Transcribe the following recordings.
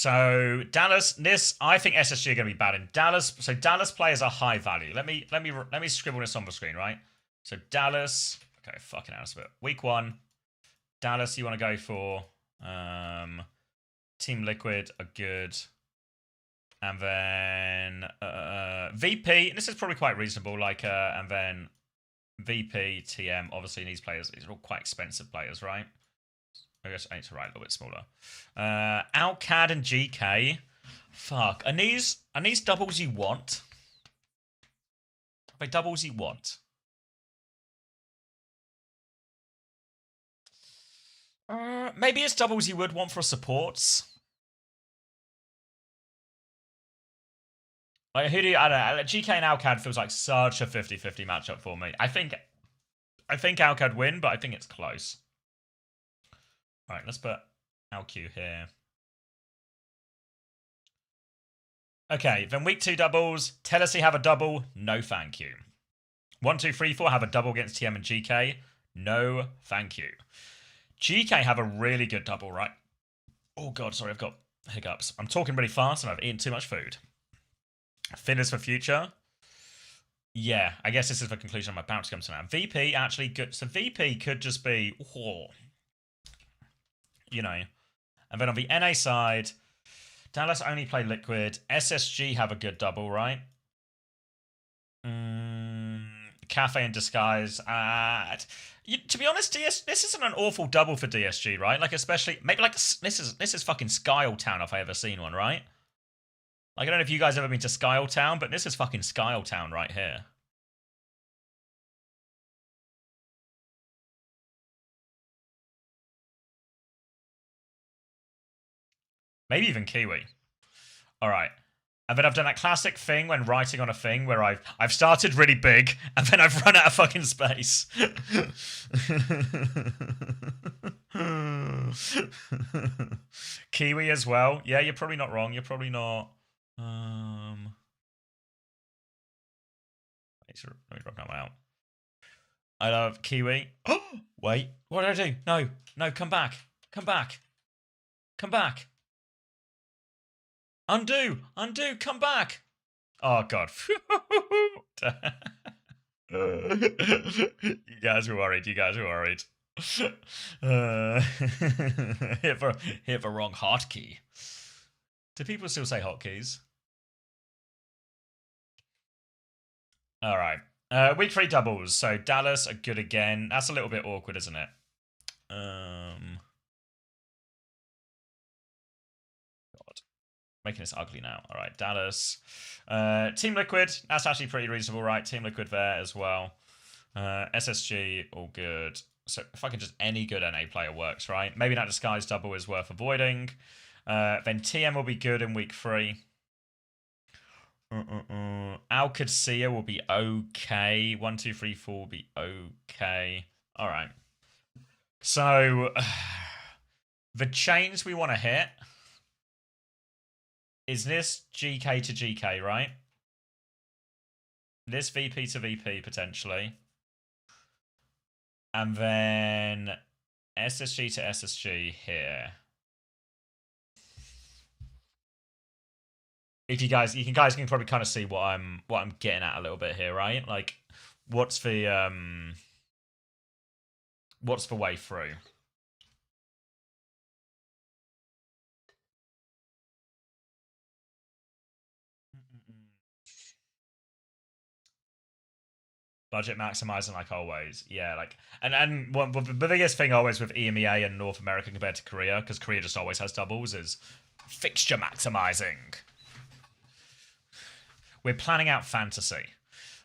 So Dallas, I think SSG are going to be bad in Dallas. So Dallas players are high value. Let me scribble this on the screen, right? So Dallas, okay, fucking hell, it's a bit. Week 1, Dallas, you want to go for Team Liquid are good, and then VP. This is probably quite reasonable. Like, and then VP, TM. Obviously, these players, these are all quite expensive players, right? I guess I need to write a little bit smaller. Alcad and GK. Fuck. Are these doubles you want? Are they doubles you want? Maybe it's doubles you would want for supports. Like, who do you, I don't know. GK and Alcad feels like such a 50-50 matchup for me. I think Alcad win, but I think it's close. All right, let's put LQ here. Okay, then week 2 doubles. Tennessee have a double. No, thank you. 1, 2, 3, 4 have a double against TM and GK. No, thank you. GK have a really good double, right? Oh, God, sorry, I've got hiccups. I'm talking really fast and I've eaten too much food. Fitness for future. Yeah, I guess this is the conclusion I'm about to come to now. VP, actually good. So VP could just be, you know. And then on the NA side, Dallas only play Liquid. SSG have a good double, right? Cafe in Disguise. To be honest, this isn't an awful double for DSG, right? Like, especially, maybe like, this is fucking Skyletown if I ever seen one, right? Like, I don't know if you guys ever been to Skyletown, but this is fucking Skyletown right here. Maybe even Kiwi. All right. And then I've done that classic thing when writing on a thing where I've started really big and then I've run out of fucking space. Kiwi as well. Yeah, you're probably not wrong. You're probably not. Let me drop that one out. I love Kiwi. Oh, wait. What did I do? No. No, come back. Come back. Come back. Undo! Undo! Come back! Oh, God. You guys were worried. You guys were worried. Hit the wrong hotkey. Do people still say hotkeys? All right. Week 3 doubles. So Dallas are good again. That's a little bit awkward, isn't it? Making this ugly now. All right, Dallas. Team Liquid, that's actually pretty reasonable, right? Team Liquid there as well. SSG, all good. So if I can just any good NA player works, right? Maybe that Disguise double is worth avoiding. Then TM will be good in week 3. Alcad will be okay. 1, 2, 3, 4 will be okay. All right. So the chains we want to hit is this GK to GK, right? This VP to VP, potentially. And then SSG to SSG here. If you guys can probably kind of see what I'm getting at a little bit here, right? Like, what's the way through? Budget maximizing, like always. Yeah, like, and one the biggest thing always with EMEA and North America compared to Korea, because Korea just always has doubles, is fixture maximizing. We're planning out fantasy.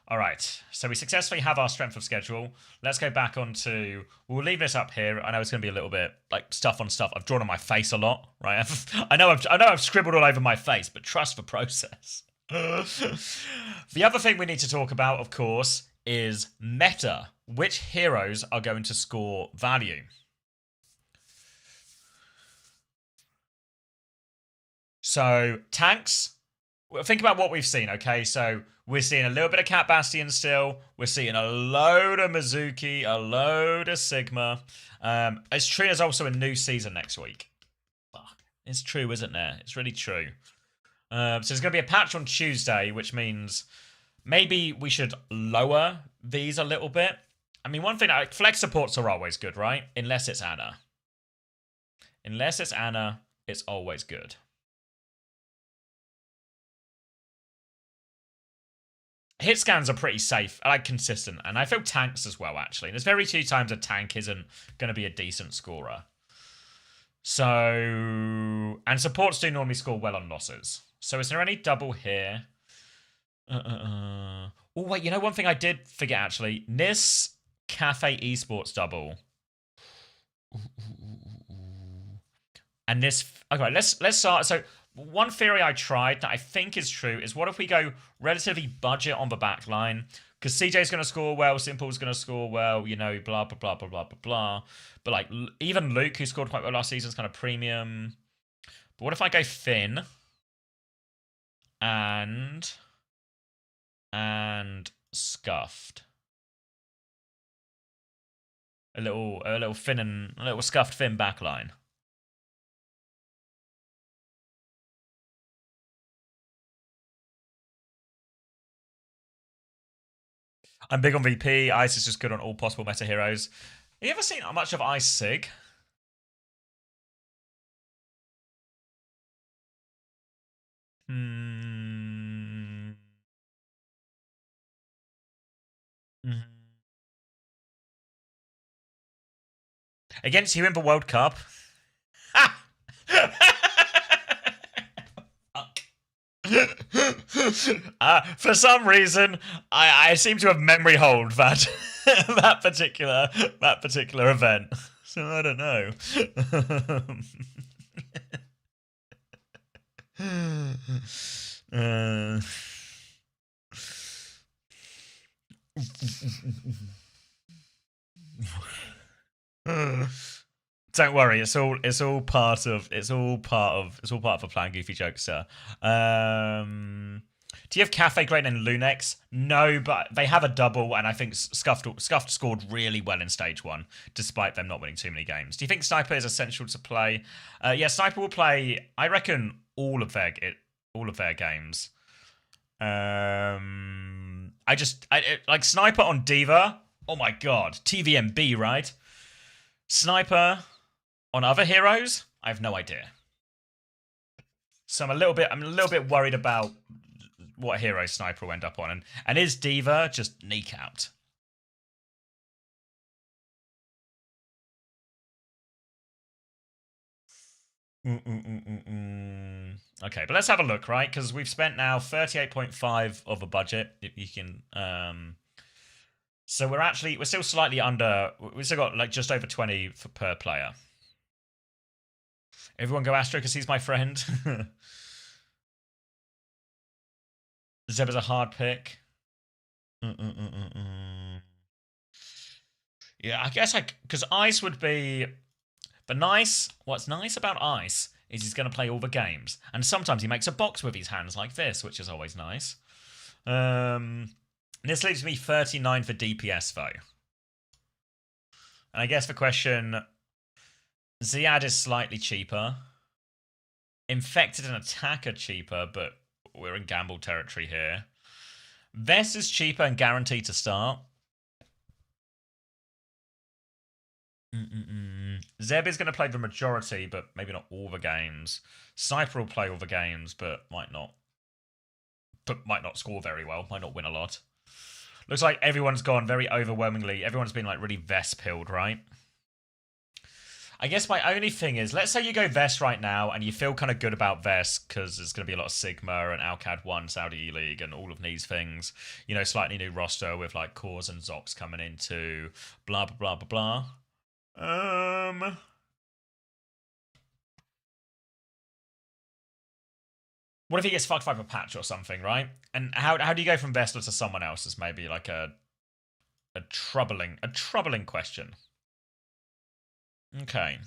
All right, so we successfully have our strength of schedule. Let's go back onto. We'll leave this up here. I know it's going to be a little bit like stuff on stuff. I've drawn on my face a lot, right? I know I've scribbled all over my face, but trust the process. The other thing we need to talk about, of course, is meta. Which heroes are going to score value? So tanks. Think about what we've seen, okay? So we're seeing a little bit of Cat Bastion still. We're seeing a load of Mizuki, a load of Sigma. It's true there's also a new season next week. Fuck. It's true, isn't there? It's really true. So there's going to be a patch on Tuesday, which means maybe we should lower these a little bit. I mean, one thing, like, flex supports are always good, right? Unless it's Anna. Unless it's Anna, it's always good. Hit scans are pretty safe, like consistent, and I feel tanks as well, actually. There's very few times a tank isn't going to be a decent scorer. So, and supports do normally score well on losses. So is there any double here? Oh, wait, you know one thing I did forget, actually? Nis Cafe Esports double. And this, okay, let's start. So one theory I tried that I think is true is, what if we go relatively budget on the back line? Because CJ's going to score well, Simple's going to score well, you know, blah, blah, blah, blah, blah, blah, blah. But, like, even Luke, who scored quite well last season, is kind of premium. But what if I go Finn and Scuffed? A little Finn and a little Scuffed Finn backline. I'm big on VP. Ice is just good on all possible meta heroes. Have you ever seen much of Ice Sig? Hmm. Against you in the World Cup. For some reason, I seem to have memory hold that that particular event. So I don't know. Don't worry, it's all part of a plan. Goofy jokester. Do you have Cafe Great and Lunex? No, but they have a double, and I think Scuffed scored really well in stage 1, despite them not winning too many games. Do you think Sniper is essential to play? Yeah, Sniper will play, I reckon, all of their games. Like Sniper on Diva. Oh my god, TVMB, right? Sniper on other heroes, I have no idea. So I'm a little bit worried about what hero Sniper will end up on, and is Diva just kneecapped? Okay, but let's have a look, right? Because we've spent now 38.5 of a budget. You can, so we're still slightly under. We've still got like just over 20 per player. Everyone go Astro because he's my friend. Zeb is a hard pick. Yeah, I guess because Ice would be what's nice about Ice is he's going to play all the games, and sometimes he makes a box with his hands like this, which is always nice. This leaves me 39 for DPS though, and I guess the question: Ziad is slightly cheaper. Infected and Attack are cheaper, but we're in gamble territory here. Vess is cheaper and guaranteed to start. Zeb is going to play the majority, but maybe not all the games. Sniper will play all the games, but might not score very well. Might not win a lot. Looks like everyone's gone very overwhelmingly. Everyone's been like really Vess pilled, right? I guess my only thing is, let's say you go Vess right now and you feel kind of good about Vess because there's going to be a lot of Sigma and Alcad 1, Saudi E-League and all of these things. You know, slightly new roster with like Cores and Zox coming into blah, blah, blah, blah, blah. What if he gets fucked by a patch or something, right? And how do you go from Vestal to someone else is maybe like a troubling question. Okay.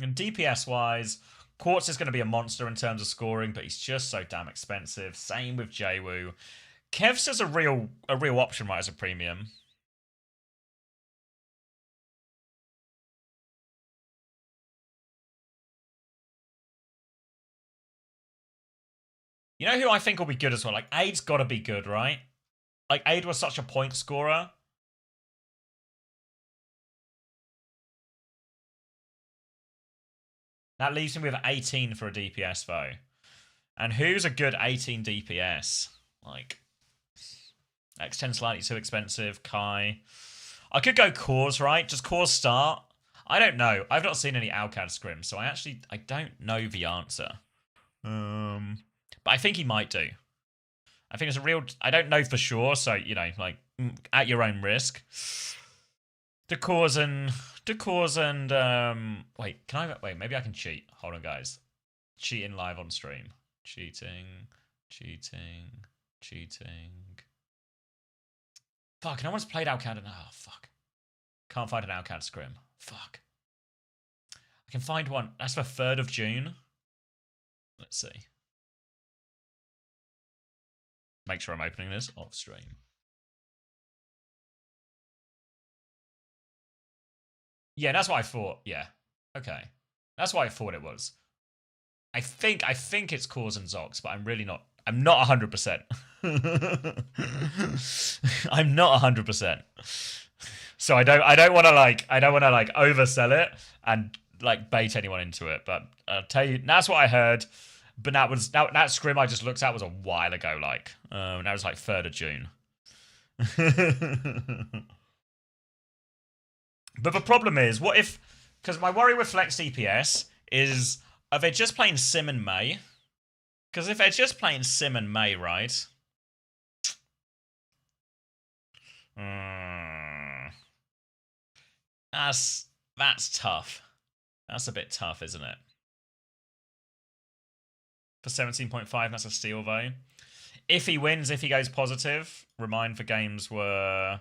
And DPS-wise, Quartz is going to be a monster in terms of scoring, but he's just so damn expensive. Same with Jwoo. Kev's is a real option, right, as a premium. You know who I think will be good as well? Like, Aid's got to be good, right? Like, Aid was such a point scorer. That leaves him with 18 for a DPS, though. And who's a good 18 DPS? Like, X10 slightly too expensive. Kai. I could go Cause, right? Just Cause start. I don't know. I've not seen any Alcad scrims, so I don't know the answer. But I think he might do. I think it's a real... I don't know for sure, so, you know, like, at your own risk. Cause and... Wait, can I... Wait, maybe I can cheat. Hold on, guys. Cheating live on stream. Cheating. Fuck, no one's played Alcad. Oh, fuck. Can't find an Alcad scrim. Fuck. I can find one. That's the 3rd of June. Let's see. Make sure I'm opening this off stream. Yeah, that's what I thought. Yeah. Okay. That's what I thought it was. I think it's Cause and Zox, but I'm really not. I'm not 100%. I'm not 100%. So I don't want to like oversell it and like bait anyone into it, but I'll tell you that's what I heard. But that scrim I just looked at was a while ago, like that was like 3rd of June. But the problem is, what if, because my worry with Flex DPS is, are they just playing Sim and May? Because if they're just playing Sim and May, right? That's tough. That's a bit tough, isn't it? For 17.5, that's a steal, though. If he wins, if he goes positive, remind the games were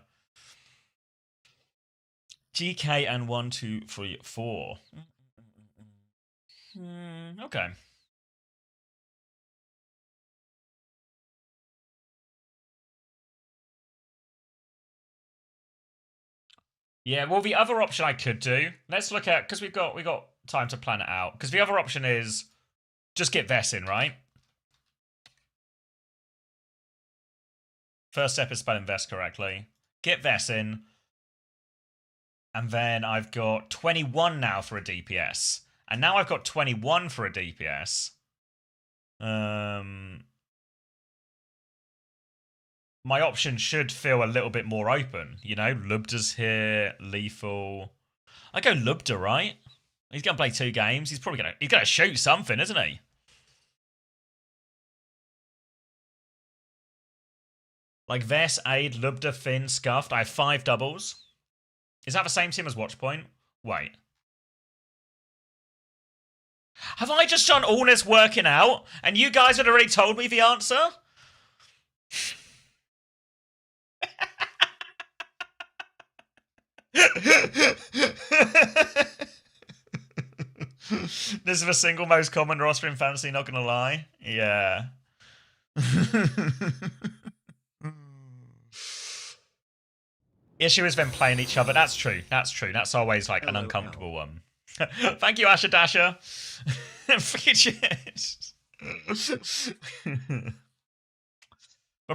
GK and 1, 2, 3, 4. Okay. Yeah, well, the other option I could do, let's look at, because we got time to plan it out. Because the other option is just get Vess in, right? First step is spelling Vess correctly. Get Vess in. And then I've got 21 now for a DPS. And now I've got 21 for a DPS. My option should feel a little bit more open. You know, Lubda's here, Lethal. I go Lubda, right? He's going to play 2 games. He's probably going to shoot something, isn't he? Like Vess, Aid, Lubda, Finn, Scuffed. I have 5 doubles. Is that the same team as Watchpoint? Wait. Have I just done all this working out and you guys had already told me the answer? This is the single most common roster in fantasy, not gonna lie. Yeah. Issue is them playing each other. That's true. That's true. That's always like an uncomfortable one. Thank you, Asher Dasher. The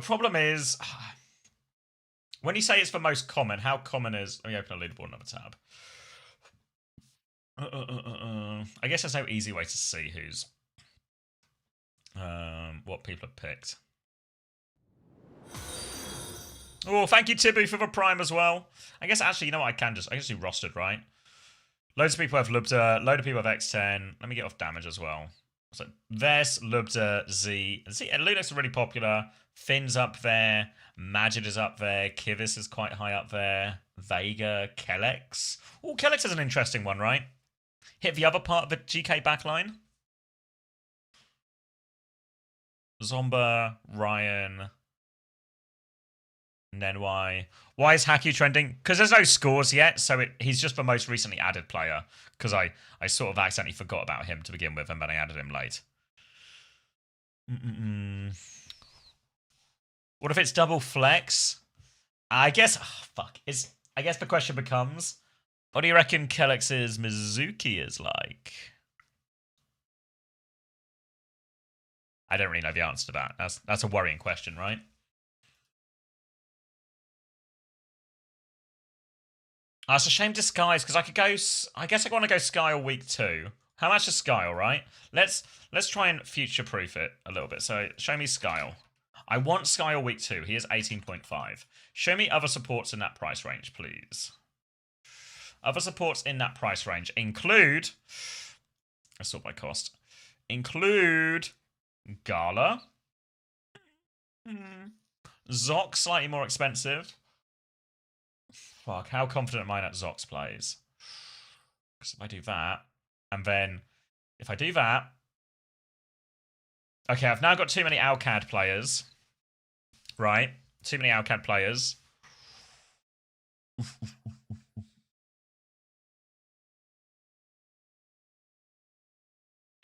problem is, when you say it's the most common, how common is... Let me open a leaderboard, another tab. I guess there's no easy way to see who's... what people have picked. Oh, thank you, Tibu, for the Prime as well. I guess, actually, you know what? I can just do rostered, right? Loads of people have Lubda, load of people have X10. Let me get off damage as well. So, Vess, Lubda, Z. And Lunax are really popular. Finn's up there. Majid is up there. Kivis is quite high up there. Vega, Kellex. Oh, Kellex is an interesting one, right? Hit the other part of the GK backline. Zomba, Ryan... And then why is Haku trending? Because there's no scores yet, so he's just the most recently added player. Because I sort of accidentally forgot about him to begin with, and then I added him late. What if it's double flex? I guess... Oh, fuck. I guess the question becomes, what do you reckon Kellex's Mizuki is like? I don't really know the answer to that. That's a worrying question, right? It's a shame Disguise, because I could go... I guess I want to go Skyle week 2. How much is Skyle, right? Let's try and future-proof it a little bit. So, show me Skyle. I want Skyle week 2. He is 18.5. Show me other supports in that price range, please. Other supports in that price range include... Let's sort by cost. Include... Gala. Zoc, slightly more expensive. Fuck, how confident am I that Zox plays? Because if I do that, and then if I do that... Okay, I've now got too many Alcad players. Right? Too many Alcad players.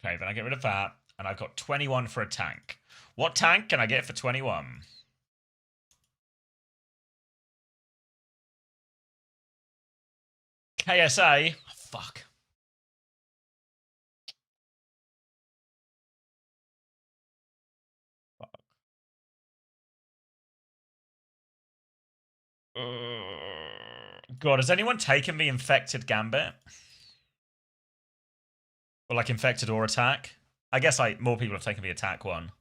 Okay, then I get rid of that, and I've got 21 for a tank. What tank can I get for 21? KSA? Oh, fuck. God, has anyone taken the infected gambit? Or like infected or attack? I guess like more people have taken the attack one.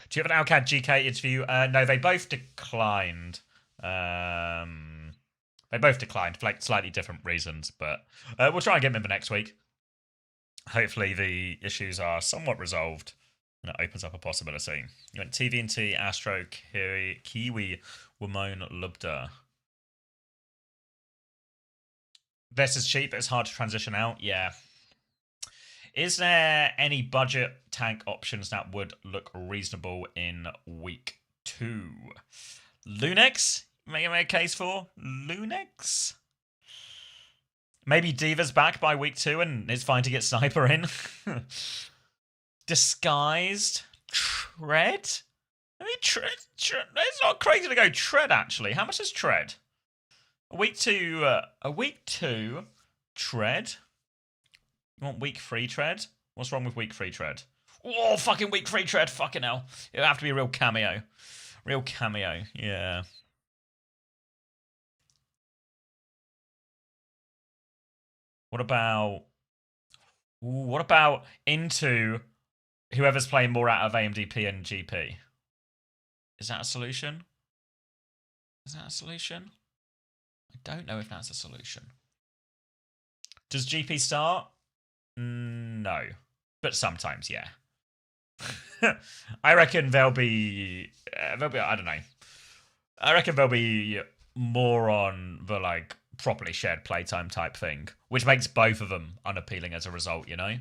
Do you have an Alcad GK interview? No, they both declined. They both declined for like slightly different reasons, but we'll try and get them in the next week. Hopefully the issues are somewhat resolved and it opens up a possibility. You went TVNT, Astro, Kiwi, Wimone, Lubda. This is cheap, but it's hard to transition out. Yeah. Is there any budget tank options that would look reasonable in week 2? Lunex? May I make a case for Lunex? Maybe Diva's back by week 2 and it's fine to get Sniper in. Disguised? Tread? I mean, Tread. It's not crazy to go Tread, actually. How much is Tread? A week 2 Tread? You want week 3 Tread? What's wrong with week 3 Tread? Oh, fucking week 3 Tread. Fucking hell. It'll have to be a real cameo. Real cameo. Yeah. What about into whoever's playing more out of AMDP and GP? Is that a solution? Is that a solution? I don't know if that's a solution. Does GP start? No. But sometimes, yeah. I reckon there'll be, I don't know. I reckon there'll be more on the, like, properly shared playtime type thing, which makes both of them unappealing as a result, you know?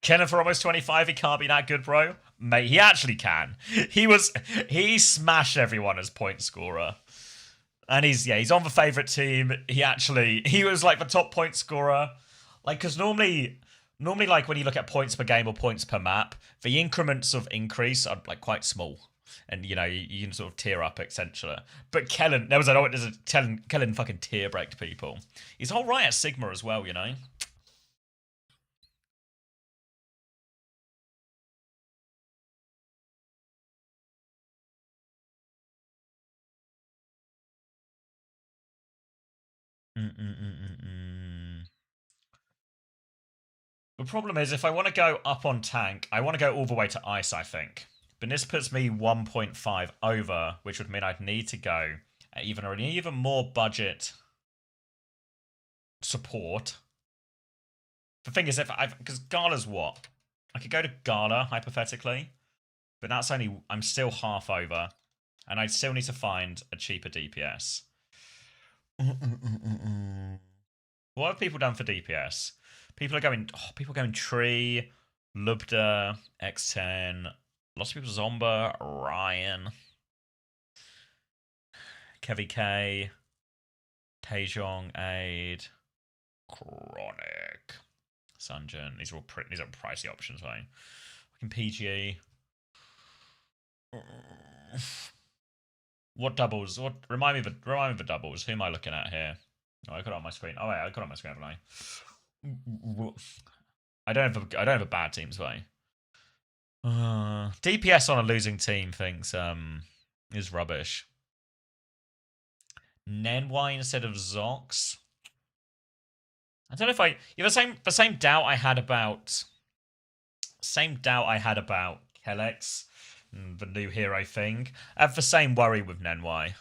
Kenneth for almost 25, he can't be that good, bro. Mate, he actually can. He smashed everyone as point scorer. And he's on the favourite team. He was like the top point scorer. Like, because normally like when you look at points per game or points per map, the increments of increase are like quite small. And, you know, you can sort of tier up, etc. But Kellen, Kellen fucking tier breaked people. He's all right at Sigma as well, you know? The problem is, if I want to go up on tank, I want to go all the way to ice, I think. But this puts me 1.5 over, which would mean I'd need to go at even more budget support. The thing is, because Gala's what? I could go to Gala, hypothetically, but I'm still half over, and I'd still need to find a cheaper DPS. What have people done for DPS? People are going Tree, Lubda, X10, lots of people Zomba, Ryan, Kevy K, Taejong, Aid, Chronic, Sunjun. These are all pricey options, right? Fucking PGE. What doubles? What remind me of the doubles? Who am I looking at here? Oh, I got it on my screen. Oh wait, I got it on my screen, haven't I? I don't have a bad teams, way. DPS on a losing team thinks is rubbish. Nenwai instead of Zox. I don't know if the same doubt I had about Kellex, the new hero thing. I have the same worry with Nenwai.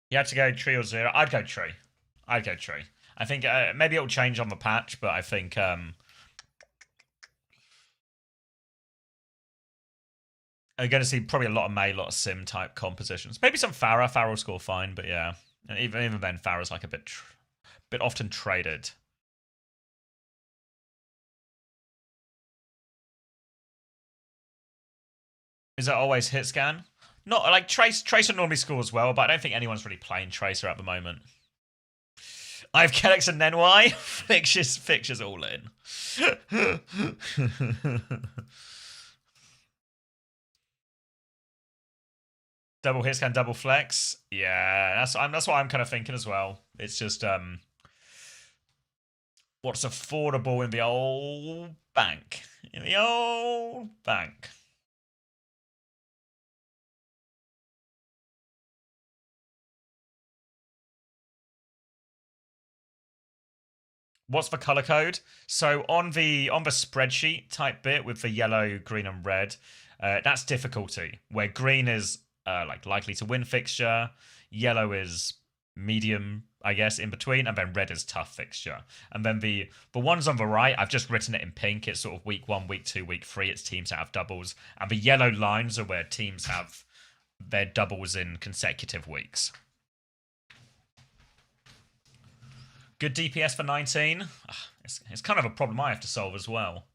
You had to go tree or zero. I'd go tree. I think maybe it'll change on the patch, but I think I'm going to see probably a lot of May, a lot of Sim type compositions. Maybe some Pharah. Pharah will score fine, but yeah. And even then, Pharah's like a bit often traded. Is that always hit scan? Not like Tracer normally scores well, but I don't think anyone's really playing Tracer at the moment. I have Kellex and Nenwai. Fixtures all in. Double hit scan, double flex. Yeah, that's what I'm kind of thinking as well. It's just what's affordable in the old bank. What's the color code? So on the spreadsheet type bit with the yellow, green, and red, that's difficulty. Where green is like likely to win fixture, yellow is medium, I guess, in between, and then red is tough fixture. And then the ones on the right, I've just written it in pink. It's sort of week 1, week 2, week 3. It's teams that have doubles, and the yellow lines are where teams have their doubles in consecutive weeks. Good DPS for 19. It's kind of a problem I have to solve as well.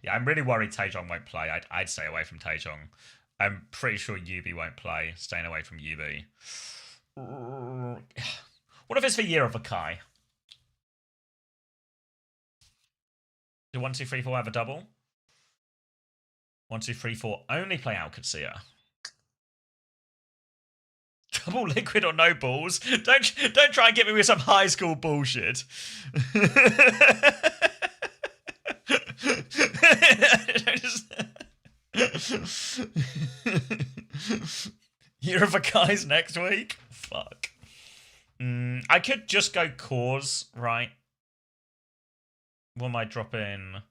Yeah, I'm really worried Taejong won't play. I'd stay away from Taejong. I'm pretty sure Yubi won't play. Staying away from Yubi. What if it's the year of a Kai? Do 1, 2, 3, 4 have a double? 1, 2, 3, 4 only play Alcatzia. Double liquid or no balls? Don't try and get me with some high school bullshit. Year of a Kai's next week? Fuck. I could just go cause, right? What am I dropping?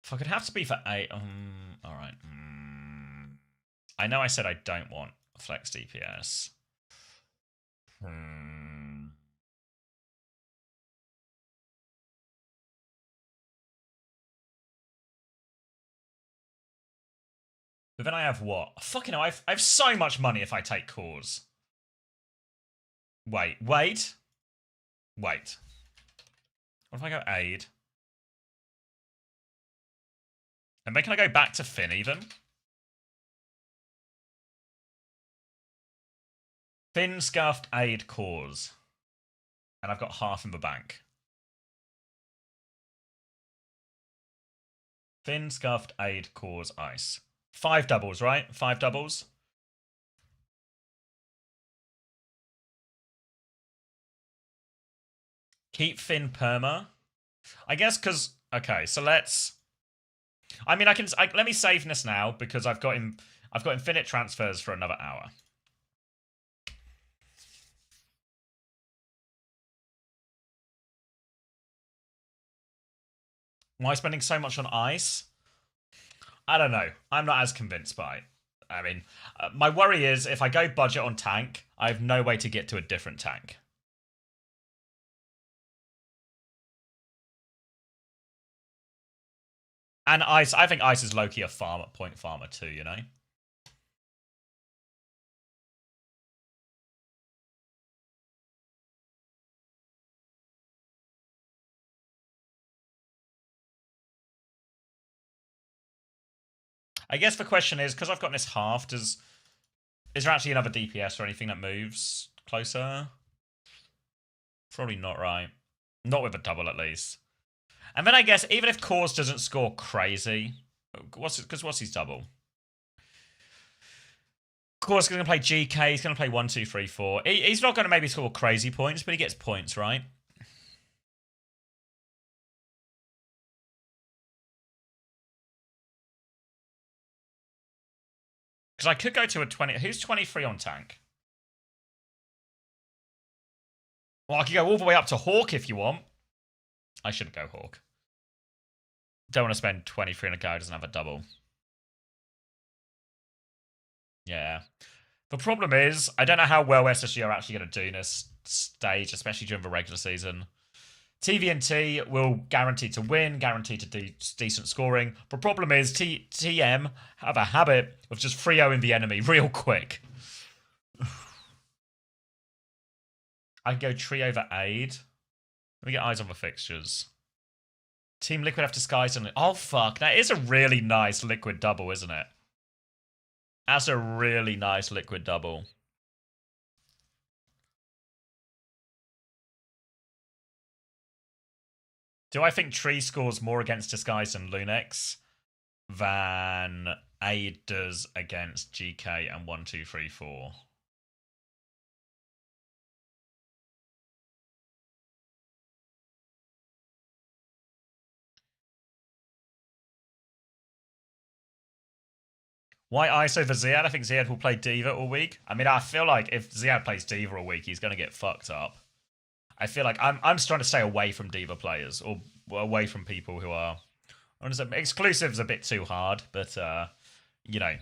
Fuck, it'd have to be for 8. Alright. I know I said I don't want flex DPS. But then I have what? Fucking hell, I have so much money if I take cause. Wait. What if I go aid? And then can I go back to Finn even? Finn, scuffed, aid, cause. And I've got half in the bank. Finn, scuffed, aid, cause, ice. 5 doubles, right? 5 doubles. Keep Finn perma. I guess because okay, so let's. I mean, let me save this now because I've got infinite transfers for another hour. Why spending so much on ice? I don't know. I'm not as convinced by it. I mean, my worry is if I go budget on tank, I have no way to get to a different tank. And ice, I think ice is low-key a point farmer too, you know? I guess the question is, because I've got this half, is there actually another DPS or anything that moves closer? Probably not, right? Not with a double, at least. And then I guess, even if Cause doesn't score crazy, what's his double? Cause is going to play GK, he's going to play 1, 2, 3, 4. He's not going to maybe score crazy points, but he gets points, right? Because I could go to a 20. Who's 23 on tank? Well, I could go all the way up to Hawk if you want. I shouldn't go Hawk. Don't want to spend 23 on a guy who doesn't have a double. Yeah. The problem is, I don't know how well SSG are actually going to do in this stage, especially during the regular season. TVNT will guarantee to win, guarantee to do decent scoring. The problem is, TM have a habit of just 3-0ing the enemy real quick. I can go Tree over Aid. Let me get eyes on the fixtures. Team Liquid have disguised and oh fuck, that is a really nice Liquid double, isn't it? That's a really nice Liquid double. Do I think Tree scores more against Disguise and Lunex than Aid does against GK and 1, 2, 3, 4? Why ISO for Ziad? I think Ziad will play Diva all week. I mean, I feel like if Ziad plays Diva all week, he's going to get fucked up. I feel like I'm trying to stay away from Diva players or away from people who are. Exclusive's a bit too hard, but you know,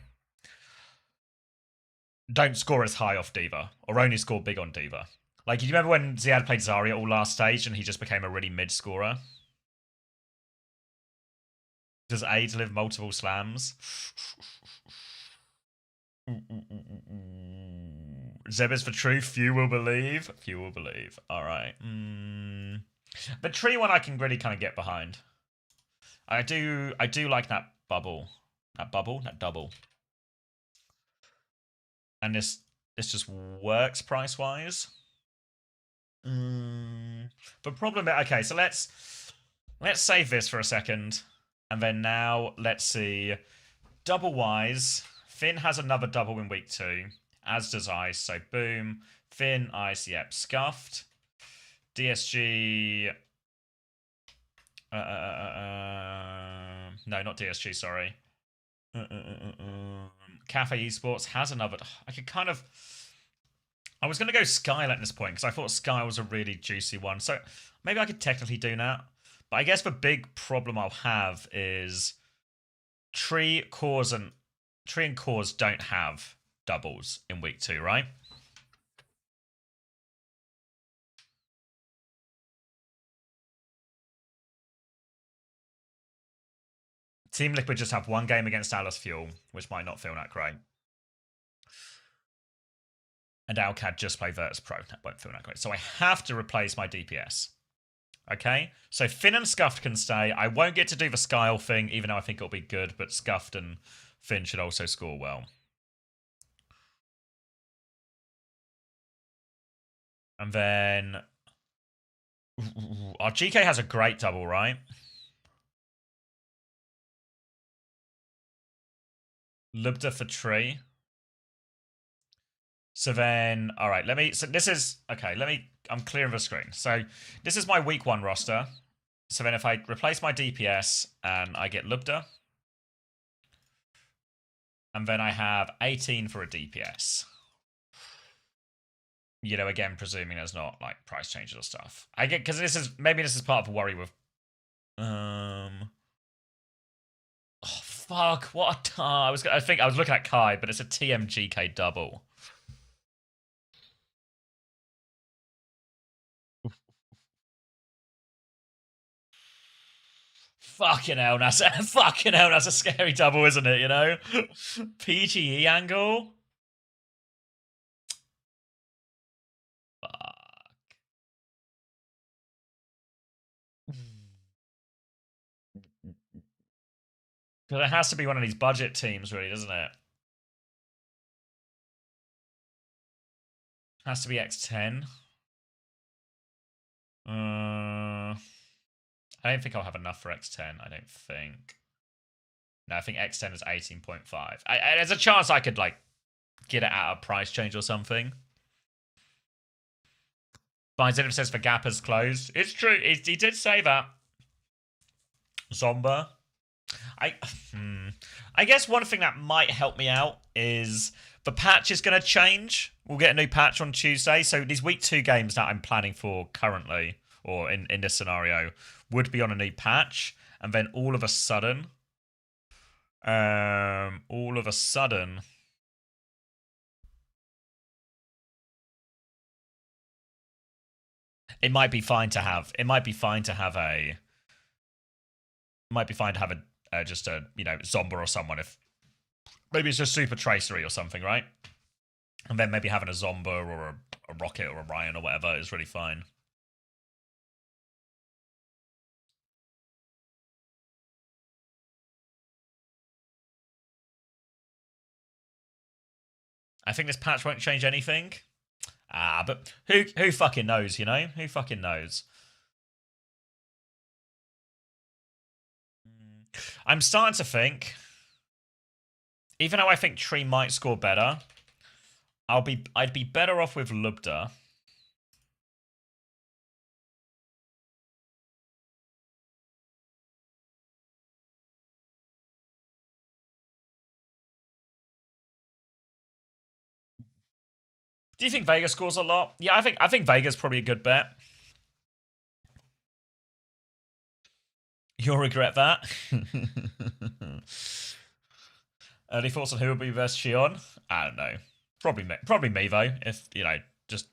don't score as high off Diva or only score big on Diva. Like, do you remember when Ziad played Zarya all last stage and he just became a really mid scorer? Does AIDS live multiple slams? Zeb is for true. Few will believe. Few will believe. All right. The tree one I can really kind of get behind. I do like that bubble. That double. And this just works price wise. But problem. Okay, so let's save this for a second, and then now let's see. Double wise, Finn has another double in week 2, as does Ice. So boom, Finn, Ice, yep, scuffed. DSG. No, not DSG. Sorry. Cafe Esports has another. I could kind of. I was going to go Skylet at this point because I thought Sky was a really juicy one. So maybe I could technically do that. But I guess the big problem I'll have is Tree, Cause, and Cause don't have doubles in week 2, right? Team Liquid just have one game against Alice Fuel, which might not feel that great. And Alcad just play virtus.pro. That won't feel that great. So I have to replace my DPS. Okay? So Finn and Scuffed can stay. I won't get to do the Skyle thing, even though I think it'll be good, but Scuffed and Finn should also score well. And then our GK has a great double, right? Lubda for Tree. So then, all right, so this is, okay, I'm clearing the screen. So this is my week 1 roster. So then if I replace my DPS and I get Lubda, and then I have 18 for a DPS. You know, again, presuming there's not like price changes or stuff. I get, because this is part of a worry with, oh fuck, what a I think I was looking at Kai, but it's a TMGK double. Fucking hell, that's a scary double, isn't it? You know, PGE angle. Fuck. Because it has to be one of these budget teams, really, doesn't it? Has to be X10. I don't think I'll have enough for X10. I don't think. No, I think X10 is 18.5. There's a chance I could, like, get it at a price change or something. Biden says the gap has closed. It's true. He did say that. Zomba. I guess one thing that might help me out is the patch is going to change. We'll get a new patch on Tuesday. So these week 2 games that I'm planning for currently, or in this scenario, would be on a new patch. And then all of a sudden, it might be fine to have. It might be fine to have a. Might be fine to have a just a Zomba or someone if maybe it's just Super Tracery or something, right? And then maybe having a Zomba or a Rocket or a Ryan or whatever is really fine. I think this patch won't change anything. But who fucking knows, you know? Who fucking knows? I'm starting to think, even though I think Tree might score better, I'd be better off with Lubda. Do you think Vega scores a lot? Yeah, I think Vega's probably a good bet. You'll regret that. Early thoughts on who would be best Shion? I don't know. Probably me though. If just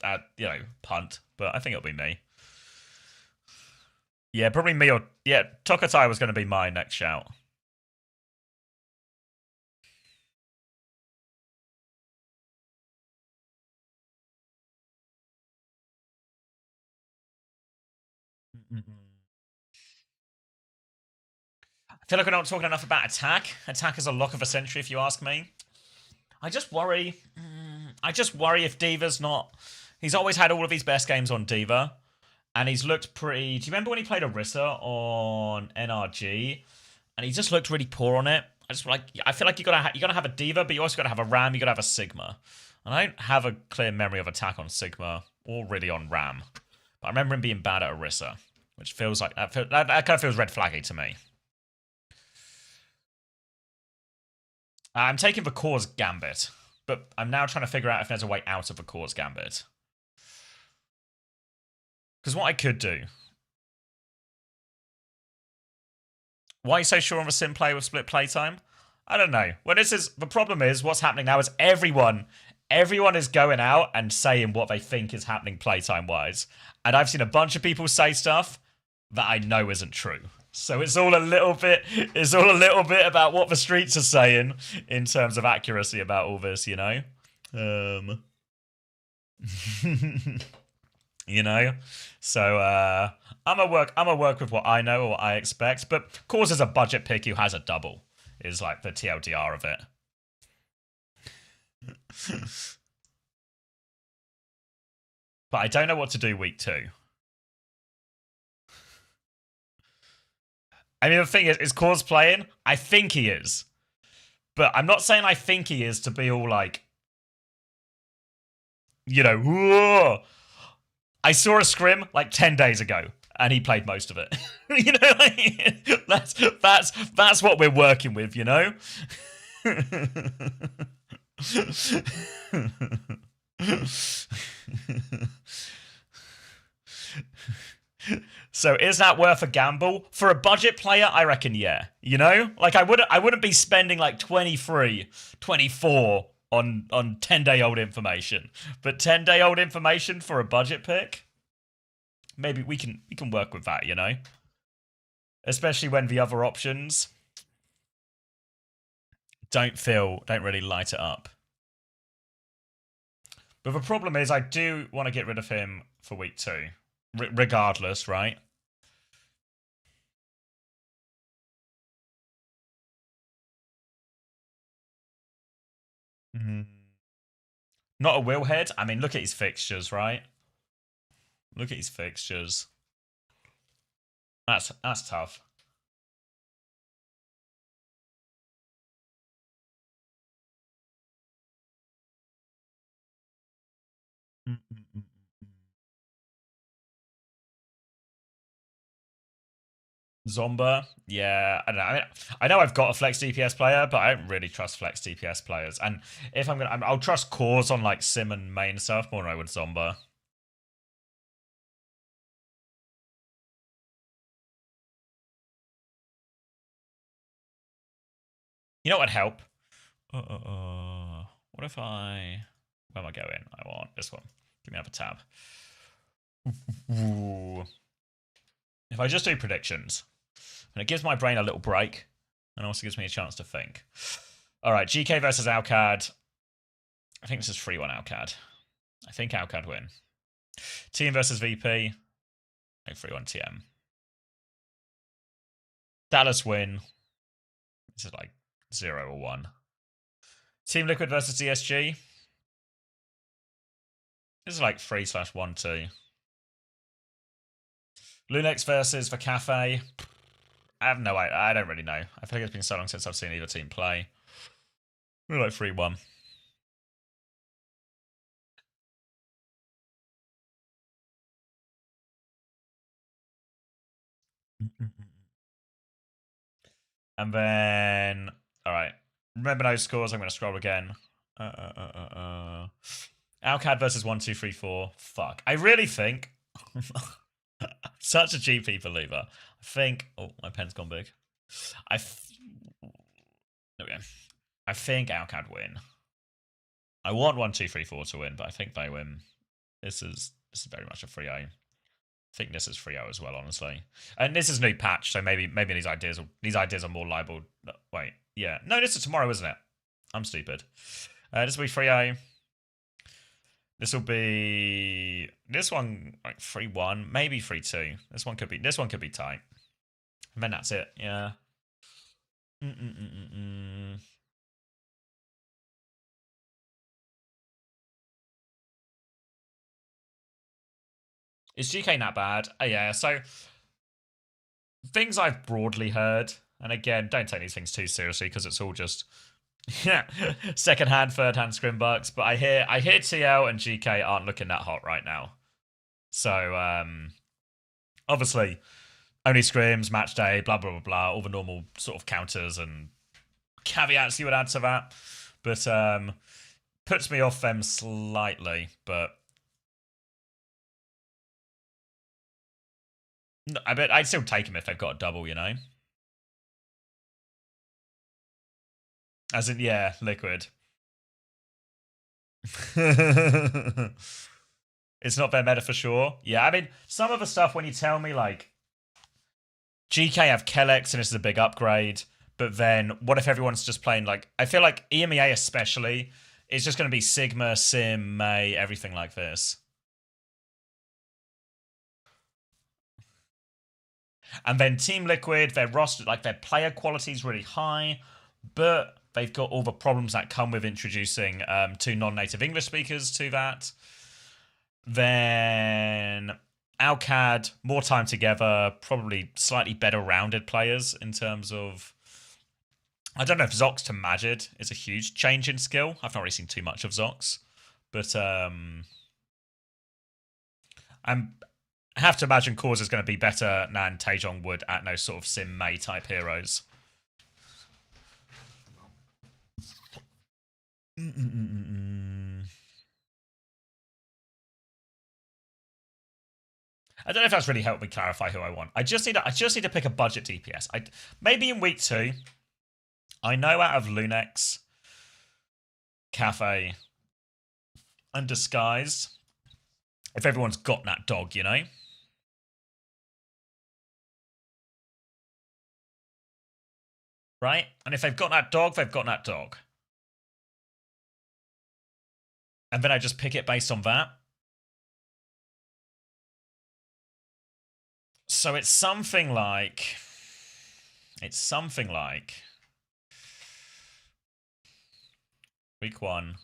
punt. But I think it'll be me. Yeah, probably me or Tokatai was going to be my next shout. I feel like we're not talking enough about attack. Attack is a lock of a century, if you ask me. I just worry. If Diva's not. He's always had all of his best games on Diva, and he's looked pretty. Do you remember when he played Orisa on NRG, and he just looked really poor on it? I feel like you gotta have a Diva, but you also gotta have a Ram. You gotta have a Sigma, and I don't have a clear memory of attack on Sigma or really on Ram, but I remember him being bad at Orisa, which feels like that kind of feels red flaggy to me. I'm taking the Cause Gambit, but I'm now trying to figure out if there's a way out of the Cause Gambit. Because what I could do... Why are you so sure on the sim play with split playtime? I don't know. Well, the problem is, what's happening now is everyone is going out and saying what they think is happening playtime-wise. And I've seen a bunch of people say stuff that I know isn't true. So it's all a little bit about what the streets are saying in terms of accuracy about all this, you know? You know? So I'm a work with what I know or what I expect, but Cause is a budget pick who has a double, is like the TLDR of it. But I don't know what to do week 2. I mean, the thing is Cause playing? I think he is. But I'm not saying I think he is to be all like, whoa. I saw a scrim like 10 days ago, and he played most of it. That's what we're working with, you know? So is that worth a gamble? For a budget player, I reckon yeah. You know? Like I wouldn't be spending like 23, 24 on 10-day-old information. But 10-day-old information for a budget pick? Maybe we can work with that, you know? Especially when the other options don't really light it up. But the problem is I do want to get rid of him for week 2. Regardless, right? Not a Willhead. I mean, look at his fixtures, right? Look at his fixtures. That's tough. Zomba, yeah, I don't know. I mean, I know I've got a flex DPS player, but I don't really trust flex DPS players. And if I'll trust cores on like sim and main stuff more than I would Zomba. You know what would help? What if I? Where am I going? I want this one. Give me another tab. Ooh. If I just do predictions, and it gives my brain a little break, and also gives me a chance to think. All right, GK versus Alcad. I think this is 3-1 Alcad. I think Alcad win. Team versus VP. I think 3-1 TM. Dallas win. This is like 0 or 1. Team Liquid versus DSG. This is like 3/1-2. Lunex versus the Cafe. I have no idea. I don't really know. I feel like it's been so long since I've seen either team play. We're like 3-1. And then, all right. Remember those scores. I'm going to scroll again. Alcad versus 1-2-3-4. Fuck. I really think. Such a GP believer. I think. Oh, my pen's gone big. There we go. I think Alcad win. I want 1-2-3-4 to win, but I think they win. This is very much a 3-0. I think this is 3-0 as well, honestly. And this is a new patch, so maybe these ideas are more liable. Wait, yeah. No, this is tomorrow, isn't it? I'm stupid. This will be 3-0. This will be this one like 3-1, maybe 3-2. This one could be tight. And then that's it. Yeah. Is GK that bad? Oh, yeah. So things I've broadly heard, and again, don't take these things too seriously because it's all just second hand, third hand scrimbucks. But I hear TL and GK aren't looking that hot right now. So obviously only scrims, match day, blah blah blah blah, all the normal sort of counters and caveats you would add to that. But puts me off them slightly, but I bet I'd still take them if they've got a double, you know? As in, yeah, liquid. It's not their meta for sure. Yeah, I mean, some of the stuff when you tell me, like, GK have Kellex and this is a big upgrade, but then what if everyone's just playing, like, I feel like EMEA especially is just going to be Sigma, Sim, May, everything like this. And then Team Liquid, their roster, like their player quality is really high, but they've got all the problems that come with introducing 2 non-native English speakers to that. Then Alcad, more time together, probably slightly better rounded players in terms of. I don't know if Zox to Majid is a huge change in skill. I've not really seen too much of Zox, but I have to imagine Cause is going to be better than Taejong would at no sort of Sim May type heroes. I don't know if that's really helped me clarify who I want. I just need to pick a budget DPS. Maybe in week 2. I know out of Lunex, Cafe, and Disguised, if everyone's got that dog, you know. Right? And if they've got that dog, they've got that dog. And then I just pick it based on that. So it's something like. Week 1.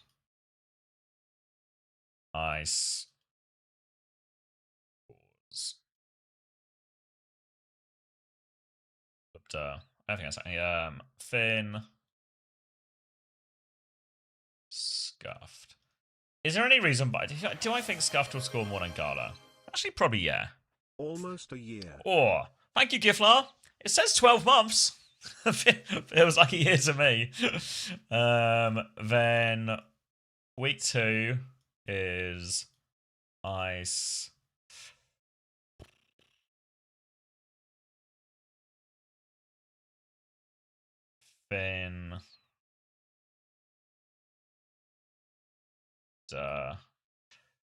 Ice. I don't think that's any. Finn. Scuffed. Is there any reason, but do I think Scuffed will score more than Gala? Actually, probably yeah. Almost a year. Or, thank you, Giflar. It says 12 months. Feels like a year to me. Then week 2 is Ice. Finn.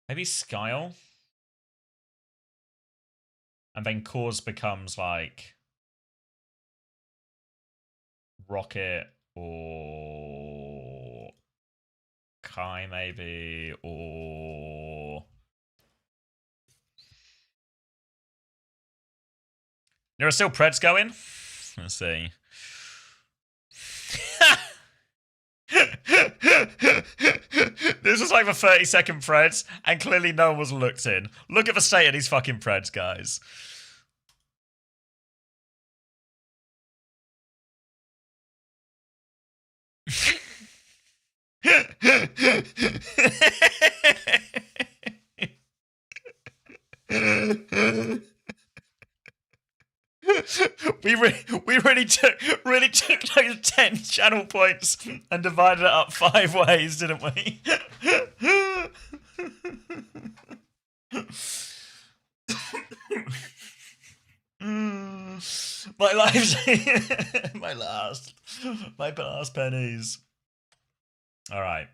Maybe Skyle. And then Cause becomes like Rocket or Kai maybe, or there are still Preds going. Let's see. This was like the 30-second Preds, and clearly no one was looked in. Look at the state of these fucking Preds, guys. we really took those 10 channel points and divided it up 5 ways, didn't we? My life's my last pennies. All right,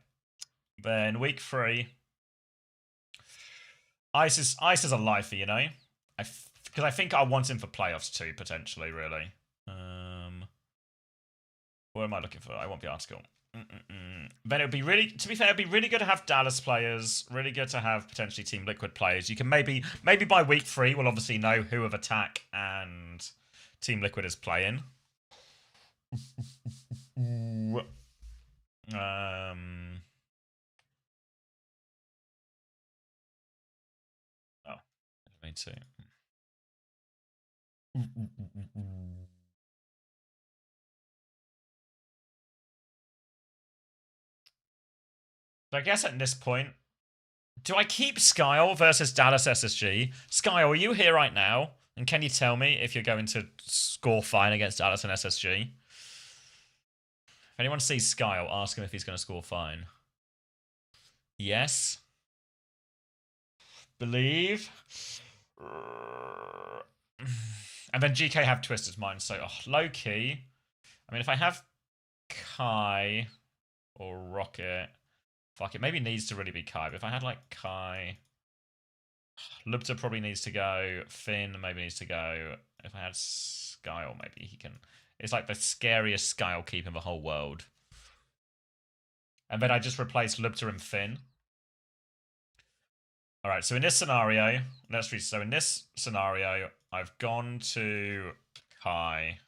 then week 3. Ice is a lifer, you know. Because I think I want him for playoffs too, potentially. Really. What am I looking for? I want the article. Then it would be really, to be fair, it'd be really good to have Dallas players. Really good to have potentially Team Liquid players. You can maybe by week 3 we'll obviously know who of Attack and Team Liquid is playing. Oh, me too. So I guess at this point, do I keep Skyle versus Dallas SSG? Skyle, are you here right now? And can you tell me if you're going to score fine against Dallas and SSG? If anyone sees Skyle, ask him if he's going to score fine. Yes. Believe. And then GK have Twister's Mind, so low key. I mean, if I have Kai or Rocket, fuck it, maybe needs to really be Kai. But if I had like Kai, Lubta probably needs to go. Finn maybe needs to go. If I had Skyle, maybe he can. It's like the scariest Skyle keep in the whole world. And then I just replace Lubta and Finn. All right, so in this scenario, let's read. So in this scenario, I've gone to Kai.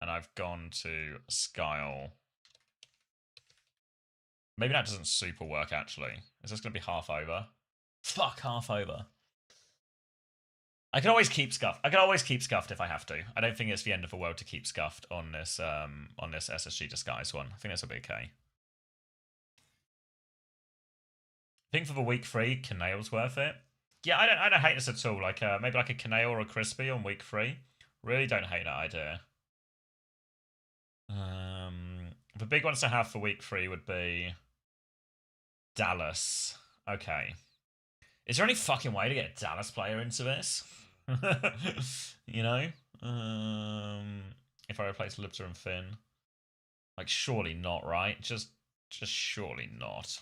And I've gone to Skyle. Maybe that doesn't super work, actually. Is this going to be half over? Fuck, half over. I can always keep Scuffed. I can always keep Scuffed if I have to. I don't think it's the end of the world to keep Scuffed on this SSG Disguise one. I think this will be okay. I think for the week 3, Canail's worth it. Yeah, I don't hate this at all. Like maybe like a Canail or a Crispy on week 3. Really don't hate that idea. The big ones to have for week 3 would be Dallas. Okay. Is there any fucking way to get a Dallas player into this? You know? If I replace Lubta and Finn. Like, surely not, right? Just surely not.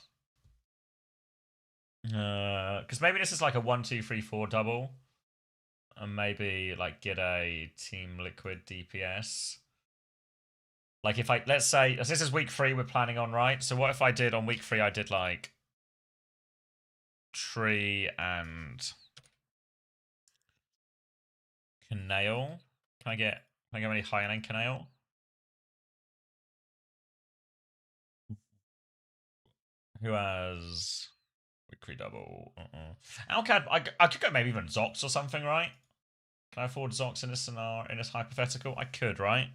Because maybe this is like a 1, 2, 3, 4 double. And maybe, like, get a Team Liquid DPS. Like, if I, let's say, this is week 3 we're planning on, right? So what if I did, on week 3, I did, like, Tree and Canail? Can I get any higher than Canail? Who has weekly double? Alcad, I could go maybe even Zox or something, right? Can I afford Zox in this scenario, in this hypothetical? I could, right?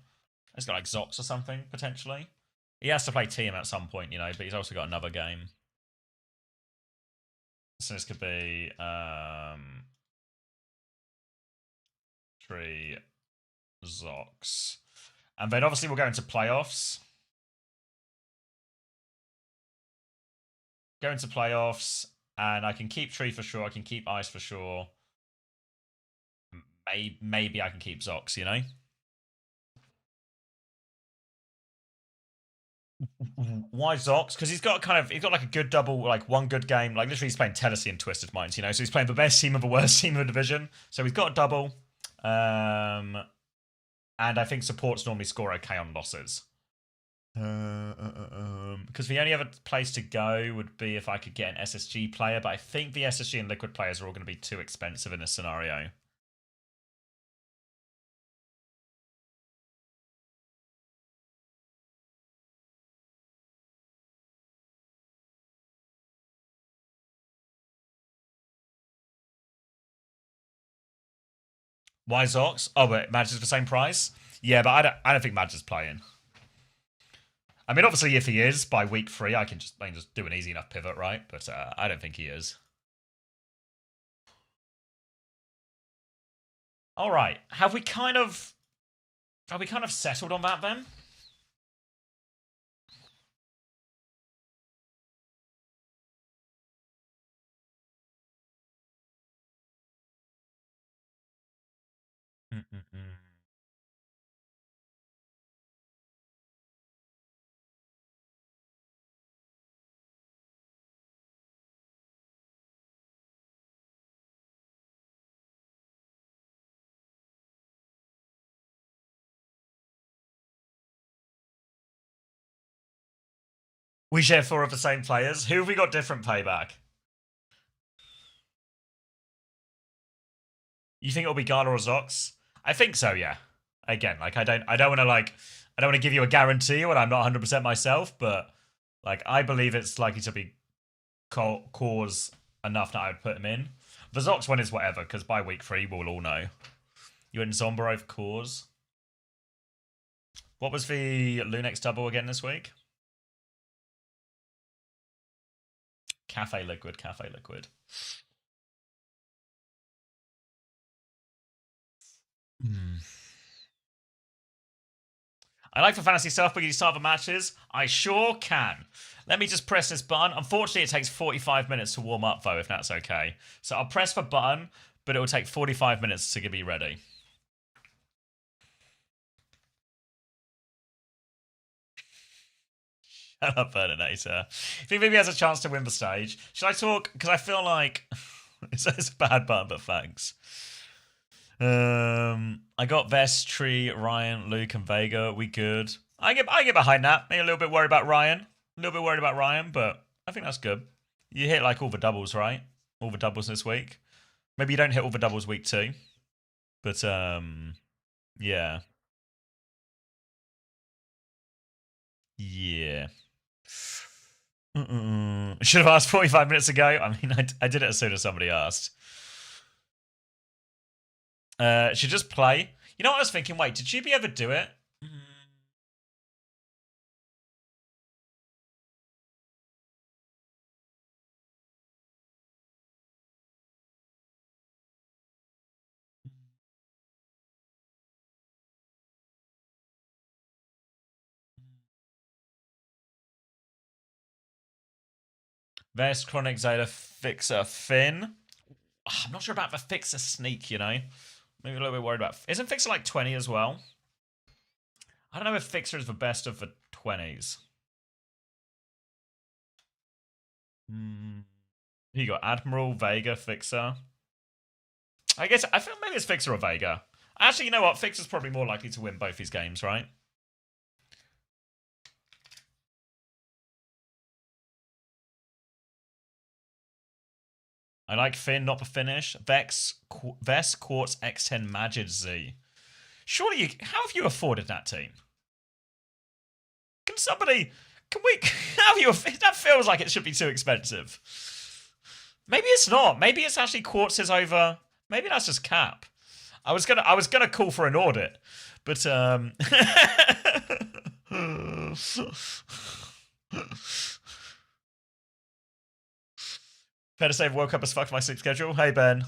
He's got like Zox or something, potentially. He has to play team at some point, you know, but he's also got another game. So this could be 3 Zox. And then obviously we'll go into playoffs. Go into playoffs, and I can keep Tree for sure. I can keep Ice for sure. Maybe I can keep Zox, you know? Why Zox? Because he's got like a good double, like one good game. Like literally, he's playing Tennessee and Twisted Minds, you know. So he's playing the best team of the worst team of the division. So he's got a double, and I think supports normally score okay on losses. Because the only other place to go would be if I could get an SSG player, but I think the SSG and Liquid players are all going to be too expensive in this scenario. Why Zox? Oh, but Madge is the same price? Yeah, but I don't think Madge is playing. I mean, obviously, if he is by week 3, I can just do an easy enough pivot, right? But I don't think he is. All right, have we kind of settled on that then? We share 4 of the same players. Who have we got different payback? You think it'll be Gala or Zox? I think so, yeah. Again, like I don't want to give you a guarantee when I'm not 100% myself, but like I believe it's likely to be cause enough that I would put him in. The Zox one is whatever, because by week 3 we'll all know. You went Zomber over cause. What was the Lunex double again this week? Cafe Liquid. I like for fantasy stuff, but can you start the matches? I sure can. Let me just press this button. Unfortunately, it takes 45 minutes to warm up, though, if that's okay. So I'll press the button, but it will take 45 minutes to get me ready. Shut up, Burninator. If he maybe has a chance to win the stage, should I talk? Because I feel like it's a bad button, but thanks. I got Vestry, Ryan, Luke, and Vega. We good. I get behind that. Maybe a little bit worried about Ryan. But I think that's good. You hit like all the doubles, right? All the doubles this week. Maybe you don't hit all the doubles week 2. But yeah. Yeah. Should have asked 45 minutes ago. I mean, I did it as soon as somebody asked. Should just play. You know what I was thinking? Wait, did GB ever do it? There's Chronic Zeta Fixer Finn. I'm not sure about the Fixer Sneak, you know? Maybe a little bit worried about... Isn't Fixer like 20 as well? I don't know if Fixer is the best of the 20s. You got Admiral, Vega, Fixer. I feel maybe it's Fixer or Vega. Actually, you know what? Fixer's probably more likely to win both these games, right? I like Finn, not the finish. Vex, Quartz, X10, Magid, Z. Surely how have you afforded that team? Can Can we have you? That feels like it should be too expensive. Maybe it's not. Maybe it's actually quartzes over. Maybe that's just cap. I was gonna call for an audit, but Better save World Cup has fucked my sleep schedule. Hey Ben.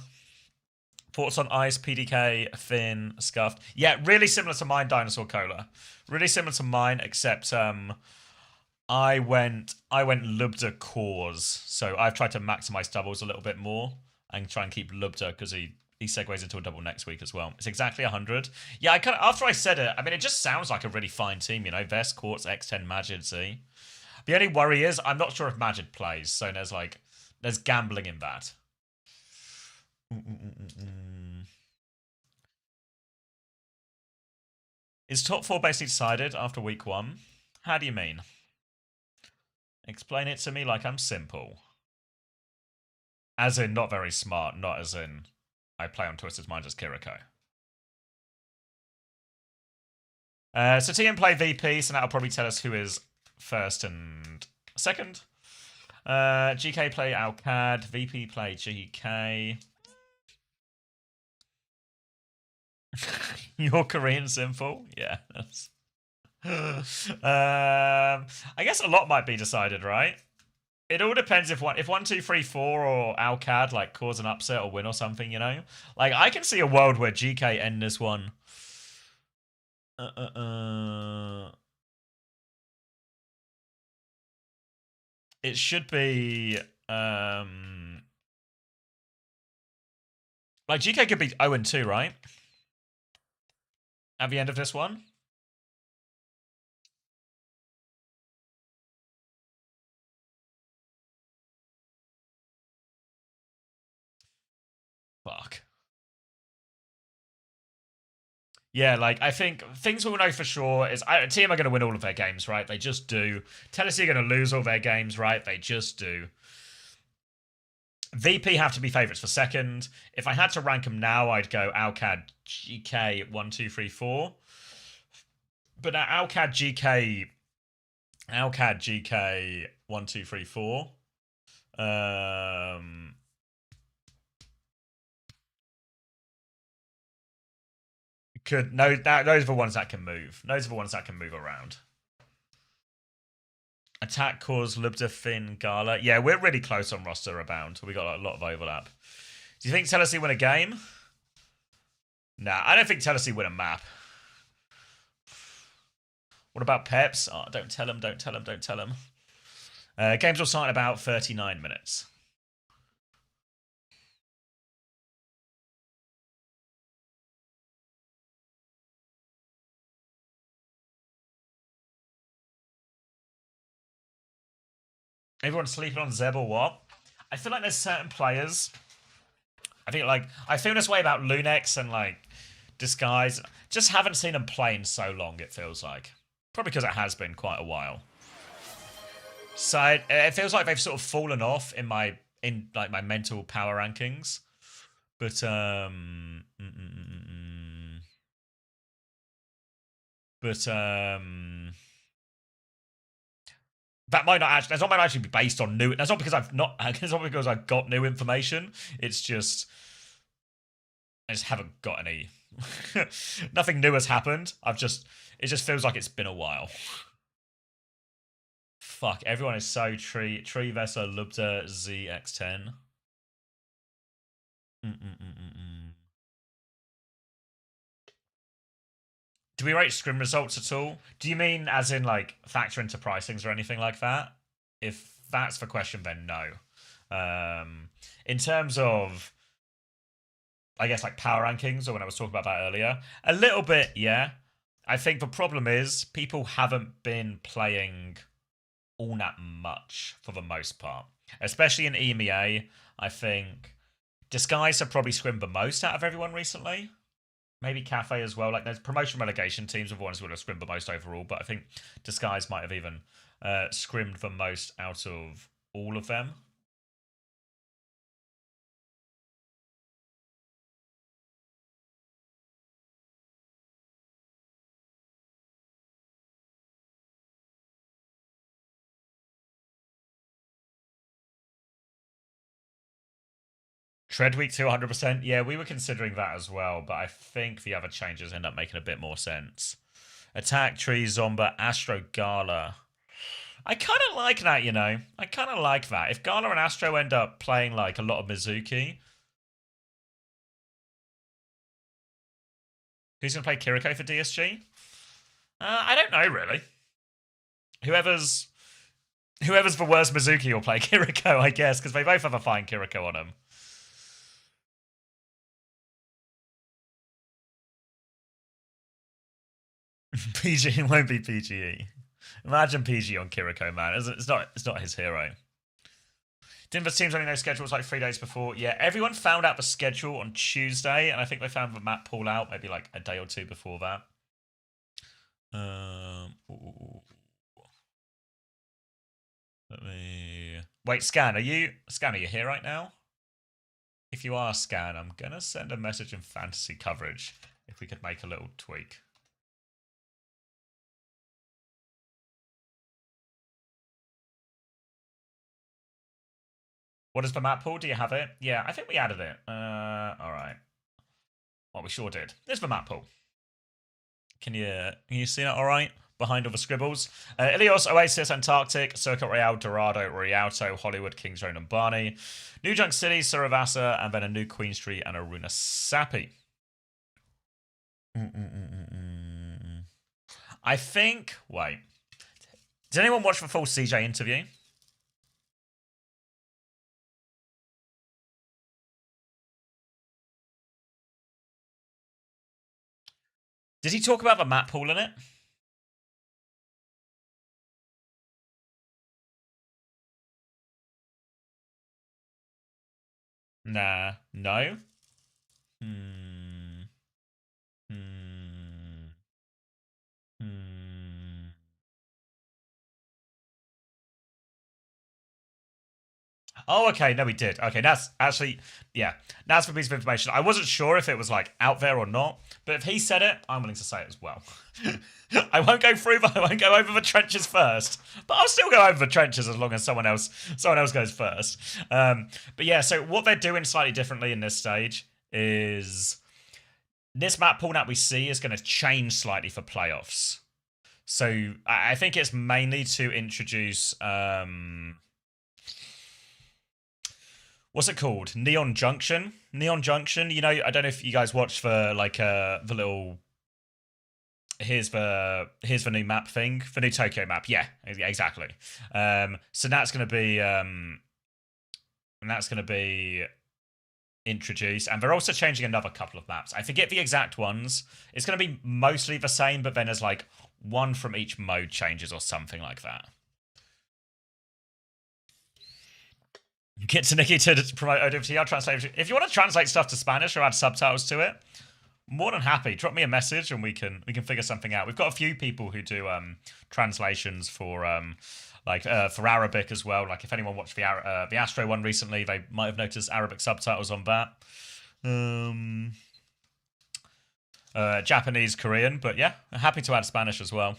Thoughts on Ice, PDK, Finn, Scuffed? Yeah, really similar to mine, Dinosaur Cola. Really similar to mine, except I went Lubda cores, so I've tried to maximize doubles a little bit more and try and keep Lubda because he segues into a double next week as well. It's exactly 100. Yeah, I kind of after I said it, I mean it just sounds like a really fine team, you know. Vest, Quartz, X10, Majid, Z. The only worry is I'm not sure if Majid plays, so there's gambling in that. Is top 4 basically decided after week 1? How do you mean? Explain it to me like I'm simple. As in, not very smart, not as in, I play on Twisted Mind as Kiriko. So TM play VP, so that'll probably tell us who is first and second. GK play Alcad, VP play GK. Your Korean simple? Yeah. I guess a lot might be decided, right? It all depends if 1, 2, 3, 4 or Alcad like cause an upset or win or something, you know? Like I can see a world where GK end this one. It should be like GK could be 0-2, right? At the end of this one. Fuck. Yeah, like, I think things we'll know for sure is team are going to win all of their games, right? They just do. Tennessee are going to lose all their games, right? They just do. VP have to be favourites for second. If I had to rank them now, I'd go Alcad, GK, 1, 2, 3, 4. But Alcad, GK, 1, 2, 3, 4. Those are the ones that can move. Those are the ones that can move around. Attack, Cause, Lubda, Finn, Gala. Yeah, we're really close on roster abound. We got a lot of overlap. Do you think Tennessee win a game? Nah, I don't think Tennessee win a map. What about Peps? Oh, don't tell him, don't tell him, don't tell him. Games will start in about 39 minutes. Everyone's sleeping on Zeb or what? I feel like there's certain players. I feel this way about Lunex and like Disguise. Just haven't seen them play in so long, it feels like. Probably because it has been quite a while. So it feels like they've sort of fallen off in my mental power rankings. But that might not actually. That's not might actually be based on new. That's not because I've not. It's not because I've got new information. It's just I just haven't got any. Nothing new has happened. It just feels like it's been a while. Fuck, everyone is so Tree Vessa Lubda ZX10. Do we rate scrim results at all? Do you mean as in like factor into pricings or anything like that? If that's the question, then no. In terms of, I guess, like power rankings or when I was talking about that earlier, a little bit, yeah. I think the problem is people haven't been playing all that much for the most part, especially in EMEA. I think Disguise have probably scrimmed the most out of everyone recently. Maybe Cafe as well. Like, there's promotion relegation teams are the ones who would have scrimmed the most overall, but I think Disguise might have even scrimmed the most out of all of them. Tread week 2, 100%. Yeah, we were considering that as well, but I think the other changes end up making a bit more sense. Attack, Tree, Zomba, Astro, Gala. I kind of like that, you know. I kind of like that. If Gala and Astro end up playing like a lot of Mizuki. Who's going to play Kiriko for DSG? I don't know, really. Whoever's the worst Mizuki will play Kiriko, I guess, because they both have a fine Kiriko on them. PG won't be PGE. Imagine PG on Kiriko, man. It's not his hero. Didn't the teams only know schedules like 3 days before? Yeah, everyone found out the schedule on Tuesday, and I think they found the map pool out maybe like a day or two before that. Let me wait. Scan, are you here right now? If you are, Scan, I'm gonna send a message in fantasy coverage if we could make a little tweak. What is the map pool? Do you have it? Yeah, I think we added it. All right. Well, we sure did. There's the map pool. Can you see that all right? Behind all the scribbles. Ilios, Oasis, Antarctic, Circuit Royale, Dorado, Rialto, Hollywood, Kings Road and Barney, New Junk City, Saravasa, and then a new Queen Street and Aruna Sapi. I think, wait. Did anyone watch the full CJ interview? Did he talk about the map pool in it? Nah. No? Oh, okay. No, we did. Okay, that's actually, yeah, that's the piece of information. I wasn't sure if it was like out there or not, but if he said it, I'm willing to say it as well. I won't go through, I won't go over the trenches first, but I'll still go over the trenches as long as someone else goes first. But yeah, so what they're doing slightly differently in this stage is this map pool that we see is going to change slightly for playoffs. So I think it's mainly to introduce what's it called? Neon Junction. Neon Junction. You know, I don't know if you guys watched the like the little. Here's the new map thing, the new Tokyo map. Yeah, exactly. So that's gonna be introduced, and they're also changing another couple of maps. I forget the exact ones. It's gonna be mostly the same, but then there's like one from each mode changes or something like that. Get to Nikki to promote OWCS translation. If you want to translate stuff to Spanish or add subtitles to it, more than happy. Drop me a message and we can figure something out. We've got a few people who do translations for for Arabic as well. Like if anyone watched the Astro one recently, they might have noticed Arabic subtitles on that. Japanese, Korean, but yeah, happy to add Spanish as well.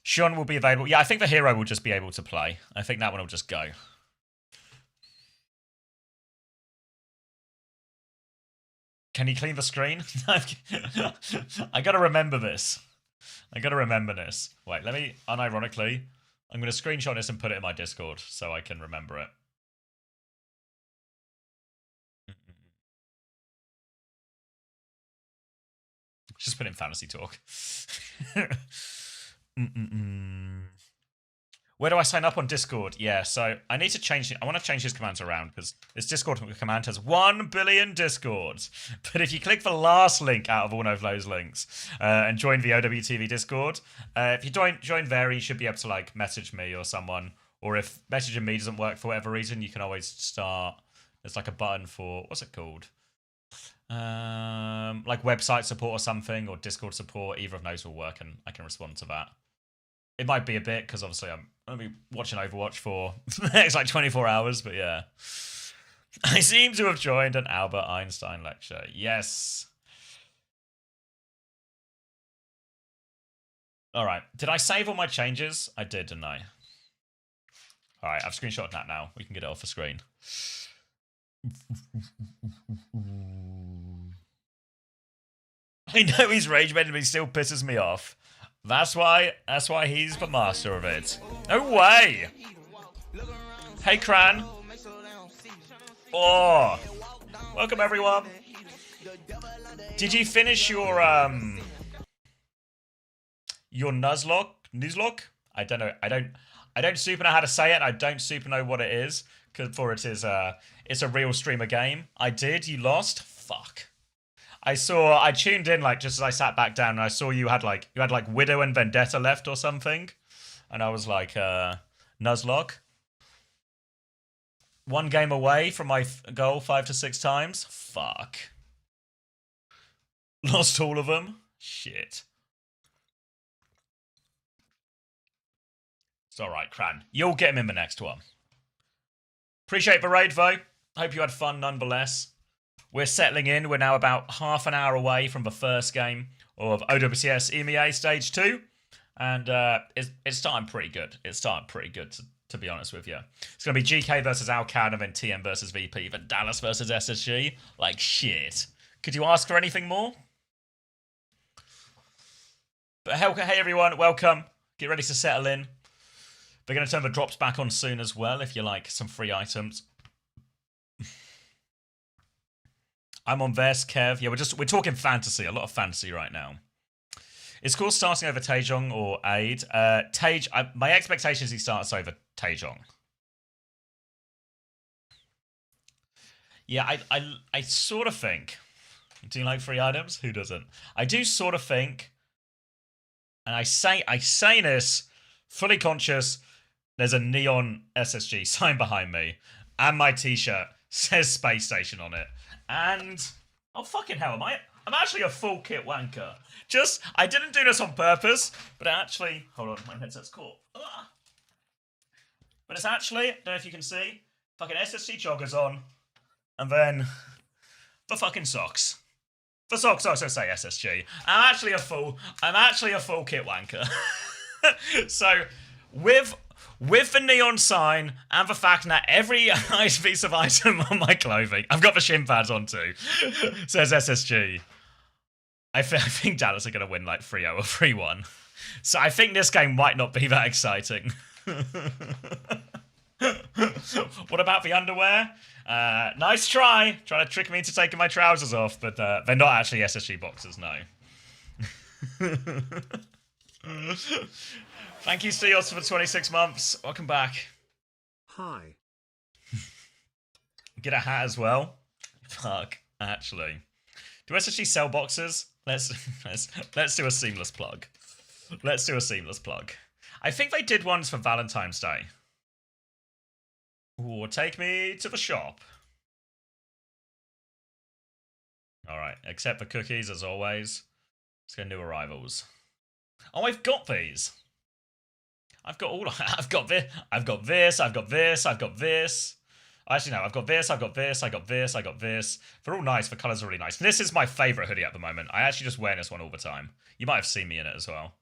Sean will be available. Yeah, I think the hero will just be able to play. I think that one will just go. Can you clean the screen? I gotta remember this. Wait, let me, unironically, I'm going to screenshot this and put it in my Discord so I can remember it. Just put in fantasy talk. Where do I sign up on Discord? Yeah, so I need to change it. I want to change his commands around because this Discord command has 1 billion Discords. But if you click the last link out of all of those links and join the OWTV Discord, if you join there, you should be able to like message me or someone. Or if messaging me doesn't work for whatever reason, you can always start. There's like a button for, what's it called? Like website support or something, or Discord support. Either of those will work, and I can respond to that. It might be a bit because obviously I'm going to be watching Overwatch for the next like 24 hours, but yeah. I seem to have joined an Albert Einstein lecture. Yes. All right. Did I save all my changes? I did, didn't I? All right, I've screenshotted that now. We can get it off the screen. I know he's rage baiting, but he still pisses me off. That's why he's the master of it. No way! Hey, Cran. Oh, welcome everyone. Did you finish your Nuzlocke? I don't know. I don't super know how to say it. And I don't super know what it is for it is it's a real streamer game. I did. You lost. Fuck. I tuned in like just as I sat back down and I saw you had like Widow and Vendetta left or something, and I was like Nuzlocke. One game away from my goal 5 to 6 times. Fuck. Lost all of them. Shit. It's alright, Cran. You'll get him in the next one. Appreciate the raid, though. Hope you had fun nonetheless. We're settling in. We're now about half an hour away from the first game of OWCS EMEA Stage 2. And it's starting pretty good. It's starting pretty good, to be honest with you. It's going to be GK versus Alcan, and then TM versus VP, then Dallas versus SSG. Like, shit. Could you ask for anything more? But hey everyone, welcome. Get ready to settle in. They're going to turn the drops back on soon as well, if you like some free items. I'm on Vers, Kev. Yeah, we're talking fantasy, a lot of fantasy right now. Is Cool starting over Taejong or Aid? My expectation is he starts over Taejong. Yeah, I sort of think. Do you like free items? Who doesn't? I do sort of think, and I say this fully conscious. There's a neon SSG sign behind me, and my T-shirt says Space Station on it. And oh fucking hell, I'm actually a full kit wanker. I didn't do this on purpose, but actually, hold on, my headset's caught. But it's actually, don't know if you can see, fucking SSG joggers on, and then the fucking socks. The socks also say SSG. I'm actually a full kit wanker. So with the neon sign and the fact that every nice piece of item on my clothing, I've got the shin pads on too, says SSG. I think Dallas are going to win like 3-0 or 3-1. So I think this game might not be that exciting. What about the underwear? Nice try. Trying to trick me into taking my trousers off, but they're not actually SSG boxers, no. Thank you, Steos, for 26 months. Welcome back. Hi. Get a hat as well. Fuck, actually. Do SSG sell boxes? Let's do a seamless plug. Let's do a seamless plug. I think they did ones for Valentine's Day. Ooh, take me to the shop. Alright, accept the cookies as always. Let's go new arrivals. Oh, I've got these. I've got all. I've got this. I've got this. I've got this. I've got this. Actually, no. I've got this. I've got this. I got this. I got this. They're all nice. The colours are really nice. This is my favourite hoodie at the moment. I actually just wear this one all the time. You might have seen me in it as well.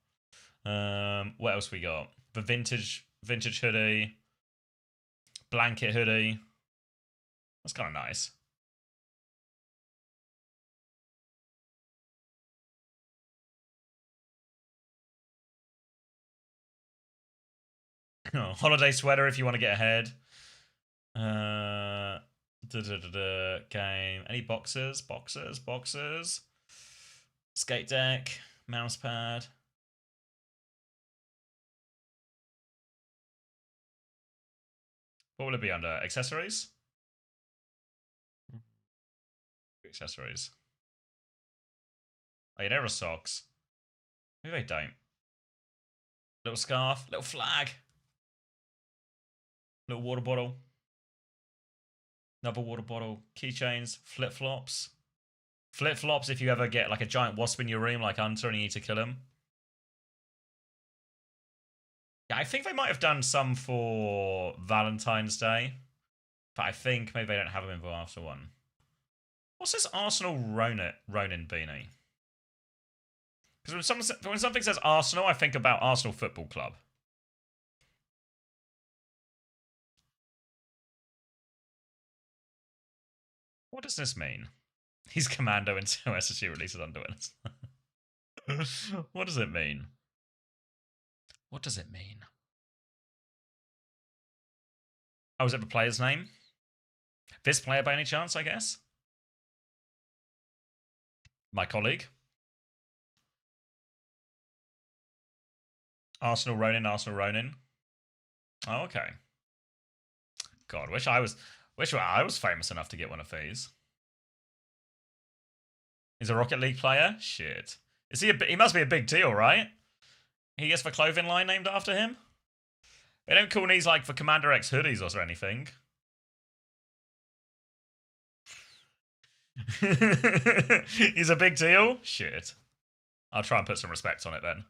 What else we got? The vintage hoodie. Blanket hoodie. That's kind of nice. Oh, holiday sweater if you want to get ahead. Game. Any boxes? Boxes. Skate deck. Mouse pad. What will it be under? Accessories? Accessories. Oh, yeah, there are socks. Maybe they don't. Little scarf. Little flag. Little water bottle. Another water bottle. Keychains. Flip-flops. Flip-flops if you ever get like a giant wasp in your room like Hunter and you need to kill him. Yeah, I think they might have done some for Valentine's Day. But I think maybe they don't have them in the after one. What's this Arsenal Ronin beanie? Because when something says Arsenal, I think about Arsenal Football Club. What does this mean? He's commando until SSG releases Underwings. What does it mean? What does it mean? Oh, is it the player's name? This player by any chance, I guess? My colleague? Arsenal Ronin. Oh, okay. God, wish I was famous enough to get one of these. He's a Rocket League player? Shit. Is he he must be a big deal, right? He gets the clothing line named after him? They don't call these like the Commander X hoodies or anything. He's a big deal? Shit. I'll try and put some respect on it then.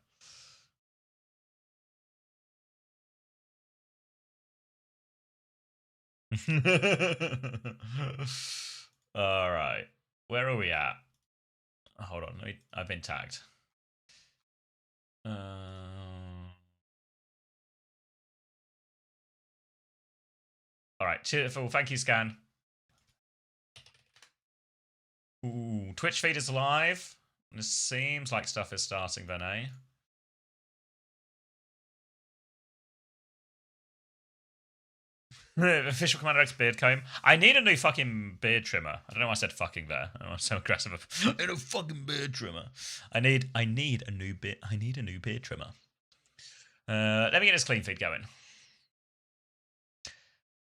Alright. Where are we at? Hold on, I've been tagged. Alright, cheerful. Thank you, Scan. Ooh, Twitch feed is live. It seems like stuff is starting then, eh? Official Commander X beard comb. I need a new fucking beard trimmer. I don't know why I said fucking there. I'm so aggressive. I need a fucking beard trimmer. I need a new beard trimmer. Let me get this clean feed going.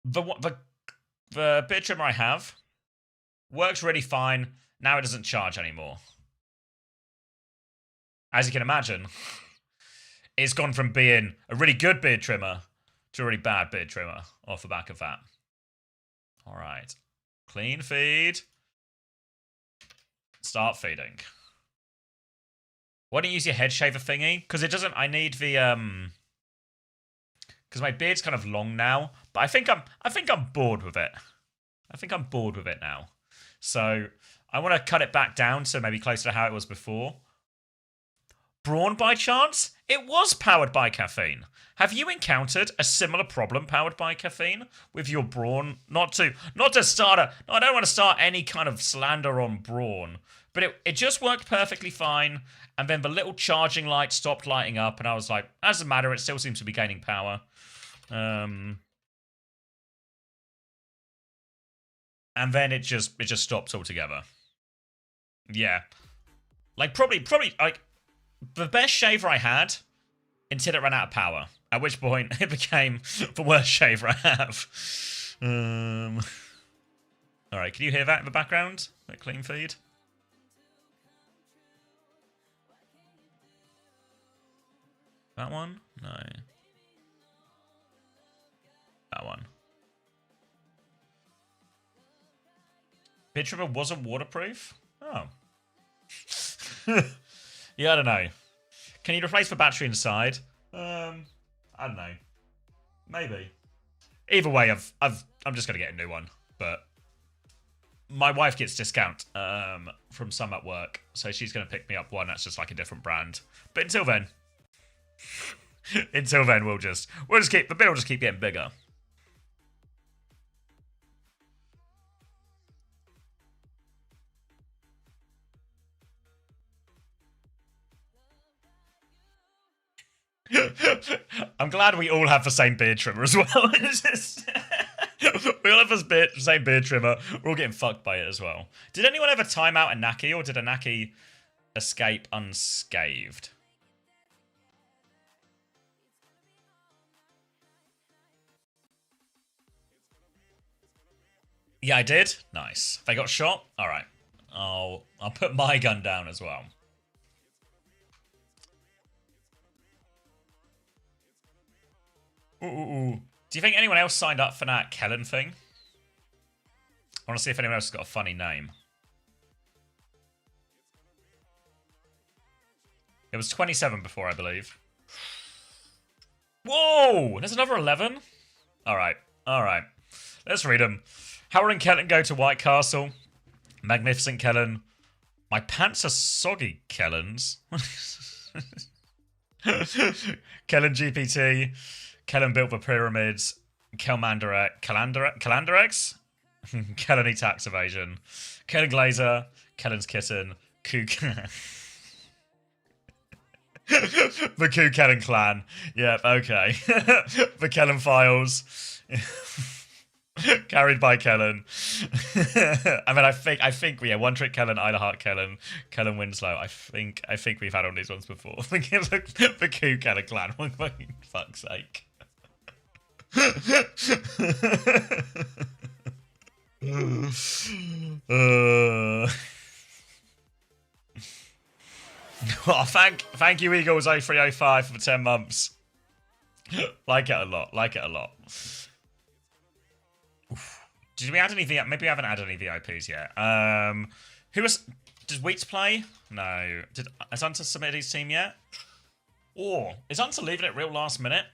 The beard trimmer I have works really fine. Now it doesn't charge anymore. As you can imagine, it's gone from being a really good beard trimmer to a really bad beard trimmer off the back of that. All right. Clean feed. Start feeding. Why don't you use your head shaver thingy? Because it doesn't... I need the... Because my beard's kind of long now. But I think I'm bored with it. I think I'm bored with it now. So I want to cut it back down to maybe closer to how it was before. Brawn by chance? It was powered by caffeine. Have you encountered a similar problem powered by caffeine with your Brawn? Not to start a... No, I don't want to start any kind of slander on Brawn. But it just worked perfectly fine. And then the little charging light stopped lighting up. And I was like, as a matter, it still seems to be gaining power. And then it just stops altogether. Yeah. Like, probably, like... The best shaver I had until it ran out of power. At which point it became the worst shaver I have. Alright, can you hear that in the background? That clean feed? That one? No. That one. Beard trimmer wasn't waterproof? Oh. Yeah, I don't know. Can you replace the battery inside? I don't know. Maybe. Either way, I'm just gonna get a new one. But my wife gets discount from some at work, so she's gonna pick me up one that's just like a different brand. But until then, we'll just keep the bill will just keep getting bigger. I'm glad we all have the same beard trimmer as well. We all have the same beard trimmer. We're all getting fucked by it as well. Did anyone ever time out a Naki, or did a Naki escape unscathed? Yeah, I did. Nice. They got shot. All right. I'll put my gun down as well. Ooh. Do you think anyone else signed up for that Kellen thing? I want to see if anyone else has got a funny name. It was 27 before, I believe. Whoa! There's another 11? Alright. Let's read them. Howard and Kellen go to White Castle. Magnificent Kellen. My pants are soggy, Kellens. Kellen GPT. Kellen built the pyramids. Calandarex. Kelly tax evasion. Kellen Glazer. Kellen's kitten. Kook. The Koo Kellen clan. Yep, okay. The Kellen files. Carried by Kellen. I mean, I think, yeah, One Trick Kellen, Ida Hart Kellen, Kellen Winslow. I think we've had all these ones before. The Koo Kellen clan. For fuck's sake. Oh, thank you, Eagles 0305 for 10 months. Like it a lot. Like it a lot. Oof. Did we add any VIP? Maybe we haven't added any VIPs yet. Who was? Does Wheats play? No. Has Hunter submitted his team yet? Or is Hunter leaving it real last minute?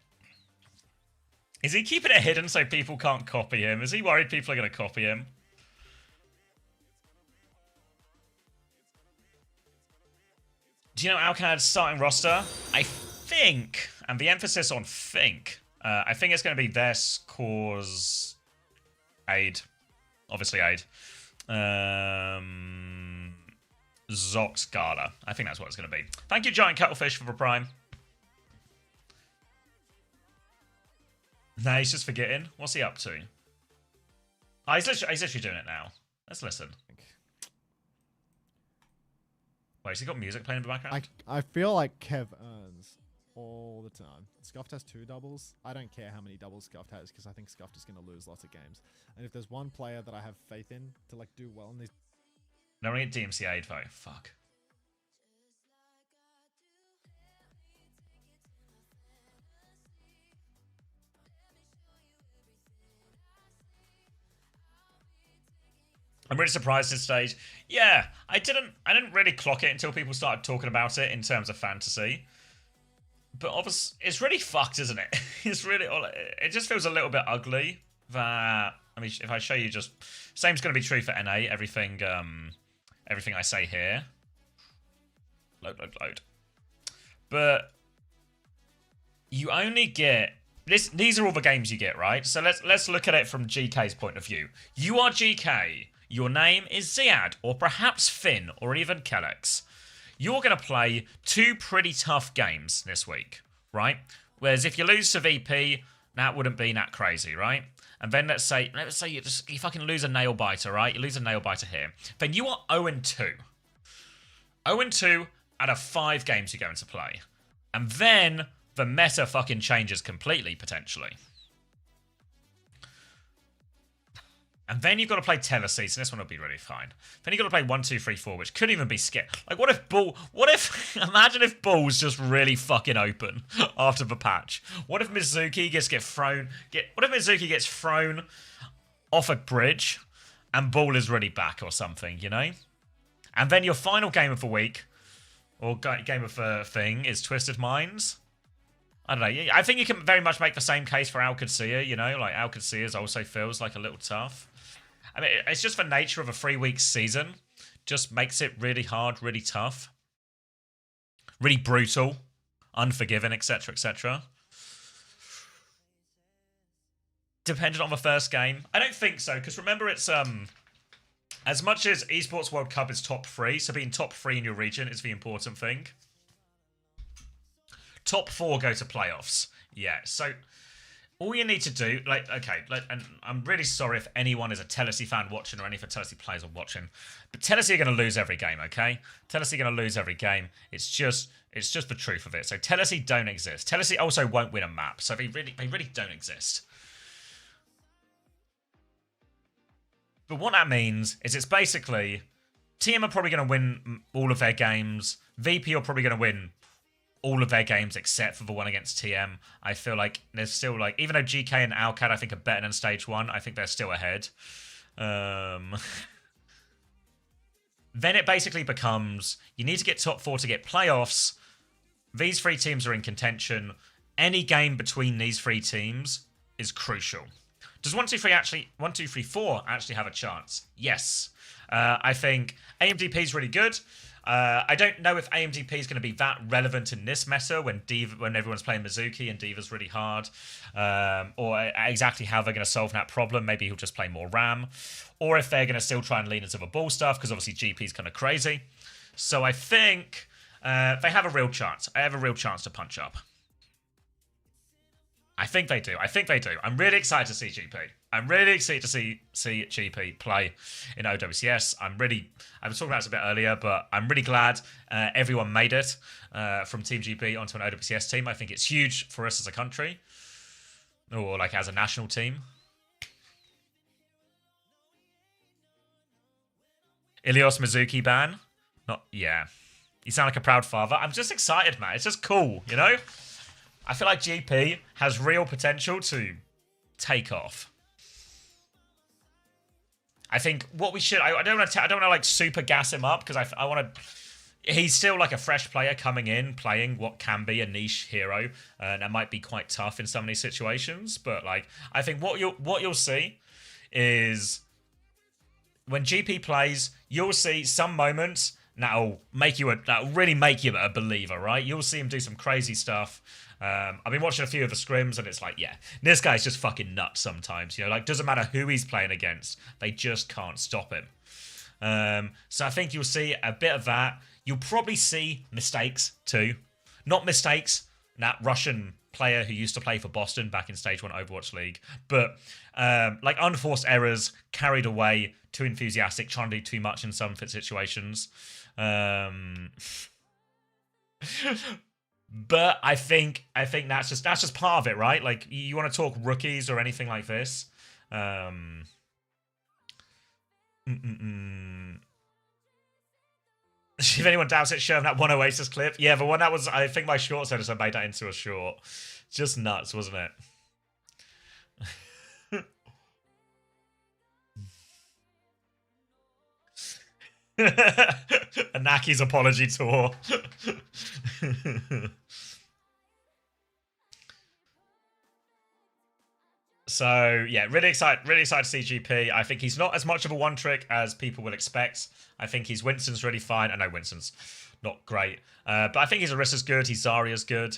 Is he keeping it hidden so people can't copy him? Is he worried people are going to copy him? Do you know Alcad's starting roster? I think, and the emphasis on think, I think it's going to be Vess, Cause, Aid. Obviously Aid. Zox, Gala. I think that's what it's going to be. Thank you, Giant Cuttlefish, for the Prime. Nah, he's just forgetting. What's he up to? Oh, he's literally doing it now. Let's listen. Wait, has he got music playing in the background? I feel like Kev earns all the time. Scuffed has 2 doubles. I don't care how many doubles Scuffed has because I think Scuffed is going to lose lots of games. And if there's one player that I have faith in to like do well in these... No, we're going to get DMC aid though. Fuck. I'm really surprised at this stage. Yeah, I didn't really clock it until people started talking about it in terms of fantasy. But obviously, it's really fucked, isn't it? It's really, it just feels a little bit ugly that, I mean, if I show you just, same's going to be true for NA, everything I say here. Load. But you only get, these are all the games you get, right? So let's look at it from GK's point of view. You are GK. Your name is Ziad, or perhaps Finn, or even Kellex. You're going to play 2 pretty tough games this week, right? Whereas if you lose to VP, that wouldn't be that crazy, right? And then let's say you fucking lose a nail biter, right? You lose a nail biter here. Then you are 0-2. 0-2 out of 5 games you're going to play. And then the meta fucking changes completely, potentially. And then you've got to play Teleseason. This one will be really fine. Then you've got to play 1, 2, 3, 4, which could even be scary. Like, imagine if Bull's just really fucking open after the patch. What if Mizuki Mizuki gets thrown off a bridge and Bull is really back or something, you know? And then your final game of the week, or game of the thing, is Twisted Minds. I don't know. I think you can very much make the same case for Alcacia, you know? Like, Alcacia's also feels like a little tough. I mean, it's just the nature of a 3-week season. Just makes it really hard, really tough. Really brutal. Unforgiving, etc., etc. Dependent on the first game. I don't think so, because remember it's... as much as Esports World Cup is top 3, so being top 3 in your region is the important thing. Top 4 go to playoffs. Yeah, so... all you need to do, and I'm really sorry if anyone is a Tennessee fan watching or any of the Tennessee players are watching, but Tennessee are going to lose every game, okay? Tennessee are going to lose every game. It's just the truth of it. So Tennessee don't exist. Tennessee also won't win a map, so they really don't exist. But what that means is it's basically TM are probably going to win all of their games. VP are probably going to win all of their games except for the one against TM. I feel like there's still even though GK and Alcad I think are better than stage 1, I think they're still ahead. Then it basically becomes you need to get top 4 to get playoffs. These 3 teams are in contention. Any game between these 3 teams is crucial. Does 1, 2, 3, 4 actually have a chance? Yes. I think AMDP is really good. I don't know if AMDP is going to be that relevant in this meta when everyone's playing Mizuki and Diva's really hard, or exactly how they're going to solve that problem. Maybe he'll just play more RAM, or if they're going to still try and lean into the ball stuff, because obviously GP is kind of crazy. So I think they have a real chance. I have a real chance to punch up. I think they do. I'm really excited to see GP. I'm really excited to see GP play in OWCS. I was talking about this a bit earlier, but I'm really glad everyone made it from Team GP onto an OWCS team. I think it's huge for us as a country, or like as a national team. Ilios Mizuki ban? Yeah. You sound like a proud father. I'm just excited, man. It's just cool, you know? I feel like GP has real potential to take off. I think what we should... I don't want to like super gas him up, because I want to... He's still like a fresh player coming in, playing what can be a niche hero, and that might be quite tough in some of these situations. But like, I think what you'll see is when GP plays, you'll see some moments that'll really make you a believer, right? You'll see him do some crazy stuff. I've been watching a few of the scrims, and it's like, yeah, this guy's just fucking nuts sometimes. You know, like, doesn't matter who he's playing against, they just can't stop him. So I think you'll see a bit of that. You'll probably see mistakes too. Not mistakes, that Russian player who used to play for Boston back in Stage 1 Overwatch League, but like unforced errors, carried away, too enthusiastic, trying to do too much in some situations. But I think that's just part of it, right? Like, you want to talk rookies or anything like this. If anyone doubts it, show them that one Oasis clip. Yeah, the one that was, I think my shorts editor made that into a short. Just nuts, wasn't it? Anaki's apology tour. So yeah, really excited to see GP. I think he's not as much of a one trick as people will expect. I think he's Winston's really fine. I know Winston's not great, but I think his Orissa's good. His Zarya's good.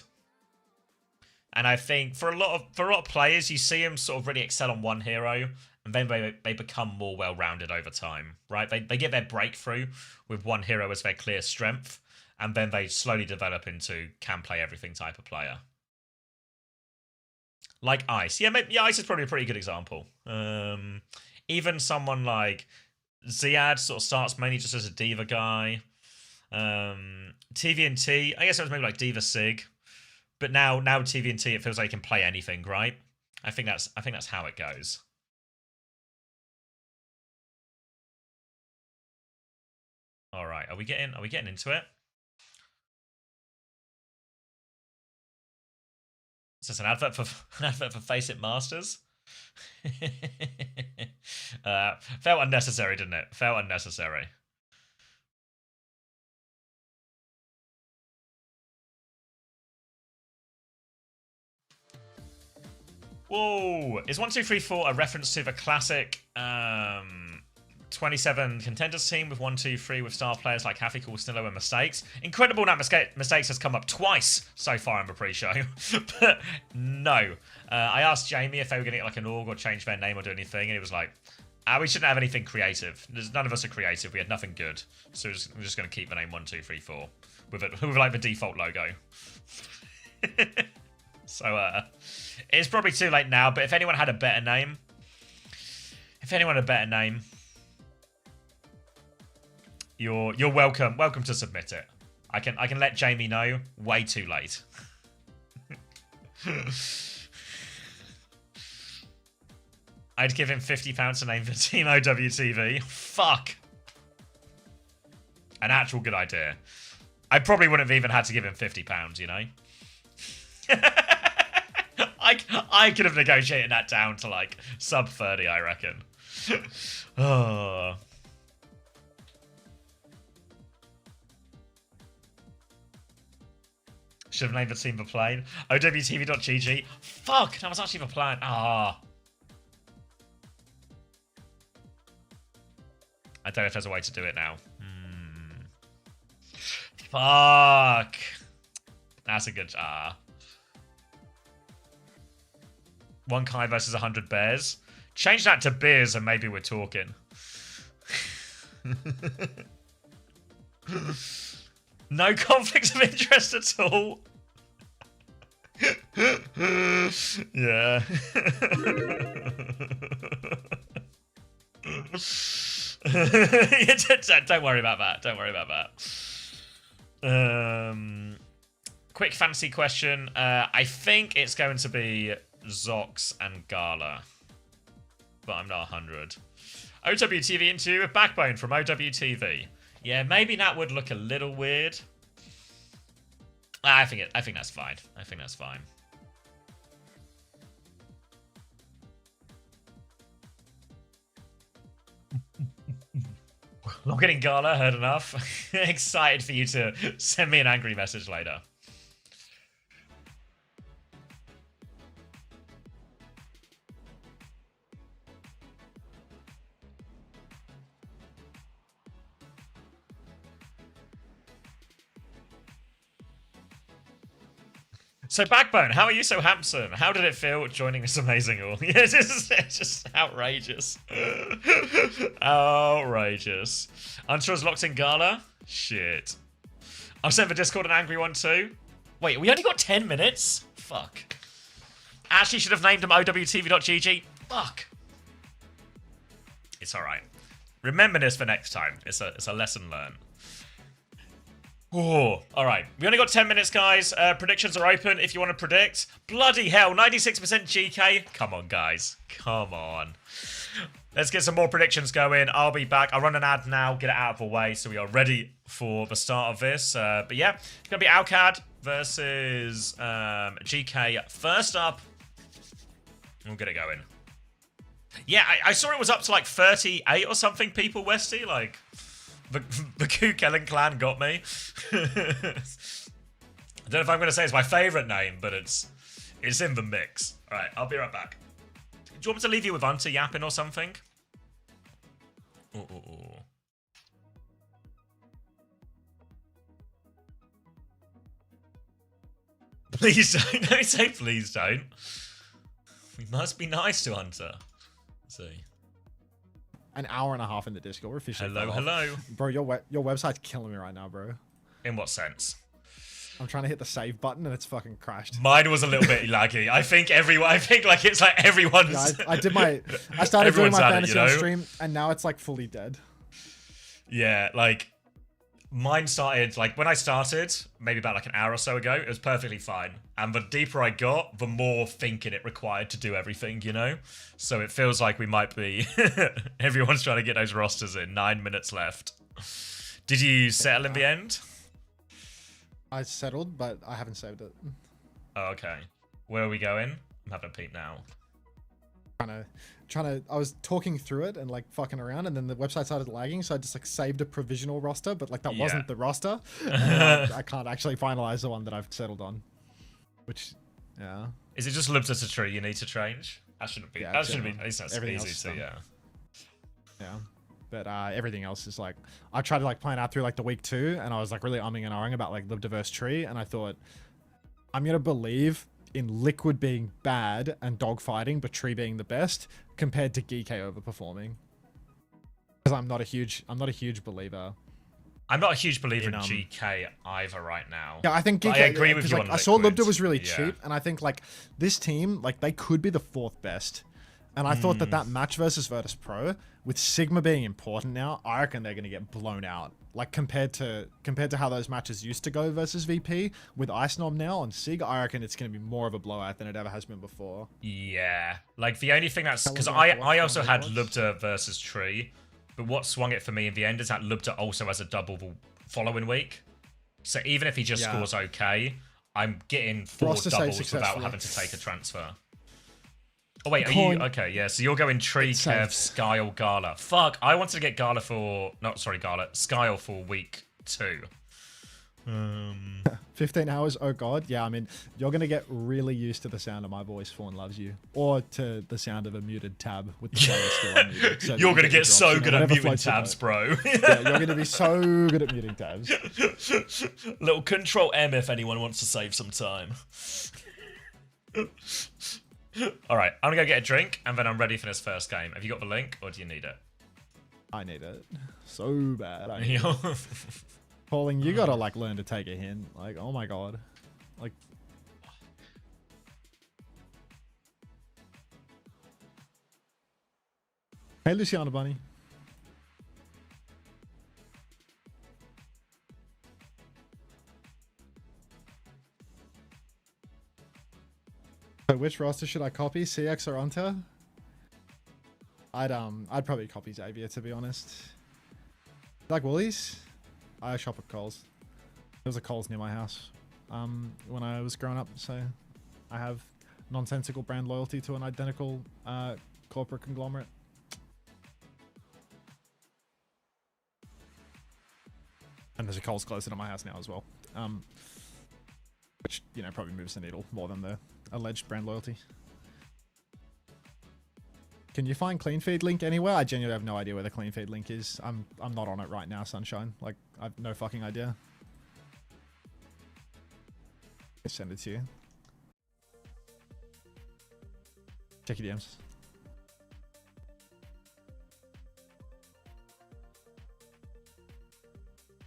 And I think for a lot of players, you see him sort of really excel on one hero, and then they become more well-rounded over time, right? They get their breakthrough with one hero as their clear strength, and then they slowly develop into can play everything type of player. Like Ice. Yeah, Ice is probably a pretty good example. Even someone like Ziad sort of starts mainly just as a Diva guy. TVNT, I guess it was maybe like Diva Sig. But now TVNT, it feels like he can play anything, right? I think that's how it goes. All right, are we getting into it? Is this an advert for Face It Masters? Felt unnecessary, didn't it? Felt unnecessary. Whoa! Is 1-2-3-4 a reference to the classic 27 contenders team with 1-2-3 with star players like Happy, Cool, Snillo, and Mistakes? Incredible that Mistakes has come up twice so far in the pre-show, but no. I asked Jamie if they were going to get like an org or change their name or do anything, and he was like, we shouldn't have anything creative. None of us are creative. We had nothing good, so we're just going to keep the name 1-2-3-4 with like the default logo. So it's probably too late now, but if anyone had a better name, you're welcome to submit it. I can let Jamie know way too late. I'd give him £50 to name the team OWTV. Fuck. An actual good idea. I probably wouldn't have even had to give him £50, you know? I could have negotiated that down to like sub 30, I reckon. Oh. Should have named the team the plane. OWTV.gg. Fuck, that was actually the plan. Ah. I don't know if there's a way to do it now. Fuck. That's a good... 1 Kai versus 100 bears. Change that to beers and maybe we're talking. No conflicts of interest at all. Yeah. Don't worry about that. Don't worry about that. Quick fantasy question. I think it's going to be Zox and Gala, but I'm not 100. OWTV interview with Backbone from OWTV. Yeah, maybe that would look a little weird. I think that's fine. I think that's fine. Logging in Gala, heard enough. Excited for you to send me an angry message later. So Backbone, how are you so handsome? How did it feel joining this amazing all? Yeah, it's just outrageous. Outrageous. Unsure locked in Gala? Shit. I've sent for Discord an angry one too. Wait, we only got 10 minutes? Fuck. Actually should have named him OWTV.gg. Fuck. It's alright. Remember this for next time. It's a lesson learned. Oh, all right. We only got 10 minutes, guys. Predictions are open if you want to predict. Bloody hell, 96% GK. Come on, guys. Come on. Let's get some more predictions going. I'll be back. I'll run an ad now, get it out of the way, so we are ready for the start of this. But yeah, it's going to be Alcad versus GK. First up, we'll get it going. Yeah, I saw it was up to like 38 or something people, Westy. Like... The Ku Kellen clan got me. I don't know if I'm going to say it's my favourite name, but it's in the mix. All right, I'll be right back. Do you want me to leave you with Hunter yapping or something? Ooh. Please don't. Don't say please don't. We must be nice to Hunter. Let's see. An hour and a half in the Discord. We're officially hello. Bro, your website's killing me right now, bro. In what sense? I'm trying to hit the save button and it's fucking crashed. Mine was a little bit laggy. I think it's like everyone's... Yeah, I started doing my fantasy on stream and now it's like fully dead. Yeah, like mine started, like when I started, maybe about like an hour or so ago, it was perfectly fine. And the deeper I got, the more thinking it required to do everything, you know? So it feels like we might be... Everyone's trying to get those rosters in. 9 minutes left. Did you settle in the end? I settled, but I haven't saved it. Oh, okay. Where are we going? I'm having a peek now. Trying to, I was talking through it and like fucking around, and then the website started lagging, so I just like saved a provisional roster, but like that wasn't the roster. And I can't actually finalize the one that I've settled on. Which, yeah. Is it just Libs as a tree you need to change? That shouldn't be. Yeah, that shouldn't be. At least that's everything easy to, yeah. Yeah. But everything else is like, I tried to like plan out through like the week 2, and I was like really umming and ahhing about like Lib diverse tree, and I thought, I'm gonna believe in Liquid being bad and dogfighting, but tree being the best, compared to GK overperforming. Because I'm not a huge believer. I'm not a huge believer in GK either right now. Yeah, I think GK, I agree with you like, on I saw Liquid. Libda was really cheap, and I think like this team, like they could be the 4th best. And I thought that match versus virtus.pro, with Sigma being important now, I reckon they're going to get blown out. Like compared to how those matches used to go versus VP, with Ice Knob now on Sig, I reckon it's going to be more of a blowout than it ever has been before. Yeah, like the only thing that's because I also had Lubda versus Tree, but what swung it for me in the end is that Lubda also has a double the following week. So even if he just scores okay, I'm getting 4 doubles without having to take a transfer. Oh wait, are you okay? Yeah, so you're going Tree, Kev, Skyle, Gala. Fuck, I wanted to get Gala for Skyle for week 2. 15 hours, oh god. Yeah, I mean, you're going to get really used to the sound of my voice, Fawn Loves You. Or to the sound of a muted tab with the player still unmuted. So You're going to get drops, so good at whatever muting floats your tabs, boat. bro. Yeah, you're going to be so good at muting tabs. Little control M if anyone wants to save some time. Alright, I'm going to go get a drink, and then I'm ready for this first game. Have you got the link, or do you need it? I need it. So bad. I need it. Yo. Pauling, you got to, like, learn to take a hint. Like, oh my god. Like... Hey, Luciana Bunny. So which roster should I copy? CX or Hunter? I'd probably copy Xavier, to be honest. Like Woolies? I shop at Coles. There was a Coles near my house when I was growing up, so I have nonsensical brand loyalty to an identical corporate conglomerate. And there's a Coles closer to my house now as well. Which, you know, probably moves the needle more than the alleged brand loyalty. Can you find clean feed link anywhere? I genuinely have no idea where the clean feed link is. I'm not on it right now, Sunshine. Like, I have no fucking idea. I'll send it to you. Check your DMs.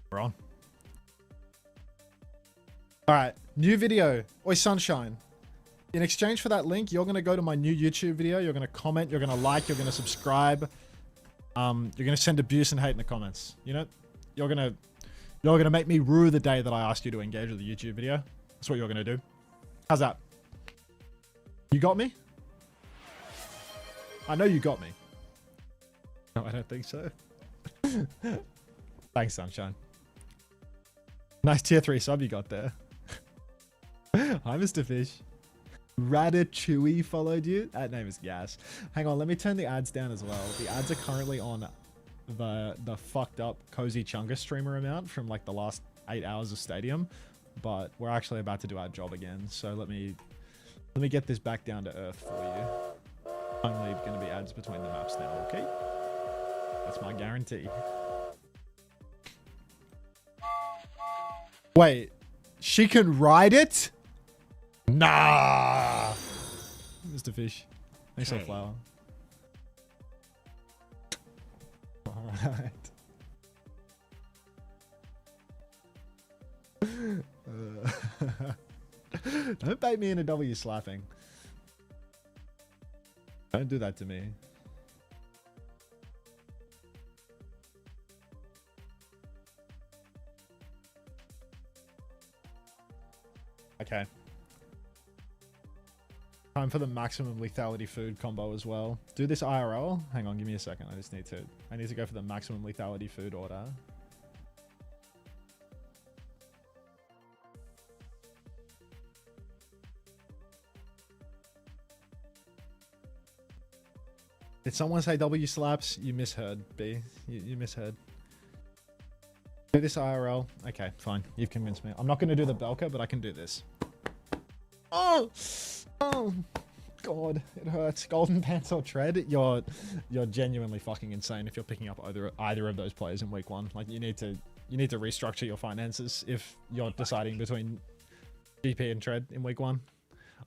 We're on. Alright, new video. Oi, Sunshine. In exchange for that link, you're going to go to my new YouTube video. You're going to comment, you're going to like, you're going to subscribe. You're going to send abuse and hate in the comments. You know, you're going to make me rue the day that I asked you to engage with the YouTube video. That's what you're going to do. How's that? You got me? I know you got me. No, I don't think so. Thanks, Sunshine. Nice tier 3 sub you got there. Hi, Mr. Fish. Ratatouille followed you. That name is gas. Hang on, let me turn the ads down as well. The ads are currently on the fucked up Cozy Chunga streamer amount from like the last 8 hours of Stadium, but we're actually about to do our job again. So let me get this back down to earth for you. Only going to be ads between the maps now, okay? That's my guarantee. Wait, she can ride it? Nah. Mr. Fish. Thanks for the flower. Alright. Don't bait me in a W slapping. Don't do that to me. Okay. Time for the maximum lethality food combo as well. Do this IRL. Hang on, give me a second. I need to go for the maximum lethality food order. Did someone say W slaps? You misheard, B. You misheard. Do this IRL. Okay, fine. You've convinced me. I'm not going to do the Belka, but I can do this. Oh! Oh! God, it hurts. Golden Pants or Tread? You're genuinely fucking insane if you're picking up either of those players in week 1. Like, you need to restructure your finances if you're deciding between GP and Tread in week 1.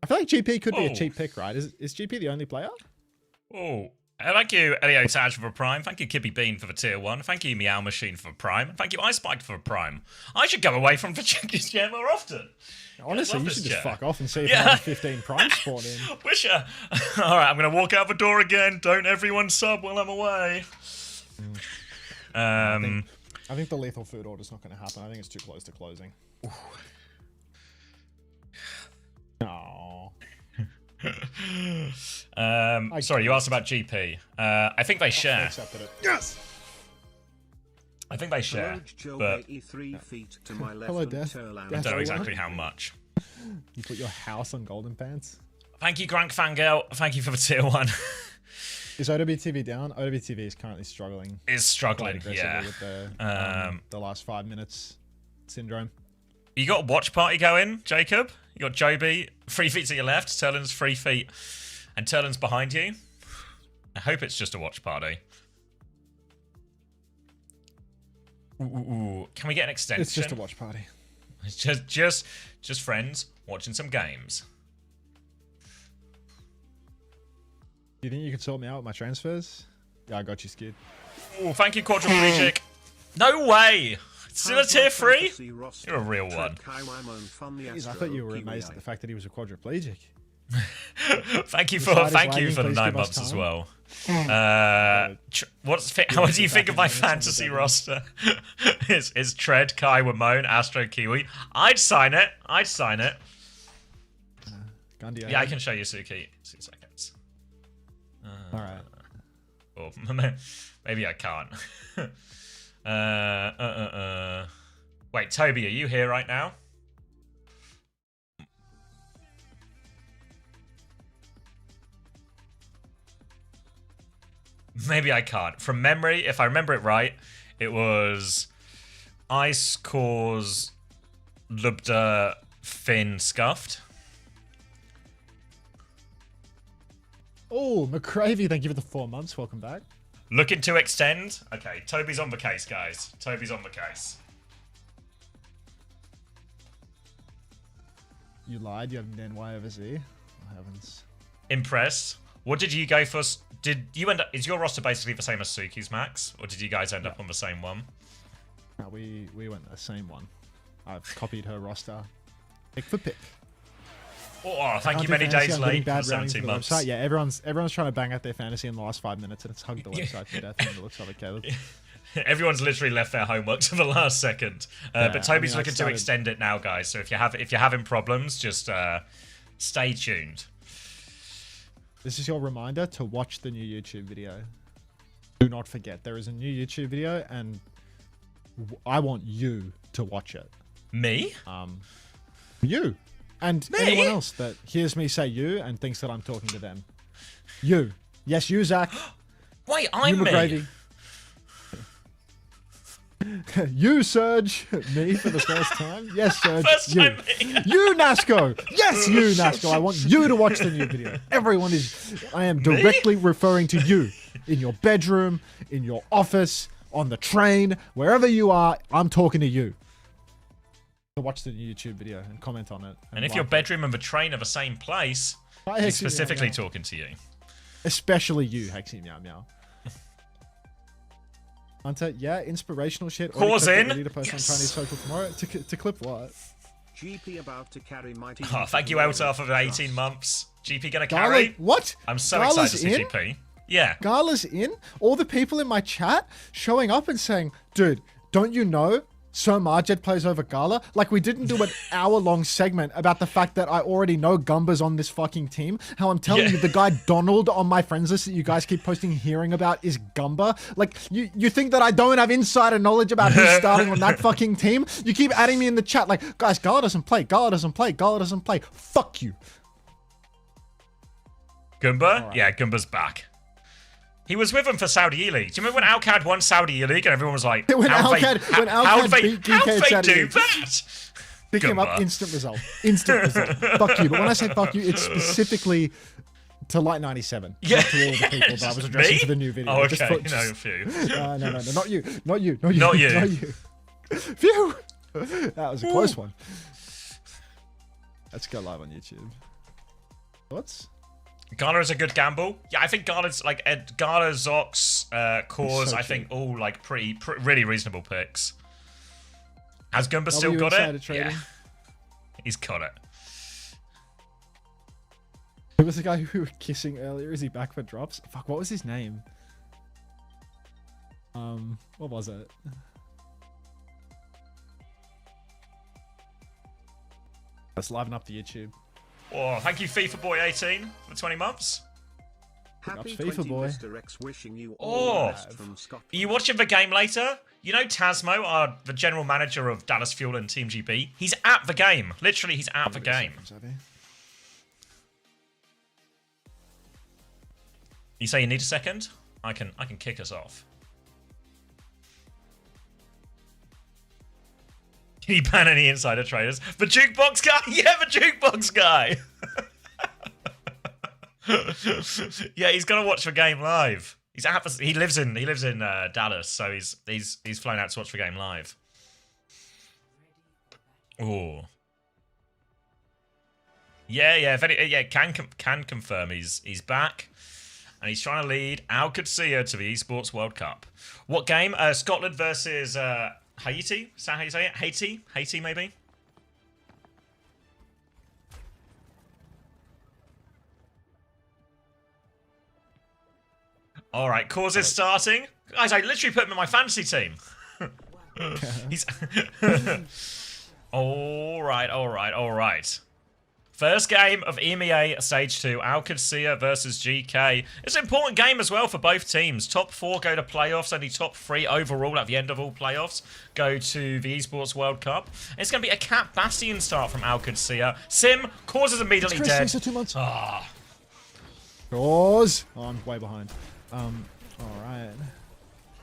I feel like GP could be a cheap pick, right? Is GP the only player? Oh. Thank you, Elio Taj for the Prime. Thank you, Kippy Bean for the Tier 1. Thank you, Meow Machine for the Prime. Thank you, Ice Spike for the Prime. I should go away from the Jenkins Jam more often. Honestly, you should just fuck off and see if I have 15 Prime spawn in. Wish Alright, I'm going to walk out the door again. Don't everyone sub while I'm away. I think the lethal food order's not going to happen. I think it's too close to closing. Aww. Sorry, you asked about GP. I think they share. I accepted it. Yes! I think they share, but 83 feet to my left. Hello, Death. I don't know exactly how much. You put your house on Golden Pants? Thank you, Grank Fangirl. Thank you for the Tier 1. Is OWTV down? OWTV is currently struggling. Is struggling, With yeah. the last 5 minutes syndrome. You got a watch party going, Jacob? You got Joby, 3 feet to your left, Turlin's 3 feet, and Turlin's behind you. I hope it's just a watch party. Ooh. Can we get an extension? It's just a watch party. It's just friends watching some games. Do you think you could sort me out with my transfers? Yeah, I got you, Skid. Oh, thank you, Quadriplegic. No way! Still a tier 3? You're a real one. Jeez, I thought you were amazed at the fact that he was a quadriplegic. Thank you for the 9 months as well. What do you think of my fantasy roster? Is Tread, Kai, Wamone, Astro, Kiwi? I'd sign it. Yeah, I can show you Suki. 2 seconds. Alright. Or maybe I can't. Wait, Toby, are you here right now? Maybe I can't. From memory, if I remember it right, it was Ice, Cause, Lubda, Finn, Scuffed. Oh, McCravey, thank you for the 4 months. Welcome back. Looking to extend. Okay, Toby's on the case, guys. Toby's on the case. You lied. You have an NY over Z. Oh, heavens. Impressed. What did you go for? Did you end up? Is your roster basically the same as Suki's, Max, or did you guys end up on the same one? No, we went the same one. I've copied her roster, pick for pick. Oh, thank you. Many days late. For 17 months. Website. Yeah, everyone's trying to bang out their fantasy in the last 5 minutes, and it's hugged the website to death. And it looks like Caleb. Everyone's literally left their homework to the last second. But Toby's looking to extend it now, guys. So if you're having problems, just stay tuned. This is your reminder to watch the new YouTube video. Do not forget, there is a new YouTube video, and I want you to watch it. Me? You. And me? Anyone else that hears me say you and thinks that I'm talking to them. You. Yes, you, Zach. Wait, I'm me. You, Serge. Me for the first time. Yes, Serge. First you. time me. You, Nasco. Yes, you, Nasco. I want you to watch the new video. Everyone is... I am directly referring to you. In your bedroom, in your office, on the train, wherever you are, I'm talking to you. To watch the YouTube video and comment on it. And if your bedroom and the train are the same place, he's specifically talking to you. Especially you, Hexy Meow Meow. Hunter, yeah, inspirational shit. Cause in. To post on Chinese social tomorrow. To clip what? GP about to carry mighty. Oh, thank you, Eltar, for the 18 months. GP gonna carry? What? I'm so Gala's excited to see GP. Yeah. Gala's in? All the people in my chat showing up and saying, dude, don't you know Sir Marjet plays over Gala? Like, we didn't do an hour-long segment about the fact that I already know Gumba's on this fucking team. How I'm telling you, the guy Donald on my friends list that you guys keep posting hearing about is Gumba. Like, you think that I don't have insider knowledge about who's starting on that fucking team? You keep adding me in the chat like, guys, Gala doesn't play, Gala doesn't play, Gala doesn't play. Fuck you. Gumba? Right. Yeah, Gumba's back. He was with him for Saudi E-League. Do you remember when Alcad won Saudi E-League and everyone was like, how did they do that? Pick him up, instant result. Instant result. Fuck you. But when I say fuck you, it's specifically to Light 97. Yeah. Not to all the people that I was addressing for the new video. Oh, okay. A few. No, not you. Not you. Phew. That was a close one. Let's go live on YouTube. Thoughts? Gala is a good gamble. Yeah, I think Gala's like Gala, Zox, Cause. So I think all like pretty really reasonable picks. Has Gumba still got it? Yeah, he's got it. Who was the guy who we were kissing earlier? Is he back for drops? Fuck, what was his name? What was it? Let's liven up the YouTube. Oh, thank you, FIFA Boy 18 for 20 months. Happy FIFA Boy. Mr. X wishing you all the best from Scotland. Are you watching the game later? You know Tasmo, the general manager of Dallas Fuel and Team GB? He's at the game. Literally, he's at the game. You say you need a second? I can kick us off. Can you ban any insider traders? The jukebox guy? Yeah, the jukebox guy. Yeah, he's gonna watch the game live. He lives in Dallas, so he's flown out to watch the game live. Oh. Yeah. Can confirm he's back, and he's trying to lead OWCS to the Esports World Cup. What game? Scotland versus Haiti. Is that how you say it? Haiti maybe. All right, Cause is starting. Guys, I literally put him in my fantasy team. He's. All right. First game of EMEA Stage 2, OWCS versus GK. It's an important game as well for both teams. Top 4 go to playoffs, only top 3 overall at the end of all playoffs go to the Esports World Cup. And it's going to be a Cat Bastion start from OWCS. Sim, Cause is immediately dead. 2 months. Ah. Cause. Oh, I'm way behind. Alright.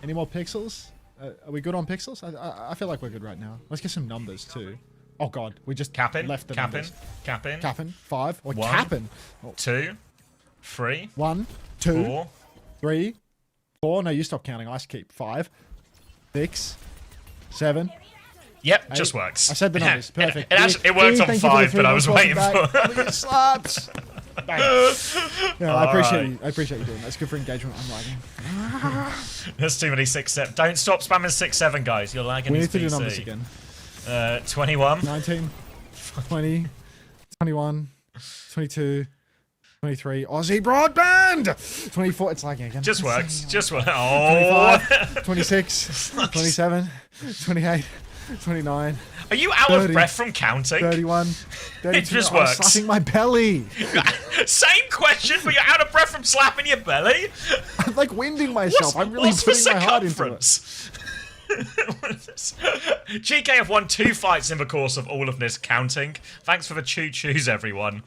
Any more pixels? Are we good on pixels? I feel like we're good right now. Let's get some numbers too. Oh god, we just left the numbers. Capping. 5. Or 1, capping. 2, 3. 1, 2, 4. 3, 4. No, you stop counting. I keep 5, 6, 7. Yep, 8. just works. I said the numbers. Perfect. It worked on 5, but I was waiting for. Look at slaps. Yeah, I appreciate you doing that. It's good for engagement. I'm lagging. There's too many 6-7. Don't stop spamming 6-7, guys. You're lagging. We his need to PC. do numbers again. 21. 19. 20. 21. 22. 23. Aussie broadband. 24. It's lagging again. Just works. Oh. 25. 26. 27. 28. 29. Are you out 30, of breath from counting? 31. 32. It just I was works. slapping my belly. Same question, but you're out of breath from slapping your belly? I'm like winding myself. I'm really putting my heart into it. GK have won 2 fights in the course of all of this counting. Thanks for the choo-choos, everyone.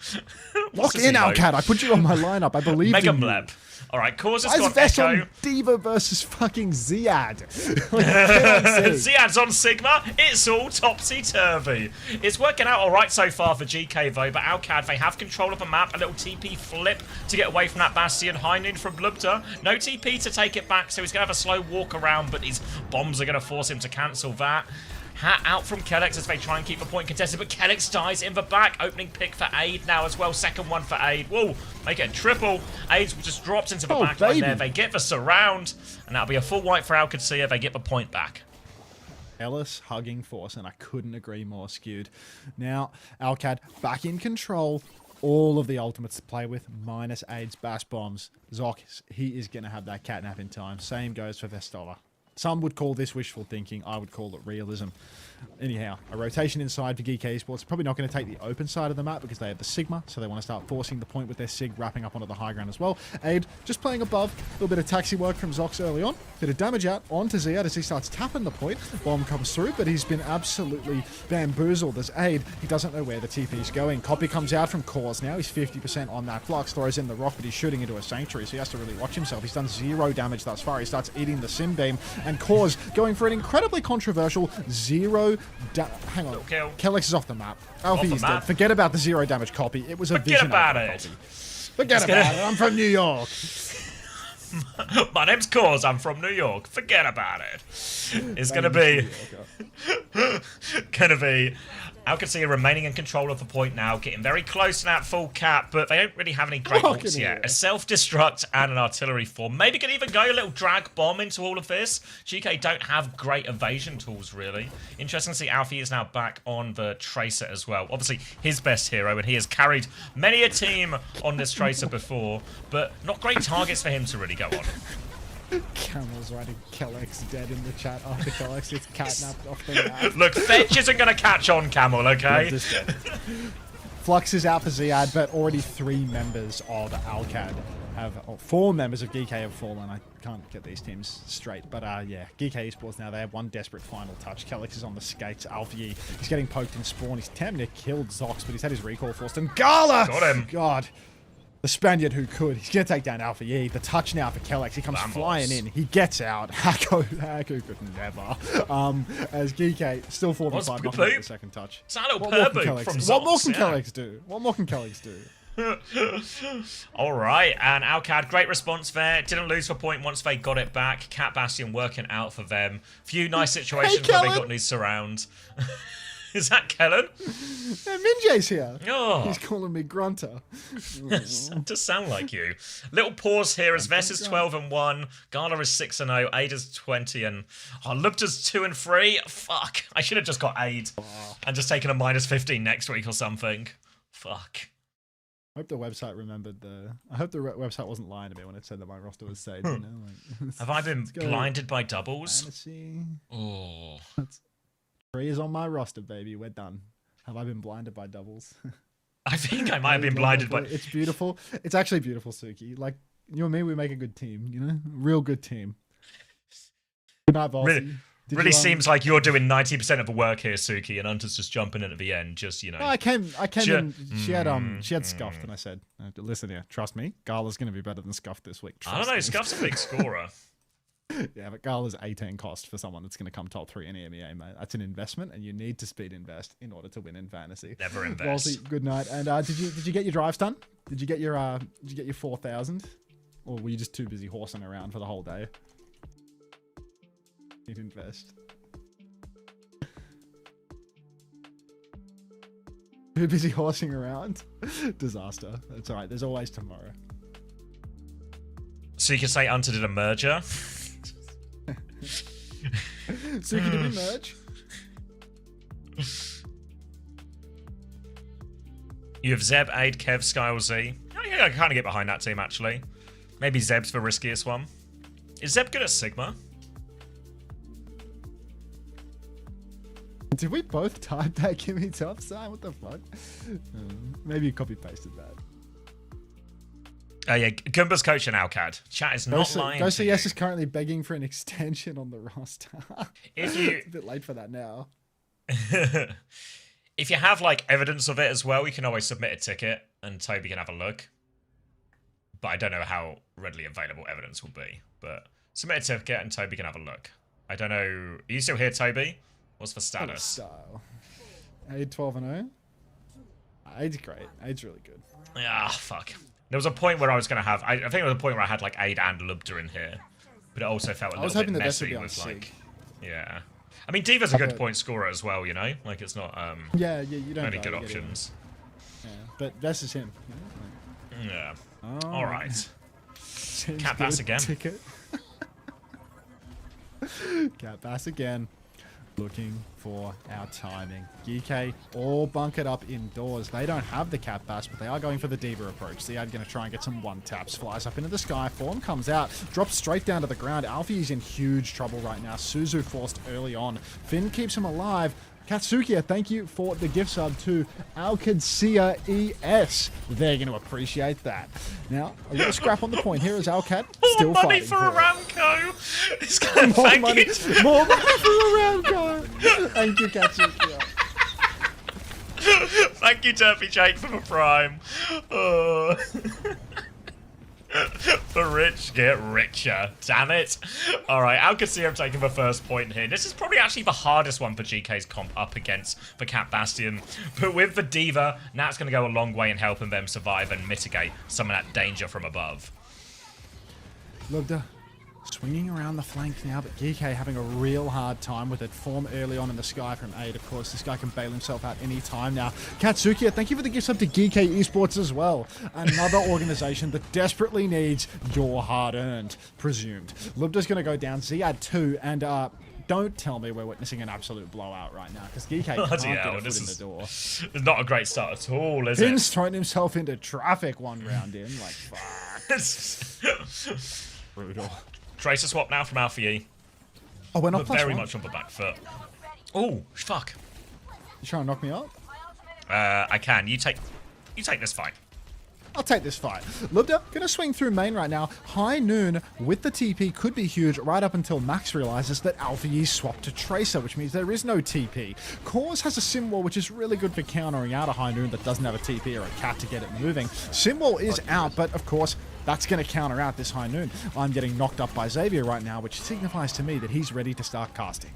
Lock in, Alcat. I put you on my lineup. I believe Mega in you. Bleb. All right, Cause has Why is got Vest Echo. on Diva versus fucking Ziad? Ziad's on Sigma. It's all topsy-turvy. It's working out all right so far for GK, though, but Alcad, they have control of the map. A little TP flip to get away from that Bastion. High noon from Blubter. No TP to take it back, so he's going to have a slow walk around, but these bombs are going to force him to cancel that. Hat out from Kellex as they try and keep the point contested, but Kellex dies in the back. Opening pick for Aid now as well. Second one for Aid. Whoa, make it a triple. Aid just drops into the back line there. They get the surround, and that'll be a full wipe for OWCS. They get the point back. Ellis hugging force, and I couldn't agree more. Skewed. Now, Alcad back in control. All of the ultimates to play with, minus Aid's bash bombs. Zoc, he is going to have that catnap in time. Same goes for Vestola. Some would call this wishful thinking. I would call it realism. Anyhow, a rotation inside for GK Esports. Probably not going to take the open side of the map because they have the Sigma, so they want to start forcing the point with their Sig, wrapping up onto the high ground as well. Aid just playing above. A little bit of taxi work from Zox early on. Bit of damage out onto Ziad as he starts tapping the point. Bomb comes through, but he's been absolutely bamboozled as Aid. He doesn't know where the TP is going. Copy comes out from Cause now. He's 50% on that Flux. Throws in the rock, but he's shooting into a Sanctuary, so he has to really watch himself. He's done 0 damage thus far. He starts eating the Sim Beam, and Cause going for an incredibly controversial 0 hang on. Kellex is off the map. Alfie is dead. Forget about the 0 damage copy. It was a vision. Forget about it. I'm from New York. My name's Cause. I'm from New York. Forget about it. It's gonna be OWCS remaining in control of the point now, getting very close to that full cap, but they don't really have any great ults yet. A self-destruct and an artillery form. Maybe could even go a little drag bomb into all of this. GK don't have great evasion tools, really. Interesting to see Alfie is now back on the Tracer as well. Obviously, his best hero, and he has carried many a team on this Tracer before, but not great targets for him to really go on. Camel's writing Kellex dead in the chat after Kellex gets catnapped off the map. Look, Fetch isn't going to catch on, Camel, okay? Flux is out for Ziad, but already 3 members of Alcad have, or 4 members of GK have fallen. I can't get these teams straight, but yeah, GK Esports now, they have one desperate final touch. Kellex is on the skates. Alfie, he's getting poked in spawn. He's tempting to kill Zox, but he's had his recall forced, and Gala! Got him. God. The Spaniard who could. He's going to take down Alpha Yi. The touch now for Kellex. He comes flying in. He gets out. Haku could never. As Geeke still 45, not going to get the second touch. It's a little purbo from Zox. What more can Kellex do? What more can Kellex do? All right, and Alcad, great response there. Didn't lose for point once they got it back. Cat Bastion working out for them. Few nice situations where they got new surround. Is that Kellen? Yeah, Minjay's here. Oh. He's calling me Grunter. That does sound like you. Little pause here as Vess is 12-1, Gala is 6-0, Ada's 20, and Lubta's 2-3. Fuck, I should have just got Aid and just taken a -15 next week or something. Fuck. I hope the website remembered I hope the website wasn't lying to me when it said that my roster was saved. You know, like, have I been blinded by doubles? Fantasy. Oh. 3 is on my roster, baby. We're done. Have I been blinded by doubles? I think I might have been blinded by... It's beautiful. It's actually beautiful, Suki. Like, you and me, we make a good team, you know? Real good team. Good night, Bossy. Really seems like you're doing 90% of the work here, Suki, and Hunter's just jumping in at the end, just, you know. No, I came in, she had Scuffed, and I said, listen here, trust me, Gala's going to be better than Scuffed this week. I don't know, Scuff's a big scorer. Yeah, but Gala's 18 cost for someone that's going to come top 3 in EMEA, mate. That's an investment, and you need to speed invest in order to win in fantasy. Never invest. Walsey, good night. And did you get your drives done? Did you get your 4,000? Or were you just too busy horsing around for the whole day? Need to invest. Too busy horsing around? Disaster. That's alright, there's always tomorrow. So you can say Hunter did a merger? Suki, did we merge? You have Zeb, Aid, Kev, Skyle, Z. Yeah, I can kind of get behind that team, actually. Maybe Zeb's the riskiest one. Is Zeb good at Sigma? Did we both type that Gimme Top sign? What the fuck? Maybe you copy-pasted that. Yeah, Goomba's coaching Alcad. Chat is not lying Go to CS you. is currently begging for an extension on the roster. If you... It's a bit late for that now. If you have, like, evidence of it as well, you can always submit a ticket and Toby can have a look. But I don't know how readily available evidence will be. But submit a ticket and Toby can have a look. I don't know... Are you still here, Toby? What's the status? Style. Aid 12-0. Aid's great. Aid's really good. Ah, fuck. There was a point where I was going to have... I think there was a point where I had, like, Aid and Lubta in here. But it also felt a little bit messy with, like... Yeah. I mean, Diva's a good point scorer as well, you know? Like, it's not... Yeah, you don't many good options. Yeah, but that's just him. You know? Yeah. Oh. Alright. Cat Bass again. Ticket. Cat Bass again. Looking for our timing. Geeke all bunkered up indoors. They don't have the Cat Bass, but they are going for the Diva approach. Ziad going to try and get some one-taps. Flies up into the sky. Form comes out. Drops straight down to the ground. Alfie is in huge trouble right now. Suzu forced early on. Finn keeps him alive. Katsukia, thank you for the gift sub to Alcadcia ES. They're going to appreciate that. Now, a little scrap on the point here is Alcad still More money fighting for Aramco! It's going to more thank money, you. more money for Aramco! Thank you, Katsukia. Thank you, Turpy Jake, for the prime. Oh. The rich get richer. Damn it. Alright, Alcacia taking the first point here. This is probably actually the hardest one for GK's comp up against the Cat Bastion. But with the Diva, Nat's going to go a long way in helping them survive and mitigate some of that danger from above. Lubda swinging around the flank now, but Geeke having a real hard time with it. Form early on in the sky from Aid. Of course, this guy can bail himself out any time now. Katsukia, thank you for the gift sub to Geeke Esports as well. Another organization that desperately needs your hard-earned, presumed. Lubda's going to go down. Ziad 2, and don't tell me we're witnessing an absolute blowout right now, because Geeke can't get a foot in the door. It's not a great start at all, is it? Finn's thrown himself into traffic one round in. Like, fuck. Brutal. Tracer swap now from Alpha E. Oh, we're not but plus very one. much on the back foot. Oh, fuck. You trying to knock me up? I can. You take this fight. I'll take this fight. Lubda gonna swing through main right now. High Noon with the TP could be huge right up until Max realizes that Alpha Yi swapped to Tracer, which means there is no TP. Cause has a Sim Wall, which is really good for countering out a High Noon that doesn't have a TP or a cat to get it moving. Sim Wall is out, but of course, that's going to counter out this High Noon. I'm getting knocked up by Xavier right now, which signifies to me that he's ready to start casting.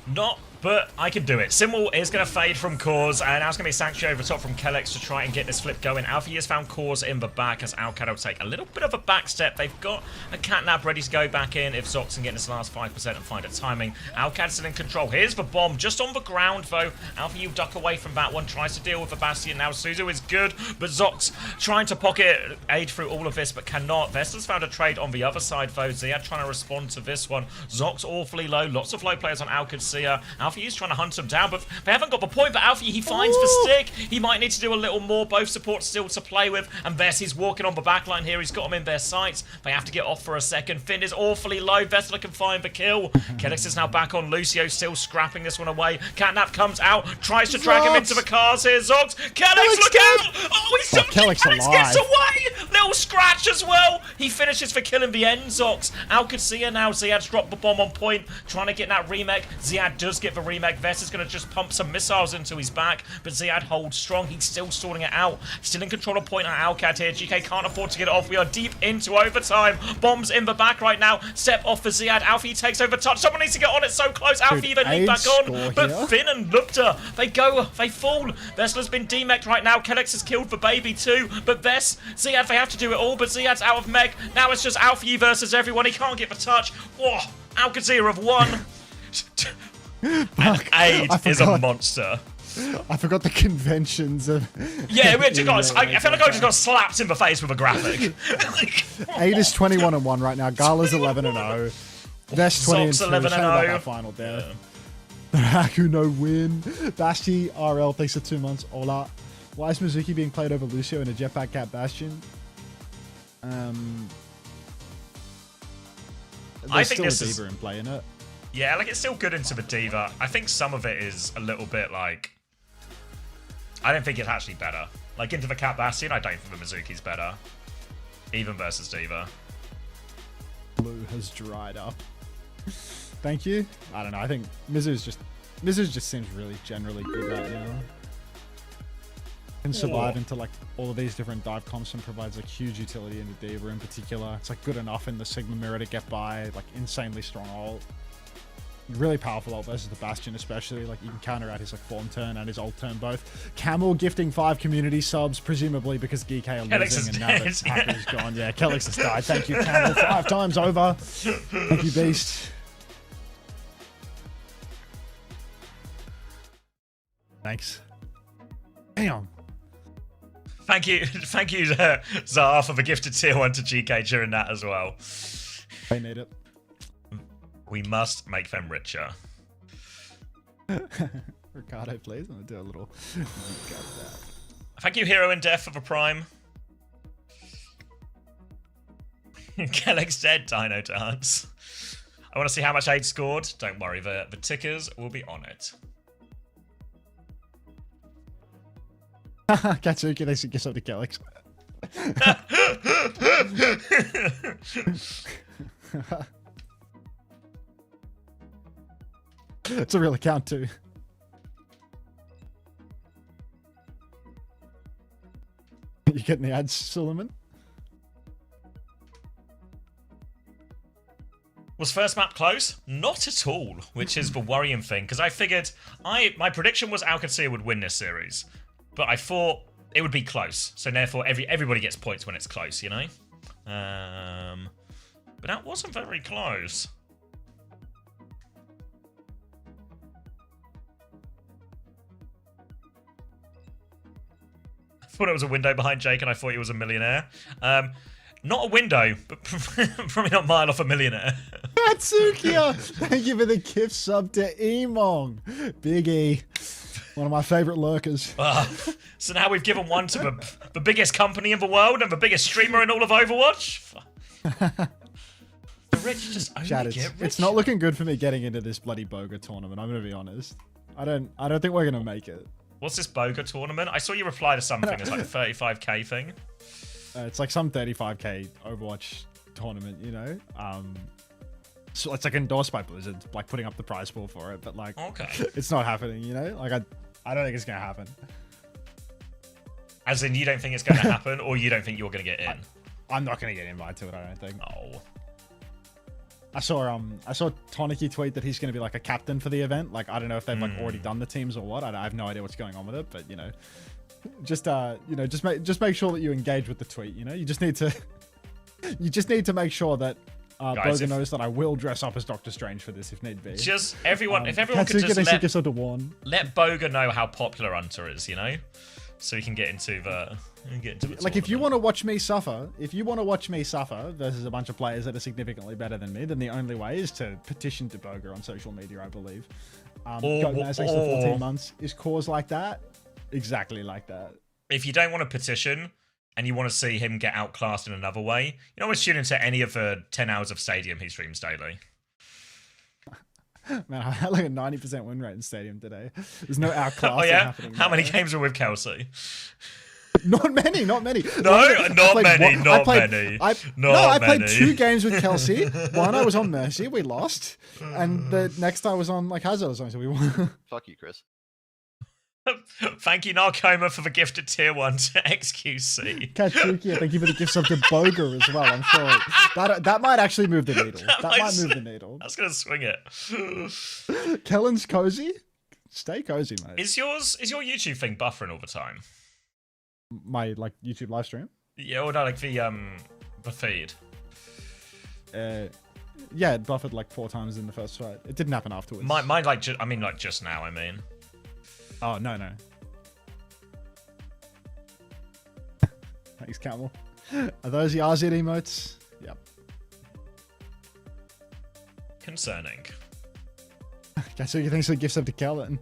Not, but I can do it. Simwell is going to fade from Cause, and now it's going to be Sanctuary over top from Kellex to try and get this flip going. Alpha has found Cause in the back as Alcad will take a little bit of a back step. They've got a catnap ready to go back in if Zox can get this last 5% and find a timing. Alcad's still in control. Here's the bomb just on the ground, though. Alpha you duck away from that one, tries to deal with the Bastion. Now Suzu is good, but Zox trying to pocket aid through all of this, but cannot. Vestal's found a trade on the other side, though. Ziad trying to respond to this one. Zox awfully low. Lots of low players on Alcad Sia. Alpha is trying to hunt him down, but they haven't got the point. But Alfie, he finds the stick. He might need to do a little more. Both supports still to play with, and Vess walking on the back line here. He's got him in their sights. They have to get off for a second. Finn is awfully low. Vessler can find the kill. Kellex is now back on. Lucio still scrapping this one away. Catnap comes out, tries to drag him into the cars here. Zox, Kellex, look out! Oh, he's Kellex alive. Gets away. Little scratch as well. He finishes for killing the end. Zox. Alcacia now. Ziad's dropped the bomb on point, trying to get that remake. Ziad does get the remake. Vess is going to just pump some missiles into his back, but Ziad holds strong. He's still sorting it out. Still in control of point at Alcad here. GK can't afford to get it off. We are deep into overtime. Bombs in the back right now. Step off for Ziad. Alfie takes over touch. Someone needs to get on it so close. Alfie then lead back on, but here. Finn and Lupta, they fall. Vessler's been demeched right now. Kellex has killed the baby too, but Ziad, they have to do it all, but Ziad's out of mech. Now it's just Alfie versus everyone. He can't get the touch. Whoa, Alcazir have won. And Aid is a monster. I forgot the conventions of... Yeah, I feel like I just got slapped in the face with a graphic. Aid is 21-1 right now. Gala's 11-0. Vest 20-2. 11-0. Final death. The Haku no win. Basti RL thanks for 2 months. Ola. Why is Mizuki being played over Lucio in a Jetpack Cat Bastion? I think There's this still a Diva in play in it. Yeah, like it's still good into the Diva. I think some of it is a little bit like... I don't think it's actually better. Like into the Cat Bastion, I don't think the Mizuki's better. Even versus Diva. Blue has dried up. Thank you. I don't know. I think Mizu's just seems really generally good right now. Can survive into like all of these different dive comps and provides like huge utility in the Diva in particular. It's like good enough in the Sigma mirror to get by, like insanely strong ult. Really powerful ult versus the Bastion especially. Like you can counter out his like form turn and his ult turn both. Camel gifting 5 community subs, presumably because GK are losing and now that Hacker's gone. Yeah, Kellex has died. Thank you, Camel. 5 times over. Thank you, Beast. Thanks. Damn. Thank you, Zara, for the gifted tier 1 to GK during that as well. They need it. We must make them richer. Ricardo, please. I'm gonna do a little. Thank you, Hero in Death, for the Prime. Kellex dead, Dino Dance. I want to see how much Aid scored. Don't worry, the tickers will be on it. Katsuki, they should get up to Kellex. It's a real account too. You getting the ads, Suleiman? Was first map close? Not at all, which is the worrying thing, because I figured my prediction was Alcacia would win this series, but I thought it would be close, so therefore everybody gets points when it's close, you know? But that wasn't very close. I thought it was a window behind Jake and I thought he was a millionaire. Not a window, but probably not a mile off a millionaire. Katsukia! Thank you for the gift sub to Emong. Big E. One of my favorite lurkers. So now we've given one to the biggest company in the world and the biggest streamer in all of Overwatch? The rich just only Chad, get rich. it's not looking good for me getting into this bloody Boga tournament, I'm gonna be honest. I don't think we're gonna make it. What's this Boga tournament? I saw you reply to something. It's like a 35k thing. It's like some 35k Overwatch tournament, you know. So it's like endorsed by Blizzard, like putting up the prize pool for it, but like, Okay. it's not happening, you know. Like I don't think it's gonna happen. As in, you don't think it's going to happen, or you don't think you're going to get in? I'm not gonna get invited to it. I don't think. Oh. I saw Tonicky tweet that he's gonna be like a captain for the event. Like I don't know if they've like already done the teams or what. I have no idea what's going on with it, but you know, just make sure that you engage with the tweet. You know, you just need to make sure that Guys, Boga knows that I will dress up as Doctor Strange for this if need be. Just everyone, if everyone could just let Boga know how popular Hunter is, you know, so he can get into the like if you want to watch me suffer, versus a bunch of players that are significantly better than me, then the only way is to petition to Boga on social media, I believe. Thanks for 14 months. Is cause like that? Exactly like that. If you don't want to petition and you want to see him get outclassed in another way, you can always tune into any of the 10 hours of Stadium he streams daily. Man, I had like a 90% win rate in Stadium today. There's no outclassing Oh yeah? happening. How many games were with Kelsey? Not many. No, not many. I played 2 games with Kelsey. One I was on Mercy, we lost, and the next I was on like Hazard or something, so we won. Fuck you, Chris. Thank you, Narcoma, for the gifted tier 1 to XQC. Katsuki, thank you for the gift sub to Boga as well. I'm sure that might actually move the needle. That might move the needle. That's gonna swing it. Kellen's cozy. Stay cozy, mate. Is your YouTube thing buffering all the time? My like YouTube live stream? Yeah, or no, like the feed. Yeah, it buffered like 4 times in the first fight. It didn't happen afterwards. Mine like just now. I mean. Oh no. Thanks, Camel. Are those the RZ emotes? Yep. Concerning. Katsuki thanks for the gifts up to Kellen.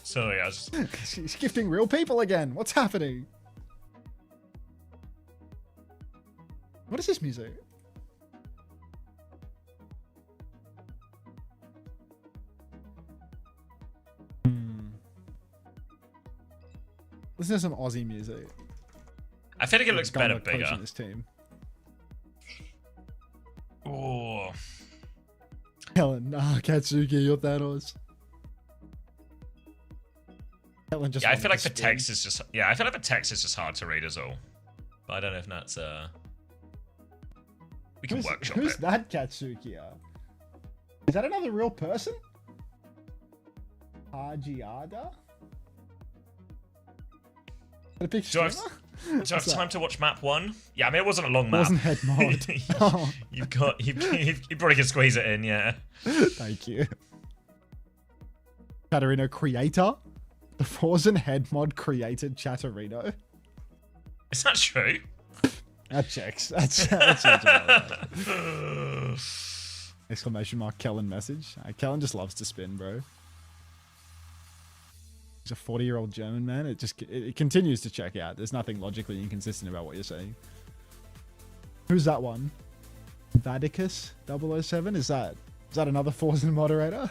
Sorry, I was just... He's gifting real people again. What's happening? What is this music? Listen to some Aussie music. I feel like it looks better bigger. This team. Oh. Helen, Katsuki, you're Thanos. Helen just. Yeah, I feel like the text is just. Yeah, I feel like the text is just hard to read as all. But I don't know if that's we can workshop who's it. That Katsuki? Is that another real person? Hajiada? A big Do I have time to watch map 1? Yeah, I mean it wasn't a long map. It wasn't head mod. Oh. You probably could squeeze it in, yeah. Thank you. Chatterino creator? The Forzen head mod created Chatterino. Is that true? That checks. That sounds about right. Exclamation mark Kellen message. Kellen just loves to spin, bro. He's a 40-year-old German man. It continues to check out. There's nothing logically inconsistent about what you're saying. Who's that one? Vadicus 007? Is that another Forzen moderator?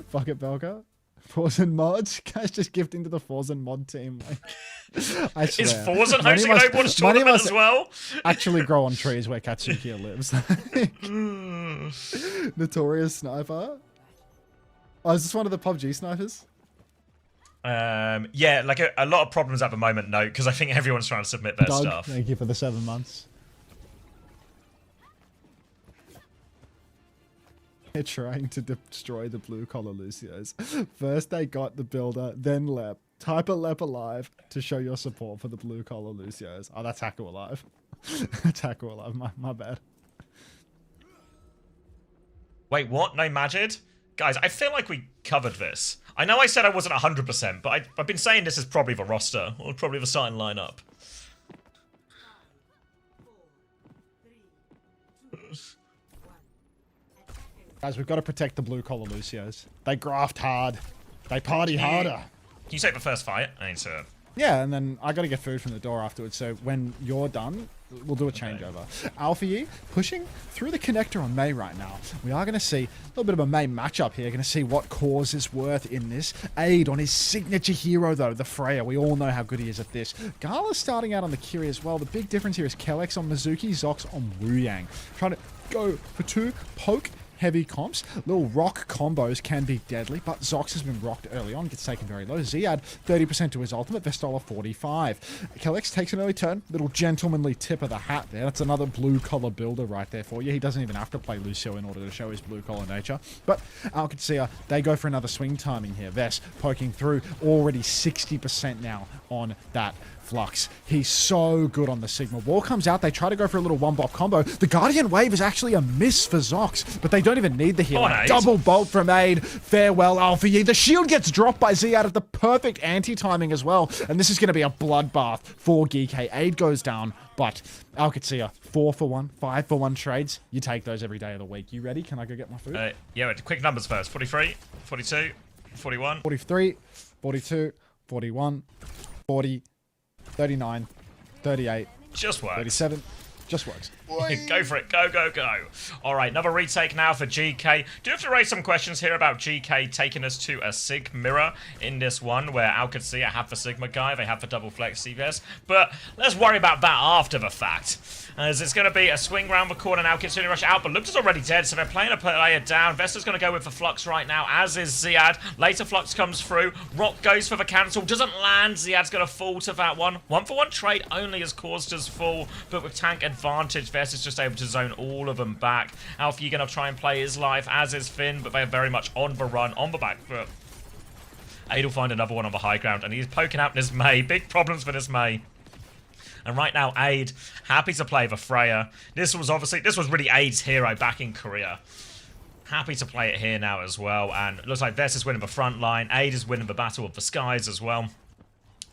Fuck it, Belka. Forzen mods? Guys just gifting to the Forzen mod team. Like, I swear. Is Forzen hosting an Overwatch tournament as well? Actually grow on trees where Katsuki lives. Notorious sniper. Oh, is this one of the PUBG snipers? Yeah, like a lot of problems at the moment, no, because I think everyone's trying to submit their Doug, stuff. Thank you for the 7 months. They're trying to destroy the blue collar Lucios. First they got the builder, then Lep. Type a Lep alive to show your support for the blue collar Lucios. Oh, that's Haku alive. That's Haku alive, my bad. Wait, what? No Majid? Guys, I feel like we covered this. I know I said I wasn't 100%, but I've been saying this is probably the roster, or probably the starting lineup. Guys, we've got to protect the blue collar Lucios. They graft hard. They party harder. Can you take the first fight? I need to... Yeah, and then I got to get food from the door afterwards. So when you're done, We'll do a changeover. Alpha Yi pushing through the connector on Mei right now. We are going to see a little bit of a Mei matchup here. Going to see what cause is worth in this. Aid on his signature hero, though, the Freya. We all know how good he is at this. Gala's starting out on the Kiri as well. The big difference here is Kellex on Mizuki, Zox on Wu Yang. Trying to go for 2 poke heavy comps. Little rock combos can be deadly, but Zox has been rocked early on, gets taken very low. Ziad, 30% to his ultimate, Vestola 45. Kellex takes an early turn. Little gentlemanly tip of the hat there. That's another blue-collar builder right there for you. He doesn't even have to play Lucio in order to show his blue-collar nature. But OWCS, they go for another swing timing here. Vess poking through, already 60% now on that Flux. He's so good on the Sigma. Wall comes out. They try to go for a little one-bop combo. The Guardian Wave is actually a miss for Zox, but they don't even need the heal. Double bolt from Aid. Farewell, Alpha Yi. The shield gets dropped by Ziad at the perfect anti-timing as well, and this is going to be a bloodbath for GK. Aid goes down, but OWCS, 4-for-1, 5-for-1 trades. You take those every day of the week. You ready? Can I go get my food? Yeah, quick numbers first. 43, 42, 41. 43, 42, 41, 40, 39, 38, just works. 37, just works. Go for it. Go, go, go. All right, another retake now for GK. Do have to raise some questions here about GK taking us to a Sig mirror in this one, where OWCS have the Sigma guy, they have the double flex CVS. But let's worry about that after the fact, as it's going to be a swing round the corner now. Kitsune rush out, but Lupta's already dead, so they're playing a player down. Vesta's going to go with the Flux right now, as is Ziad. Later Flux comes through. Rock goes for the cancel, doesn't land. Ziad's going to fall to that one. 1-for-1 trade only has caused us fall, but with tank advantage, Vest is just able to zone all of them back. Alpha, you're going to try and play his life, as is Finn, but they're very much on the run, on the back foot. Aid will find another one on the high ground, and he's poking out this Mei. Big problems for this Mei. And right now, Aid, happy to play the Freya. This was really Aid's hero back in Korea. Happy to play it here now as well, and it looks like Vess is winning the front line. Aid is winning the Battle of the Skies as well.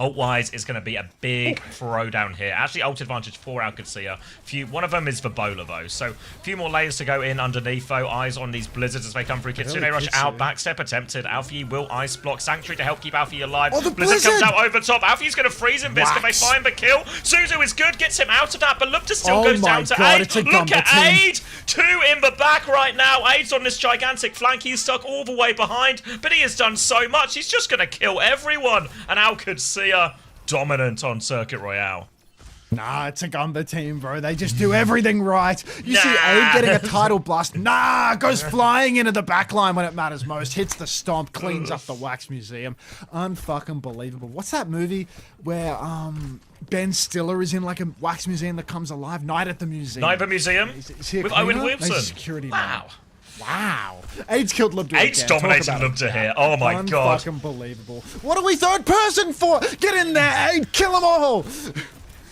Ult-wise, is going to be a big throwdown here. Actually, ult advantage for OWCS. One of them is for Bowler, though. So, a few more layers to go in underneath, though. Eyes on these blizzards as they come through. Kitsune rush out, backstep attempted. Alpha Yi will ice block. Sanctuary to help keep Alpha Yi alive. Oh, the Blizzard comes out over top. Alpha Yi's going to freeze him. Can they find the kill? Suzu is good, gets him out of that, but Lupta still goes down to Aid. Look at Aid! 2 in the back right now. Aid's on this gigantic flank. He's stuck all the way behind, but he has done so much. He's just going to kill everyone. And OWCS dominant on Circuit Royale. Nah, it's a Gumba team, bro. They just do everything right. You see Aid getting a title blast. Nah, goes flying into the backline when it matters most. Hits the stomp, cleans up the Wax Museum. Unfucking believable. What's that movie where Ben Stiller is in like a Wax Museum that comes alive? Night at the Museum. Night at the Museum? Is he with Owen Wilson. No, security wow. Man. Wow. Aid's killed Lupta. Aid's dominating Lupta here. Oh my god. Unfucking believable. What are we third person for? Get in there, Aid. Kill them all.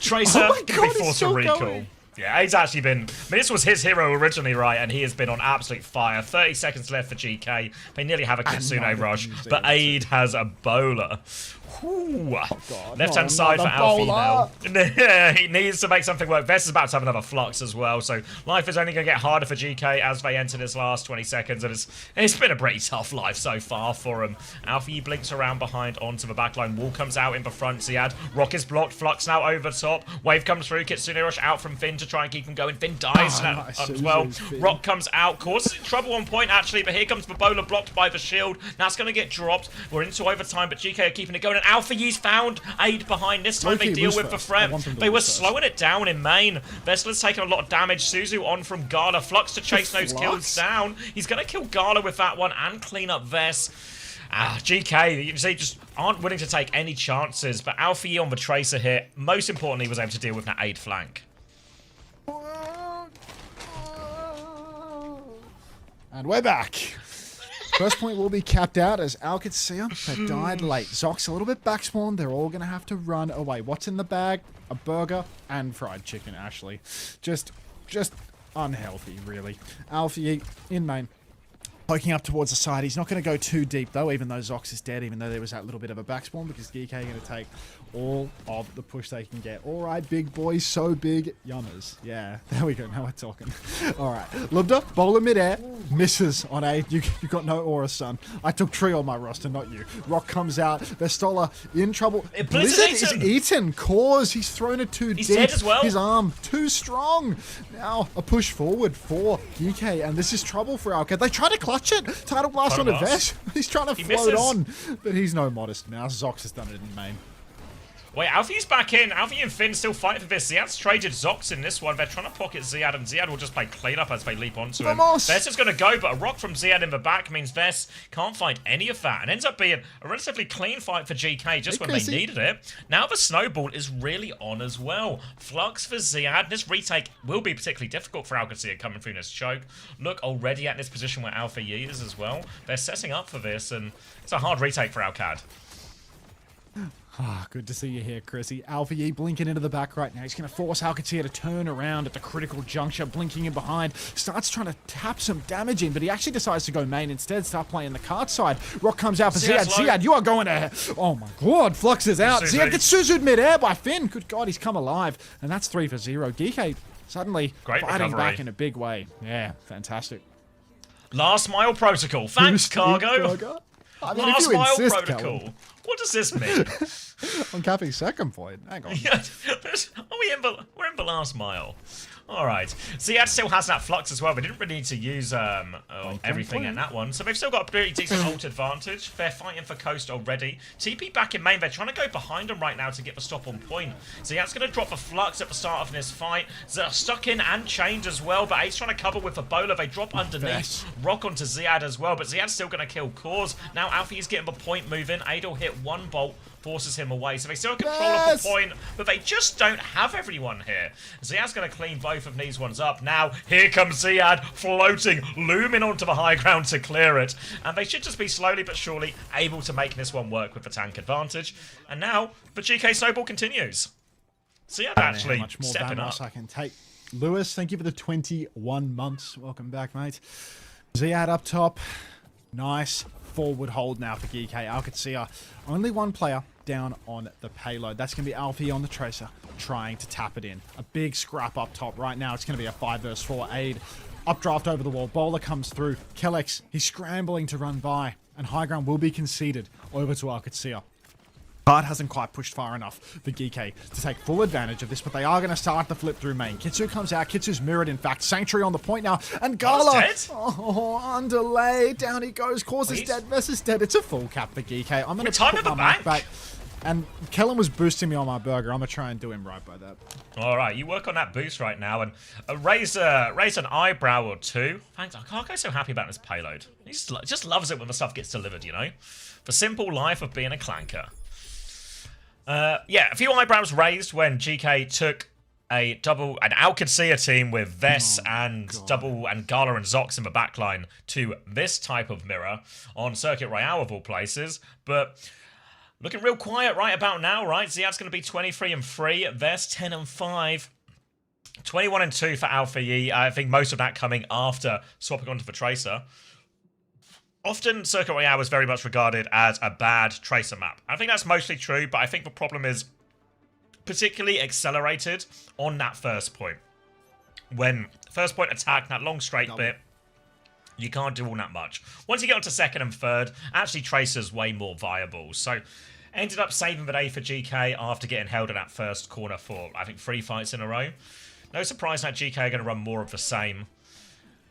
Tracer, oh my god, be forced to recall. Yeah, Aid's actually been... I mean, this was his hero originally, right? And he has been on absolute fire. 30 seconds left for GK. They nearly have a Kitsune rush, but Aid has a bowler. Left-hand side for Alfie now. He needs to make something work. Vest is about to have another Flux as well, so life is only going to get harder for GK as they enter this last 20 seconds, and it's been a pretty tough life so far for him. Alfie blinks around behind onto the backline. Wall comes out in the front. Ziad. Rock is blocked. Flux now over top. Wave comes through. Kitsune rush out from Finn to try and keep him going. Finn dies as well. Rock comes out. Causes trouble on point, actually, but here comes the bowler blocked by the shield. Now it's going to get dropped. We're into overtime, but GK are keeping it going. And Alpha Yi's found Aid behind. This time they deal with the threat. They were slowing it down in main. Vestler's taken a lot of damage. Suzu on from Gala. Flux to chase those kills down. He's going to kill Gala with that one and clean up Vest. GK, you can see, just aren't willing to take any chances, but Alpha Yi on the Tracer here, most importantly, was able to deal with that Aid flank. And we're back. First point will be capped out as OWCS have died late. Zox a little bit backspawn. They're all going to have to run away. What's in the bag? A burger and fried chicken, Ashley. Just unhealthy, really. Alpha Yi in main. Poking up towards the side. He's not going to go too deep, though, even though Zox is dead, even though there was that little bit of a backspawn, because GK are going to take all of the push they can get. All right, big boys, so big. Yummers. Yeah, there we go. Now we're talking. All right. Lubda, bowler midair. Misses on A. You got no aura, son. I took Tree on my roster, not you. Rock comes out. Vestola in trouble. Blizzard is eaten. Cause he's thrown it too deep. He's dead as well. His arm too strong. Now a push forward for GK, and this is trouble for Alka. They try to clutch it. Tidal Blast on a Vesh. He's trying to float on, but he's no modest mouse. Zox has done it in main. Wait, Alfie's back in. Alfie and Finn still fighting for this. Ziad's traded Zox in this one. They're trying to pocket Ziad, and Ziad will just play clean up as they leap onto him. Vess is going to go, but a rock from Ziad in the back means Vess can't find any of that, and ends up being a relatively clean fight for GK just when they needed it. Now the snowball is really on as well. Flux for Ziad. This retake will be particularly difficult for Alcacia coming through this choke. Look, already at this position where Alpha Yi is as well. They're setting up for this, and it's a hard retake for Alcad. Ah, good to see you here, Chrissy. Alpha Yi blinking into the back right now. He's going to force Alcatia to turn around at the critical juncture, blinking in behind. Starts trying to tap some damage in, but he actually decides to go main instead, start playing the card side. Rock comes out for Ziad. Ziad, you are going to... Oh my god, Flux is out. Ziad gets Suzu'd mid-air by Finn. Good god, he's come alive. And that's 3-0. GK suddenly fighting back in a big way. Yeah, fantastic. Last mile protocol. Thanks, Cargo. I mean, last mile insist, protocol. Callum. What does this mean? I'm capping second point. Hang on. We're in the last mile. All right. Ziad still has that flux as well. They didn't really need to use everything in that one. So they've still got a pretty decent ult advantage. They're fighting for coast already. TP back in main. They're trying to go behind them right now to get the stop on point. Ziad's going to drop the flux at the start of this fight. They're stuck in and chained as well. But Ace trying to cover with a bowler. They drop underneath. Rock onto Ziad as well. But Ziad's still going to kill Cause. Now Alfie's getting the point moving. Adel hit one bolt. Forces him away, so they still have control of the point, but they just don't have everyone here. Ziad's going to clean both of these ones up. Now, here comes Ziad, floating, looming onto the high ground to clear it, and they should just be slowly but surely able to make this one work with the tank advantage. And now, the GK snowball continues. Ziad actually much more stepping up. I can take. Lewis, thank you for the 21 months. Welcome back, mate. Ziad up top. Nice forward hold now for GK. Alcacia, only one player down on the payload. That's going to be Alfie on the Tracer, trying to tap it in. A big scrap up top. Right now, it's going to be a 5 vs 4 aid. Updraft over the wall. Bowler comes through. Kellex, he's scrambling to run by, and high ground will be conceded over to Alcacia. Card hasn't quite pushed far enough for GK to take full advantage of this, but they are going to start the flip through main. Kitsu comes out. Kitsu's mirrored, in fact. Sanctuary on the point now. And Gala, on delay. Down he goes. Cause is dead. Vess is dead. It's a full cap for GK. I'm going to put my mic back. And Kellen was boosting me on my burger. I'm going to try and do him right by that. All right, you work on that boost right now and raise an eyebrow or two. Thanks. I can't go so happy about this payload. He just loves it when the stuff gets delivered, you know? The simple life of being a clanker. Yeah, a few eyebrows raised when GK took an Alcacia team with Vess and Gala and Zox in the backline to this type of mirror on Circuit Royale of all places, but looking real quiet right about now, right? Ziad's going to be 23-3, Vess 10-5, 21-2 for Alpha Yi. I think most of that coming after swapping onto the Tracer. Often, Circuit Royale is very much regarded as a bad Tracer map. I think that's mostly true, but I think the problem is particularly accelerated on that first point. When first point attack, that long straight bit, you can't do all that much. Once you get onto second and third, actually Tracer's way more viable. So, ended up saving the day for GK after getting held in that first corner for, I think, 3 fights in a row. No surprise that GK are going to run more of the same.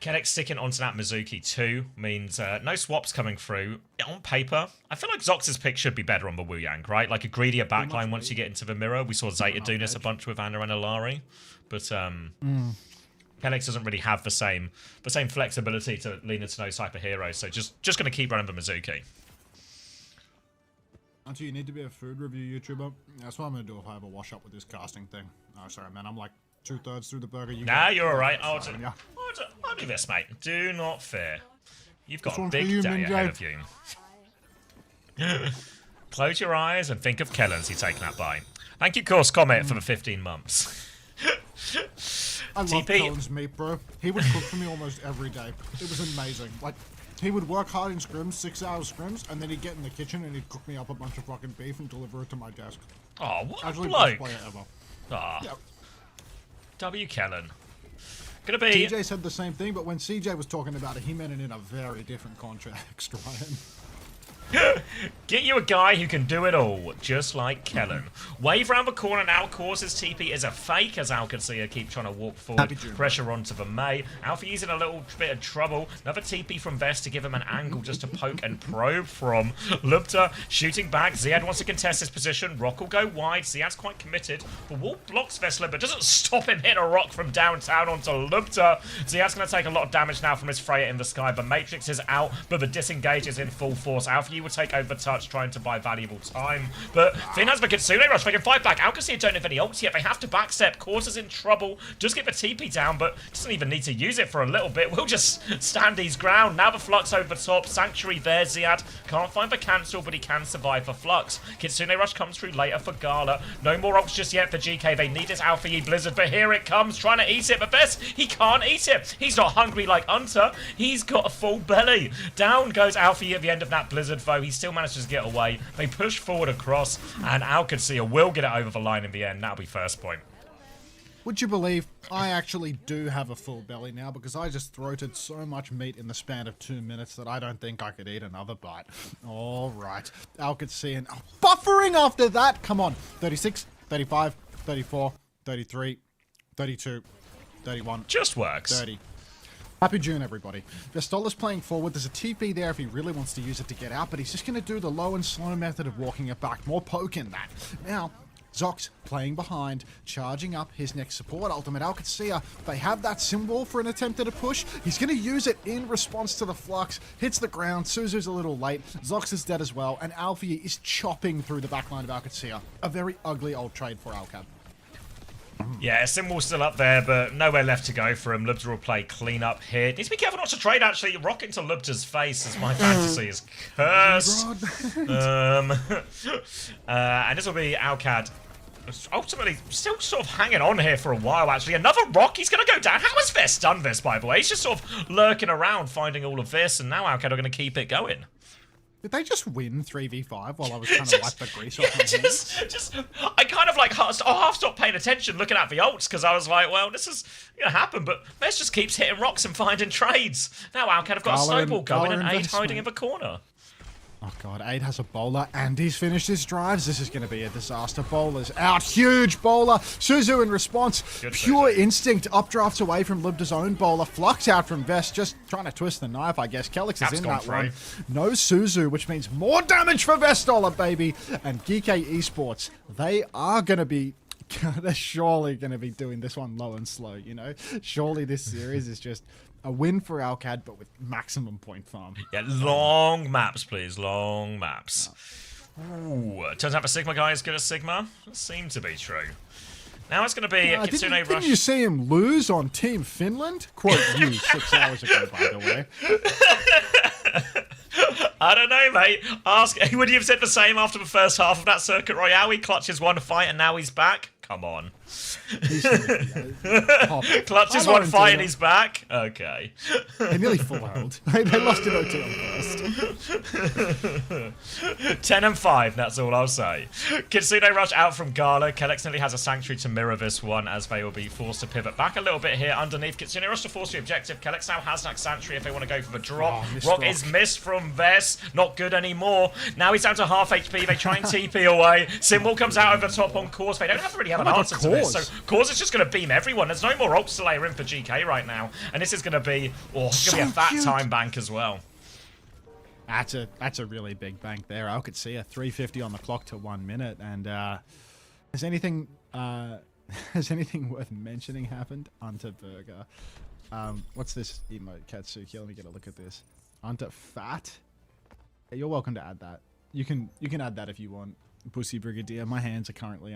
Kennex sticking onto that Mizuki too means no swaps coming through. On paper, I feel like Zox's pick should be better on the Wu Yang, right? Like a greedier backline once you get into the mirror. We saw Zeta do this a bunch with Anna and Alari. But Kennex doesn't really have the same flexibility to lean into those type of heroes. So just going to keep running the Mizuki. Auntie, you need to be a food review YouTuber. That's what I'm going to do if I have a wash up with this casting thing. Oh, sorry, man. I'm like 2/3 through the burger. Nah, you're alright. I'll do this, mate. Do not fear. You've got a big day ahead of you. Close your eyes and think of Kellens you taking that bite. Thank you, Course Comet, for the 15 months. I love Kellen's meat, bro. He would cook for me almost every day. It was amazing. Like, He would work hard in scrims, 6-hour scrims, and then he'd get in the kitchen and he'd cook me up a bunch of fucking beef and deliver it to my desk. Oh, what a Actually, bloke. best player ever. Ah, Yep. W. Kellen. Gonna be... CJ said the same thing, but when CJ was talking about it, he meant it in a very different context, Ryan. Get you a guy who can do it all, just like Kellen. Wave round the corner now, causes TP is a fake, as Al can see her keep trying to walk forward. Pressure onto the May. Alfie is in a little bit of trouble. Another TP from Vest to give him an angle just to poke and probe from Lupta. Shooting back, Ziad wants to contest his position. Rock will go wide, Ziad's quite committed. The wall blocks Vestler, but doesn't stop him hitting a rock from downtown onto Lupta. Ziad's going to take a lot of damage now from his Freya in the sky, but Matrix is out, but the disengage is in full force. Alfie will take over touch, trying to buy valuable time. But Finn has the Kitsune rush. They can fight back. Alcacia don't have any ults yet. They have to backstep. Causes in trouble. Just get the TP down, but doesn't even need to use it for a little bit. We'll just stand his ground. Now the Flux over the top. Sanctuary there. Ziad can't find the cancel, but he can survive the Flux. Kitsune rush comes through later for Gala. No more ults just yet for GK. They need this Alpha E Blizzard, but here it comes. Trying to eat it, but Best, he can't eat it. He's not hungry like Hunter. He's got a full belly. Down goes Alpha E at the end of that Blizzard, though. He still manages to get away. They push forward across, and Alcacia will get it over the line in the end. That'll be first point. Would you believe I actually do have a full belly now because I just throated so much meat in the span of 2 minutes that I don't think I could eat another bite. All right. Alcacia and buffering after that. Come on. 36, 35, 34, 33, 32, 31. Just works. 30. Happy June, everybody. Vestola's playing forward. There's a TP there if he really wants to use it to get out, but he's just going to do the low and slow method of walking it back. More poke in that. Now, Zox playing behind, charging up his next support ultimate. Alcacia, they have that symbol for an attempt at a push. He's going to use it in response to the Flux. Hits the ground. Suzu's a little late. Zox is dead as well, and Alfie is chopping through the backline of Alcacia. A very ugly old trade for Alcab. Yeah, symbol's still up there, but nowhere left to go for him. Lubta will play clean up here. Needs to be careful not to trade, actually. Rock into Lubta's face as my fantasy is cursed. And this will be Alcad. Ultimately, still sort of hanging on here for a while, actually. Another rock, he's going to go down. How has Vest done this, by the way? He's just sort of lurking around, finding all of this, and now Alcad are going to keep it going. Did they just win 3v5 while I was trying to wipe the grease off my hands? I kind of like half stopped paying attention looking at the ults because I was like, well, this is going to happen, but Vest just keeps hitting rocks and finding trades. Now Alcad have got a snowball going and Aid hiding in the corner. Oh god, Aid has a bowler and he's finished his drives. This is going to be a disaster. Bowler's out. Huge bowler. Suzu in response. Good Pure Suzu. instinct. Updrafts away from Lubda's own bowler. Flux out from Vest. Just trying to twist the knife, I guess. Kelix is in that one. No Suzu, which means more damage for Vestola, baby. And GK Esports, they are going to be... they're surely going to be doing this one low and slow, you know? Surely this series is just... a win for Alcad, but with maximum point farm. Yeah, long maps, please. Long maps. Ooh, turns out the Sigma guy is good at Sigma. That seemed to be true. Now it's going to be a Kitsune Rush. Didn't you see him lose on Team Finland? Quote you 6 hours ago, by the way. I don't know, mate. Ask. Would you have said the same after the first half of that Circuit Royale? He clutches one fight and now he's back? Come on. Clutches one fight and he's back? Okay. They nearly full-held. They lost in OT on first. 10 and 5, that's all I'll say. Kitsune rush out from Gala. Kellex nearly has a Sanctuary to mirror this one as they will be forced to pivot back a little bit here underneath. Kitsune rush to force the objective. Kellex now has that Sanctuary if they want to go for the drop. Rock is missed from Vest. Not good anymore. Now he's down to half HP. They try and TP away. Symbol comes out over the top on Cause. They don't really have an answer to this. So Cause is just going to beam everyone. There's no more ults to layer in for GK right now. And this is going to be, a fat time bank as well. That's a really big bank there. I could see a 350 on the clock to 1 minute. And has anything worth mentioning happened? Unta Burger. What's this emote, Katsuki? Let me get a look at this. Unta Fat. Yeah, you're welcome to add that. You can add that if you want. Pussy Brigadier. My hands are currently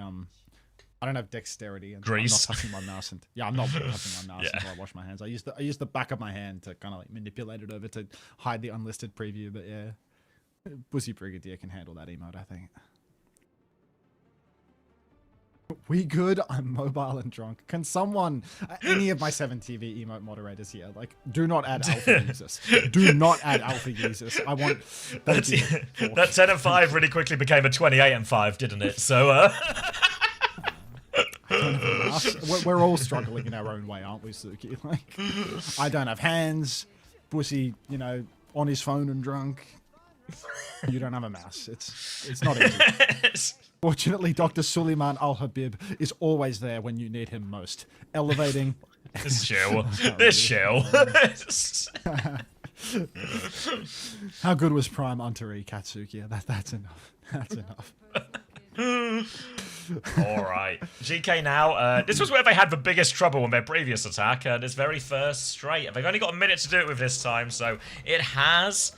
I don't have dexterity and Grease. I'm not touching my mouse and I'm not touching my mouse until I wash my hands. I use the back of my hand to kind of like manipulate it over to hide the unlisted preview, but yeah. Pussy Brigadier can handle that emote, I think. We good? I'm mobile and drunk. Can someone, any of my 7TV emote moderators here, like, do not add alpha users. Do not add alpha users. I want... That 10 and 5 really quickly became a 28 and 5, didn't it? So, we're all struggling in our own way, aren't we, Suki? Like, I don't have hands. Bussy, you know, on his phone and drunk. You don't have a mouse. It's not easy. Fortunately, Dr. Suleiman Al-Habib is always there when you need him most. Elevating. This shell. This shell. How good was Prime Antari, Katsuki? That's enough. That's enough. Alright. GK now. This was where they had the biggest trouble in their previous attack, this very first straight. They've only got a minute to do it with this time, so it has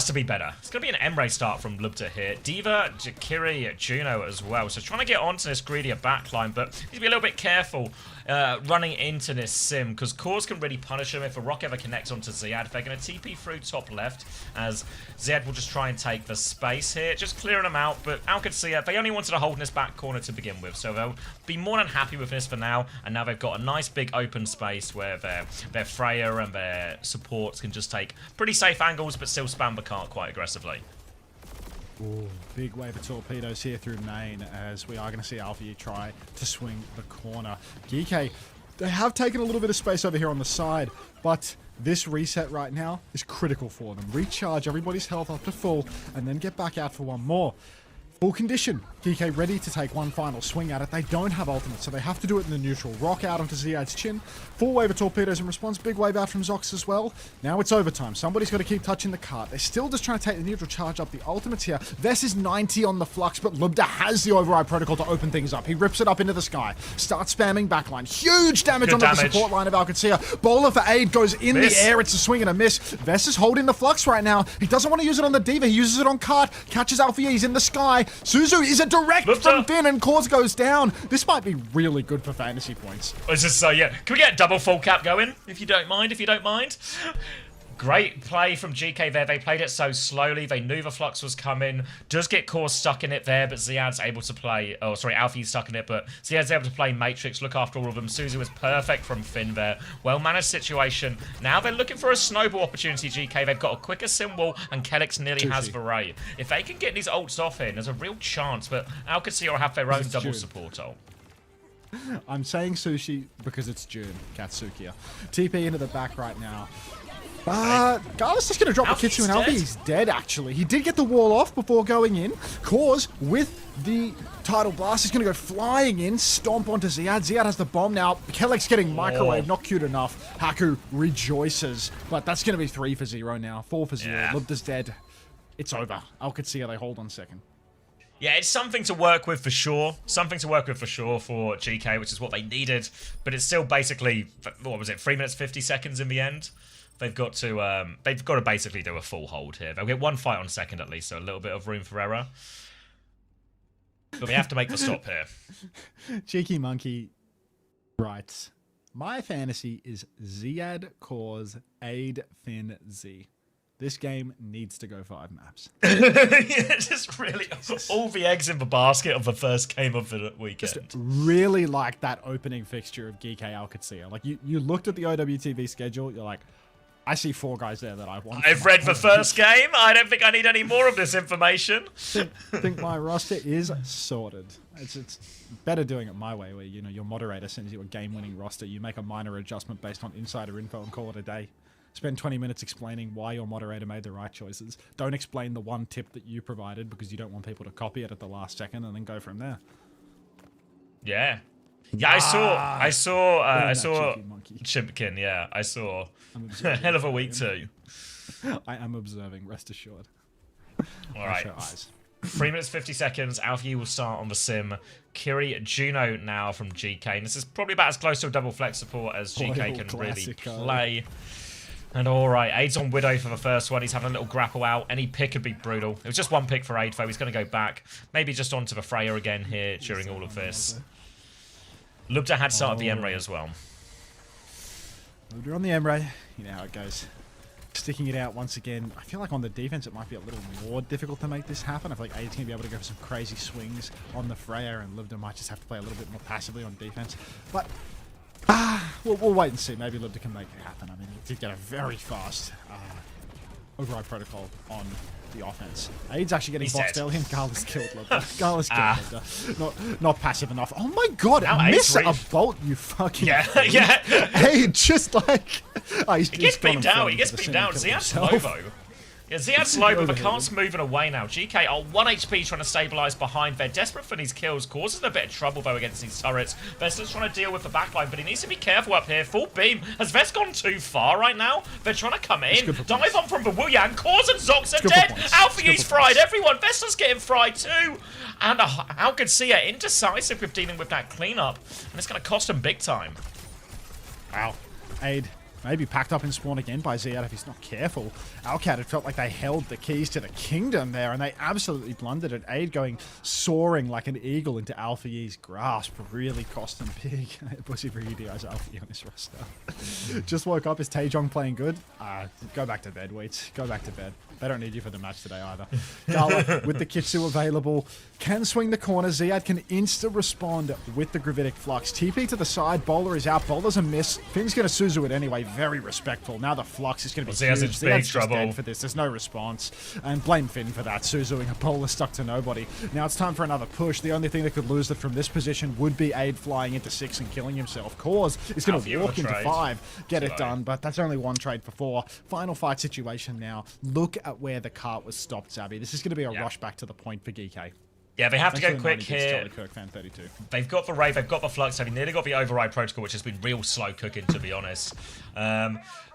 to be better. It's going to be an Emre start from Lubta here. Diva, Jakiri, Juno as well. So trying to get onto this greedier backline, but need to be a little bit careful running into this sim, because Cores can really punish him if a rock ever connects onto Ziad. They're going to TP through top left, as Ziad will just try and take the space here, just clearing them out. But OWCS, they only wanted to hold in this back corner to begin with, so they'll be more than happy with this for now. And now they've got a nice big open space where their Freya and their supports can just take pretty safe angles, but still spam the cart quite aggressively. Ooh, big wave of torpedoes here through main, as we are going to see Alpha try to swing the corner. GK, they have taken a little bit of space over here on the side, but this reset right now is critical for them. Recharge everybody's health up to full, and then get back out for one more. Full condition. GK ready to take one final swing at it. They don't have ultimate, so they have to do it in the neutral. Rock out onto Ziad's chin. Full wave of torpedoes in response. Big wave out from Zox as well. Now it's overtime. Somebody's got to keep touching the cart. They're still just trying to take the neutral, charge up the ultimates here. Vess is 90 on the flux, but Lubda has the override protocol to open things up. He rips it up into the sky. Starts spamming backline. Huge damage Good onto damage. the support line of OWCS. Bowler for aid goes in the air. It's a swing and a miss. Vess is holding the flux right now. He doesn't want to use it on the Diva. He uses it on cart. Catches Alpha. He's in the sky. Suzu is a direct from Finn, and Cause goes down. This might be really good for fantasy points. This is so, yeah. Can we get a double full cap going, if you don't mind? Great play from GK there. They played it so slowly. They knew the flux was coming. Does get Cause stuck in it there, but Ziad's able to play... Oh, sorry, Alfie's stuck in it, but Ziad's able to play Matrix, look after all of them. Suzu was perfect from Finn there. Well-managed situation. Now they're looking for a snowball opportunity, GK. They've got a quicker symbol, and Kelix nearly has the Ray. If they can get these ults off in, there's a real chance, but Alcatraz will have their own double support ult. I'm saying sushi because it's June, Katsukiya. TP into the back right now. Garlis just going to drop the Kitsu, and Alfie's dead, actually. He did get the wall off before going in. Cause, with the Tidal Blast, is going to go flying in, stomp onto Ziad. Ziad has the bomb now. Kelix getting microwave, not cute enough. Haku rejoices, but that's going to be 3 for 0 now. 4 for 0. Lubda's dead. It's over. Alcatraz, they hold on second. Yeah, it's something to work with for sure. Something to work with for sure for GK, which is what they needed. But it's still basically, what was it, 3 minutes 50 seconds in the end? They've got to basically do a full hold here. They'll get one fight on second at least, so a little bit of room for error. But we have to make the stop here. Cheeky Monkey writes, my fantasy is Ziad, Cause, Aid, Finn, Z. This game needs to go 5 maps. Yeah, just really all the eggs in the basket of the first game of the weekend. Just really like that opening fixture of GK Alcatraz. Like you looked at the OWTV schedule, you're like, I see 4 guys there that I want. I've read the first game. I don't think I need any more of this information. I think my roster is sorted. It's better doing it my way, where your moderator sends you a game-winning roster. You make a minor adjustment based on insider info and call it a day. Spend 20 minutes explaining why your moderator made the right choices. Don't explain the one tip that you provided because you don't want people to copy it at the last second, and then go from there. Yeah. Yeah, I saw Chimpkin, yeah, I saw. Hell of a week too. I am observing, rest assured. Alright. 3 minutes 50 seconds, Alfie will start on the sim. Kiri Juno now from GK. And this is probably about as close to a double flex support as GK can really play. And alright, Aid's on Widow for the first one. He's having a little grapple out. Any pick could be brutal. It was just one pick for Aid, though. He's going to go back. Maybe just onto the Freya again here during all of this. Lubda had started the Emre as well. Lubda on the Emre. You know how it goes. sticking it out once again. I feel like on the defense it might be a little more difficult to make this happen. I feel like Aid's going to be able to go for some crazy swings on the Freya, and Livda might just have to play a little bit more passively on defense. But we'll wait and see. Maybe Livda can make it happen. I mean, he did get a very fast override protocol on the offense. Aid's actually getting boxed early, and Gala's killed Livda. Gala's killed Livda. Not passive enough. Oh my god, miss a bolt, you fucking yeah. Aid just like... he gets beamed out. He gets beamed out. Ziad's slow though. Yeah, Ziad's slow, but Vakant's moving away now. GK are 1 HP trying to stabilise behind. They're desperate for these kills. Causes a bit of trouble, though, against these turrets. Vesta's trying to deal with the backline, but he needs to be careful up here. Full beam. Has Vest gone too far right now? They're trying to come in. Dive on from the Wuyang. Cause and Zox are dead. Alpha U's fried. Everyone. Vesta's getting fried too. And how could Sia indecisive with dealing with that cleanup? And it's going to cost him big time. Wow. Aid maybe packed up in spawn again by Ziad if he's not careful. Alcat, it felt like they held the keys to the kingdom there, and they absolutely blundered it. Aid going soaring like an eagle into Alpha Yee's grasp really cost him big. Pussy for EDI's Alpha Yee on this roster. Just woke up. Is Taejong playing good? Go back to bed, Wheats. Go back to bed. They don't need you for the match today either. Gala with the Kitsu available can swing the corner. Ziad can insta-respond with the Gravitic Flux. TP to the side. Bowler is out. Bowler's a miss. Finn's going to Suzu it anyway. Very respectful. Now the Flux is going to be huge. Ziad's in big trouble for this. There's no response. And blame Finn for that. Suzuing a Bowler stuck to nobody. Now it's time for another push. The only thing that could lose it from this position would be Aid flying into 6 and killing himself. Cause is going to walk into 5. Get it done. But that's only one trade for 4. Final fight situation now. Look at where the cart was stopped, Zabby. This is going to be a rush back to the point for GK. Yeah, they have to go quick here. Fan 32. They've got the Rave, they've got the Flux, they've nearly got the Override Protocol, which has been real slow cooking, to be honest.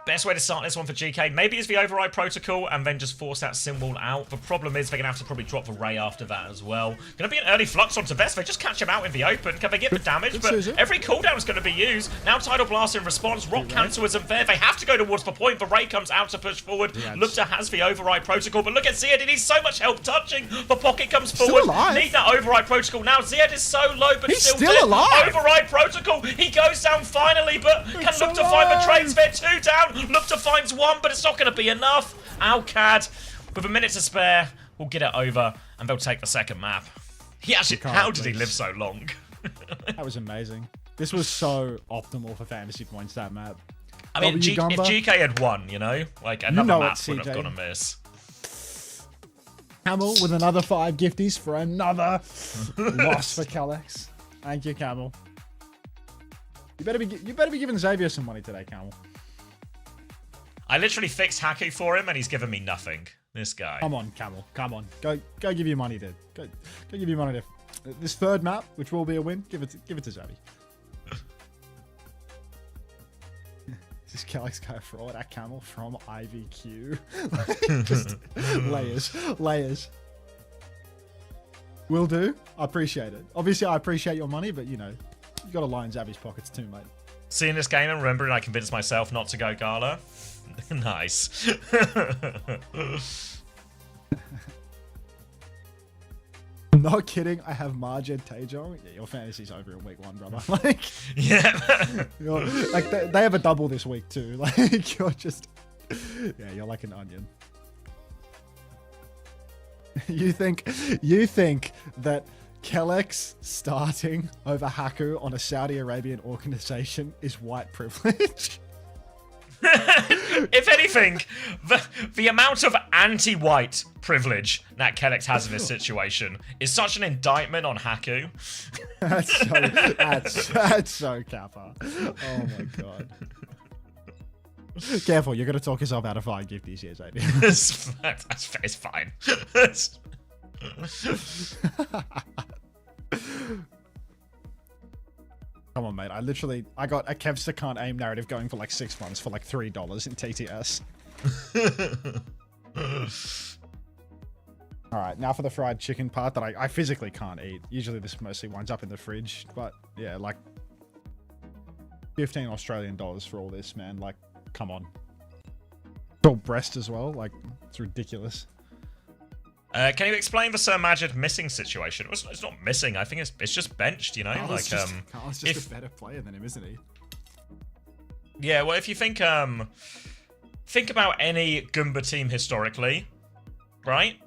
Best way to start this one for GK, maybe is the Override Protocol and then just force that Symbol out. The problem is they're going to have to probably drop the Ray after that as well. Going to be an early Flux onto Vest. They just catch him out in the open. Can they get the damage? But every cooldown is going to be used. Now Tidal Blast in response. Rock Cancel isn't there. They have to go towards the point. The Ray comes out to push forward. Lupta has the Override Protocol, but look at Ziad. He needs so much help touching. The Pocket comes forward. Need that Override Protocol. Now Ziad is so low, but he's still dead. Alive. Override Protocol. He goes down finally, but can Lupta find the trades? They're 2 down. Lupta finds 1, but it's not going to be enough. Alcad, with a minute to spare, will get it over, and they'll take the second map. He actually, how did he live so long? That was amazing. This was so optimal for fantasy points, that map. I mean, if GK had won, you know, like another map would have gone amiss. Camel with another 5 gifties for another loss for Calex. Thank you, Camel. You better be giving Xavier some money today, Camel. I literally fixed Haku for him, and he's given me nothing. This guy. Come on, Camel. Come on. Go give your money to. Go give your money to. This third map, which will be a win, give it to Xavi. This Calex guy fraud at Camel from IVQ. Just layers. Will do. I appreciate it. Obviously, I appreciate your money, but you know, you got to line Xavi's pockets too, mate. Seeing this game and remembering I convinced myself not to go Gala. Nice. I'm not kidding. I have Marged Taejong. Yeah, your fantasy's over in week 1, brother. Like, yeah. Like they have a double this week too. Like you're just, yeah, you're like an onion. You think that Calex starting over Haku on a Saudi Arabian organization is white privilege? If anything, the amount of anti-white privilege that Calex has in this situation is such an indictment on Haku. That's so kappa. Oh my god. Careful, you're gonna talk yourself out of 5 gifties here, Xavier. It's fine. Come on, mate. I got a Kevster can't aim narrative going for like 6 months for like $3 in TTS. All right, now for the fried chicken part that I physically can't eat. Usually this mostly winds up in the fridge, but yeah, like 15 Australian dollars for all this, man. Like, come on. It's all breast as well. Like, it's ridiculous. Can you explain the Sir Majid missing situation? It's not missing. I think it's just benched. You know, Carl's just a better player than him, isn't he? Yeah. Well, if you think think about any Goomba team historically, right?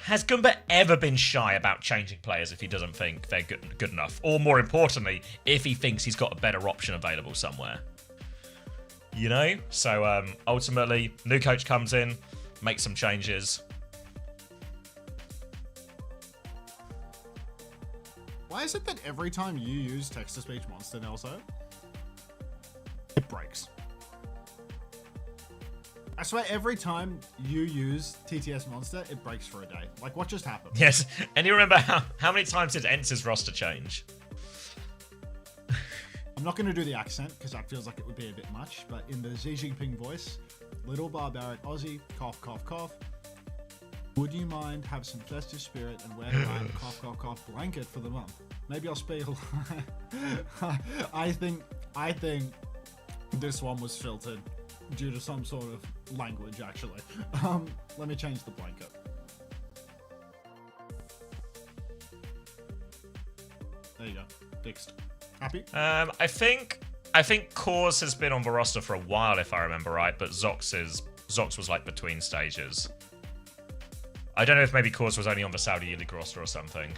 Has Goomba ever been shy about changing players if he doesn't think they're good enough? Or more importantly, if he thinks he's got a better option available somewhere? You know? So ultimately, new coach comes in, makes some changes. Why is it that every time you use text-to-speech monster, Nelso, it breaks? I swear every time you use TTS monster, it breaks for a day. Like, what just happened? Yes, and you remember how many times did Ence's roster change? I'm not going to do the accent, because that feels like it would be a bit much, but in the Xi Jinping voice, little barbaric Aussie, cough, cough, cough. Would you mind have some festive spirit and wear my cough, cough, cough blanket for the month? Maybe I'll speak. I think this one was filtered due to some sort of language, actually. Let me change the blanket. There you go. Fixed. Happy? I think Cause has been on the roster for a while, if I remember right, but Zox was like between stages. I don't know if maybe Cause was only on the Saudi League roster or something.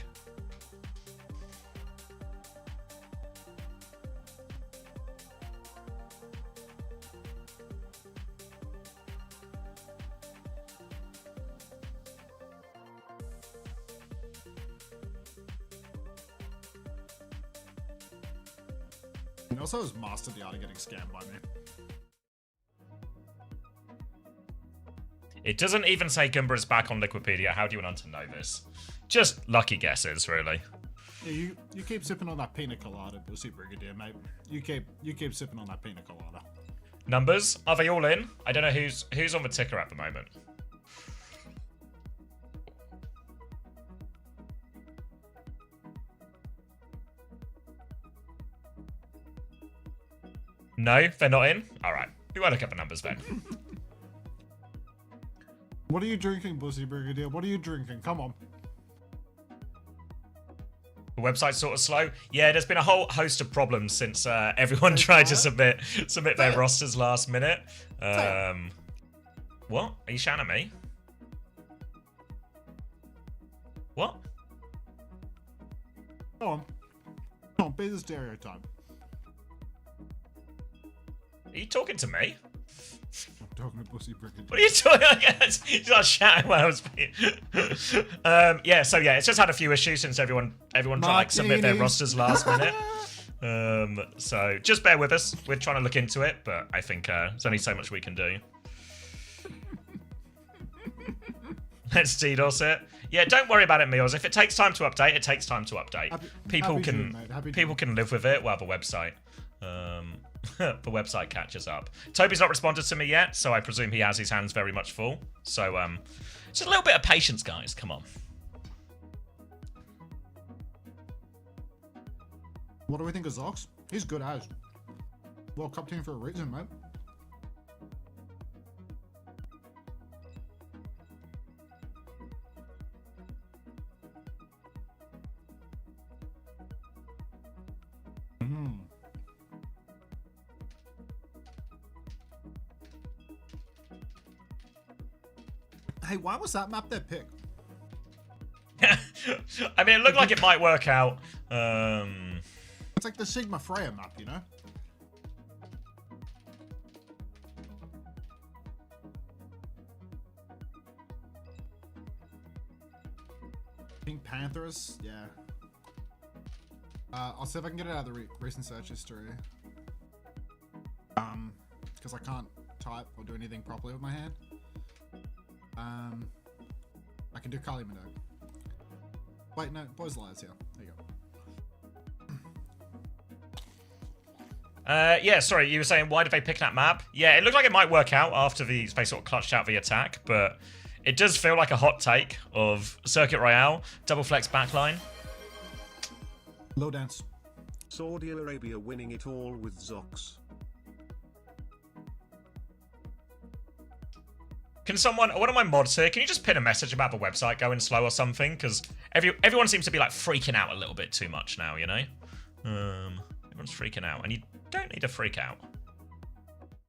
He also has mastered the art of getting scammed by me. It doesn't even say Goomba is back on Liquipedia. How do you want to know this? Just lucky guesses, really. Yeah, you keep sipping on that pina colada, Pussy Brigadier, mate. You keep sipping on that pina colada. Numbers? Are they all in? I don't know who's on the ticker at the moment. No, they're not in? Alright. We won't look at the numbers then. What are you drinking, Pussy Brigadier? What are you drinking? Come on. The website's sort of slow. Yeah, there's been a whole host of problems since everyone tried to submit their rosters last minute. What? Are you shouting at me? What? Come on, be the stereotype. Are you talking to me? I'm talking to Pussy Brigadier. What are you talking? He's not shouting when I was being. Yeah, so yeah, it's just had a few issues since everyone tried to like submit their rosters last minute. So just bear with us. We're trying to look into it, but I think there's only so much we can do. Let's DDoS it. Yeah, don't worry about it, Meals. If it takes time to update, it takes time to update. People can live with it while the website the website catches up. Toby's not responded to me yet, so I presume he has his hands very much full. So just a little bit of patience, guys. Come on. What do we think of Zox? He's good as. World Cup team for a reason, mate. Hey, why was that map their pick? I mean, it looked like it might work out. It's like the Sigma Freya map, you know? Pink Panthers, yeah. I'll see if I can get it out of the recent search history. Because I can't type or do anything properly with my hand. I can do Kali Minogue. Wait, no, Boys Liars here. There you go. Yeah, sorry, you were saying why did they pick that map? Yeah, it looked like it might work out after they sort of clutched out the attack, but it does feel like a hot take of Circuit Royale, double flex backline. Low dance. Saudi Arabia winning it all with Zox. Can someone, one of my mods here, can you just pin a message about the website going slow or something? Because everyone seems to be like freaking out a little bit too much now, you know? Everyone's freaking out, and you don't need to freak out.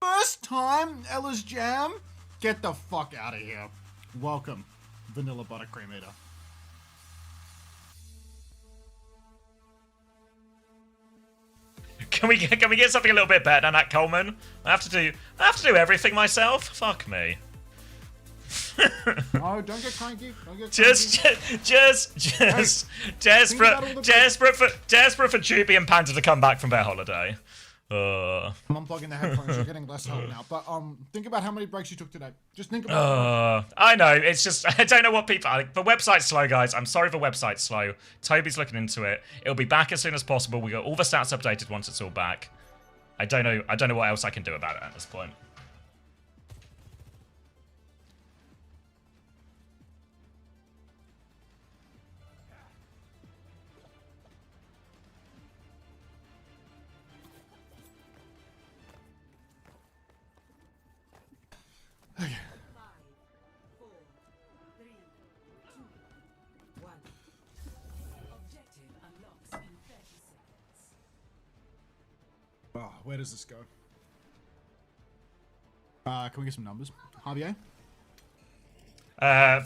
first time, Ella's Jam? Get the fuck out of here. Welcome, Vanilla Buttercream Eater. Can we get something a little bit better than that, Coleman? I have to do everything myself. Fuck me. No, don't get cranky. Don't get Just desperate for Juby and Panda to come back from their holiday. I'm unplugging the headphones. You're getting less help now. But think about how many breaks you took today. Just think about it. I know. It's just I don't know what people. The website's slow, guys. I'm sorry the website's slow. Toby's looking into it. It'll be back as soon as possible. We got all the stats updated once it's all back. I don't know what else I can do about it at this point. Okay. 5, 4, 3, 2, 1. Objective unlocks in 30 seconds. Oh, where does this go? Can we get some numbers? Javier?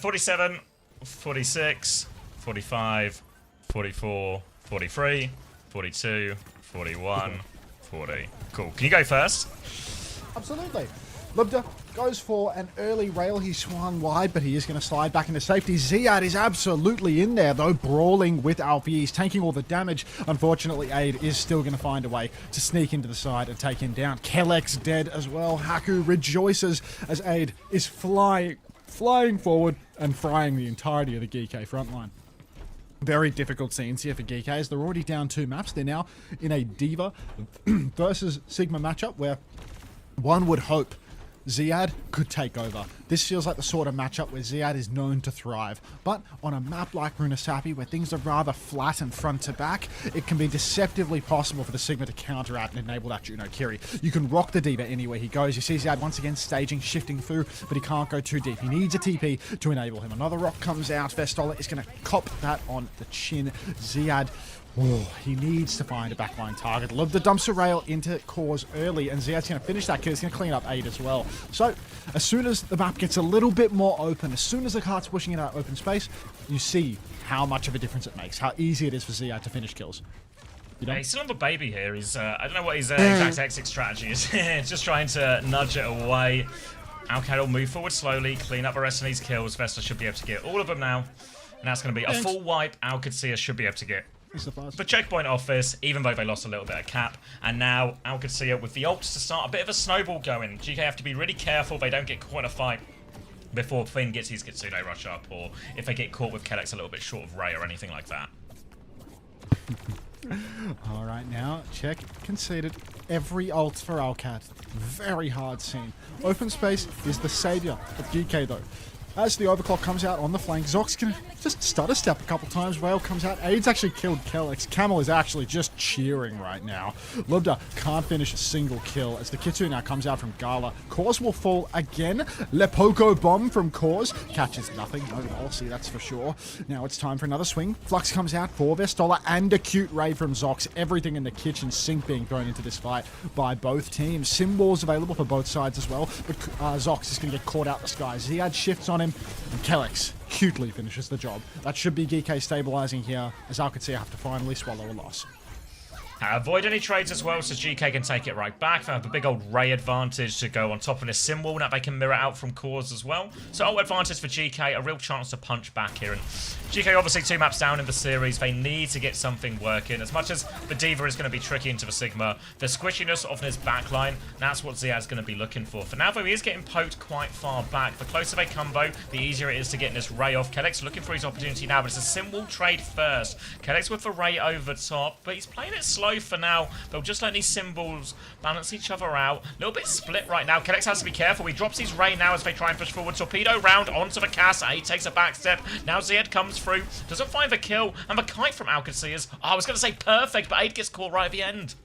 47, 46, 45, 44, 43, 42, 41, 40. Cool. Can you go first? Absolutely. Lubda goes for an early rail. He swung wide, but he is going to slide back into safety. Ziad is absolutely in there, though, brawling with Alfie. He's taking all the damage. Unfortunately, Aid is still going to find a way to sneak into the side and take him down. Kellex dead as well. Haku rejoices as Aid is flying forward and frying the entirety of the GK frontline. Very difficult scenes here for GKs. They're already down 2 maps. They're now in a Diva versus Sigma matchup where one would hope Ziad could take over. This feels like the sort of matchup where Ziad is known to thrive, but on a map like Runasapi where things are rather flat and front to back, it can be deceptively possible for the Sigma to counteract and enable that Juno Kiri. You can rock the Diva anywhere he goes. You see Ziad once again staging, shifting through, but he can't go too deep. He needs a TP to enable him. Another rock comes out. Vestola is going to cop that on the chin. Ziad, he needs to find a backline target. Love the dumpster rail into cores early, and Ziad's going to finish that kill. He's going to clean up 8 as well. So, as soon as the map gets a little bit more open, as soon as the cart's pushing it out open space, you see how much of a difference it makes, how easy it is for Ziad to finish kills. You know? He's still on the baby here. He's I don't know what his exact exit strategy is. Just trying to nudge it away. Alcad will move forward slowly, clean up the rest of these kills. Vesta should be able to get all of them now. And that's going to be a full wipe. Alcad should be able to get the checkpoint off this, even though they lost a little bit of cap. And now Alcad with the ults to start a bit of a snowball going. GK have to be really careful they don't get caught in a fight before Finn gets his Kitsune rush up, or if they get caught with Kellex a little bit short of Ray or anything like that. Alright, now, check, conceded. Every ult for Alcad. Very hard scene. Open space is the savior of GK though. As the overclock comes out on the flank, Zoc's gonna just stutter step a couple times. Rail comes out. Aid's actually killed Kellex. Camel is actually just cheering right now. Lubda can't finish a single kill as the Kitsune now comes out from Gala. Kors will fall again. Lepoko bomb from Kors catches nothing. No policy, that's for sure. Now it's time for another swing. Flux comes out for Vestola and a cute raid from Zox. Everything in the kitchen sink being thrown into this fight by both teams. Symbols available for both sides as well, but Zox is going to get caught out the sky. Ziad shifts on him, and Kellex cutely finishes the job. That should be GK stabilizing here, as Alcad have to finally swallow a loss. Avoid any trades as well, so GK can take it right back. They have a big old Ray advantage to go on top of this symbol. Now they can mirror out from cores as well. So ult advantage for GK, a real chance to punch back here. And GK obviously 2 maps down in the series. They need to get something working. As much as the Diva is going to be tricky into the Sigma, the squishiness of his backline, that's what Ziad's going to be looking for. For now, though, he is getting poked quite far back. The closer they come, though, the easier it is to get this Ray off. Kellex looking for his opportunity now, but it's a symbol trade first. Kellex with the Ray over top, but he's playing it slow for now. They'll just let these symbols balance each other out. A little bit split right now. Kellex has to be careful. He drops his Ray now as they try and push forward. Torpedo round onto the Cass. Aid takes a back step. Now Ziad comes through. Doesn't find the kill. And the kite from Alcad is, I was going to say perfect, but Aid gets caught right at the end.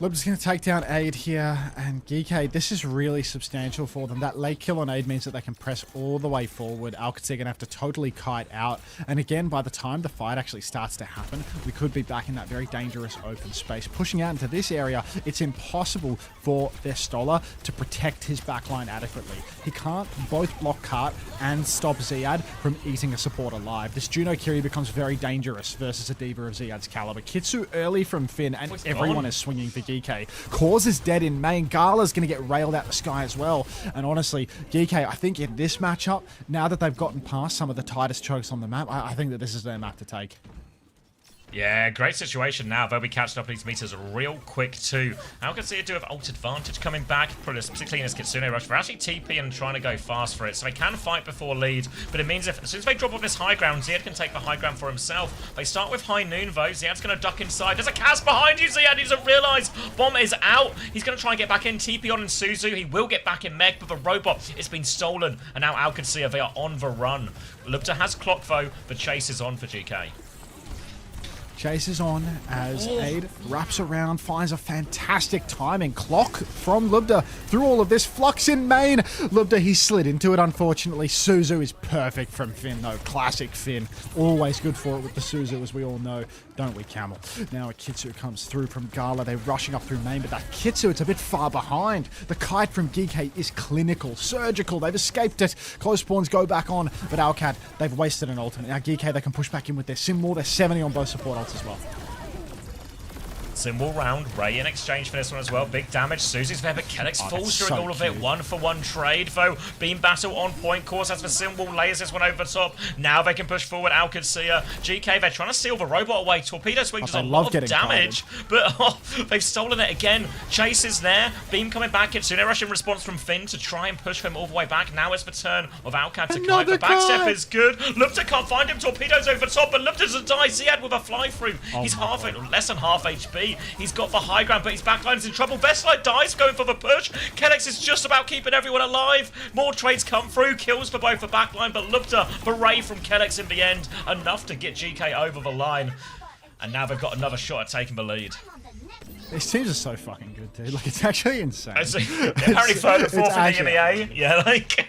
Lub's going to take down Aid here, and GK, this is really substantial for them. That late kill on Aid means that they can press all the way forward. OWCS are going to have to totally kite out, and again, by the time the fight actually starts to happen, we could be back in that very dangerous open space. Pushing out into this area, it's impossible for their Stoller to protect his backline adequately. He can't both block Cart and stop Ziad from eating a support alive. This Juno Kiri becomes very dangerous versus a Diva of Ziad's caliber. Kitsu early from Finn, and everyone is swinging for GK. Cause is dead in main. Gala's going to get railed out the sky as well. And honestly, GK, I think in this matchup, now that they've gotten past some of the tightest chokes on the map, I think that this is their map to take. Yeah, great situation now. They'll be catching up these meters real quick too. How can they do have ult advantage coming back? Particularly in this Kitsune rush. They're actually TP and trying to go fast for it. So they can fight before lead. But it means if as soon as they drop off this high ground, Ziad can take the high ground for himself. They start with high noon though. Ziad's going to duck inside. There's a cast behind you, Ziad. He doesn't realise. Bomb is out. He's going to try and get back in. TP on in Suzu. He will get back in mech, but the robot, it's been stolen. And now OWCS, they are on the run. Lubta has clock though. The chase is on for GK. Chase is on as Aid wraps around, finds a fantastic timing. Clock from Lubda through all of this. Flux in main. Lubda, he slid into it, unfortunately. Suzu is perfect from Finn, though. Classic Finn. Always good for it with the Suzu, as we all know. Don't we, Camel? Now a Kitsu comes through from Gala. They're rushing up through main, but that Kitsu, it's a bit far behind. The kite from GK is clinical, surgical. They've escaped it. Close spawns go back on, but Alcad, they've wasted an ultimate. Now GK, they can push back in with their Sim Wall. They're 70 on both support ults as well. Symbol round, Ray in exchange for this one as well. Big damage, Susie's there, but Kellex falls through all of it. 1-for-1 trade, though. Beam battle on point. Course has the Symbol, layers this one over the top. Now they can push forward. OWCS, GK, they're trying to steal the robot away. Torpedo Swing does a lot of damage, but they've stolen it again. Chase is there. Beam coming back. Kitsune rush in response from Finn to try and push them all the way back. Now it's the turn of Alcad to kite. The backstep is good. Lupta can't find him. Torpedo's over the top, but Lupta doesn't die. Ziad with a fly through. He's less than half HP. He's got the high ground, but his backline's in trouble. Bestlight dies going for the push. Kellex is just about keeping everyone alive. More trades come through. Kills for both the backline, but Lupta, the ray from Kellex in the end. Enough to get GK over the line. And now they've got another shot at taking the lead. These teams are so fucking good, dude. Like, it's actually insane. Apparently third and fourth in the EMEA. Yeah, like...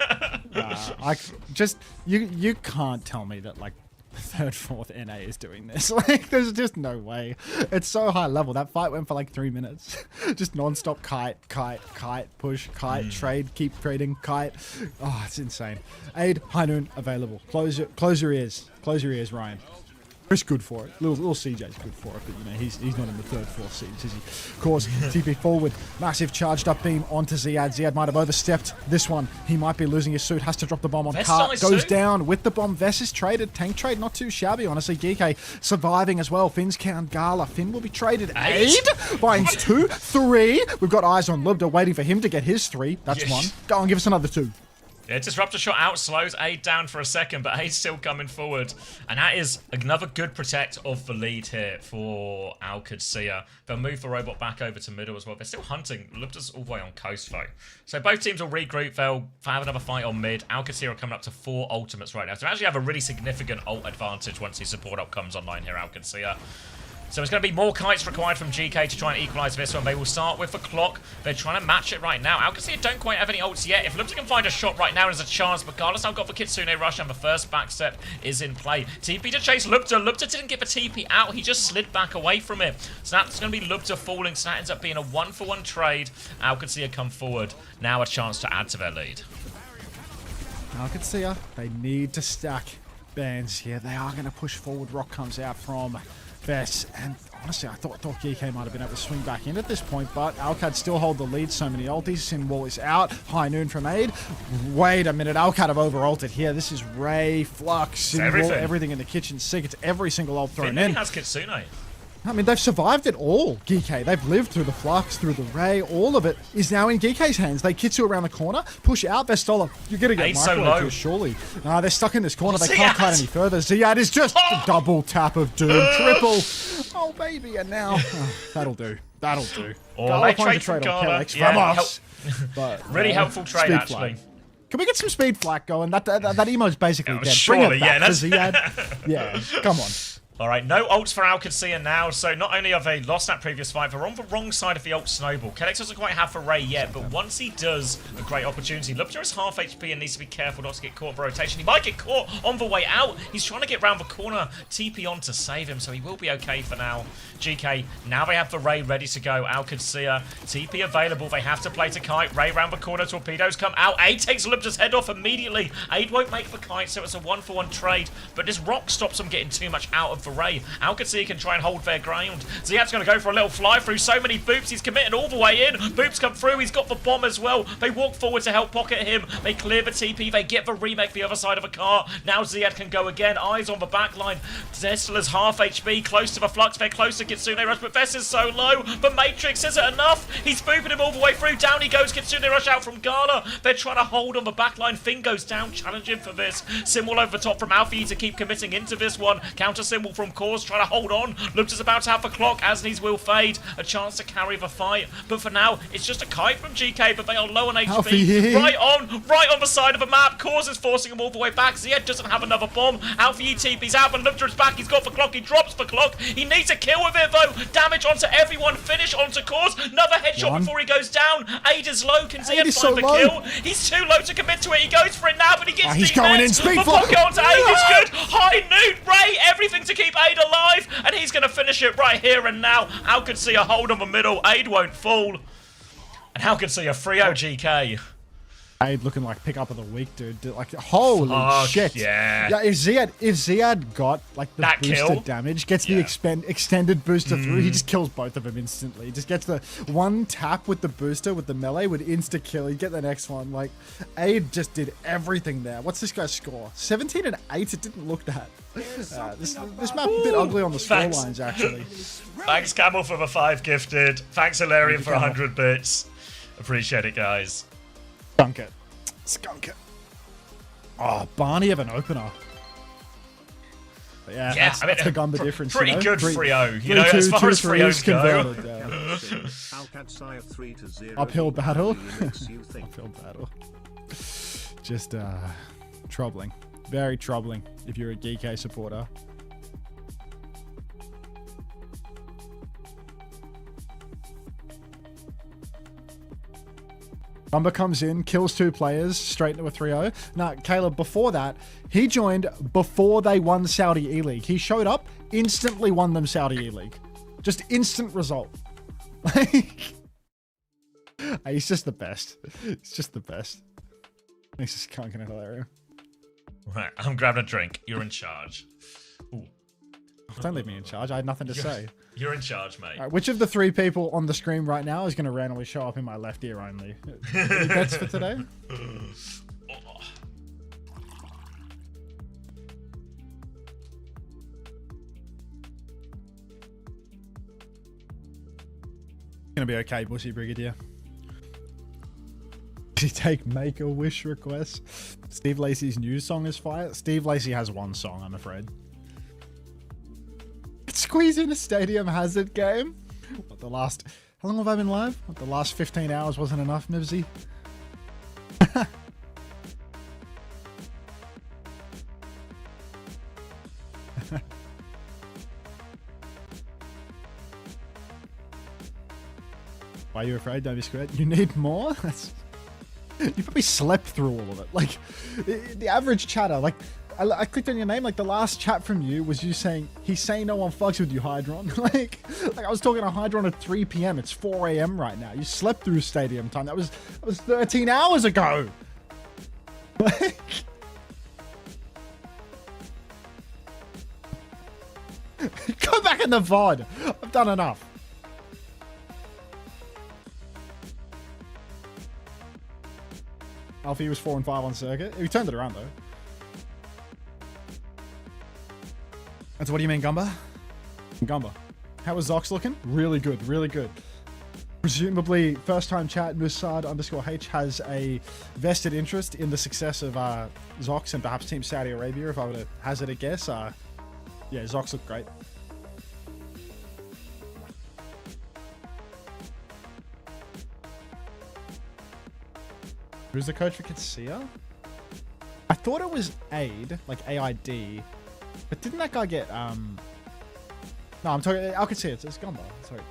you can't tell me that, like, third, fourth NA is doing this. Like, there's just no way. It's so high level. That fight went for like 3 minutes. Just non-stop kite, push, kite, trade, keep trading, kite. Oh, it's insane. Aid, high noon, available. Close your ears. Close your ears, Ryan. Chris good for it. Little CJ's good for it, but you know he's not in the third, fourth seeds, is he? Of course, TP forward, massive charged up beam onto Ziad. Ziad might have overstepped this one. He might be losing his suit. Has to drop the bomb on Cart. Goes down with the bomb. Vess is traded. Tank trade, not too shabby, honestly. GK surviving as well. Finn's count Gala. Finn will be traded. Aid finds 2, 3. We've got eyes on Lubda waiting for him to get his 3. That's 1. Go on, give us another 2. Yeah, Disruptor shot out, slows Aid down for a second, but Aid's still coming forward. And that is another good protect of the lead here for OWCS. They'll move the robot back over to middle as well. They're still hunting. Lupta's all the way on coast, though. So both teams will regroup. They'll have another fight on mid. OWCS are coming up to 4 ultimates right now. So they actually have a really significant ult advantage once the support ult comes online here, OWCS. So it's going to be more kites required from GK to try and equalise this one. They will start with the clock. They're trying to match it right now. OWCS don't quite have any ults yet. If Lupta can find a shot right now, there's a chance. But Carlos now got the Kitsune rush, and the first backstep is in play. TP to chase Lupta. Lupta didn't get the TP out. He just slid back away from it. So that's going to be Lupta falling. So that ends up being a 1-for-1 trade. OWCS come forward. Now a chance to add to their lead. OWCS, they need to stack bans here. They are going to push forward. Rock comes out from Vess, and honestly, I thought GK might have been able to swing back in at this point, but Alcad still hold the lead. So many ultis. Symbol is out. High noon from Aid. Wait a minute. Alcad have over-ulted here. This is Ray, Flux, Symbol, everything in the kitchen sink. It's every single ult thrown in. Has Kitsune. I mean, they've survived it all, GK. They've lived through the Flux, through the Ray. All of it is now in GK's hands. They Kitsu around the corner, push out Vestola. You're going to get microwaved here, surely. Nah, they're stuck in this corner. They can't kite any further. Ziad is just a double tap of doom. Triple. Oh, baby. And now, that'll do. That'll do. Gala finds a trade on Kellex from us. But, really helpful trade, actually. Can we get some speed flak going? That emo's basically dead. Surely, Bring it back to Ziad. Yeah, come on. All right, no ults for OWCS now, so not only have they lost that previous fight, they're on the wrong side of the ult snowball. Kellex doesn't quite have for Ray yet, but once he does, a great opportunity. Lubja is half HP and needs to be careful not to get caught in the rotation. He might get caught on the way out. He's trying to get round the corner, TP on to save him, so he will be okay for now. GK, now they have the Ray ready to go. OWCS, TP available. They have to play to Kite. Ray round the corner, torpedoes come out. Aid takes Lubja's head off immediately. Aid won't make the Kite, so it's a 1-for-1 trade, but this rock stops him getting too much out of the Ray. OWCS can try and hold their ground. Ziad's going to go for a little fly through. So many boops. He's committed all the way in. Boops come through. He's got the bomb as well. They walk forward to help pocket him. They clear the TP. They get the remake the other side of a car. Now Ziad can go again. Eyes on the back line. Zestler's half HP. Close to the flux. They're close to Kitsune Rush, but Vess is so low. The Matrix isn't enough. He's booping him all the way through. Down he goes. Kitsune Rush out from Gala. They're trying to hold on the back line. Finn goes down. Challenging for this. Symbol over the top from Alfie to keep committing into this one. Counter symbol from Cause trying to hold on. Looks about to have the clock. Asnes will fade. A chance to carry the fight. But for now, it's just a Kite from GK, but they are low on HP. Alfie. Right on the side of the map. Cause is forcing him all the way back. Ziad doesn't have another bomb. Alfie TP's out, but Lubja is back. He's got the clock. He drops the clock. He needs a kill with it, though. Damage onto everyone. Finish onto Cause. Another headshot before he goes down. Aid is low. Can Ziad find the kill? He's too low to commit to it. He goes for it now, but he gets he's going in. Speed the pocket onto Aid is good. High noon. Ray, everything to keep Aid alive, and he's going to finish it right here and now. OWCS a hold on the middle. Aid won't fall. And OWCS a 3-0 GK. Aid looking like pick up of the week, dude. Like, holy shit. Yeah. If Ziad got like the That boosted kill? damage, gets the extended booster through, he just kills both of them instantly. He just gets the one tap with the booster with the melee would insta kill. He'd get the next one. Like, Aid just did everything there. What's this guy's score? 17 and 8. It didn't look that. This map a bit ugly on the score lines, actually. Thanks, Camel, for the 5 gifted. Thanks, Hilarion, for 100 bits. Appreciate it, guys. Skunk it. Oh, Barney of an opener. But yeah, that's the Gumba difference. Pretty good 3-0. You know, 3-2, as far as 3-3s 3-0s go. converted, yeah. OWCS 3-0. Uphill battle. Makes you think. Uphill battle. Just troubling. Very troubling if you're a GK supporter. Gumba comes in, kills 2 players, straight into a 3-0. Now, Caleb, before that, he joined before they won Saudi E-League. He showed up, instantly won them Saudi E-League. Just instant result. He's just the best. He's just the best. He's just can't get hilarious. Right, I'm grabbing a drink. You're in charge. Ooh. Don't leave me in charge. I had nothing to say. You're in charge, mate. All right, which of the 3 people on the screen right now is going to randomly show up in my left ear only? Any bets for today? Gonna be okay, Bushy Brigadier. Did he take Make-A-Wish requests? Steve Lacey's new song is fire. Steve Lacey has one song, I'm afraid. Squeeze in a Stadium Hazard game. What, how long have I been live? What, the last 15 hours wasn't enough, Mivsy? Why are you afraid? Don't be scared. You need more? You probably slept through all of it. Like, the average chatter, like, I clicked on your name, like the last chat from you was you saying, he's saying no one fucks with you, Hydron. like I was talking to Hydron at 3 p.m. It's 4 a.m. right now. You slept through stadium time. That was 13 hours ago. Like, go back in the VOD. I've done enough. Alfie was 4 and 5 on circuit. He turned it around though. And so what do you mean, Gumba? Gumba. How was Zox looking? Really good, really good. Presumably, first time chat, Musad_H has a vested interest in the success of Zox and perhaps Team Saudi Arabia, if I were to hazard a guess. Yeah, Zox looked great. Who's the coach for Kitsia? I thought it was Aid, like AID, but didn't that guy get No, I'm talking. I could see it. It's Gumbo. Sorry.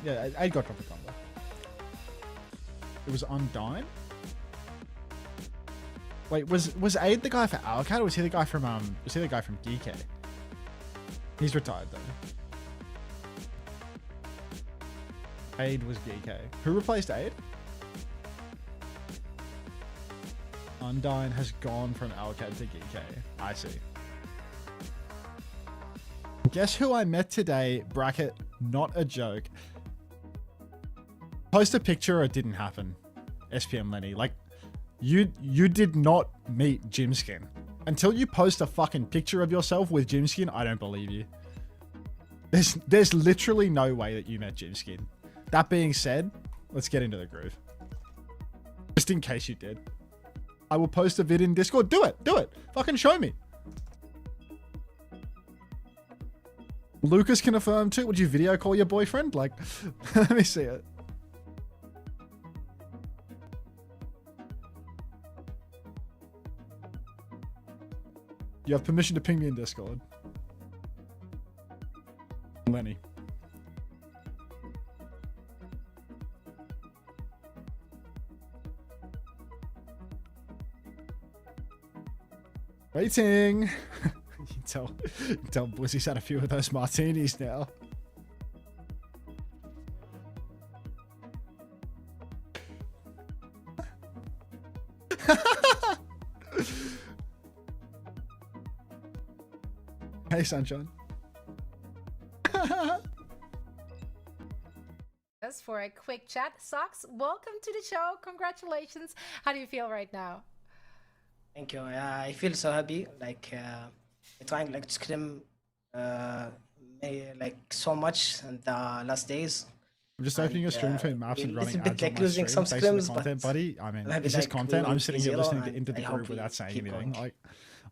Yeah, Aid got dropped a Gumbo. It was Undyne. Wait, was Aid the guy for Alcat, or was he the guy from GK? He's retired though. Aid was GK. Who replaced Aid? Undyne has gone from Alcat to GK. I see. Guess who I met today? Bracket, not a joke. Post a picture or it didn't happen. SPM Lenny. Like, you did not meet Jimskin. Until you post a fucking picture of yourself with Jimskin, I don't believe you. There's literally no way that you met Jimskin. That being said, let's get into the groove. Just in case you did. I will post a vid in Discord. Do it. Do it. Fucking show me. Lucas can affirm too. Would you video call your boyfriend? Like, let me see it. You have permission to ping me in Discord. Lenny. Waiting. You tell Blizzy's had a few of those martinis now. Hey, Sunshine. For a quick chat. Socks, welcome to the show. Congratulations. How do you feel right now? Thank you. I feel so happy. Like trying like to scrim like so much in the last days. I'm just opening a stream feed maps and running it's a ads bit on like my losing stream. some Thanks for the scrims, content, but buddy. I mean, maybe is this like content? we I'm sitting here zero listening and into the I hope group we without saying keep anything. going. Like,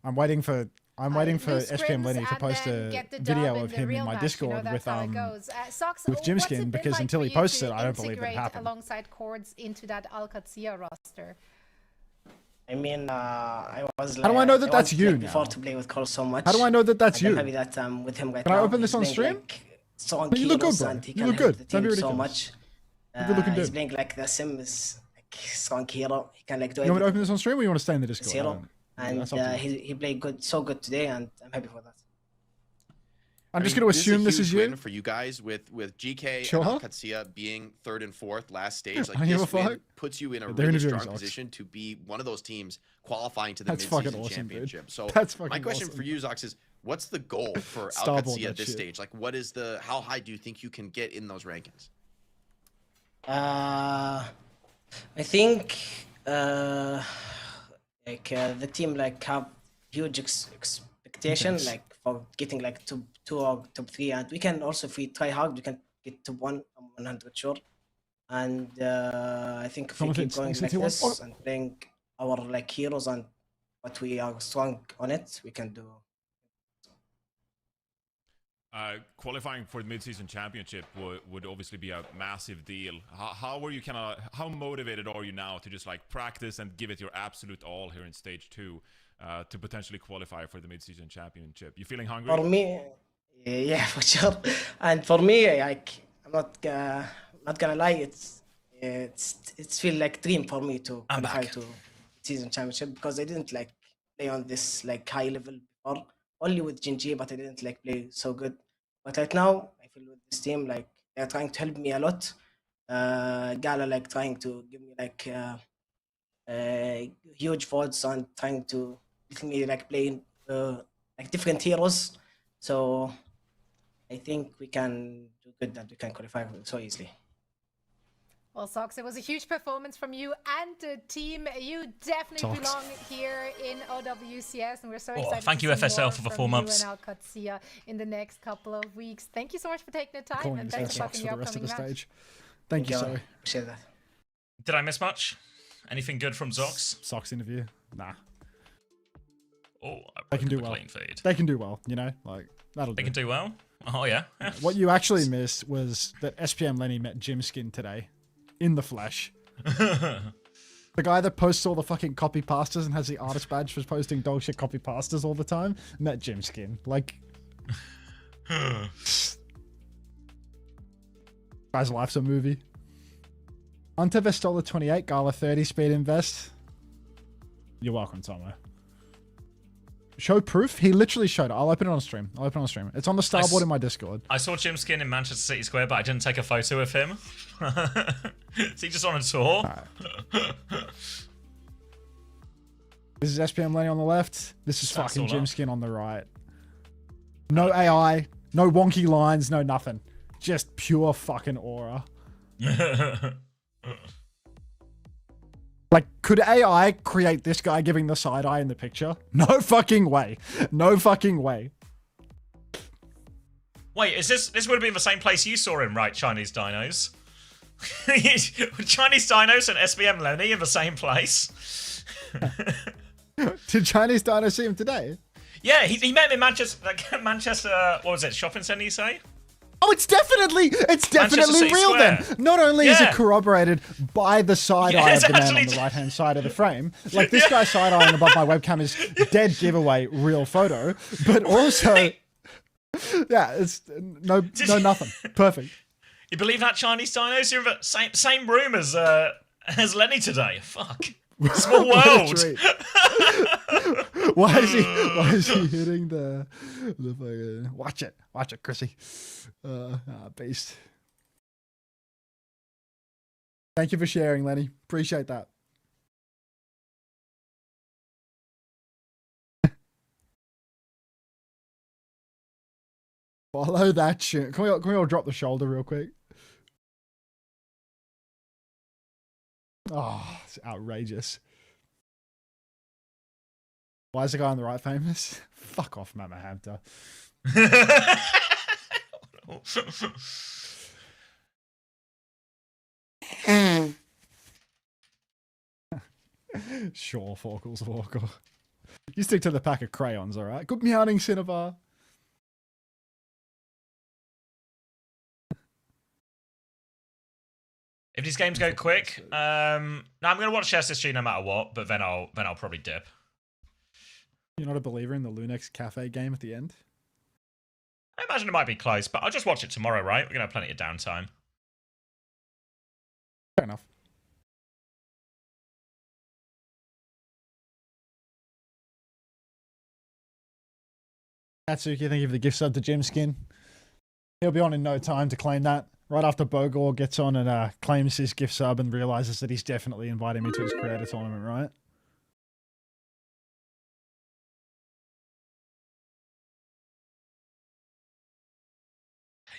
I'm waiting for Lose SPM Lenny scrims to and post then a get the video dub of the him in real my match, Discord that's how it goes. Socks, with what's it Jimskin, been because like until for he you posts to it, I don't believe it integrate happened. alongside chords into that OWCS roster? I mean, I was. How do I know that that's wanted, you like, before now? to play with Cole so much. How do I know that that's and you? I'm happy that I'm with him right Can I now. open this He's on playing, stream? Like, strong You look good, heroes bro. and he You can look help good. the Don't be team so ridiculous. much. Good looking He's dude. playing like the Sim is like strong hero. He can like do You want me to everything. open this on stream or you want to stay in the Discord? I Zero. don't- And that's up to you. he played good, so good today, and I'm happy for that. I'm I just mean, going to assume this huge is you. win for you guys with GK Sure. and Alcatia being 3rd and 4th last stage. I Like don't give this a fuck. win puts you in a They're really interviewing strong Zox. position to be one of those teams qualifying to the That's fucking mid-season awesome, dude. championship. So That's fucking my question awesome. for you, Zox, is what's the goal for Starboard Alcatia that at this shit. stage? Like, what is how high do you think you can get in those rankings? I think the team like have huge expectation Thanks. like for getting like two or top 3, and we can also, if we try hard, we can get to 1. I'm 100 sure. And I think if we Someone keep said- going said like he this wants- and playing our like heroes and what we are strong on it, we can do. Qualifying for the mid-season championship would obviously be a massive deal. How were you how motivated are you now to just like practice and give it your absolute all here in stage 2 to potentially qualify for the mid-season championship? You feeling hungry? For me, yeah, for sure. And for me, like, I'm not gonna lie, it's feel like dream for me to I'm qualify back. to season championship, because I didn't like play on this like high level before, only with Genji, but I didn't like play so good. But right now, I feel with this team like they're trying to help me a lot. Gala like trying to give me like huge votes and trying to let me like play like different heroes. So I think we can do good, that we can qualify so easily. Well, Socks, it was a huge performance from you and the team. You definitely Socks. belong here in OWCS, and we're so Oh, excited. thank to you, see FSL, more for the from 4 you months. and Alcatia in the next couple of weeks. Thank you so much for taking the time, Calling and this thanks for sucks talking for the the rest of upcoming the match. stage. Thank you, sorry. Appreciate that. Did I miss much? Anything good from Zox? Socks interview. Nah. Oh, I They can broke do the well. clean feed. They can do well, you know? Like, that'll They do. can do well. Oh yeah. What you actually missed was that SPM Lenny met Jimskin today. In the flesh. The guy that posts all the fucking copy pastas and has the artist badge for posting dog shit copy pastas all the time met Jimskin. Like, Guy's life's a movie. Hunter Vestola 28, Gala 30, speed invest. You're welcome, Tomo. Show proof? He literally showed it. I'll open it on stream. It's on the starboard in my Discord. I saw Jim Skin in Manchester City Square, but I didn't take a photo of him. Is he just on a tour? Right. This is SPM Lenny on the left. This is That's fucking all Jim up. Skin on the right. No AI, no wonky lines, no nothing. Just pure fucking aura. Like, could AI create this guy giving the side eye in the picture? No fucking way. No fucking way. Wait, is this would have been the same place you saw him, right? Chinese dinos. Chinese dinos and SBM Lenny in the same place. Did Chinese Dino see him today? Yeah, he met him in Manchester. Like, Manchester, what was it? Shopping centre, you say? Oh, it's definitely City real Square. then. Not only is Yeah. it corroborated by the side eye of it's the man on actually- the right hand side of the frame, like this guy side eyeing above my webcam is dead giveaway real photo, but also, yeah, it's no nothing. Perfect. You believe that Chinese dinos? You're in the same room as Lenny today. Fuck. Small What a world. treat. Why is he hitting the fucking... Watch it, Chrissy. Beast. Thank you for sharing, Lenny. Appreciate that. Follow that shit. Can we all drop the shoulder real quick? Oh, it's outrageous. Why is the guy on the right famous? Fuck off, Mama Hamter. Sure, Forkles Walker. You stick to the pack of crayons, alright? Good meowing, Cinnabar. If these games go quick, no, I'm gonna watch SSG no matter what, but then I'll probably dip. You're not a believer in the Lunex Cafe game at the end? I imagine it might be close, but I'll just watch it tomorrow, right? We're gonna have plenty of downtime. Fair enough. Atsuki, thank you for the gift sub to Jim Skin. He'll be on in no time to claim that. Right after Bogor gets on and claims his gift sub and realizes that he's definitely inviting me to his creator tournament, right?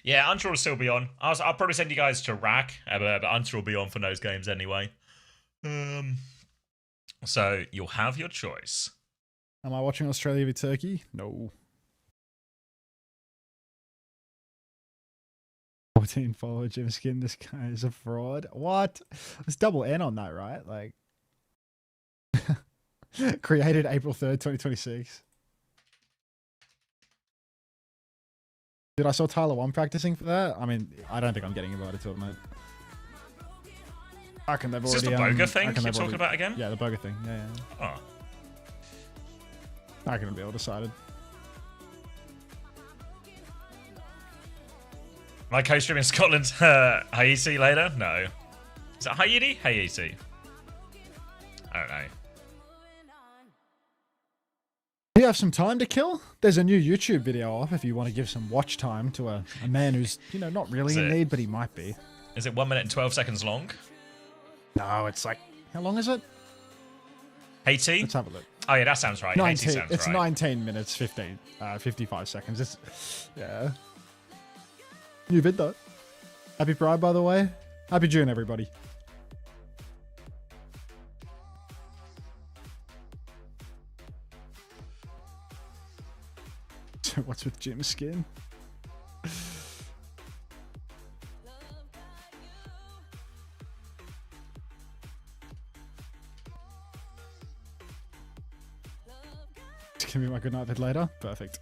Yeah, Unter will still be on. I'll probably send you guys to Rack, but Unter will be on for those games anyway. So you'll have your choice. Am I watching Australia v Turkey? No. 14 follower Jim Skin. This guy is a fraud. What? There's double N on that, right? Like, created April 3rd, 2026. Dude, I saw Tyler 1 practicing for that. I mean, I don't think I'm getting invited to it, mate. I reckon they've Is this already... the Boga thing I reckon you're they've talking about again? Yeah, the Boga thing. Yeah. Oh. I reckon it'll be all decided. My co-stream in Scotland, Haiti later? No. Is that Haiti? Haiti. I don't know. Do you have some time to kill? There's a new YouTube video off if you want to give some watch time to a man who's, you know, not really in need, but he might be. Is it 1 minute and 12 seconds long? No, it's like, how long is it? Haiti? Let's have a look. Oh yeah, that sounds right. 19, Haiti sounds it's right. 19 minutes, 55 seconds. It's, yeah. New vid though. Happy Pride, by the way. Happy June, everybody. So what's with Jim Skin? Give me my good night vid later. Perfect.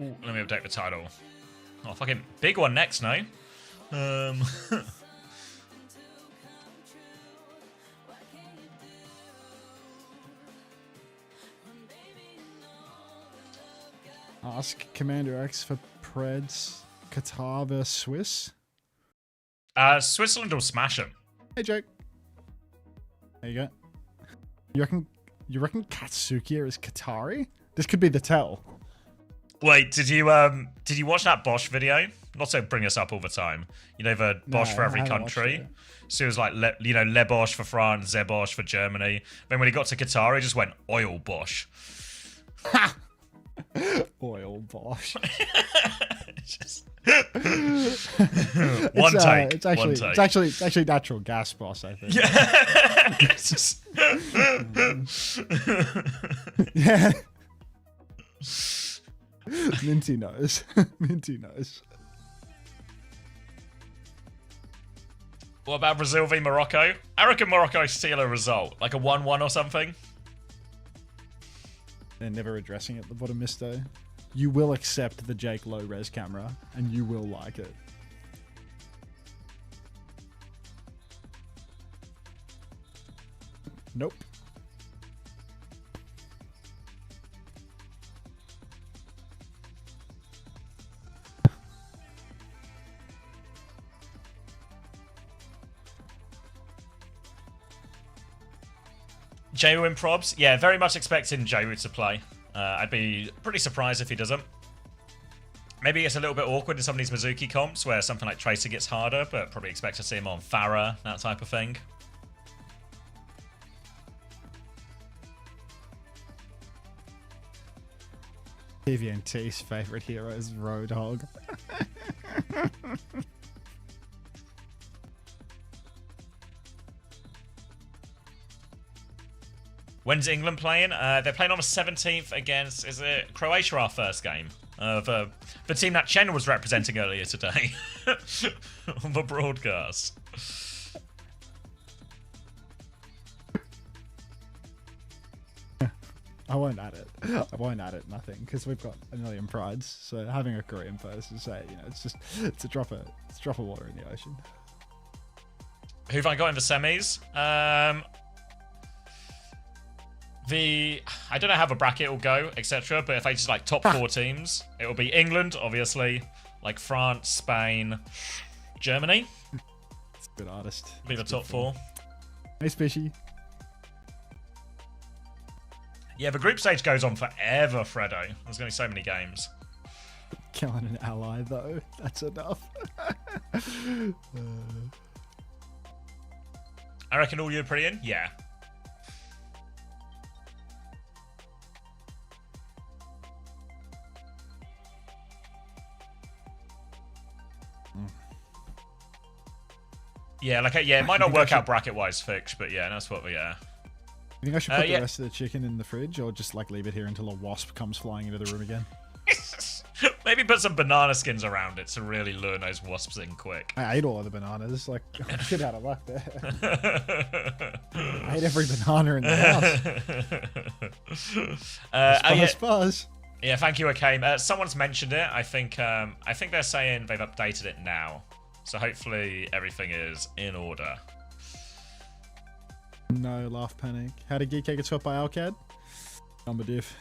Ooh, let me update the title. Oh, fucking big one next, no? Ask Commander X for Preds Qatar vs Swiss. Switzerland will smash them. Hey Jake. There you go. You reckon Katsuki is Qatari? This could be the tell. Wait, did you watch that Bosch video? Not to bring us up all the time. You know, the Bosch for every country. So it was like, Le Bosch for France, Ze Bosch for Germany. Then when he got to Qatar, he just went oil Bosch. Ha! Oil Bosch. Just... one take. It's actually natural gas boss, I think. Yeah. It's just... Yeah. Minty nose. Minty nose. What about Brazil v Morocco? I reckon Morocco steal a result, like a 1-1 or something. They're never addressing it, the bottom misto. You will accept the Jake low res camera, and you will like it. Nope. Jayu in probs? Yeah, very much expecting Jayu to play. I'd be pretty surprised if he doesn't. Maybe it's a little bit awkward in some of these Mizuki comps where something like Tracer gets harder, but probably expect to see him on Farah, that type of thing. TVNT's favorite hero is Roadhog. When's England playing? They're playing on the 17th against, is it Croatia, our first game? The team that Chen was representing earlier today on the broadcast. I won't add it. I won't add it. Nothing, because we've got a million prides. So having a Korean post to say, it's a drop of water in the ocean. Who have I got in the semis? I don't know how the bracket will go, etc. But if I just like top 4 teams, it will be England, obviously, like France, Spain, Germany. It's a good artist. Be the top 4. Hey, Spishy. Yeah, the group stage goes on forever, Fredo. There's going to be so many games. Killing an ally, though. That's enough. I reckon all European? Yeah. Yeah, it might not work out bracket-wise, Fix, but yeah, that's what we are. You think I should put the rest of the chicken in the fridge, or just like leave it here until a wasp comes flying into the room again? Maybe put some banana skins around it to really lure those wasps in quick. I ate all of the bananas. Like, shit out of luck there. I ate every banana in the house. Buzz. Yeah, thank you, Akame. Someone's mentioned it. I think they're saying they've updated it now. So hopefully everything is in order. No, laugh panic. How did Geek get swept by Alcad? Number diff.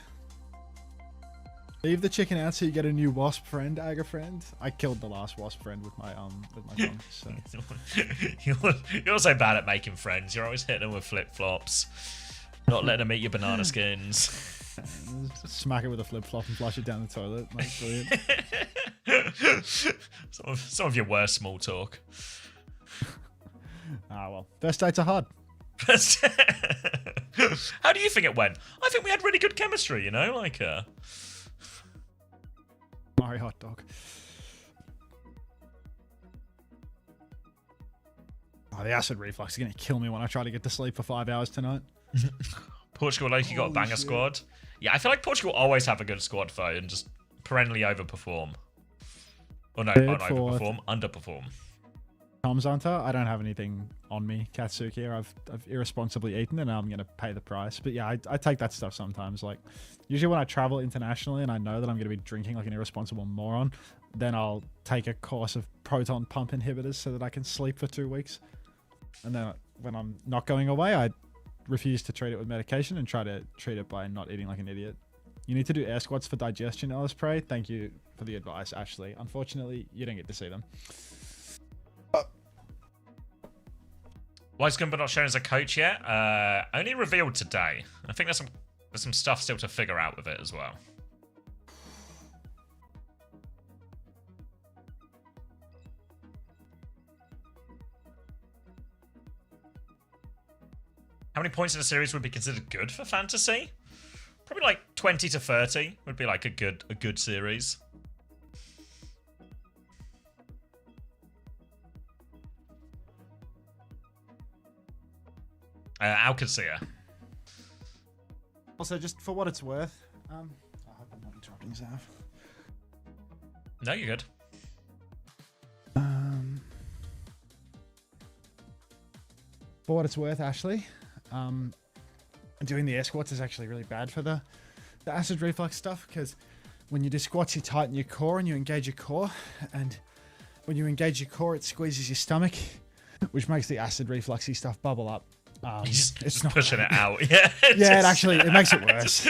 Leave the chicken out so you get a new wasp friend, Aga friend. I killed the last wasp friend with my tongue. So. You're so bad at making friends. You're always hitting them with flip flops, not letting them eat your banana skins. Smack it with a flip flop and flush it down the toilet. Like, brilliant. Some of your worst small talk. Ah, well, first dates are hard. How do you think it went? I think we had really good chemistry, like Mari hot dog. Oh, the acid reflux is going to kill me when I try to get to sleep for 5 hours tonight. Portugal, you got a banger squad. Yeah, I feel like Portugal always have a good squad though, and just perennially overperform. Or no, not overperform, underperform. Tom's Hunter, I don't have anything on me, Katsuki. I've irresponsibly eaten and I'm going to pay the price. But yeah, I take that stuff sometimes. Like, usually when I travel internationally and I know that I'm going to be drinking like an irresponsible moron, then I'll take a course of proton pump inhibitors so that I can sleep for 2 weeks. And then when I'm not going away, I refuse to treat it with medication and try to treat it by not eating like an idiot. You need to do air squats for digestion, Osprey. Thank you for the advice, Ashley. Unfortunately, you didn't get to see them. Why is Gumbo not shown as a coach yet? Only revealed today. I think there's some stuff still to figure out with it as well. How many points in a series would be considered good for fantasy? Probably like 20 to 30 would be like a good series. OWCS. Also, just for what it's worth, I hope I'm not interrupting Zav. No, you're good. For what it's worth, Ashley, doing the air squats is actually really bad for the acid reflux stuff, because when you do squats, you tighten your core and you engage your core, and when you engage your core, it squeezes your stomach, which makes the acid refluxy stuff bubble up. It's not pushing it out. Yeah, it makes it worse.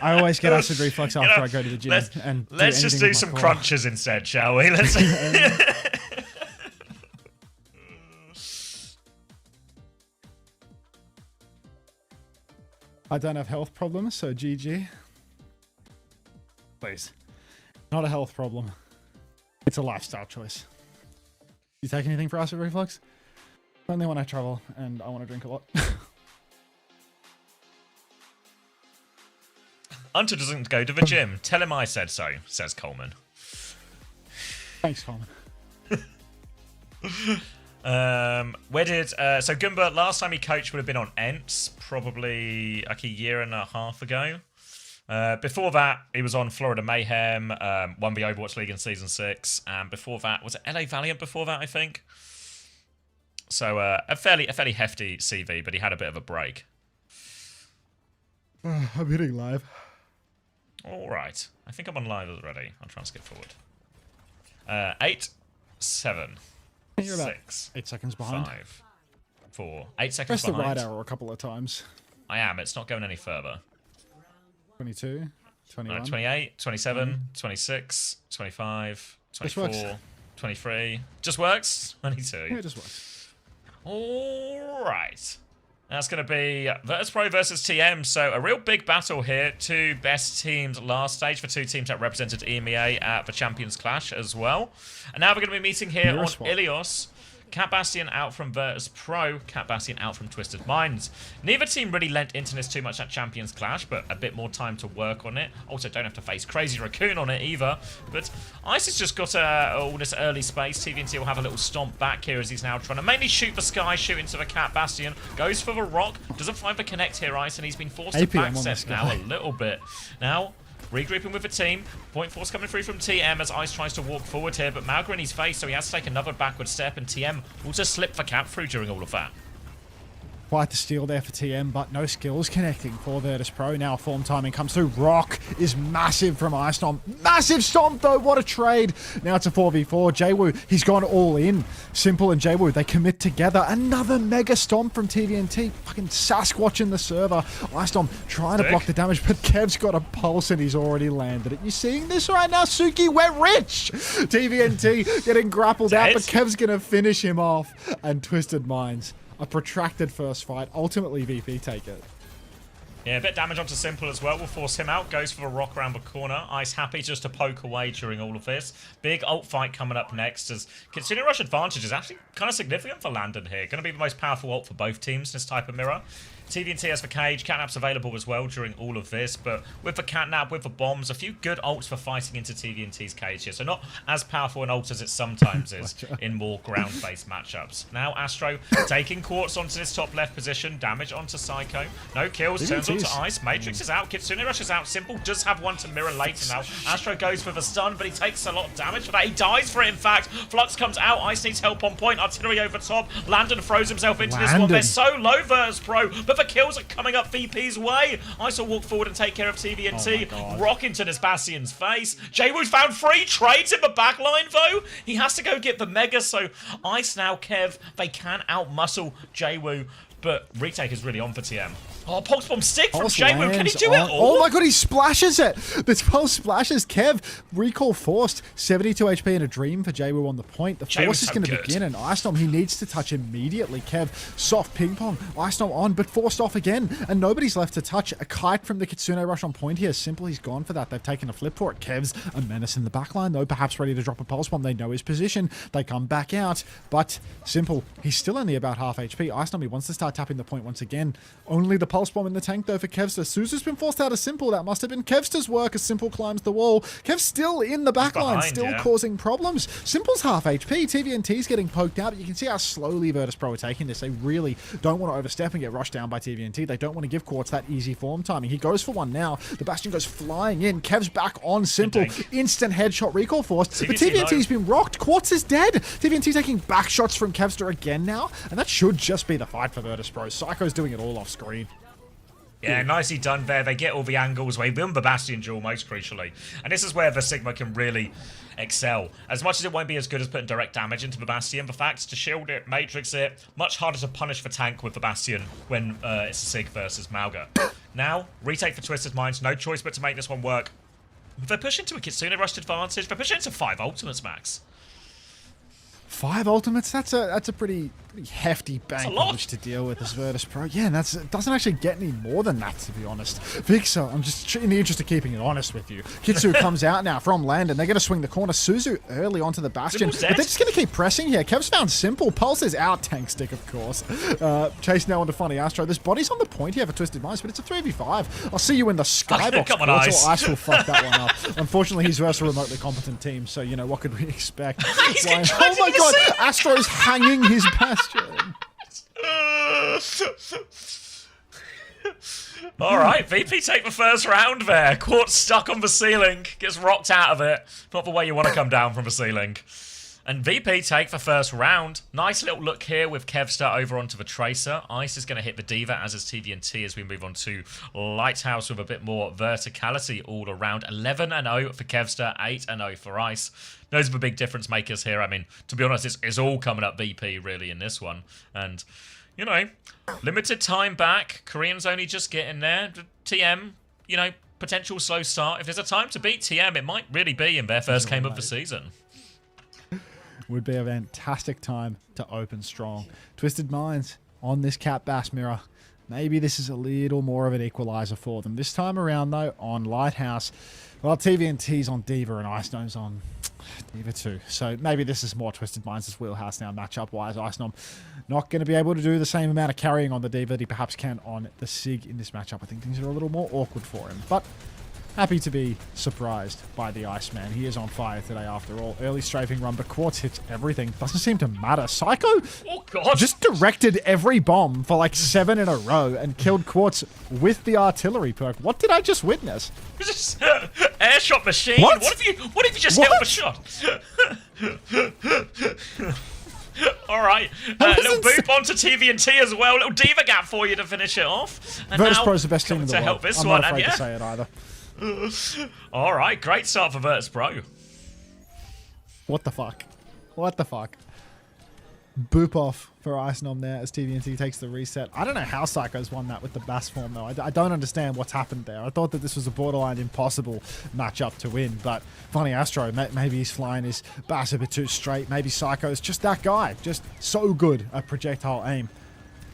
I always get acid reflux after I go to the gym. Let's just do some crunches instead, shall we? Let's. I don't have health problems, so GG. Please. Not a health problem. It's a lifestyle choice. You take anything for acid reflux? Only when I travel and I want to drink a lot. Hunter doesn't go to the gym. Tell him I said so, says Coleman. Thanks, Coleman. Where did so Goomba last time he coached would have been on Ents, probably like a year and a half ago. Before that, he was on Florida Mayhem, won the Overwatch League in Season 6, and before that, was it LA Valiant before that, I think? So a fairly hefty CV, but he had a bit of a break. I'm hitting live. All right. I think I'm on live already. I'll try and skip forward. 8, 7, You're about 6, 8 seconds behind. 5, 4, 8 seconds Press the behind. right arrow a couple of times. I am. It's not going any further. 22, 21. 28, 27, 26, 25, This 24, works. 23. Just works. 22. Yeah, it just works. All right. That's going to be virtus.pro versus TM. So a real big battle here. Two best teams last stage for two teams that represented EMEA at the Champions Clash as well. And now we're going to be meeting here on Ilios. Cat Bastion out from virtus.pro, Cat Bastion out from Twisted Minds. Neither team really lent into this too much at Champions Clash, but a bit more time to work on it. Also, don't have to face Crazy Raccoon on it either. But Ice has just got all this early space. TVNT will have a little stomp back here as he's now trying to mainly shoot the sky, shoot into the Cat Bastion. Goes for the rock, doesn't find the connect here, Ice, and he's been forced to backstep now a little bit. Now, regrouping with the team. Point force coming through from TM as Ice tries to walk forward here, but Malgra in his face, so he has to take another backward step, and TM will just slip the cap through during all of that. Quite the steal there for TM, but no skills connecting for virtus.pro. Now form timing comes through. Rock is massive from Ice Stomp. Massive stomp though, what a trade. Now it's a 4v4. Jwoo, he's gone all in. Simple and Jwoo, they commit together. Another mega stomp from TVNT. Fucking Sasquatch in the server. Ice Stomp trying to block the damage, but Kev's got a pulse and he's already landed it. You seeing this right now? Suki went rich. TVNT getting grappled out, but Kev's gonna finish him off. And Twisted Minds. A protracted first fight. Ultimately, VP take it. Yeah, a bit damage onto Simple as well. Will force him out. Goes for a rock around the corner. Ice happy just to poke away during all of this. Big ult fight coming up next as considering rush advantage is actually kind of significant for Landon here. Going to be the most powerful ult for both teams in this type of mirror. TVNT has the cage. Catnap's available as well during all of this, but with the Catnap, with the bombs, a few good ults for fighting into TVNT's cage here. So not as powerful an ult as it sometimes is in more ground-based matchups. Now Astro taking Quartz onto this top left position. Damage onto Psycho. No kills. Turns onto Ice. Matrix is out. Kitsune Rush is out. Simple does have one to mirror later now. Astro goes for the stun, but he takes a lot of damage for that. He dies for it, in fact. Flux comes out. Ice needs help on point. Artillery over top. Landon throws himself into this one. They're so low, virtus.pro, but the kills are coming up VP's way. Ice will walk forward and take care of TVNT. Rock into this Bastion's face. Jwoo found free trades in the backline, though. He has to go get the Mega, so Ice now, Kev, they can outmuscle Jwoo, but retake is really on for TM. Oh, Pulse Bomb stick from Pulse Jaywoo. Can he lands do it on- all? Oh my god, he splashes it! The 12 splashes. Kev, recall forced. 72 HP and a dream for Jaywoo on the point. The Jaywoo's force is so going to good. begin, and Ice Storm, he needs to touch immediately. Kev, soft ping pong. Ice Storm on, but forced off again, and nobody's left to touch. A kite from the Kitsune rush on point here. Simple, he's gone for that. They've taken a flip for it. Kev's a menace in the backline, though, perhaps ready to drop a pulse bomb. They know his position. They come back out, but Simple, he's still only about half HP. Ice Storm, he wants to start tapping the point once again. Only the pulse bomb in the tank, though, for Kevster. Suzu's been forced out of Simple. That must have been Kevster's work as Simple climbs the wall. Kev's still in the backline, behind, still yeah. causing problems. Simple's half HP. TVNT's getting poked out, but you can see how slowly virtus.pro are taking this. They really don't want to overstep and get rushed down by TVNT. They don't want to give Quartz that easy form timing. He goes for one now. The Bastion goes flying in. Kev's back on Simple. Instant headshot recall force. But TVNT's been rocked. Quartz is dead. TVNT taking back shots from Kevster again now, and that should just be the fight for virtus.pro. Psycho's doing it all off screen. Yeah, nicely done there. They get all the angles. They win the Bastion duel most crucially. And this is where the Sigma can really excel. As much as it won't be as good as putting direct damage into the Bastion, the fact to shield it, matrix it, much harder to punish for tank with the Bastion when it's a Sig versus Mauga. Now, retake for Twisted Minds. No choice but to make this one work. They're pushing to a Kitsune rushed advantage. They're pushing into 5 ultimates max. 5 ultimates? That's a pretty hefty bank on which to deal with as virtus.pro. Yeah, and it doesn't actually get any more than that, to be honest. Vixer, I'm just in the interest of keeping it honest with you. Kitsu comes out now from land, and they're going to swing the corner. Suzu early onto the Bastion, but they're just going to keep pressing here. Kev's found Simple. Pulse is out. Tank stick, of course. Chase now onto Funny Astro. This body's on the point here for Twisted Minds, but it's a 3v5. I'll see you in the skybox. Come on, Quartz, Ice. or Ice will fuck that one up. Unfortunately, he's versus a remotely competent team, so, you know, what could we expect? Oh my god! Astro's hanging his Bastion. Alright, VP take the first round there. Quartz stuck on the ceiling. Gets rocked out of it. Not the way you want to come down from the ceiling. And VP take the first round. Nice little look here with Kevster over onto the Tracer. Ice is going to hit the Diva, as is TVNT, as we move on to Lighthouse with a bit more verticality all around. 11-0 for Kevster, 8-0 for Ice. Those are the big difference makers here. I mean, to be honest, it's all coming up VP, really, in this one. And, you know, limited time back. Koreans only just getting there. TM, you know, potential slow start. If there's a time to beat TM, it might really be in their first game of the season. Would be a fantastic time to open strong. Twisted Minds on this Cat Bass mirror. Maybe this is a little more of an equalizer for them. This time around, though, on Lighthouse, well, TVNT's on Diva and Ice Gnome's on Diva too. So maybe this is more Twisted Minds' wheelhouse now, matchup-wise. Ice Gnome not going to be able to do the same amount of carrying on the Diva that he perhaps can on the Sig in this matchup. I think things are a little more awkward for him. But happy to be surprised by the Iceman. He is on fire today after all. Early strafing run, but Quartz hits everything. Doesn't seem to matter. Psycho just directed every bomb for like 7 in a row and killed Quartz with the artillery perk. What did I just witness? Just airshot machine. What? What if you just held the shot? All right, little boop onto TVNT as well. Little Diva gap for you to finish it off. And virtus.pro's the best team in the to world. help this I'm one, not afraid and to say it either. All right, great start for virtus.pro. What the fuck? What the fuck? Boop off for Ice Nom there as TVNT takes the reset. I don't know how Psycho's won that with the Bass form, though. I don't understand what's happened there. I thought that this was a borderline impossible matchup to win, but Funny Astro, maybe he's flying his Bass a bit too straight. Maybe Psycho's just that guy. Just so good at projectile aim.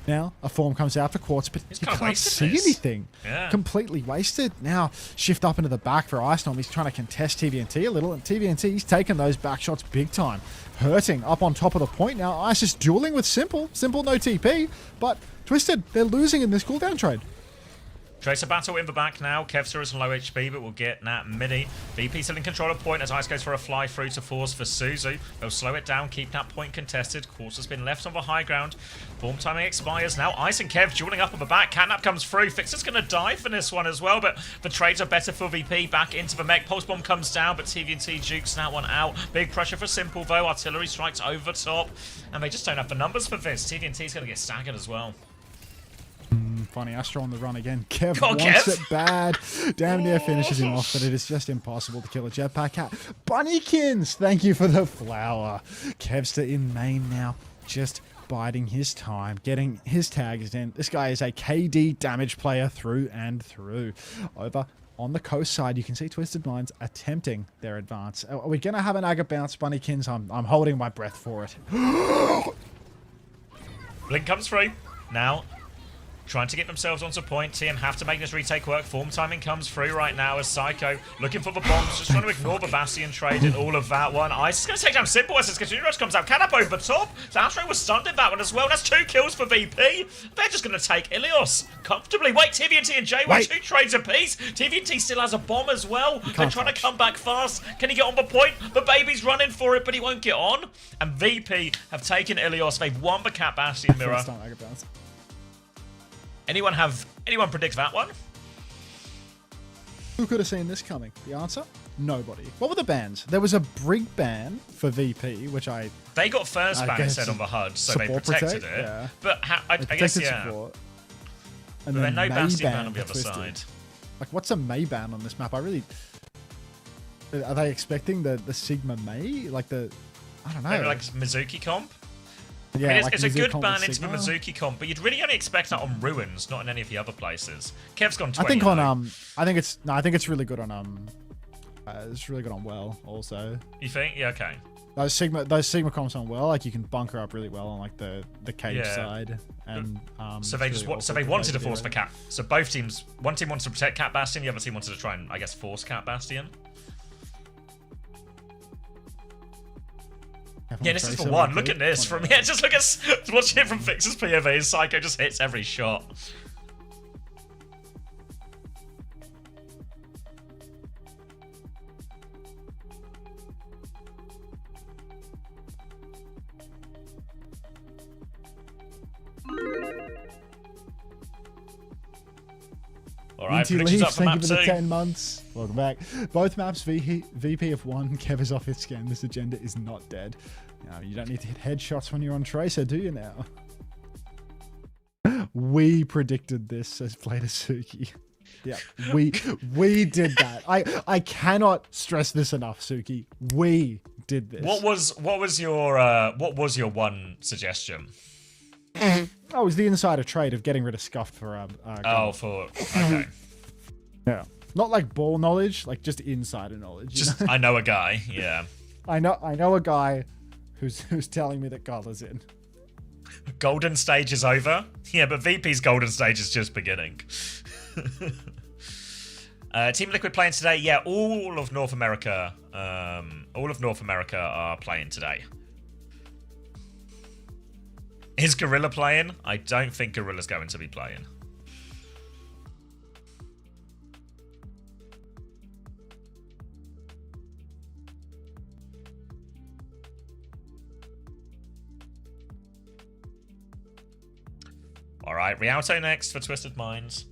Now, a form comes out for Quartz, but you can't see anything. Yeah. Completely wasted. Now, shift up into the back for Ice Nom. He's trying to contest TVNT a little, and TVNT's taking those back shots big time. Hurting up on top of the point now. Ice is dueling with Simple. Simple, no TP, but Twisted, they're losing in this cooldown trade. Tracer battle in the back now. Kevster is low HP, but we'll get Nat midi. VP still in control of point as Ice goes for a fly through to force for Suzu. They'll slow it down, keep that point contested. Quartz has been left on the high ground. Form timing expires now. Ice and Kev dueling up on the back. Catnap comes through. Fixer's going to die for this one as well, but the trades are better for VP. Back into the mech. Pulse Bomb comes down, but TVNT jukes that one out. Big pressure for Simple, though. Artillery strikes over top, and they just don't have the numbers for this. TVNT's going to get staggered as well. Funny Astro on the run again. Kev Go on, wants Kev. it bad. Damn near finishes him off, but it is just impossible to kill a jetpack cat. Bunnykins, thank you for the flower. Kevster in main now, just biding his time, getting his tags in. This guy is a KD damage player through and through. Over on the coast side, you can see Twisted Minds attempting their advance. Are we going to have an Aga bounce, Bunnykins? I'm holding my breath for it. Blink comes through. Now, trying to get themselves onto point. TM have to make this retake work. Form timing comes through right now as Psycho looking for the bombs. Just trying to ignore the Bastion trade and all of that one. Ice is going to take down Simple as his Continuous Rush comes out. Cat up over the top. Astro was stunned in that one as well. That's 2 kills for VP. They're just going to take Ilios comfortably. Wait, TVNT and J with 2 trades apiece. TVNT still has a bomb as well. They're trying to come back fast. Can he get on the point? The baby's running for it, but he won't get on. And VP have taken Ilios. They've won the Cat Bastion mirror. First time Aga bounce. Anyone predict that one? Who could have seen this coming? The answer? Nobody. What were the bans? There was a Brig ban for VP, which They got first ban guess instead on the HUD, so they support protected protect, it. yeah. But I guess, yeah. Support. But And then no May Bastion ban on the for other Twisted. side. Like, what's a May ban on this map? Are they expecting the Sigma May? Like I don't know. Maybe like Mizuki comp? Yeah, I mean, like it's a Mizuki good comp ban with into the Sigma. Mizuki comp, but you'd really only expect that on Ruins, not in any of the other places. Kev's gone 20. I think though. on I think it's really good on it's really good on Well also. You think? Yeah, okay. Those Sigma comps on Well, like you can bunker up really well on like the cage Yeah. side, and So they it's just really so awkward they for wanted to those force the do Cat. So both teams, one team wanted to protect Cat Bastion, the other team wanted to try and, I guess, force Cat Bastion. Yeah, this is for one. Look at this from here. Just look at watching it from Fix's POV. Psycho just hits every shot. All right, Minty predictions Leaf, up for thank map you for the 2. 10 months. Welcome back. Both maps VP of 1. Kev is off his skin. This agenda is not dead. Now, you don't need to hit headshots when you're on Tracer, do you now? We predicted this, says Suki. Yeah, we did that. I cannot stress this enough, Suki. We did this. What was your one suggestion? Oh, it was the insider trade of getting rid of Scuffed for Okay. yeah, not like ball knowledge, like just insider knowledge. you Just know? I know a guy. Yeah. I know a guy who's telling me that Gala's in. Golden stage is over. Yeah, but VP's golden stage is just beginning. Team Liquid playing today. Yeah, all of North America are playing today. Is Gorilla playing? I don't think Gorilla's going to be playing. All right, Rialto next for Twisted Minds.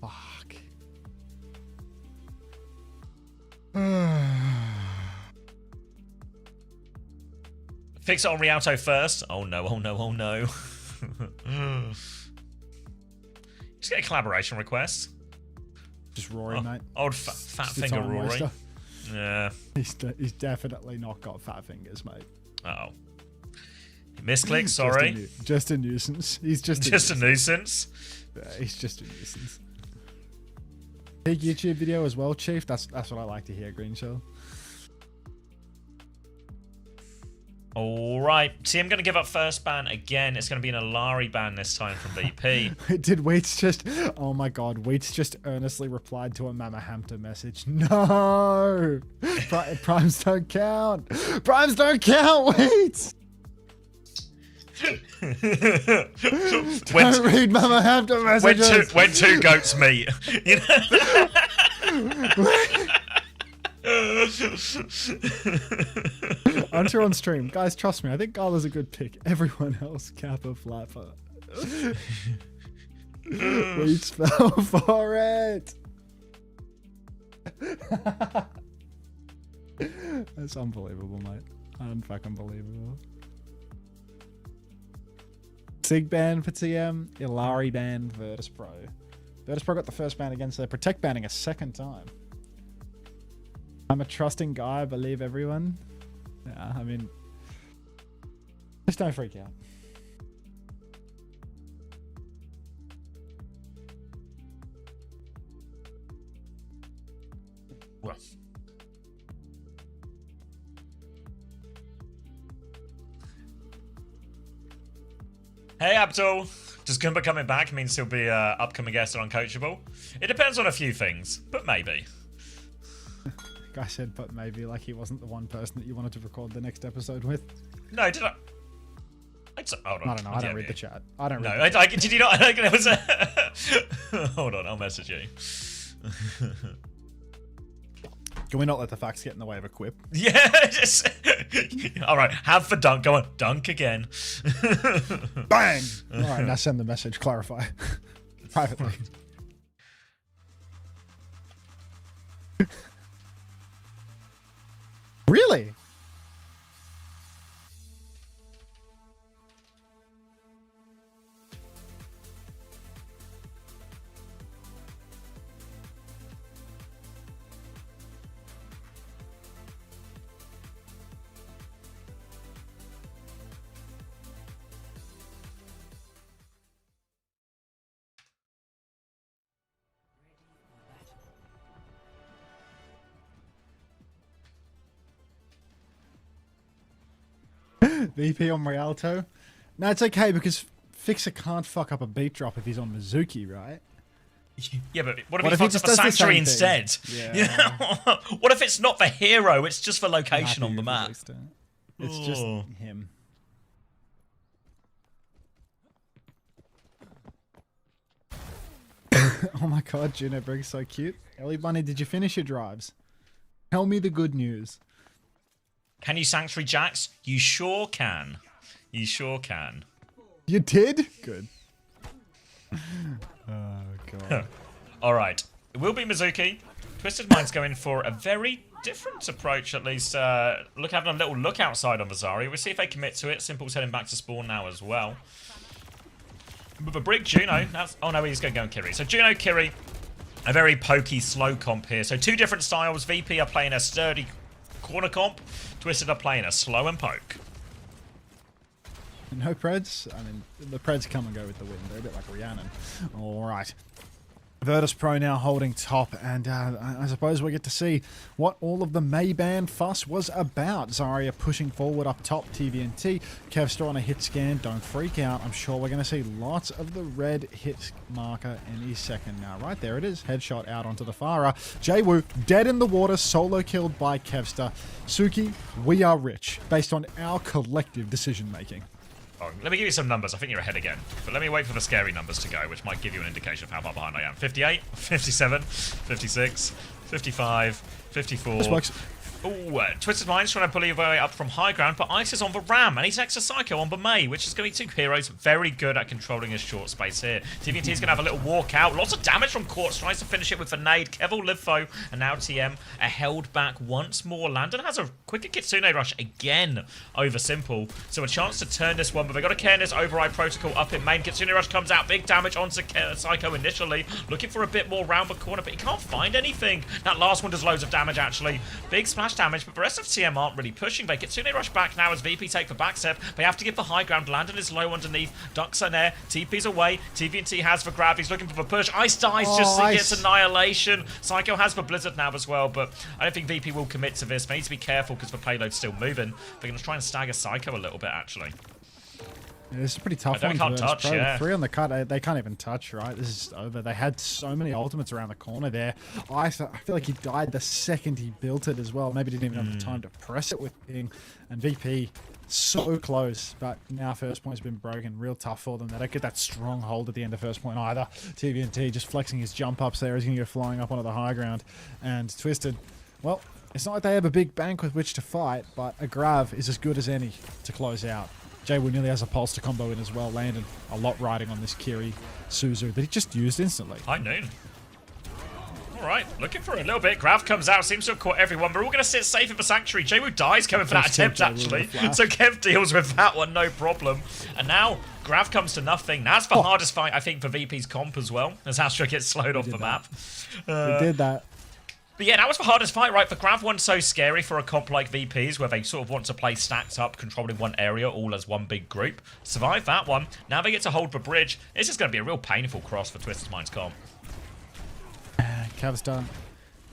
Fuck. Fix it on Rialto first. Oh no, oh no, oh no. Just get a collaboration request. Just Rory, mate. Old fat Just the finger time Rory. waster. Yeah. He's definitely not got fat fingers, mate. Uh-oh. Misclick, sorry. Just a nuisance. He's just A nuisance. Yeah, he's just a nuisance. Big YouTube video as well, Chief. That's what I like to hear, Green Shell. All right. See, I'm going to give up first ban again. It's going to be an Alari ban this time from VP. Did Wheats just... Oh my god, Wheats just earnestly replied to a Mama Hampton message. No! Primes don't count! Primes don't count, Wheats! Don't read Mama Hampton messages! When two goats meet. You know? Hunter on stream. Guys, trust me, I think Gala's a good pick. Everyone else, Kappa, Flapper. Wheats fell for it! That's unbelievable, mate. Unfucking believable. Sig ban for TM, Ilari ban virtus.pro. virtus.pro got the first ban again, so they're protect banning a second time. I'm a trusting guy, I believe everyone. Yeah, I mean, just don't freak out. Well. Hey Abdul, does Goomba coming back means he'll be upcoming guest on Uncoachable? It depends on a few things, but maybe. Guy said, but maybe, like he wasn't the one person that you wanted to record the next episode with. No, did I? Hold on. I don't know. I don't read the chat. I don't read No, the chat. did you not? There was a... Hold on, I'll message you. Can we not let the facts get in the way of a quip? Yeah, just... All right, have for dunk. Go on, dunk again. Bang! All right, now send the message. Clarify. Privately. Really? VP on Rialto? No, it's okay because Fixer can't fuck up a beat drop if he's on Mizuki, right? Yeah, but what if he fucks up a Sanctuary instead? Yeah. What if it's not for hero, it's just for location on the map? It's just him. Oh my god, Juno Briggs so cute. Ellie Bunny, did you finish your drives? Tell me the good news. Can you Sanctuary Jax? You sure can. You sure can. You did? Good. Oh god. Alright. It will be Mizuki. Twisted Mind's going for a very different approach, at least. Having a little look outside on Vazari. We'll see if they commit to it. Simple's heading back to spawn now as well. With a Brig Juno. Oh no, he's going to go on Kiri. So Juno, Kiri. A very pokey, slow comp here. So two different styles. VP are playing a sturdy corner comp. Twisted are playing a slow and poke. No Preds? I mean, the Preds come and go with the wind. They're a bit like Rhiannon. Alright. virtus.pro now holding top, and I suppose we get to see what all of the Mayban fuss was about. Zarya pushing forward up top, TVNT. Kevstar on a hit scan. Don't freak out. I'm sure we're going to see lots of the red hit marker any second now. Right there it is. Headshot out onto the Farah. Jwoo dead in the water, solo killed by Kevstar. Suki, we are rich, based on our collective decision making. Oh, let me give you some numbers. I think you're ahead again. But let me wait for the scary numbers to go, which might give you an indication of how far behind I am. 58, 57, 56, 55, 54. This works. Ooh, Twisted Mind's trying to pull your way up from high ground, but Ice is on the Ram, and he's next to Psycho on the May, which is going to be two heroes very good at controlling his short space here. TVNT is going to have a little walk out. Lots of damage from Quartz. Tries to finish it with a nade. Kevil, Livfo, and now TM are held back once more. Landon has a quicker Kitsune rush again over Simple. So a chance to turn this one, but they've got to care this override protocol up in main. Kitsune rush comes out. Big damage onto Psycho initially. Looking for a bit more round the corner, but he can't find anything. That last one does loads of damage, actually. Big splash damage, but the rest of TM aren't really pushing. They Kitsune rush back now as VP take the back step. They have to give the high ground. Landon is low underneath. Ducks are there. TP's away. TVNT has the grab. He's looking for the push. Ice dies just so he gets annihilation. Psycho has the blizzard now as well, but I don't think VP will commit to this. They need to be careful because the payload's still moving. They're going to try and stagger Psycho a little bit, actually. Yeah, this is a pretty tough one. Can't touch, yeah. 3 on the cut, they can't even touch, right? This is over. They had so many ultimates around the corner there. I feel like he died the second he built it as well. Maybe didn't even have the time to press it with Ping. And VP, so close, but now first point's been broken. Real tough for them. They don't get that strong hold at the end of first point either. TVNT just flexing his jump ups there. He's going to go flying up onto the high ground. And Twisted, well, it's not like they have a big bank with which to fight, but a Grav is as good as any to close out. Jwoo nearly has a pulse to combo in as well. Landon a lot riding on this Kiri Suzu that he just used instantly. High noon. right, looking for a little bit. Grav comes out, seems to have caught everyone. We're all going to sit safe in the Sanctuary. Jaywu dies coming for that attempt, actually. So Kev deals with that one, no problem. And now Grav comes to nothing. That's the hardest fight, I think, for VP's comp as well, as Astra gets slowed off the map. We did that. But yeah, that was the hardest fight, right? The Grav one's so scary for a comp like VP's, where they sort of want to play stacked up, controlling one area, all as one big group. Survive that one. Now they get to hold the bridge. This is going to be a real painful cross for Twisted Minds comp. Cavstar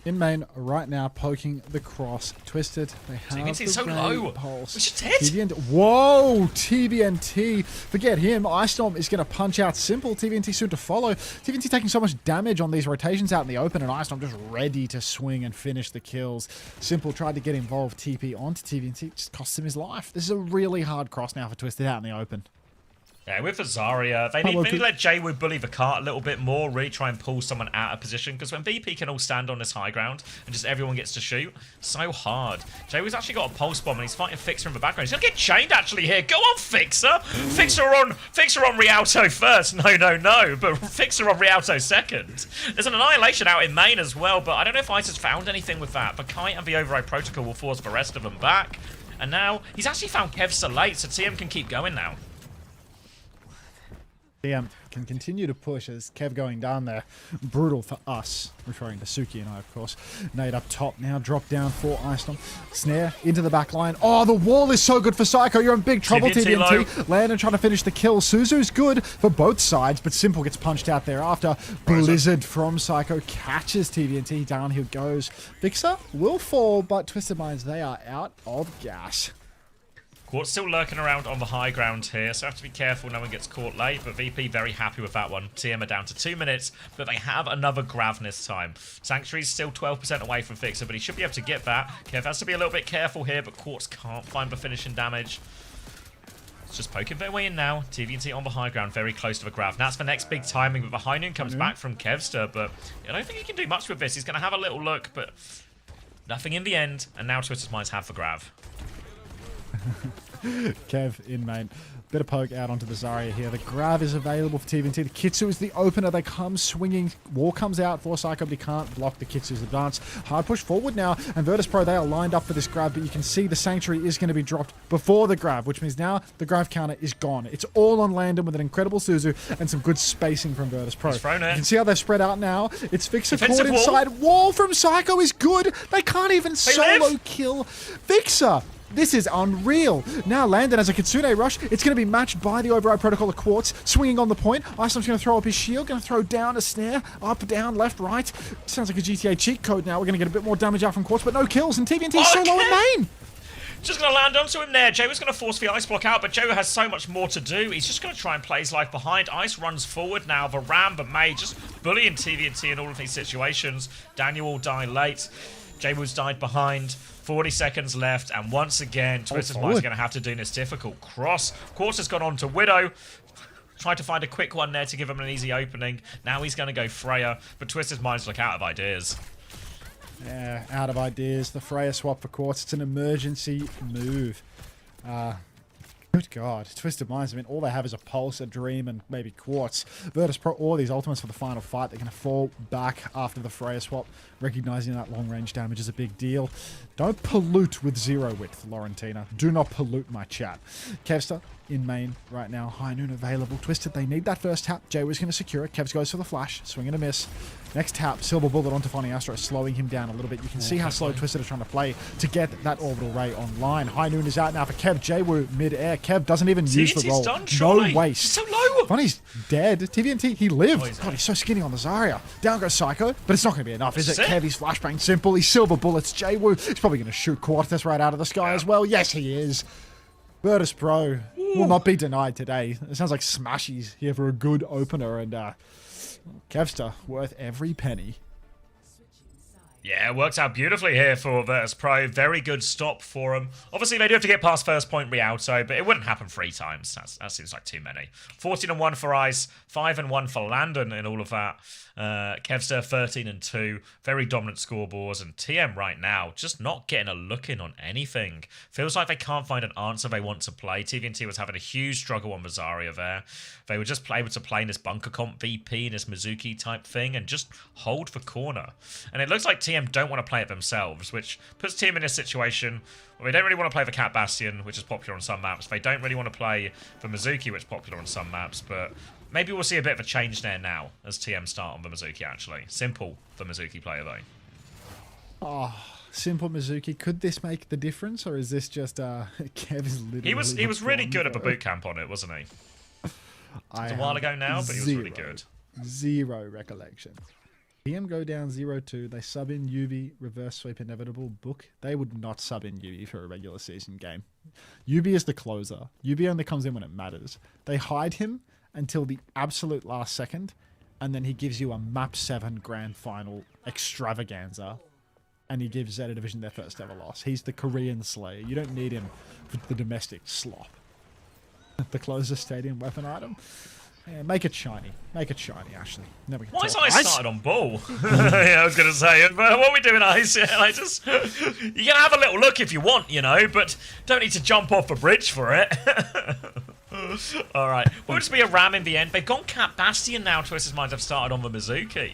in main right now, poking the cross. Twisted. They have TVNT's so the low. pulse. Which is dead. Whoa, TVNT. Forget him. Ice Storm is going to punch out Simple. TVNT soon to follow. TVNT taking so much damage on these rotations out in the open, and Ice Storm just ready to swing and finish the kills. Simple tried to get involved. TP onto TVNT. Just costs him his life. This is a really hard cross now for Twisted out in the open. Yeah, with the Zarya, they need to let Jaywu bully the cart a little bit more, really try and pull someone out of position, because when VP can all stand on this high ground and just everyone gets to shoot, so hard. Jaywu's actually got a pulse bomb and he's fighting Fixer in the background. He's going to get chained actually here. Go on, Fixer! Fixer on Rialto first. No, but Fixer on Rialto second. There's an Annihilation out in main as well, but I don't know if Ice has found anything with that. The Kite and the Override Protocol will force the rest of them back. And now, he's actually found Kev so late, so TM can keep going now. TM can continue to push as Kev going down there. Brutal for us. Referring to Suki and I, of course. Nade up top now. Drop down for Ice Storm. Snare into the back line. Oh, the wall is so good for Psycho. You're in big trouble, TVNT. Landon trying to finish the kill. Suzu's good for both sides, but Simple gets punched out there after. Blizzard from Psycho catches TVNT. Down he goes. Fixer will fall, but Twisted Minds, they are out of gas. Quartz still lurking around on the high ground here, so have to be careful no one gets caught late, but VP very happy with that one. TM are down to 2 minutes, but they have another Grav this time. Sanctuary's still 12% away from Fixer, but he should be able to get that. Kev has to be a little bit careful here, but Quartz can't find the finishing damage. It's just poking their way in now. TVNT on the high ground, very close to the Grav. That's the next big timing, but the high noon comes back from Kevster, but I don't think he can do much with this. He's going to have a little look, but nothing in the end, and now Twisted Minds have the Grav. Kev in main. Bit of poke out onto the Zarya here. The Grav is available for TVNT. The Kitsu is the opener. They come swinging. Wall comes out for Psycho, but he can't block the Kitsu's advance. Hard push forward now. And virtus.pro, they are lined up for this Grav, but you can see the Sanctuary is going to be dropped before the Grav, which means now the Grav counter is gone. It's all on Landon with an incredible Suzu and some good spacing from virtus.pro. You can see how they're spread out now. It's Fixer caught inside. Wall from Psycho is good. They can't even solo kill Fixer. This is unreal. Now Landon has a Kitsune rush. It's going to be matched by the Override Protocol of Quartz. Swinging on the point. Ice Storm's going to throw up his shield. Going to throw down a snare. Up, down, left, right. Sounds like a GTA cheat code now. We're going to get a bit more damage out from Quartz, but no kills. And TVNT's solo in main. Just going to land onto him there. Jay was going to force the ice block out, but Joe has so much more to do. He's just going to try and play his life behind. Ice runs forward now. The Ram, but May just bullying TVNT in all of these situations. Daniel will die late. Jay was died behind. 40 seconds left, and once again, Twisted Minds are going to have to do this difficult cross. Quartz has gone on to Widow. Tried to find a quick one there to give him an easy opening. Now he's going to go Freya, but Twisted Minds look out of ideas. Yeah, out of ideas. The Freya swap for Quartz. It's an emergency move. Good God. Twisted Minds, I mean, all they have is a Pulse, a Dream, and maybe Quartz. virtus.pro, all these ultimates for the final fight. They're going to fall back after the Freya swap. Recognizing that long-range damage is a big deal. Don't pollute with zero width, Laurentina. Do not pollute my chat. Kevster in main right now. High Noon available. Twisted, they need that first tap. Jay was going to secure it. Kevs goes for the flash. Swing and a miss. Next tap, Silver Bullet onto Fonny Astro, slowing him down a little bit. You can see how slow Twisted is trying to play to get that orbital ray online. High Noon is out now for Kev. Jaywu mid-air. Kev doesn't even use the roll. Done, no waste. He's so low. Fonny's dead. TVNT, he lived. God, he's so skinny on the Zarya. Down goes Psycho, but it's not going to be enough, is it? Kev, he's flashbang Simple. He's Silver Bullets. Jaywu, he's probably going to shoot Quartus right out of the sky as well. Yes, he is. virtus.pro will not be denied today. It sounds like Smashy's here for a good opener, and Kevster worth every penny. Yeah, it worked out beautifully here for virtus.pro. Very good stop for them. Obviously, they do have to get past first point Rialto, but it wouldn't happen 3 times. That seems like too many. 14-1 for Ice, 5-1 for Landon in all of that. Kevster 13-2. Very dominant scoreboards. And TM right now just not getting a look in on anything. Feels like they can't find an answer they want to play. TVNT was having a huge struggle on Rosaria there. They were just able to play in this bunker comp VP, in this Mizuki type thing, and just hold for corner. And it looks like TM don't want to play it themselves, which puts TM in a situation where they don't really want to play the Cat Bastion, which is popular on some maps. They don't really want to play the Mizuki, which is popular on some maps, but maybe we'll see a bit of a change there now as TM start on the Mizuki, actually. Simple for Mizuki player, though. Oh, simple Mizuki. Could this make the difference, or is this just Kev is literally... He was really good at the boot camp on it, wasn't he? It was a while ago now, but he was really good. Zero recollection. TM go down 0-2. They sub in Yubi, reverse sweep inevitable, book. They would not sub in Yubi for a regular season game. Yubi is the closer. Yubi only comes in when it matters. They hide him until the absolute last second, and then he gives you a map 7 grand final extravaganza, and he gives Zeta Division their first ever loss. He's the Korean Slayer. You don't need him for the domestic slop. The closer stadium weapon item. Yeah, make it shiny. Make it shiny, Ashley. Never Why is Ice started on ball? Yeah, I was going to say, but what are we doing, Ice? Yeah, I just, you can have a little look if you want, you know, but don't need to jump off a bridge for it. All right, will just be a ram in the end. They've gone Cat Bastion now. Twisted Minds have started on the Mizuki.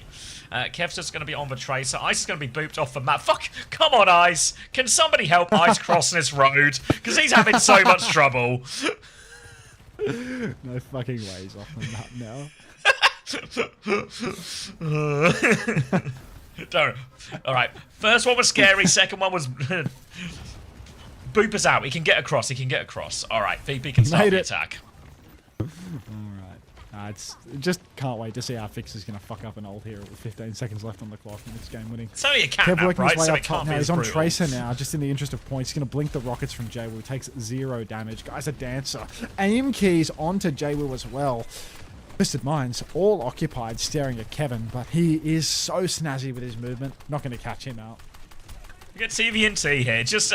Kev's just going to be on the Tracer. Ice is going to be booped off the map. Fuck! Come on, Ice. Can somebody help Ice cross this road? Because he's having so much trouble. No fucking ways off the map now. Don't. All right. First one was scary. Second one was Booper's out. He can get across. He can get across. All right. VP can start the attack. All right. Just can't wait to see how Fix is going to fuck up an ult here with 15 seconds left on the clock and it's game winning. It's only a cat Kev nap, working right? his way So up it top can't now. be He's as on brutal. Tracer now, just in the interest of points. He's going to blink the rockets from Jwoo. Takes 0 damage. Guy's a dancer. Aim keys onto Jwoo as well. Twisted Minds all occupied staring at Kevin, but he is so snazzy with his movement. Not going to catch him out. We get TVNT here, just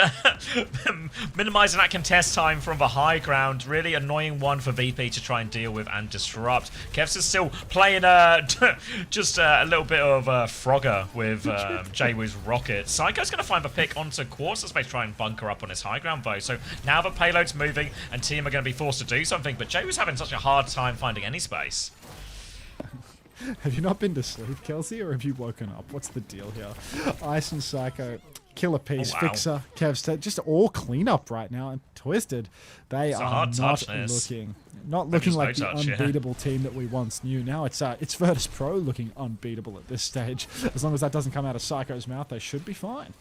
minimising that contest time from the high ground. Really annoying one for VP to try and deal with and disrupt. Kevs is still playing just a little bit of Frogger with Jwoo's rocket. Psycho's going to find the pick onto Quartz as they try and bunker up on his high ground though. So now the payload's moving and team are going to be forced to do something, but Jwoo's having such a hard time finding any space. Have you not been to sleep, Kelsey, or have you woken up? What's the deal here? Ice and Psycho, Killer Piece, Oh, wow. Fixer, Kev's just all cleanup right now. And Twisted, they It's a are hard not touch, this. looking just like no the touch, yeah. unbeatable team that we once knew. Now it's virtus.pro looking unbeatable at this stage. As long as that doesn't come out of Psycho's mouth, they should be fine.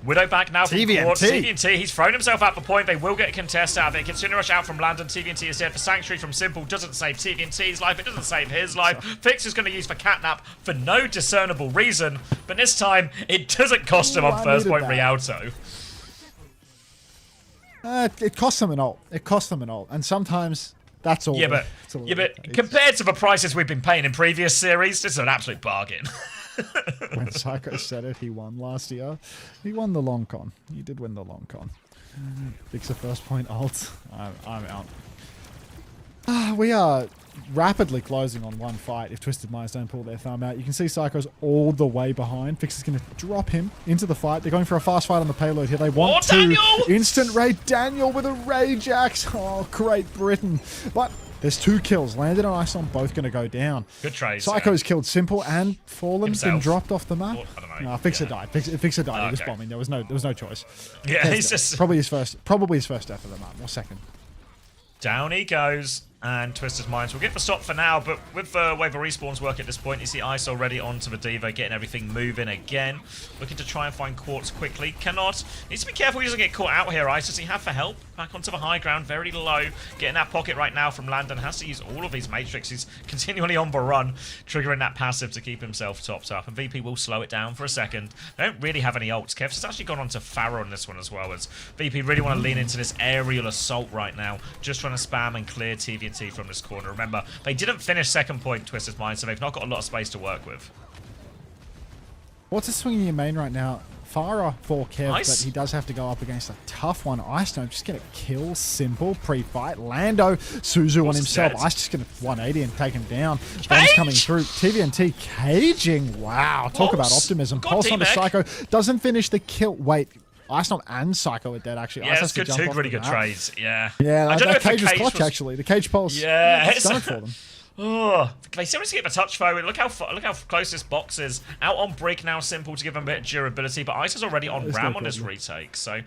Widow back now from TVNT. Quartz. TVNT, he's thrown himself out the point. They will get a contest out of it. Continue rush out from Landon. TVNT is dead for Sanctuary from Simple. Doesn't save TVNT's life. It doesn't save his life. Fix is going to use for Catnap for no discernible reason. But this time, it doesn't cost him on I first needed point that. Rialto. It costs them an ult. It costs them an ult. And sometimes that's all. Yeah, but compared to the prices we've been paying in previous series, this is an absolute bargain. When Psycho said it, he won last year. He won the long con. He did win the long con. Fix a first point ult. I'm out. We are rapidly closing on one fight if Twisted Minds don't pull their thumb out. You can see Psycho's all the way behind. Fix is going to drop him into the fight. They're going for a fast fight on the payload here. They want to Daniel! instant raid Daniel with a rage axe. Oh, Great Britain. But there's 2 kills. Landed and Ice on both going to go down. Good trade. Psycho's killed Simple and Fallen's been Himself. dropped off the map. Or, I don't know. Nah, Fixer Yeah. died. Fixer died. He was Okay. bombing. There was no choice. Yeah, There's he's just... probably his first death of the map, or second. Down he goes, and Twisted Minds will get the stop for now, but with the way the respawns work at this point, you see Ice already onto the Diva, getting everything moving again. Looking to try and find Quartz quickly. Cannot. Needs to be careful he doesn't get caught out here, Ice. Does he have for help? Back onto the high ground, very low. Getting that pocket right now from Landon. Has to use all of his Matrix. He's continually on the run, triggering that passive to keep himself topped up. And VP will slow it down for a second. They don't really have any ults. Kev's has actually gone on to Pharaoh on this one as well, as VP really want to lean into this aerial assault right now. Just trying to spam and clear TVNT from this corner. Remember, they didn't finish second point, Twisted Mind, so they've not got a lot of space to work with. What's the swing in your main right now? Farah for Kev, Nice. but he does have to go up against a tough one. Ice Dome just going to kill Simple pre-fight. Lando, Suzu on Horse is himself. dead. Ice just going to 180 and take him down. Bombs coming through. TVNT caging. Wow. Talk about Pulse. optimism. God, Pulse onto T-Mac. Psycho. Doesn't finish the kill. Wait. Ice Dome and Psycho are dead, actually. Yeah, Ice it's has to good. jump Two off really the good map. trades. Yeah. Yeah, I don't know that if the cage was cage clutch, was- actually. The cage pulse. Yeah, It's done it for them. Oh, they seem to get a touch forward. Look how close this box is. Out on Brig now, Simple to give him a bit of durability, but Ice is already on There's Ram no on his problem. retake, so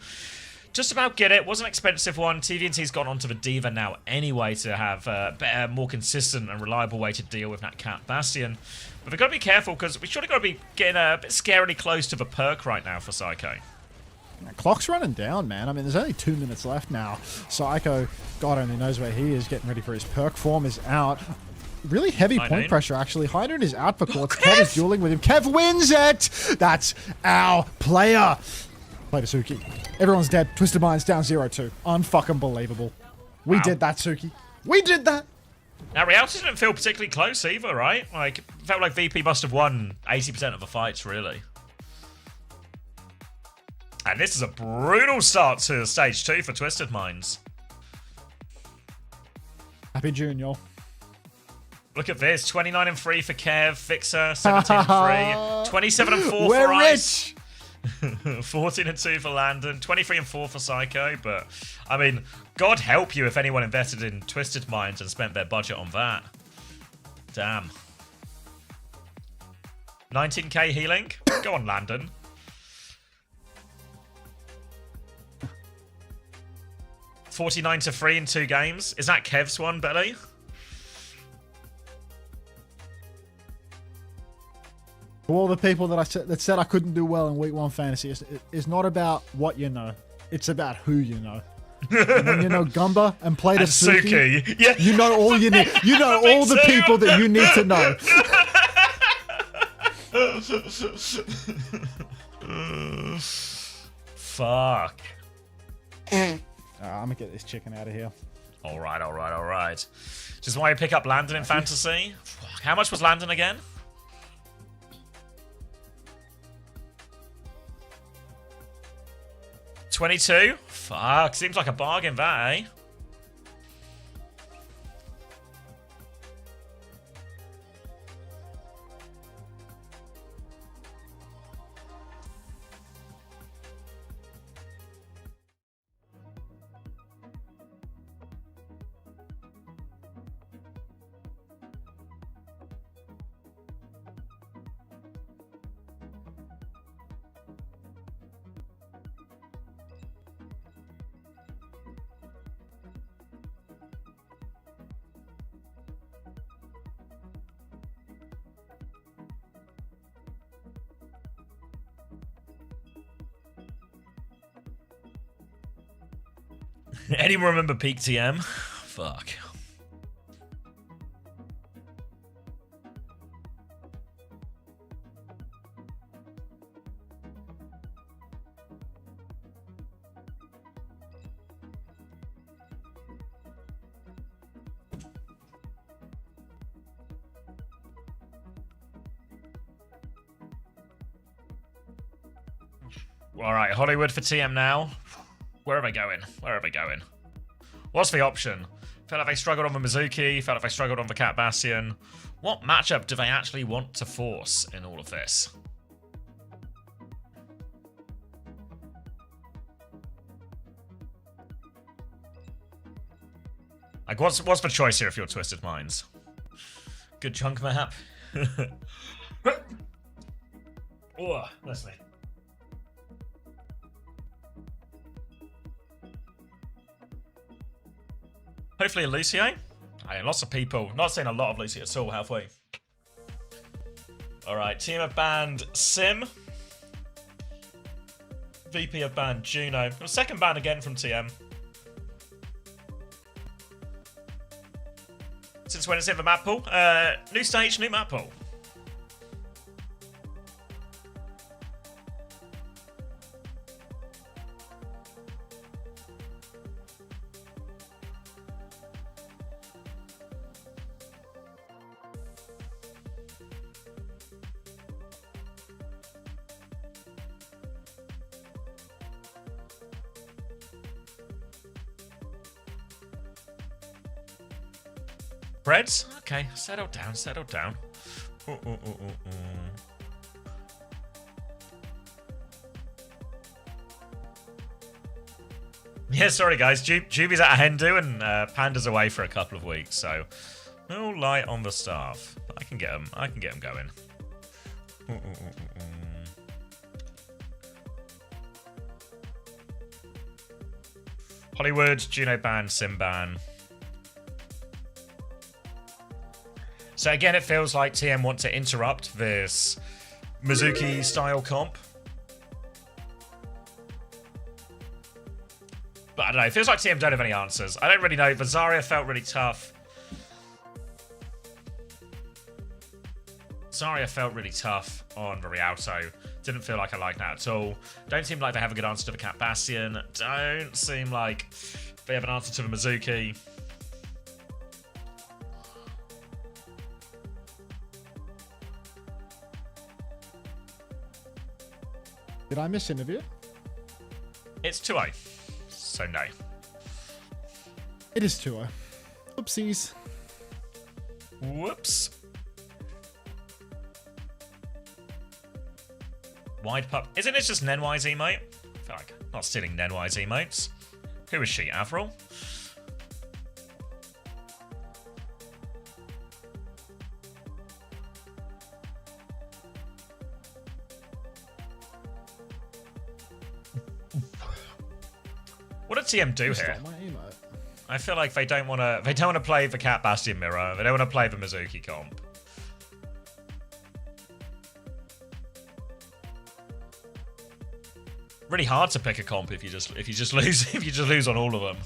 just about get it. Was an expensive one. TVNT's gone onto the Diva now anyway to have a better, more consistent and reliable way to deal with that Cat Bastion. But we've got to be careful because we surely got to be getting a bit scarily close to the perk right now for Psycho. Clock's running down, man. I mean, there's only 2 minutes left now. Psycho, God only knows where he is, getting ready for his perk. Form is out. Really heavy High point noon. pressure, actually. High Noon is out for quartz. Kev! Kev is dueling with him. Kev wins it! That's our player. Play to Suki. Everyone's dead. Twisted Minds down 0-2. Unfucking believable. We Wow. did that, Suki. We did that! Now, Reality didn't feel particularly close either, right? Like, felt like VP must have won 80% of the fights, really. And this is a brutal start to stage 2 for Twisted Minds. Happy June, y'all. Look at this, 29 and 3 for Kev, Fixer, 17 and 3, 27 and 4 We're for Ice, rich! 14 and 2 for Landon, 23 and 4 for Psycho, but I mean, God help you if anyone invested in Twisted Minds and spent their budget on that. Damn. 19k healing? Go on, Landon. $49 to 3 in 2 games. Is that Kev's one, Belly? For all the people that said I couldn't do well in Week 1 Fantasy, it's not about what you know. It's about who you know. And when you know Gumba and play to And Suki, Suki. Yeah. you know all you need. You know all the people that you need to know. Fuck. I'm gonna get this chicken out of here. Alright, alright, alright. Just why you pick up Landon in fantasy? Fuck. How much was Landon again? $22? Fuck, seems like a bargain, that, eh? Anyone remember Peak TM? Fuck. Alright, Hollywood for TM now. Where are they going? Where are they going? What's the option? Felt like they struggled on the Mizuki. Felt like they struggled on the Cat Bastion. What matchup do they actually want to force in all of this? Like, what's the choice here if you're Twisted Minds? Good chunk map. Oh, Leslie. Hopefully a Lucio. I mean, lots of people. Not seeing a lot of Lucio at all, halfway. Alright, team have banned Sim. VP have banned Juno. A second ban again from TM. Since when is it the map pool? New stage, new map pool. Breads? Okay, settle down, settle down. Ooh, ooh, ooh, ooh, ooh. Yeah, sorry guys. Juby's at a hen do and Panda's away for a couple of weeks, so no light on the staff. I can get them. I can get them going. Ooh, ooh, ooh, ooh, Hollywood, Juno ban, Sim ban. So again, it feels like TM want to interrupt this Mizuki style comp. But I don't know, it feels like TM don't have any answers. I don't really know. Vazaria felt really tough. Zarya felt really tough on Rialto. Didn't feel like I liked that at all. Don't seem like they have a good answer to the Cat Bastion. Don't seem like they have an answer to the Mizuki. Did I miss interview? It's 2-0. So no. It is 2-0. Oopsies. Whoops. Wide pup. Isn't it just Nenwise emote? I feel like I'm not stealing Nenwise emotes. Who is she? Avril? What did TM do here? My emote. I feel like they don't want to. They don't want to play the Cat Bastion mirror. They don't want to play the Mizuki comp. Really hard to pick a comp if you just lose on all of them.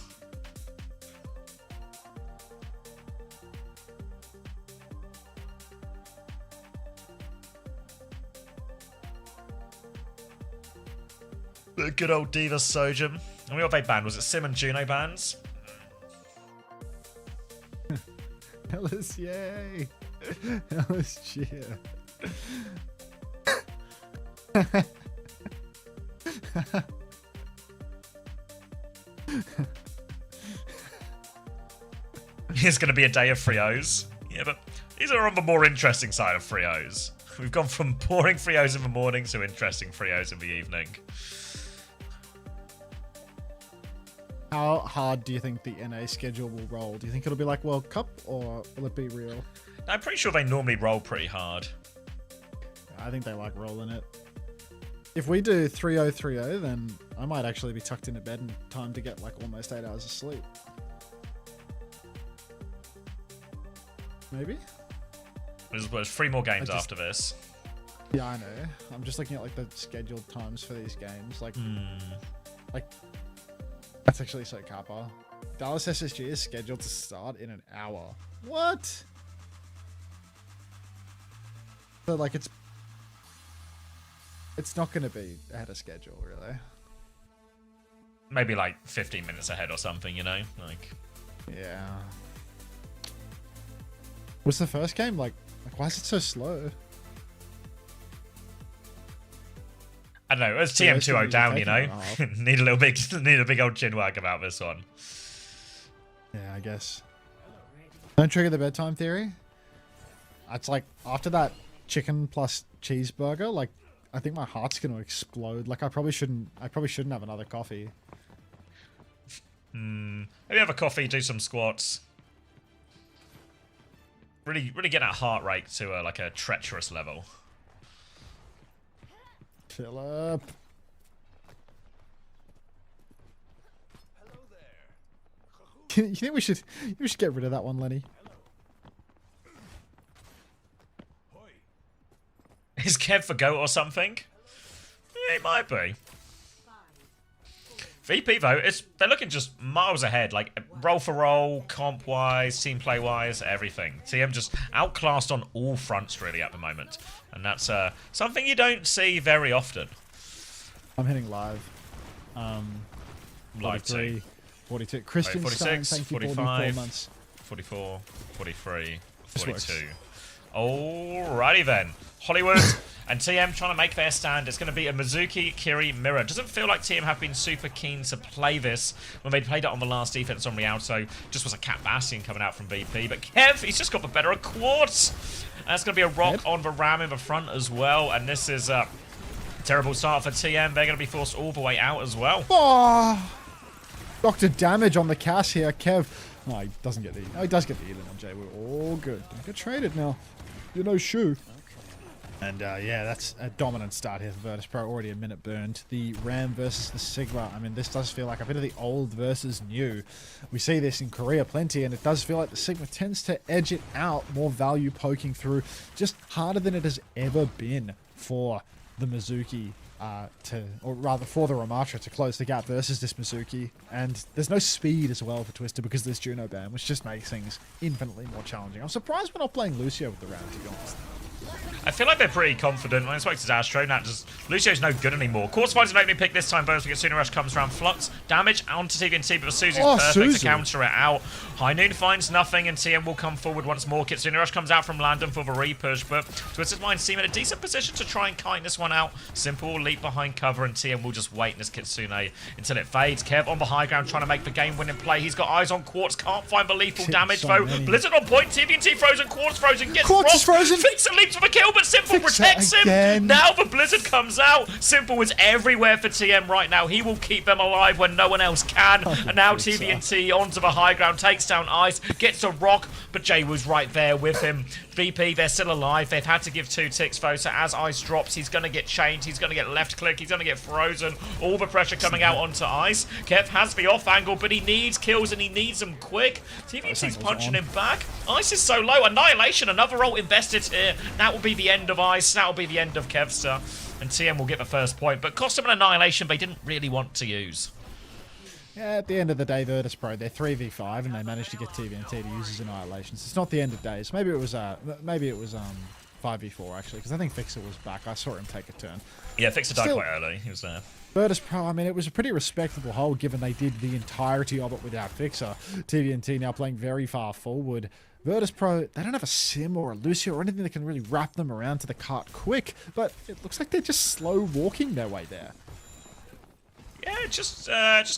The good old Diva Sojum. And what they banned? Was it Sim and Juno bans? Ellis, yay! Ellis, cheer. It's going to be a day of Frios. Yeah, but these are on the more interesting side of Frios. We've gone from boring Frios in the morning to interesting Frios in the evening. How hard do you think the NA schedule will roll? Do you think it'll be like World Cup, or will it be real? I'm pretty sure they normally roll pretty hard. I think they like rolling it. If we do 3-0-3-0, then I might actually be tucked into bed in time to get like almost 8 hours of sleep. Maybe? There's 3 more games after this. Yeah, I know. I'm just looking at like the scheduled times for these games. Like, like that's actually so kappa. Dallas SSG is scheduled to start in an hour. What? So like it's not going to be ahead of schedule, really. Maybe like 15 minutes ahead or something, you know? Like, yeah. Was the first game like why is it so slow? I don't know. It's Yeah, TM it's 2-0 gonna down, be you know? taking need a big old chin wag about this one. Yeah, I guess. Don't trigger the bedtime theory. It's like after that chicken plus cheeseburger, like I think my heart's gonna explode. Like I probably shouldn't have another coffee. Maybe have a coffee, do some squats. Really get that heart rate to like a treacherous level. Philip. You think we should get rid of that one, Lenny? Is Kev for GOAT or something? Yeah, it might be. VP though, they're looking just miles ahead, like roll for roll, comp wise, team play wise, everything. TM just outclassed on all fronts really at the moment, and that's something you don't see very often. I'm hitting live. Live 43, too. 42. Christian 46, Stein, thank you 45, for 4 months. 44, 43, This works. 42. Alrighty then. Hollywood and TM trying to make their stand. It's going to be a Mizuki Kiri mirror. Doesn't feel like TM have been super keen to play this when they played it on the last defense on Rialto. Just was a Cat Bastion coming out from VP. But Kev, he's just got the better of Quartz. And it's going to be a rock on the Ram in the front as well. And this is a terrible start for TM. They're going to be forced all the way out as well. Oh, Doctor damage on the Cass here. Kev. No, he doesn't get the. No, he does get the healing on Jay. We're all good. Don't get traded now. You know, shoe. And yeah, that's a dominant start here for virtus.pro. Already a minute burned. The Ram versus the Sigma. I mean, this does feel like a bit of the old versus new. We see this in Korea plenty, and it does feel like the Sigma tends to edge it out. More value poking through. Just harder than it has ever been for the Mizuki or rather for the Ramatra to close the gap versus this Mizuki. And there's no speed as well for Twister because there's Juno ban, which just makes things infinitely more challenging. I'm surprised we're not playing Lucio with the Ram, to be honest. I feel like they're pretty confident. When I spoke to Astro, Lucio's no good anymore. Quartz finds an opening pick this time. Bonus because Sooner Rush comes around. Flux damage onto TVNT, but Suzu's perfect to counter it out. High Noon finds nothing, and TM will come forward once more. Kitsune Rush comes out from Landon for the repush, but Twister's Mind seem in a decent position to try and kite this one out. Simple leap behind cover, and TM will just wait in this Kitsune until it fades. Kev on the high ground trying to make the game-winning play. He's got eyes on Quartz, can't find the lethal damage though. Blizzard on point, TVNT frozen, Quartz frozen, gets Quartz is frozen. Fixer leaps for the kill, but Simple protects him. Now the Blizzard comes out. Simple is everywhere for TM right now. He will keep them alive when no one else can. And now TVNT onto the high ground, takes down Ice, gets a rock, but Jay was right there with him. VP, they're still alive. They've had to give 2 ticks though, so as Ice drops, he's going to get chained, he's going to get left click, he's going to get frozen. All the pressure coming out onto Ice. Kev has the off angle, but he needs kills and he needs them quick. TVNT's punching him back. Ice is so low. Annihilation, another ult invested here. That will be the end of Ice. That will be the end of Kevster. And TM will get the first point, but cost him an Annihilation they didn't really want to use. Yeah, at the end of the day, virtus.pro, they're 3v5 and they managed to get TVNT to use his Annihilations. It's not the end of days. Maybe it was 5v4 actually, because I think Fixer was back. I saw him take a turn. Yeah, Fixer died quite early. He was there. virtus.pro, I mean, it was a pretty respectable hold given they did the entirety of it without Fixer. TVNT now playing very far forward. virtus.pro, they don't have a Sim or a Lucio or anything that can really wrap them around to the cart quick, but it looks like they're just slow walking their way there. Yeah, just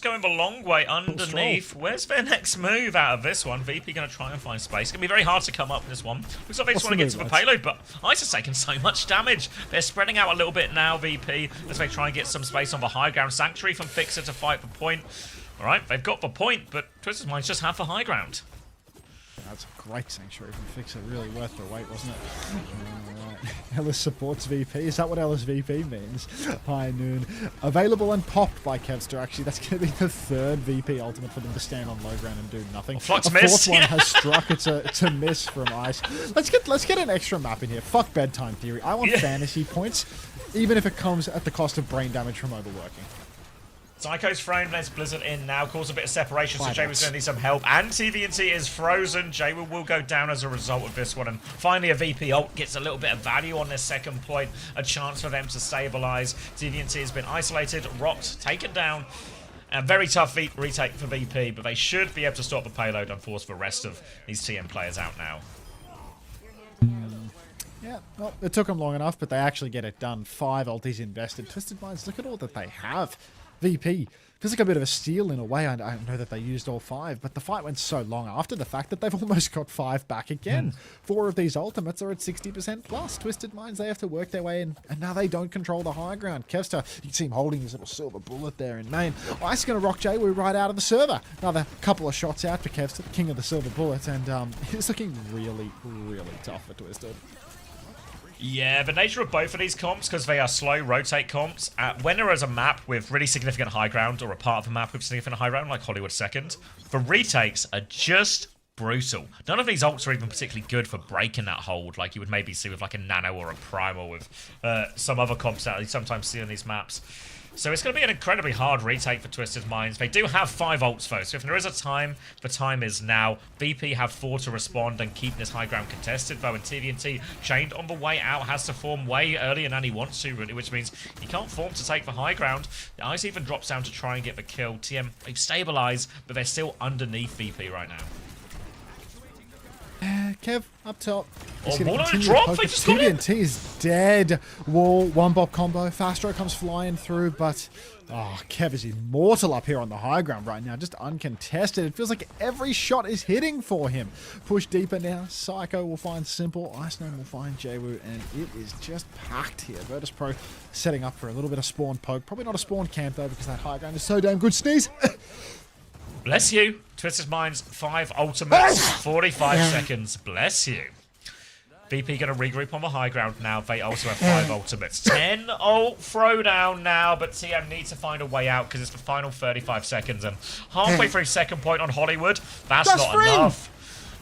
going the long way underneath. Where's their next move out of this one? VP going to try and find space. It's going to be very hard to come up in this one. Looks like they just want to get to the payload, but Ice has taken so much damage. They're spreading out a little bit now, VP, as they try and get some space on the high ground. Sanctuary from Fixer to fight the point. All right, they've got the point, but Twister's Minds just have the high ground. That's a great Sanctuary from Fixer. Really worth the wait, wasn't it? Ellis supports VP. Is that what Ellis VP means? High Noon. Available and popped by Kevster. Actually, that's going to be the 3rd VP ultimate for them to stand on low ground and do nothing. Flux a 4th one has struck. It's a miss from Ice. Let's get an extra map in here. Fuck bedtime theory. I want fantasy points, even if it comes at the cost of brain damage from overworking. Psycho's thrown, there's Blizzard in now, cause a bit of separation, so Jay was going to need some help, and TVNT is frozen. Jay will go down as a result of this one, and finally a VP ult gets a little bit of value on this second point, a chance for them to stabilize. TVNT has been isolated, rocked, taken down, and very tough retake for VP, but they should be able to stop the payload and force the rest of these TM players out now. Yeah, well, it took them long enough, but they actually get it done. 5 ultis invested. Twisted Minds, look at all that they have. VP feels like a bit of a steal in a way. I know that they used all 5, but the fight went so long after the fact that they've almost got 5 back again. 4 of these ultimates are at 60% plus. Twisted Minds, they have to work their way in, and now they don't control the high ground. Kevster, you can see him holding his little silver bullet there in main. Ice going to rock Jaywu right out of the server. Another couple of shots out for Kevster, the king of the silver bullet, and it's looking really, really tough for Twisted. Yeah, the nature of both of these comps, because they are slow rotate comps, when there is a map with really significant high ground, or a part of a map with significant high ground, like Hollywood 2nd, the retakes are just brutal. None of these ults are even particularly good for breaking that hold, like you would maybe see with like a Nano or a Prime, or with some other comps that you sometimes see on these maps. So it's going to be an incredibly hard retake for Twisted Minds. They do have 5 ults though, so if there is a time, the time is now. VP have 4 to respond and keep this high ground contested though, and TVNT chained on the way out, has to form way earlier than he wants to, really, which means he can't form to take the high ground. The Ice even drops down to try and get the kill. TM, they've stabilized, but they're still underneath VP right now. Kev, up top. He's Oh, gonna wall on a continue drop. to poke They it. just got it. TVNT is dead. Wall, one bob combo. Fastro comes flying through, but Kev is immortal up here on the high ground right now, just uncontested. It feels like every shot is hitting for him. Push deeper now. Psycho will find Simple. Iceman will find Jwoo, and it is just packed here. Virtus.pro setting up for a little bit of spawn poke. Probably not a spawn camp though, because that high ground is so damn good. Sneeze. Bless you. Twisted Minds, 5 ultimates, 45 seconds. Bless you. VP going to regroup on the high ground now. They also have 5 ultimates. 10 ult throwdown now, but TM needs to find a way out because it's the final 35 seconds and halfway through second point on Hollywood. That's not enough.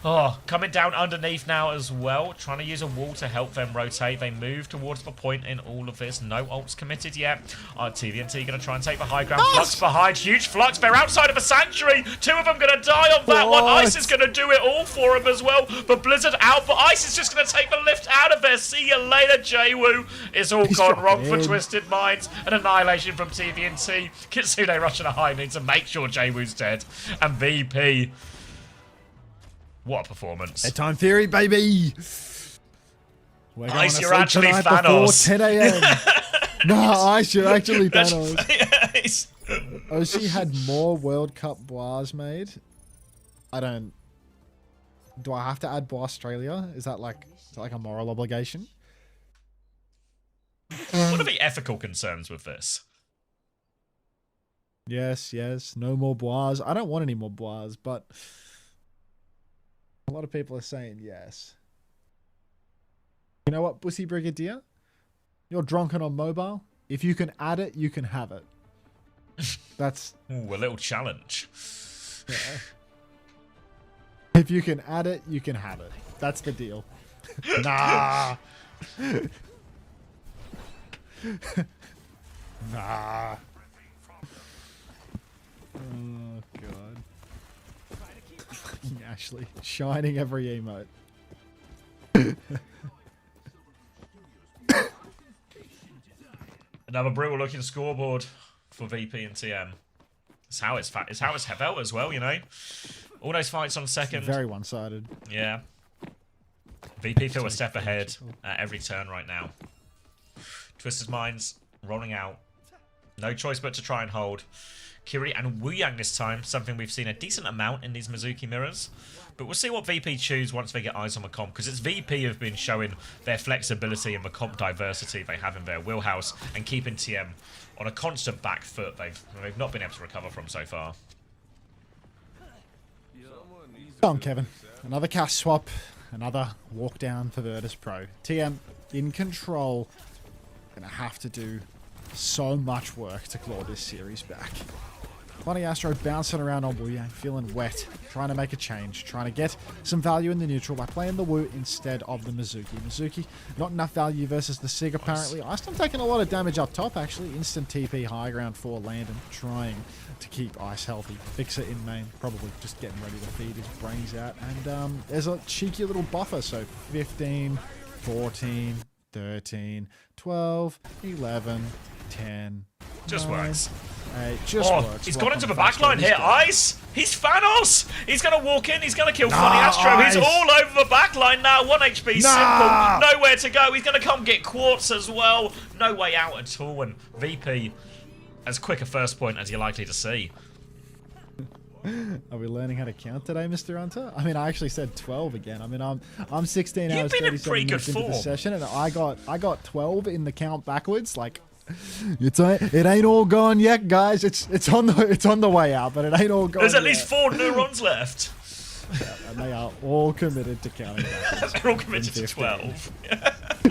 Oh, coming down underneath now as well. Trying to use a wall to help them rotate. They move towards the point in all of this. No ults committed yet. TVNT going to try and take the high ground. Flux behind. Huge Flux. They're outside of a sanctuary. 2 of them going to die on that one. Ice is going to do it all for him as well. But Blizzard out. But Ice is just going to take the lift out of there. See you later, Jwoo. It's all gone wrong for Twisted Minds. An annihilation from TVNT. Kitsune rushing a high need to make sure Jwoo's dead. And VP... what a performance. Bedtime Theory, baby! We're going Ice, to you're sleep actually tonight Thanos. before 10 a.m. No, Ice, you're actually Thanos. Yes. OC had more World Cup bars made. I don't... Do I have to add Bar Australia? Is that like a moral obligation? What are the ethical concerns with this? Yes, no more bars. I don't want any more bars, but... a lot of people are saying yes. You know what, Bussy Brigadier? You're drunken on mobile. If you can add it, you can have it. That's... Ooh, a little challenge. Yeah. If you can add it, you can have it. That's the deal. Nah. Nah. Oh, God. Fucking Ashley. Shining every emote. Another brutal looking scoreboard for VP and TM. It's how it's felt as well, you know. All those fights on second. Very one-sided. Yeah. VP feel a step ahead at every turn right now. Twisted Minds rolling out. No choice but to try and hold. Kiri and Wu Yang this time, something we've seen a decent amount in these Mizuki mirrors. But we'll see what VP choose once they get eyes on the comp, because it's VP who've been showing their flexibility and the comp diversity they have in their wheelhouse and keeping TM on a constant back foot they've not been able to recover from so far. Come on, Kevin. Another cast swap. Another walk down for Virtus.pro. TM in control. Gonna have to do so much work to claw this series back. Funny Astro bouncing around on Wu Yang, feeling wet, trying to make a change, trying to get some value in the neutral by playing the Wu instead of the Mizuki. Mizuki, not enough value versus the Sig apparently. Iced taking a lot of damage up top actually. Instant TP high ground for Landon, trying to keep Ice healthy. Fixer in main, probably just getting ready to feed his brains out. And there's a cheeky little buffer, so 15, 14, 13, 12, 11, 10. Just 9, works. 8. Just works. He's Rock gone on into the fast backline one. here. He's good. Ice! He's Thanos! He's going to walk in. He's going to kill Funny Astro. He's Ice. all over the backline now. 1 HP. Nah. Simple. Nowhere to go. He's going to come get Quartz as well. No way out at all. And VP, as quick a first point as you're likely to see. Are we learning how to count today, Mr. Hunter? I mean, I actually said 12 again. I mean, I'm 16 You've hours, been in 37 pretty good minutes into the form. session, and I got 12 in the count backwards. Like, it ain't all gone yet, guys. It's on the way out, but it ain't all gone. There's at yet. least 4 neurons left. And they are all committed to counting backwards. They're all committed in to 15. 12.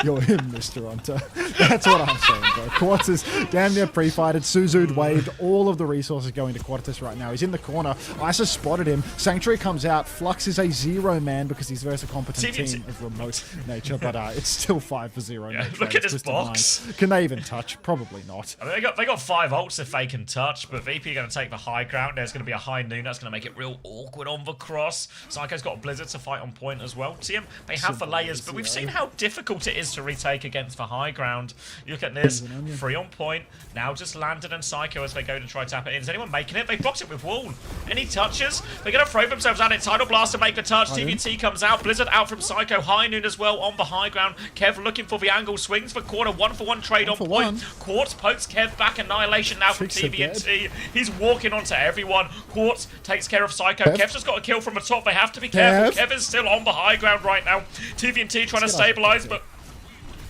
You're him, Mr. Hunter. That's what I'm saying, bro. Quartz is damn near pre-fighted. Suzu'd waved. All of the resources going to Quartus right now. He's in the corner. Isis spotted him. Sanctuary comes out. Flux is a 0 man because he's versus a competent team of remote nature, but it's still 5 for 0. Yeah, no look trades. at this Twisted box. Minds. Can they even touch? Probably not. I mean, they got 5 ults if they can touch, but VP are going to take the high ground. There's going to be a high noon. That's going to make it real awkward on the cross. Psycho's got a Blizzard to fight on point as well. TM, they have the layers, but we've seen how difficult it is is to retake against for high ground. You look at this, 3 on point. Now just Landon and Psycho as they go to try tap it in. Is anyone making it? They blocked it with wall. Any touches? They're going to throw themselves at it. Tidal Blast to make the touch. TVT comes out. Blizzard out from Psycho. High Noon as well on the high ground. Kev looking for the angle. Swings for Quarter. 1-for-1 trade on point. Quartz pokes Kev back. Annihilation now from TVT. He's walking onto everyone. Quartz takes care of Psycho. Kev's just got a kill from the top. They have to be careful. Kev is still on the high ground right now. TVT trying to stabilize, but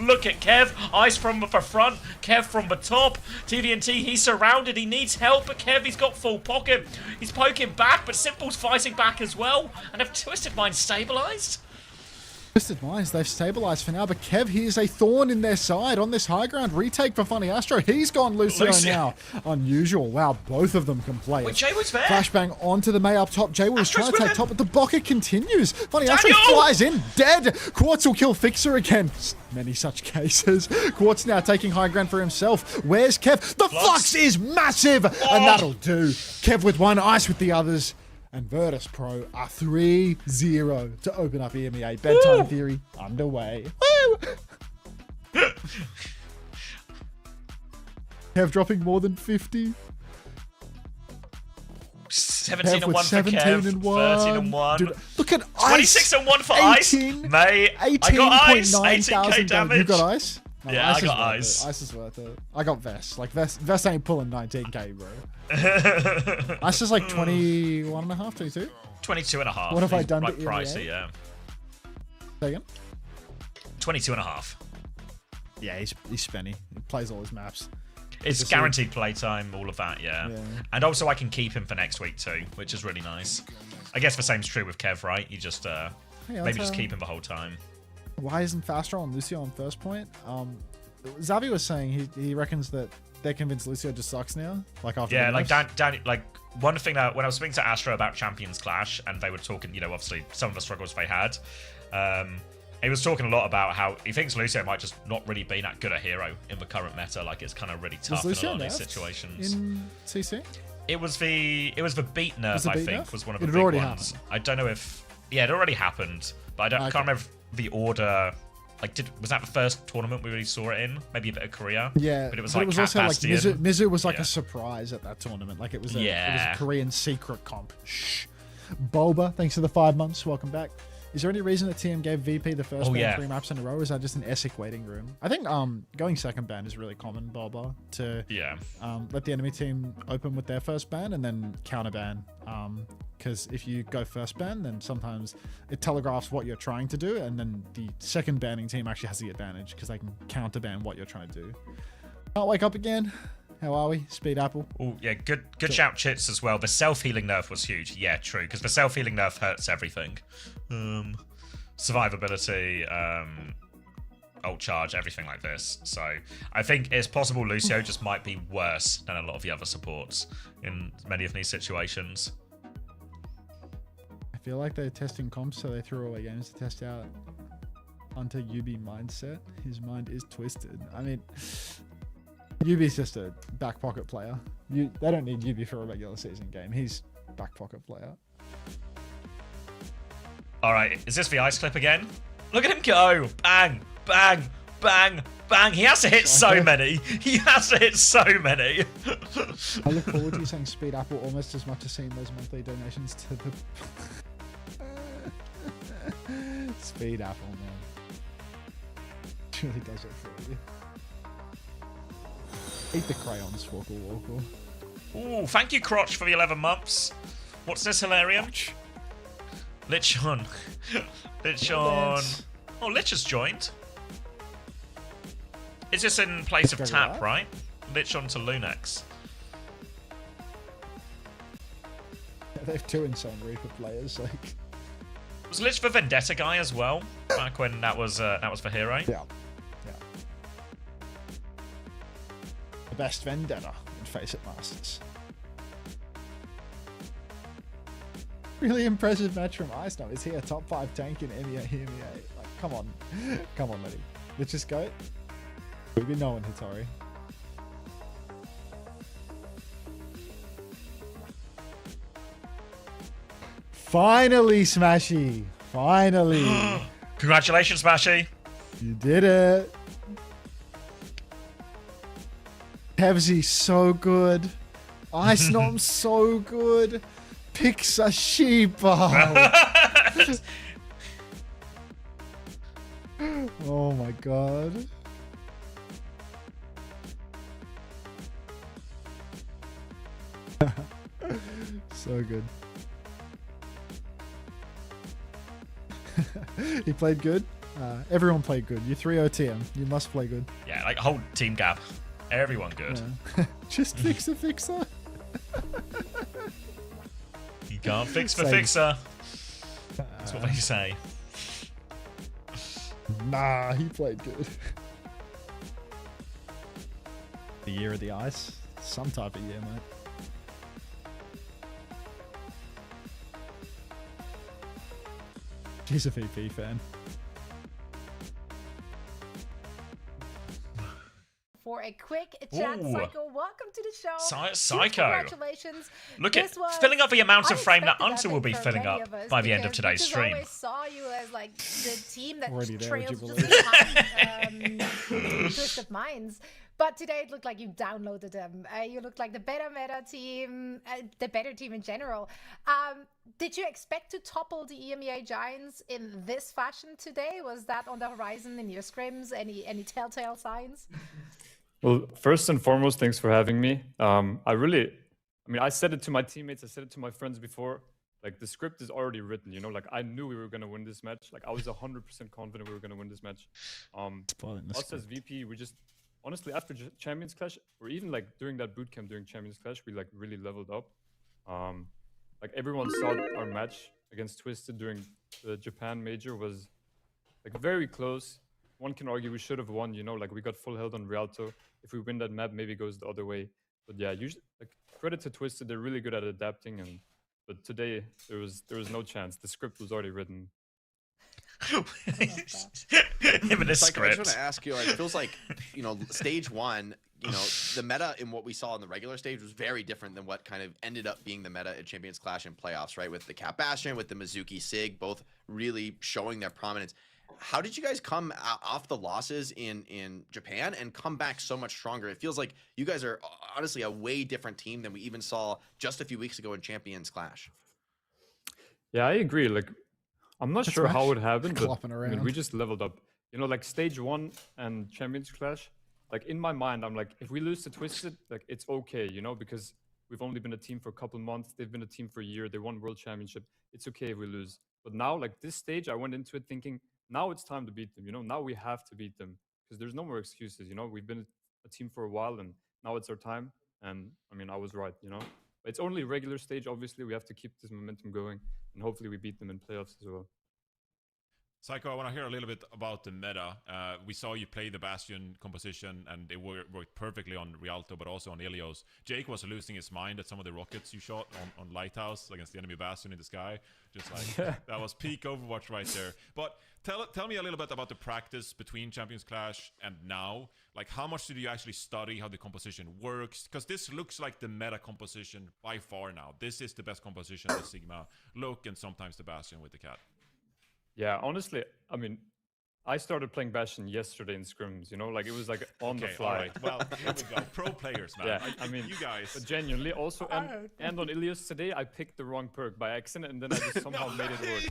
look at Kev. Ice from the front. Kev from the top. TVT, he's surrounded. He needs help, but Kev, he's got full pocket. He's poking back, but Simple's fighting back as well. And have Twisted Mind stabilized? Twisted Minds, they've stabilized for now, but Kev, he is a thorn in their side on this high ground. Retake for Funny Astro. He's gone Lucio now. Unusual. Wow, both of them can play. Wait, Jay was there. Flashbang onto the May up top. Jay was trying to take top, but the blocker continues. Funny Astro Daniel! flies in, dead. Quartz will kill Fixer again. Many such cases. Quartz now taking high ground for himself. Where's Kev? The flux is massive, and that'll do. Kev with one, Ice with the others. And Virtus.pro are 3-0 to open up EMEA. Bedtime Theory underway. Woo! Kev dropping more than 50. 17 and 1 for 17 Kev. and 1. 13 and 1. Dude, look at Ice. 26 and 1 for Ice. Mate, I got Ice. 18k damage. You got Ice? No, Yeah, Ice I is got worth Ice. it. Ice is worth it. I got Vest. Like, Vest ain't pulling 19k, bro. Ice is like 21 and a half, 22? 22 and a half. What have I done Like to EMEA? pricey, yeah. Say again? 22 and a half. Yeah, he's spenny. He plays all his maps. It's guaranteed playtime, all of that, yeah. And also I can keep him for next week too, which is really nice. I guess the same's true with Kev, right? You just maybe just keep him the whole time. Why isn't Faster on Lucio on first point? Xavi was saying he reckons that they're convinced Lucio just sucks now. Like after Yeah, the like nerfs. like one thing that when I was speaking to Astro about Champions Clash and they were talking, you know, obviously some of the struggles they had. He was talking a lot about how he thinks Lucio might just not really be that good a hero in the current meta. Like it's kind of really tough in a lot of these situations. In CC? It was the beat nerf, Was the I beat think, nerf? was one of the It had big already ones. happened. I don't know if it already happened, but I can't remember if the order. Like, was that the first tournament we really saw it in? Maybe a bit of Korea. Yeah, but it was but like it was Cat also Bastion. like Mizu was like Yeah. a surprise at that tournament. Like it was a Yeah. Korean secret comp. Shh. Bulba, thanks for the 5 months. Welcome back. Is there any reason that TM gave VP the first ban 3 maps in a row? Or is that just an Essek waiting room? I think going second ban is really common, Bulba, to let the enemy team open with their first ban and then counter ban. Because if you go first ban, then sometimes it telegraphs what you're trying to do, and then the second banning team actually has the advantage because they can counter ban what you're trying to do. Can't wake up again. How are we? Speed Apple. Oh yeah, good shout, Chits, as well. The self-healing nerf was huge. Yeah, true, because the self-healing nerf hurts everything. Survivability, ult charge, everything like this. So I think it's possible Lucio just might be worse than a lot of the other supports in many of these situations. I feel like they're testing comps, so they threw away games to test out onto UB mindset. His mind is twisted. I mean, UB's just a back pocket player. They don't need UB for a regular season game. He's back pocket player. All right, is this the ice clip again? Look at him go! Bang, bang, bang, bang. He has to hit so many. He has to hit so many. I look forward to you saying Speed Apple almost as much as seeing those monthly donations to the Speed Apple, man. It really does it for you. Eat the crayons, Walker Walker. Ooh, thank you, Crotch, for the 11 months. What's this, Hilarium? Lichon. Lichon. Oh, Lich has joined. Is this in place of Tap, right? Lichon to Lunex. Yeah, they have 2 Insane Reaper players, like. Was Lich the Vendetta guy as well? Back when that was for Hero? Yeah. The best Vendetta in Face It Masters. Really impressive match from Ice now. Is he a top 5 tank in EMEA? Like, come on. Come on, Letty. Let's just go. We've been knowing Hitori. Finally, Smashy. Finally. Congratulations, Smashy. You did it. Kevzy so good. Ice Nom so good. Pixa Sheepa. Oh my god. So good. He played good. Everyone played good. You 3 OTM. You must play good. Yeah, like whole team gap. Everyone good. Yeah. Just fixer. You can't fix for Same. fixer. That's what they say. Nah, he played good. The year of the ice? Some type of year, mate. He's a VP fan. For a quick chat, Ooh. Psycho, welcome to the show. Psycho. Huge congratulations. Look at This was filling up the amount of frame that unexpected, Unser I will think, be for filling many up of us, by the end of because today's we just stream. always saw you as like the team that Already there, would trails you just behind Twisted Minds. But today it looked like you downloaded them. You looked like the better meta team, the better team in general. Did you expect to topple the EMEA Giants in this fashion today? Was that on the horizon in your scrims? Any telltale signs? Well, first and foremost, thanks for having me. I said it to my teammates, I said it to my friends before. Like, the script is already written, you know? Like, I knew we were going to win this match. Like, I was 100% confident we were going to win this match. Spoiling the Us script. as VP, we just, honestly, after Champions Clash, or even, like, during that bootcamp during Champions Clash, we, like, really leveled up. Like, everyone saw our match against Twisted during the Japan Major was, like, very close. One can argue we should have won, you know, like we got full held on Rialto. If we win that map, maybe it goes the other way. But yeah, usually, like, credit to Twisted, they're really good at adapting. But today there was no chance. The script was already written. Him and his Like, I just want script. to ask you, like, it feels like, you know, stage one, you know, the meta in what we saw in the regular stage was very different than what kind of ended up being the meta at Champions Clash and playoffs, right? With the Cat Bastion, with the Mizuki Sig, both really showing their prominence. How did you guys come off the losses in Japan and come back so much stronger? It feels like you guys are honestly a way different team than we even saw just a few weeks ago in Champions Clash. Yeah, I agree. Like, I'm not sure how it happened, but Clopping I mean, around. we just leveled up. You know, like stage 1 and Champions Clash, like in my mind, I'm like, if we lose to Twisted, like it's okay, you know, because we've only been a team for a couple months. They've been a team for a year. They won World Championship. It's okay if we lose. But now, like this stage, I went into it thinking, now it's time to beat them. You know, now we have to beat them because there's no more excuses. You know, we've been a team for a while, and now it's our time. And I mean, I was right. You know, it's only regular stage. Obviously, we have to keep this momentum going, and hopefully, we beat them in playoffs as well. Psycho, I want to hear a little bit about the meta. We saw you play the Bastion composition, and it worked perfectly on Rialto, but also on Ilios. Jake was losing his mind at some of the rockets you shot on Lighthouse against the enemy Bastion in the sky. Just like, that was peak Overwatch right there. But tell me a little bit about the practice between Champions Clash and now. Like, how much did you actually study how the composition works? Because this looks like the meta composition by far now. This is the best composition the Sigma look, and sometimes the Bastion with the Cat. Yeah, honestly, I mean, I started playing Bastion yesterday in scrims, you know, like it was like on the fly. All right. Well, here we go. Pro players, man. Yeah, I mean, you guys. But genuinely, also, and on Ilios today, I picked the wrong perk by accident, and then I just somehow made it work.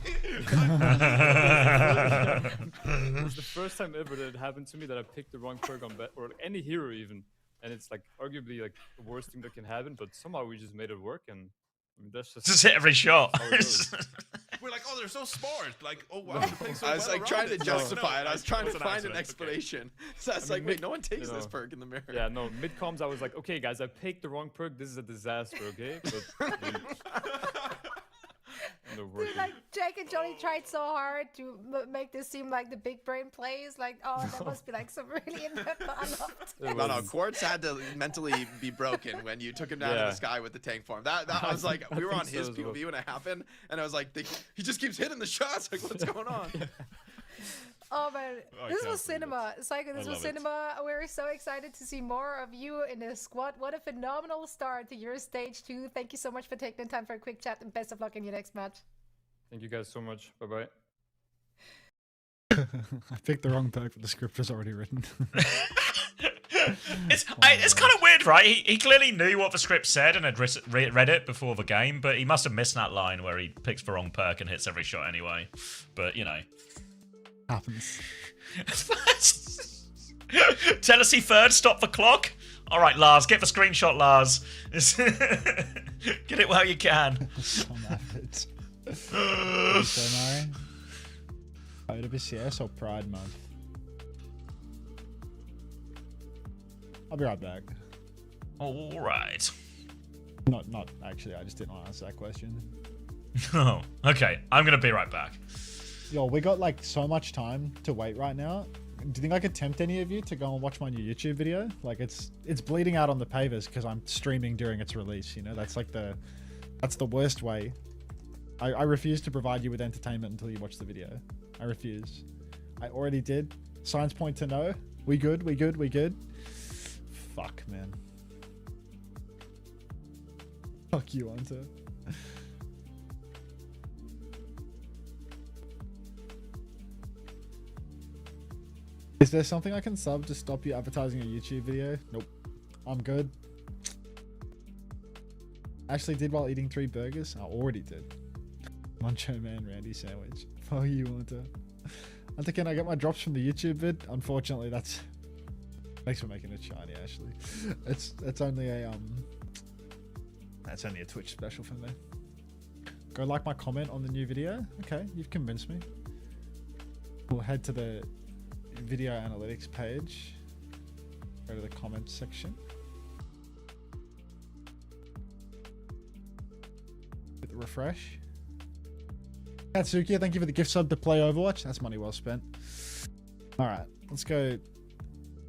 It was the first time ever that it happened to me that I picked the wrong perk on or any hero even, and it's like arguably like the worst thing that can happen. But somehow we just made it work, and I mean, that's just Just hit every shot. how it goes. We're like, oh, they're so smart. Like, oh wow, they're playing so I was well like around trying to it. justify it. I was trying to It's an find an accident. Okay. explanation. So I was I mean, like, wait, no one takes you this know, perk in the mirror. Yeah, no, mid-coms, I was like, okay, guys, I picked the wrong perk. This is a disaster, okay? But I mean, they're Dude, working. like Jake and Johnny tried so hard to make this seem like the big brain plays. Like, oh, that must be like some really in-depth unlocked. It No, was- Quartz had to mentally be broken when you took him down in Yeah. the sky with the tank form. That I was like, I we were think on so his as well. POV when it happened, and I was like, he just keeps hitting the shots. Like, what's going on? Oh man, I this can't was believe it. cinema. Psycho, this I was love it. cinema. We're so excited to see more of you in the squad. What a phenomenal start to your stage 2. Thank you so much for taking the time for a quick chat, and best of luck in your next match. Thank you guys so much. Bye-bye. I picked the wrong perk, but the script was already written. It's kind of weird, right? He clearly knew what the script said and had read it before the game, but he must have missed that line where he picks the wrong perk and hits every shot anyway. But, you know. Happens. Tennessee third, stop the clock. All right, Lars, get the screenshot, Lars. Get it while you can. Some effort. So, Mari? OWCS or Pride Month? I'll be right back. All right. Not actually. I just didn't want to answer that question. Oh, okay. I'm gonna be right back. Yo, we got like so much time to wait right now. Do you think I could tempt any of you to go and watch my new YouTube video? Like it's bleeding out on the pavers because I'm streaming during its release. You know, that's the worst way. I refuse to provide you with entertainment until you watch the video. I refuse. I already did. Signs point to no. We good. Fuck, man. Fuck you, Hunter. Is there something I can sub to stop you advertising a YouTube video? Nope. I'm good. Actually did while eating 3 burgers? I already did. Muncho Man Randy sandwich. Fuck you, Hunter. Hunter, can I get my drops from the YouTube vid? Unfortunately, that's... Thanks for making it shiny, Ashley. It's only a that's only a Twitch special for me. Go like my comment on the new video. Okay, you've convinced me. We'll head to the video analytics page. Go to the comments section. Hit the refresh. Katsuki, thank you for the gift sub to play Overwatch. That's money well spent. All right, let's go.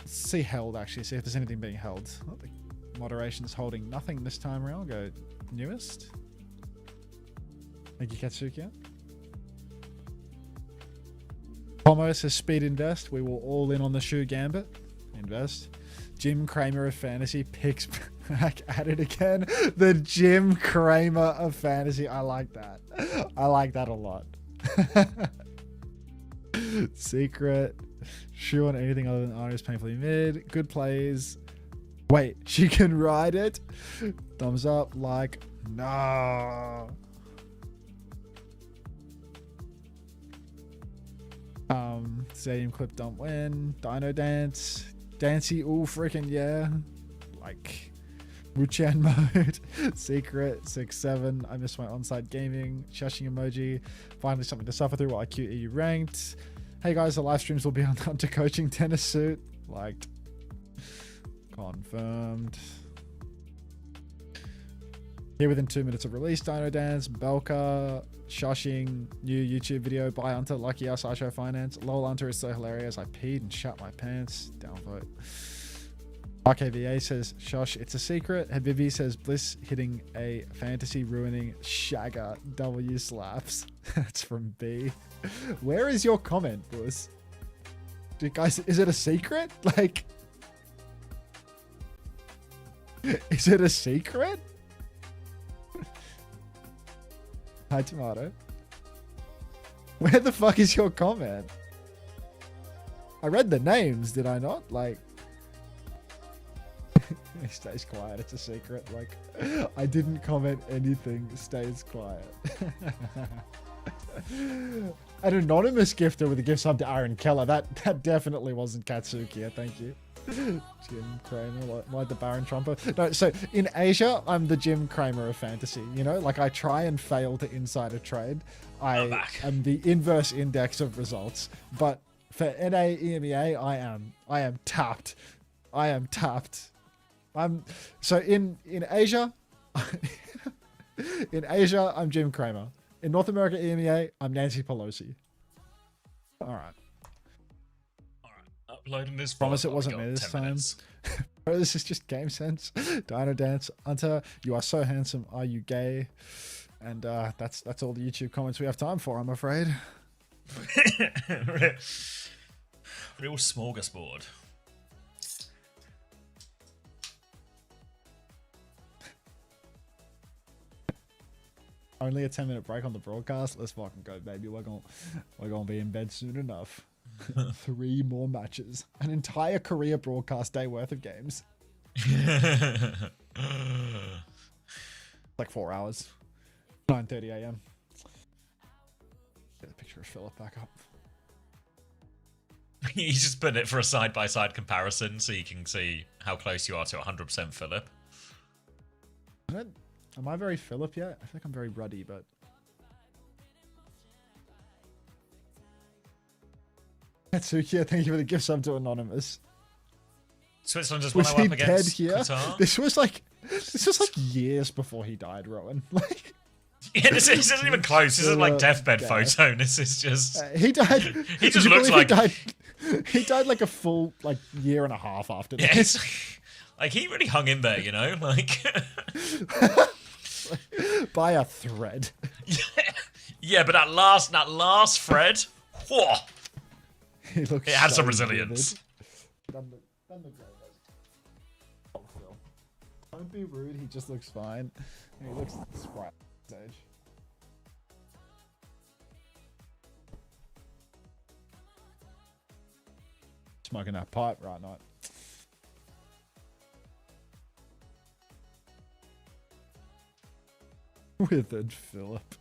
See held actually, see if there's anything being held. Oh, the moderation's holding nothing this time around. I'll go newest. Thank you, Katsuki. Pomo says speed invest. We will all in on the shoe gambit. Invest. Jim Cramer of fantasy picks back at it again. The Jim Cramer of fantasy. I like that. I like that a lot. Secret. Shoe on anything other than Arya's painfully mid. Good plays. Wait, she can ride it? Thumbs up, like, no. Stadium clip don't win. Dino dance. Dancy, ooh, freaking yeah. Like, Wuchan mode. Secret, 6-7. I missed my on-site gaming. Shushing emoji. Finally something to suffer through while QE ranked. Hey guys, the live streams will be on Hunter coaching tennis suit. Liked. Confirmed. Here within 2 minutes of release. Dino Dance, Belka, Shushing, new YouTube video by Hunter, Lucky Us, I Show Finance. LOL Hunter is so hilarious. I peed and shat my pants. Downvote. RKVA says, Shush, it's a secret. Habibi says, Bliss hitting a fantasy ruining Shagger W slaps. That's from B. Where is your comment, Bliss? Guys, is it a secret? Like, is it a secret? Hi, Tomato. Where the fuck is your comment? I read the names, did I not? Like, he stays quiet. It's a secret. Like, I didn't comment anything. Stays quiet. An anonymous gifter with a gift sub to Aaron Keller. That definitely wasn't Katsuki. Thank you. Jim Cramer, like the Baron Trumper. No, so in Asia, I'm the Jim Cramer of fantasy. You know, like I try and fail to insider trade. I am the inverse index of results. But for NA EMEA, I am tapped. I am tapped. So in Asia, in Asia, I'm Jim Cramer. In North America EMEA, I'm Nancy Pelosi. All right. Uploading this. Promise it wasn't me this time. Bro, this is just game sense. Dino Dance. Hunter, you are so handsome. Are you gay? And that's all the YouTube comments we have time for, I'm afraid. Real smorgasbord. Only a 10-minute break on the broadcast. Let's fucking go, baby. We're gonna be in bed soon enough. 3 more matches. An entire career broadcast day worth of games. Like 4 hours. 9:30 a.m. Get the picture of Philip back up. He's just putting it for a side-by-side comparison so you can see how close you are to 100% Philip. Am I very Philip yet? I think I'm very ruddy, but... Katsuki, thank you for the gift sub to Anonymous. Switzerland just Was won he up dead against here? Qatar. This was like years before he died, Rowan. Like, Yeah, this isn't even close. This isn't like deathbed Yeah. photo. This is just... he died. He just Would you looks believe like... he died like a full year and a half after this. Yeah, it's... Like, he really hung in there, you know? Like... By a thread. Yeah, but that last thread... Whoa! He looks It had so some resilience. Done the greatest. Oh, Phil. Don't be rude, he just looks fine. And he looks sprite at this age. Smoking that pipe right night. Withered Philip.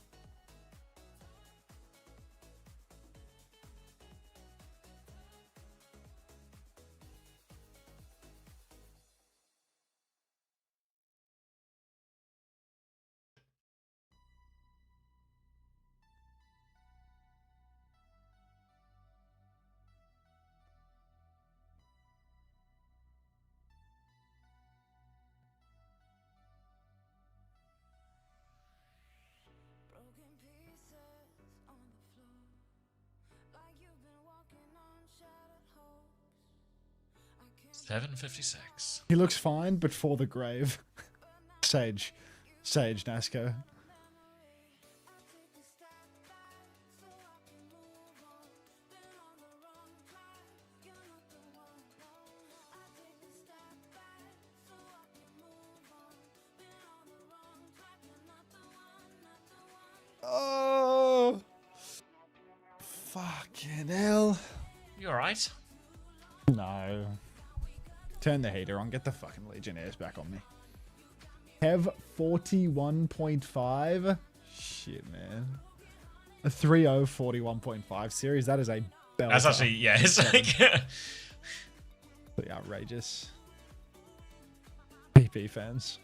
Broken pieces on the floor, like you've been walking on shattered hopes. I can't 7:56. He looks fine, but for the grave. Sage Nasco. Oh, fucking hell. You alright? No. Turn the heater on. Get the fucking Legionnaires back on me. Have 41.5. Shit, man. A 3-0 41.5 series. That is a belter. That's actually, yeah, it's like... Pretty outrageous. PP fans.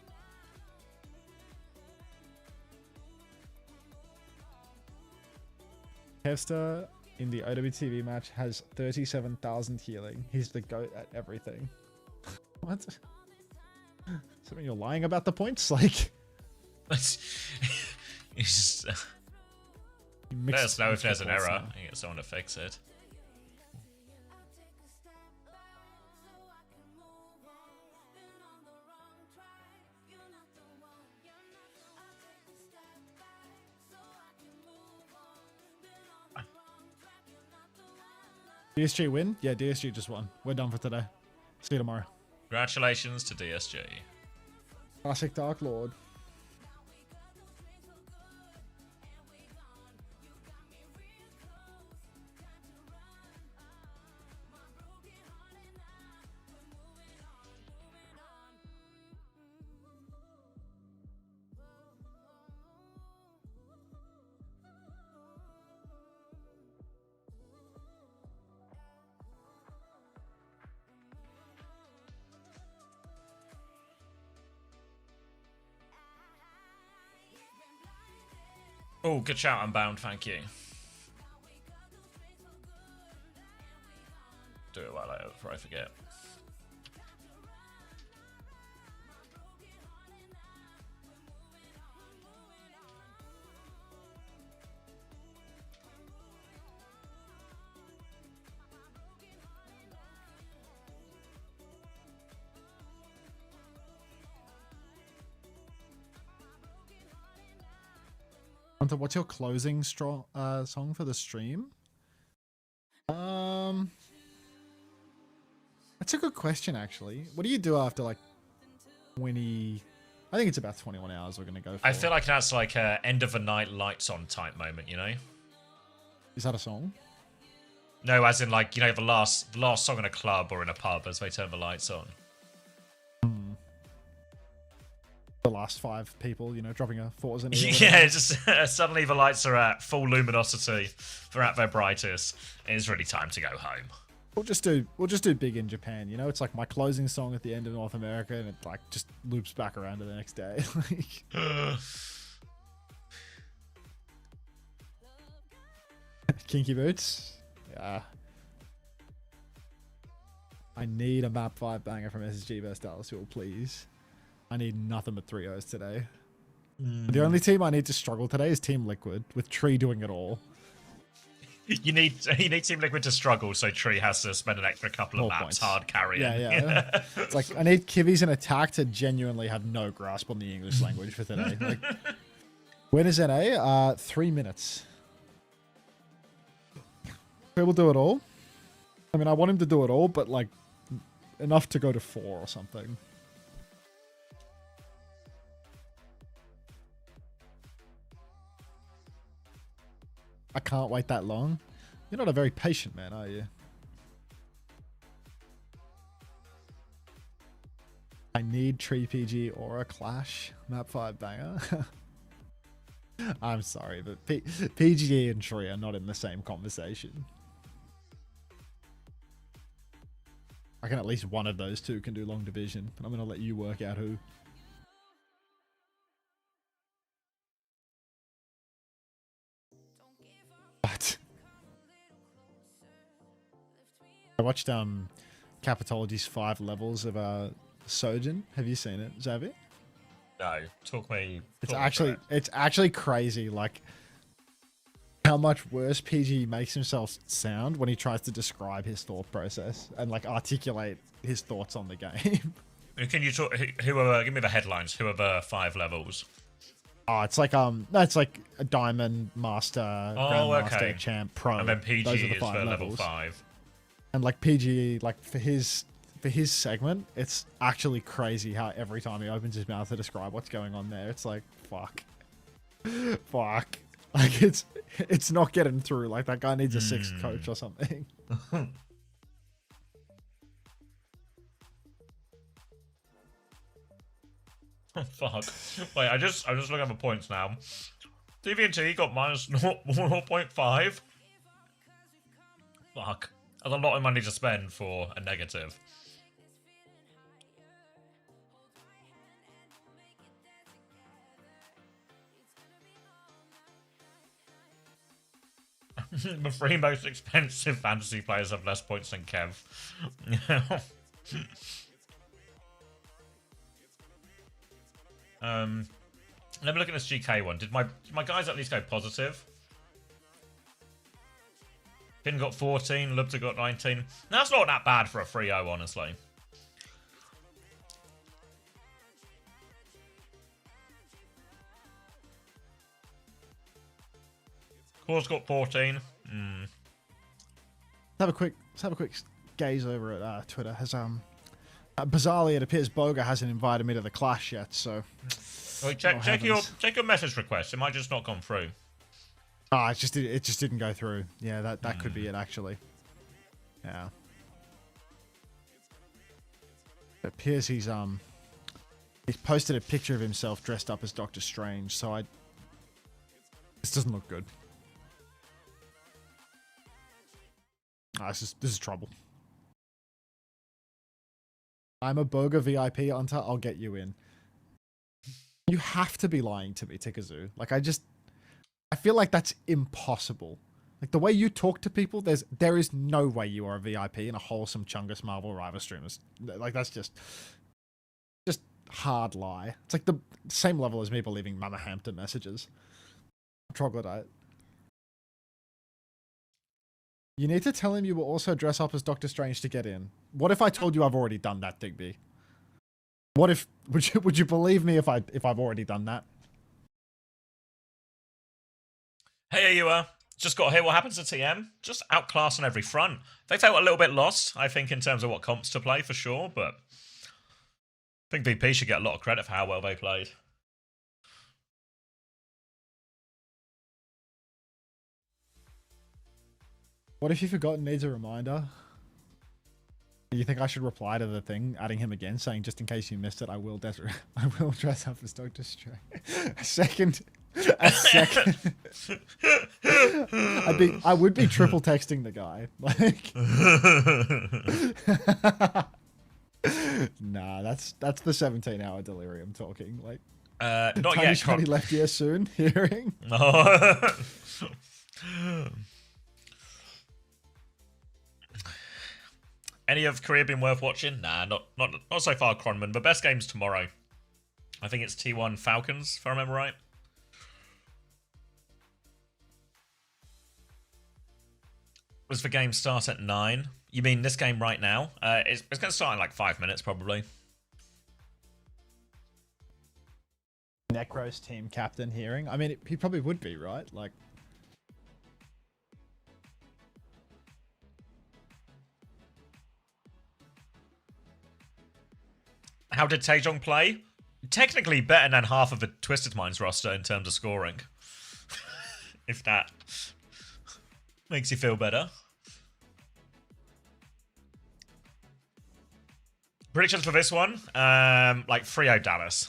Hester in the OWTV match has 37,000 healing. He's the GOAT at everything. What? Something you're lying about the points? Like, It's just, you let mixed- us know if mixed there's the an points error. now. I can get someone to fix it. DSG win? Yeah, DSG just won. We're done for today. See you tomorrow. Congratulations to DSG. Classic Dark Lord. Oh, good shout, Unbound, thank you. Do it while before I forget. Hunter, what's your closing song for the stream? That's a good question, actually. What do you do after like 20? I think it's about 21 hours we're gonna go for. I feel like that's like a end of the night lights on type moment, you know? Is that a song? No, as in like, you know, the last song in a club or in a pub as they turn the lights on. The last 5 people, you know, dropping a Forza. Yeah, just suddenly the lights are at full luminosity. They're at their brightest. It's really time to go home. We'll just do big in Japan, you know? It's like my closing song at the end of North America, and it like just loops back around to the next day. Kinky boots. Yeah. I need a map 5 banger from SSG vs Dallas Fuel, please. I need nothing but 3-0s today. The only team I need to struggle today is Team Liquid, with Tree doing it all. You need Team Liquid to struggle, so Tree has to spend an extra couple of More maps points. hard carrying. Yeah. It's like, I need Kivvies in attack to genuinely have no grasp on the English language for today. Like, when is NA? 3 minutes. He will do it all. I mean, I want him to do it all, but like, enough to go to 4 or something. I can't wait that long. You're not a very patient man, are you? I need Tree PG or a Clash. Map 5 banger. I'm sorry, but PG and Tree are not in the same conversation. I reckon at least one of those two can do long division, but I'm going to let you work out who. But I watched Capitology's 5 levels of Sojin. Have you seen it, Xavier? No, talk me. It's actually crazy, like how much worse PG makes himself sound when he tries to describe his thought process and like articulate his thoughts on the game. Can you talk? Who are? Give me the headlines. Who are the 5 levels? Oh, it's like no, it's like a Diamond, Master, Grandmaster, okay. Champ, Pro. And then PG Those are the is 5 the level levels. 5. And like PG, like for his segment, it's actually crazy how every time he opens his mouth to describe what's going on there, it's like fuck. Like it's not getting through. Like that guy needs a 6th coach or something. Fuck. Wait, I'm just looking at the points now. DVNT got minus 0.5. Fuck. That's a lot of money to spend for a negative. The 3 most expensive fantasy players have less points than Kev. Let me look at this GK one. Did my guys at least go positive? Finn got 14, Lubta got 19. That's not that bad for a 3-0, honestly. Core's got 14. Let's have a quick gaze over at Twitter. Has bizarrely it appears Boga hasn't invited me to the clash yet, so Wait, check your message request. It might just not gone through. it just didn't go through. Yeah, that could be it actually. Yeah. It appears he's posted a picture of himself dressed up as Doctor Strange, so this doesn't look good. This is trouble. I'm a Boga VIP hunter. I'll get you in. You have to be lying to me, Tikazu. Like I feel like that's impossible. Like the way you talk to people, there is no way you are a VIP in a wholesome Chungus Marvel Rival streamers. Like that's just hard lie. It's like the same level as me believing Mama Hampton messages. Troglodyte. You need to tell him you will also dress up as Doctor Strange to get in. What if I told you I've already done that, Digby? What if would you believe me if I've already done that? Hey, you just got to hear what happens to TM. Just outclassed on every front. They felt a little bit lost, I think, in terms of what comps to play for sure, but I think VP should get a lot of credit for how well they played. What if you forgot and needs a reminder? Do you think I should reply to the thing, adding him again, saying just in case you missed it, I will dress up as Dr. Stray. A second. I would be triple texting the guy. Like, nah, that's the 17-hour delirium talking. Like, not tiny yet. shiny left ear soon. Hearing. Oh. Any of Korea been worth watching? Nah, not so far, Cronman. But best game's tomorrow. I think it's T1 Falcons, if I remember right. Was the game start at 9? You mean this game right now? It's going to start in like 5 minutes, probably. Necro's team captain hearing. I mean, he probably would be, right? Like, how did Taejong play? Technically better than half of the Twisted Minds roster in terms of scoring. If that makes you feel better. Predictions for this one? Like 3-0 Dallas.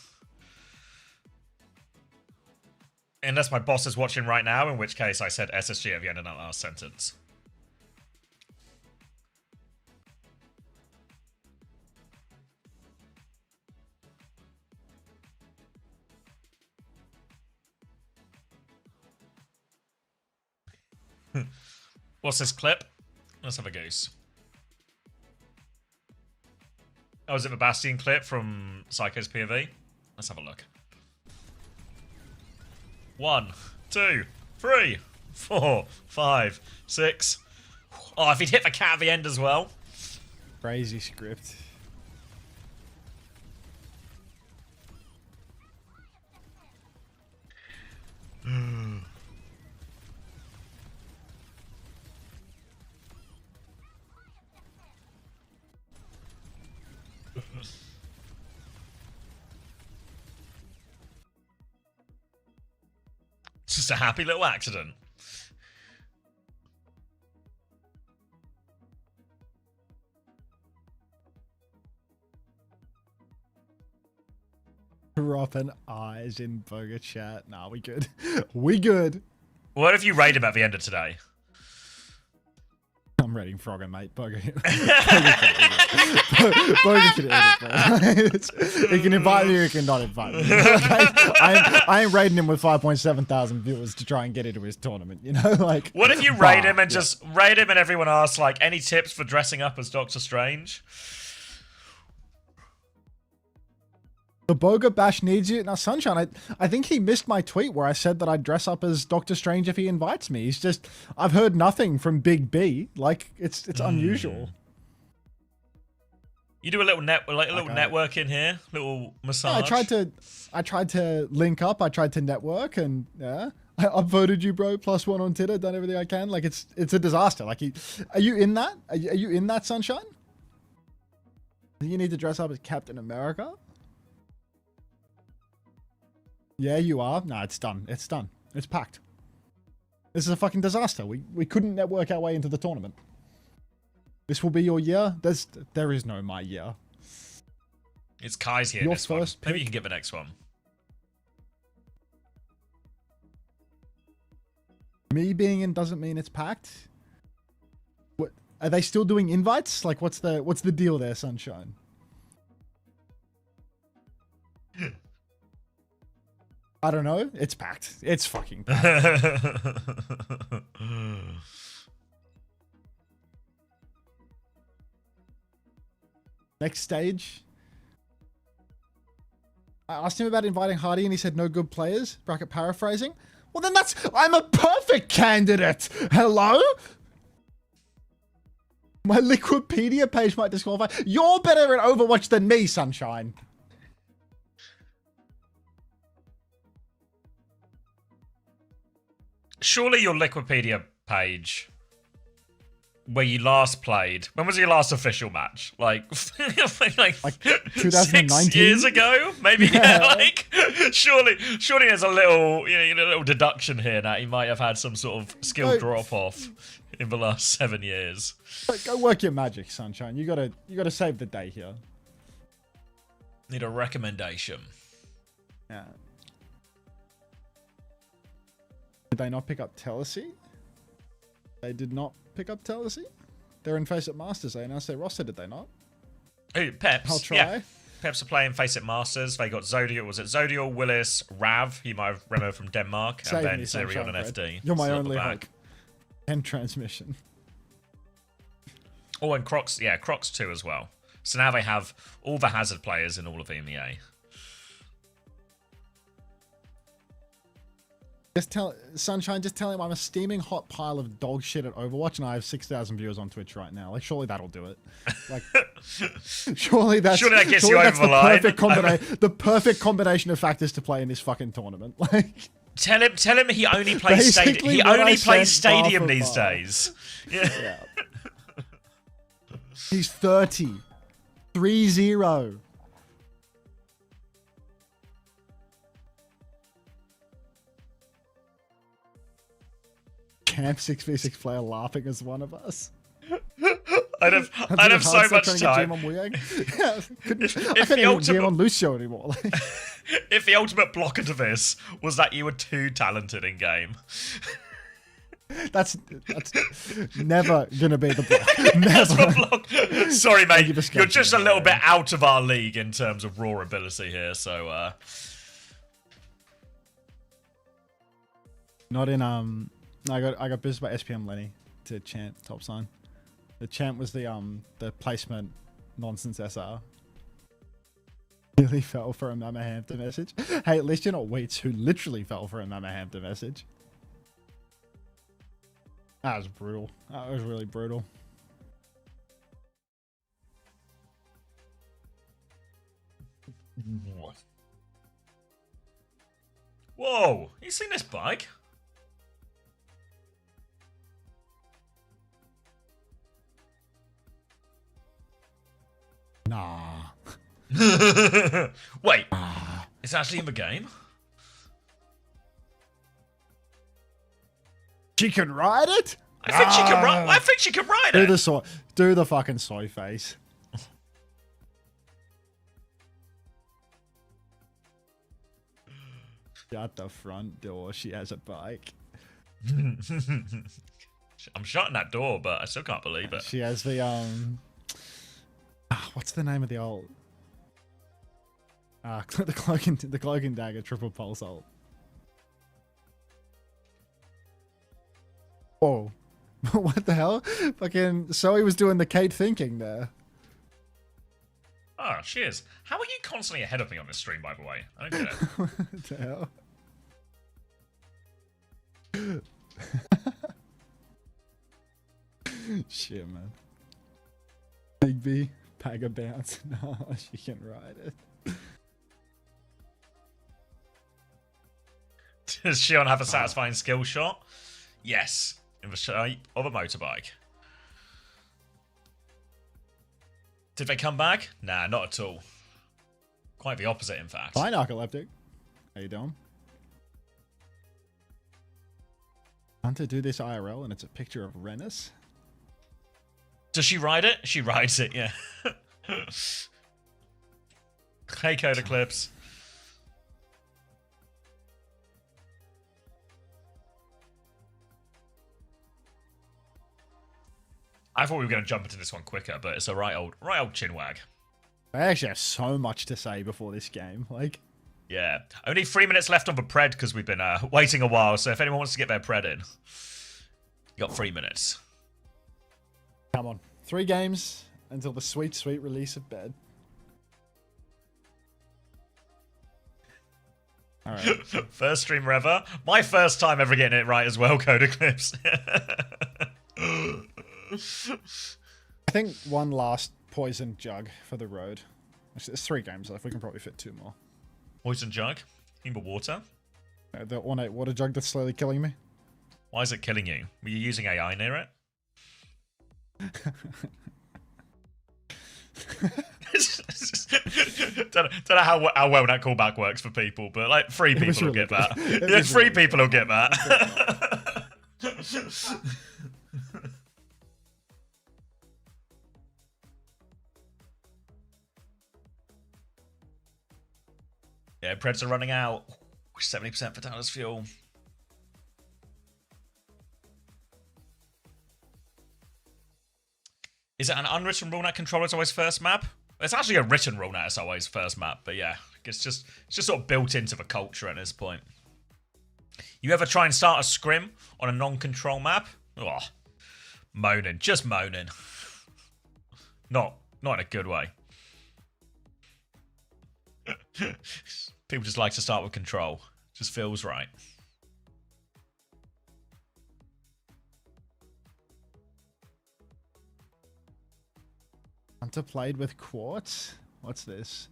Unless my boss is watching right now, in which case I said SSG at the end of that last sentence. What's this clip? Let's have a goose. Oh, is it the Bastion clip from Psycho's POV? Let's have a look. 1, 2, 3, 4, 5, 6. Oh, if he'd hit the cat at the end as well. crazy script. It's just a happy little accident. Dropping eyes in burger chat. Nah, we good. We good. What if you raid him at the end of today? I'm rating Frogger, mate. Burger can edit, bro. He can invite me or he can not invite me. I ain't raiding him with 5.7 thousand viewers to try and get into his tournament, you know? Like, what if you raid him and just raid him and everyone asks, like, any tips for dressing up as Doctor Strange? The Boga Bash needs you. Now, Sunshine, I think he missed my tweet where I said that I'd dress up as Doctor Strange if he invites me. He's just, I've heard nothing from Big B. Like, it's unusual. You do a little network in here, little massage. Yeah, I tried to link up. I tried to network, and yeah, I upvoted you, bro. +1 on Twitter. Done everything I can. Like, it's a disaster. Like, are you in that? Are you in that, Sunshine? You need to dress up as Captain America. Yeah, you are. No, it's done. It's done. It's packed. This is a fucking disaster. We couldn't network our way into the tournament. This will be your year. There is no my year. It's Kai's here. Your this one. first Maybe pick. you can get the next one. Me being in doesn't mean it's packed. What are they still doing invites? Like, what's the deal there, Sunshine? I don't know. It's packed. It's fucking packed. Next stage. I asked him about inviting Hardy and he said no good players. Bracket paraphrasing. Well, then I'm a perfect candidate. Hello? My Liquipedia page might disqualify. You're better at Overwatch than me, Sunshine. Surely your Liquipedia page, where you last played, when was your last official match? Like 2019? 6 years ago? Maybe, yeah. Like, surely there's a little deduction here that he might have had some sort of skill drop-off in the last 7 years. Go work your magic, Sunshine. You gotta save the day here. Need a recommendation. Yeah. Did they not pick up Telesi? They did not pick up Telesi? They're in Face It Masters. They announced their roster, did they not? Ooh, Peps. I'll try. Yeah. Peps are playing Face It Masters. They got Zodial. Was it Zodial, Willis, Rav? You might have remembered from Denmark. Save and me, then Zerion Sunshine, and Fred. FD. You're my Still at the only back. hope. And transmission. Oh, and Crocs. Yeah, Crocs too as well. So now they have all the Hazard players in all of EMEA. Just tell Sunshine, just tell him I'm a steaming hot pile of dog shit at Overwatch and I have 6,000 viewers on Twitch right now. Like, surely that'll do it. Like, surely that gets you over the line. The perfect combination of factors to play in this fucking tournament. Like, Tell him he only plays stadium. Basically He what I only plays said bar stadium for these bar. days. Yeah. yeah. He's 30. 3-0. Camp 6v6 player laughing as one of us. I'd have so much time. I can't If even the GM ultimate on Lucio anymore. Like, if the ultimate blocker to this was that you were too talented in game. that's never gonna be the block. That's Never. the block. Sorry, mate. you for You're just a escaping little it, bit out of our league in terms of raw ability here, so Not in I got buzzed by SPM Lenny to chant top sign. The chant was the placement nonsense SR. Really fell for a Mama Hampton message. Hey, at least you're not Wheats who literally fell for a Mama Hampton message. That was brutal. That was really brutal. Whoa, you seen this bike? Nah. Wait, it's actually in the game? She can ride it? I think she can ride. I think she can ride it. Do the fucking soy face. At the front door, she has a bike. I'm shutting that door, but I still can't believe it. She has the what's the name of the ult? The cloak and dagger triple pulse ult. Oh, what the hell? Fucking Zoe was doing the Kate thinking there. Oh, cheers. How are you constantly ahead of me on this stream, by the way? I don't get it. What the hell? Shit, man. Big B, Pagger bounce. No, she can ride it. Does Shion have a satisfying skill shot? Yes, in the shape of a motorbike. Did they come back? Nah, not at all. Quite the opposite, in fact. Hi, Narcoleptic. How you doing? Hunter do this IRL and it's a picture of Renus. Does she ride it? She rides it, yeah. Hey, Coda Clips. I thought we were going to jump into this one quicker, but it's a right old chinwag. I actually have so much to say before this game. Like, yeah. Only 3 minutes left on the pred because we've been waiting a while. So if anyone wants to get their pred in, you got 3 minutes. come on. 3 games until the sweet, sweet release of bed. All right. First streamer ever. My first time ever getting it right as well, Coda Clips. I think one last poison jug for the road. Actually, there's 3 games left. We can probably fit 2 more. Poison jug? In the water? The ornate water jug that's slowly killing me. Why is it killing you? Were you using AI near it? don't know how well that callback works for people, but like 3 people will really get that. good. Yeah, 3 people will get that. Yeah, Preds are running out. 70% for Dallas Fuel. Is it an unwritten rule that controller's always first map? It's actually a written rule that it's always first map, but yeah, it's just sort of built into the culture at this point. You ever try and start a scrim on a non-control map? Oh, moaning, just moaning. Not in a good way. People just like to start with control. Just feels right. Hunter played with Quartz? What's this?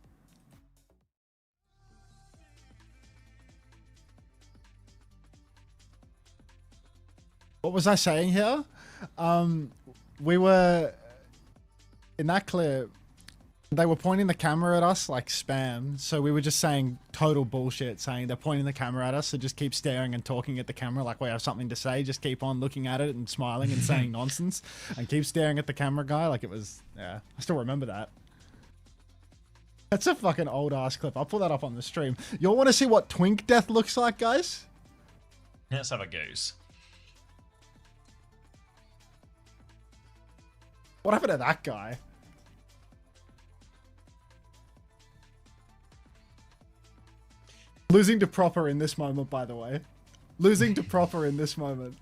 What was I saying here? We were... In that clip, they were pointing the camera at us like spam. So we were just saying total bullshit, saying they're pointing the camera at us, so just keep staring and talking at the camera like we have something to say. Just keep on looking at it and smiling and saying nonsense. And keep staring at the camera guy like it was... Yeah, I still remember that. That's a fucking old ass clip. I'll pull that up on the stream. Y'all want to see what Twink Death looks like, guys? Let's have a goose. What happened to that guy? Losing to Proper in this moment, by the way. Losing to Proper in this moment.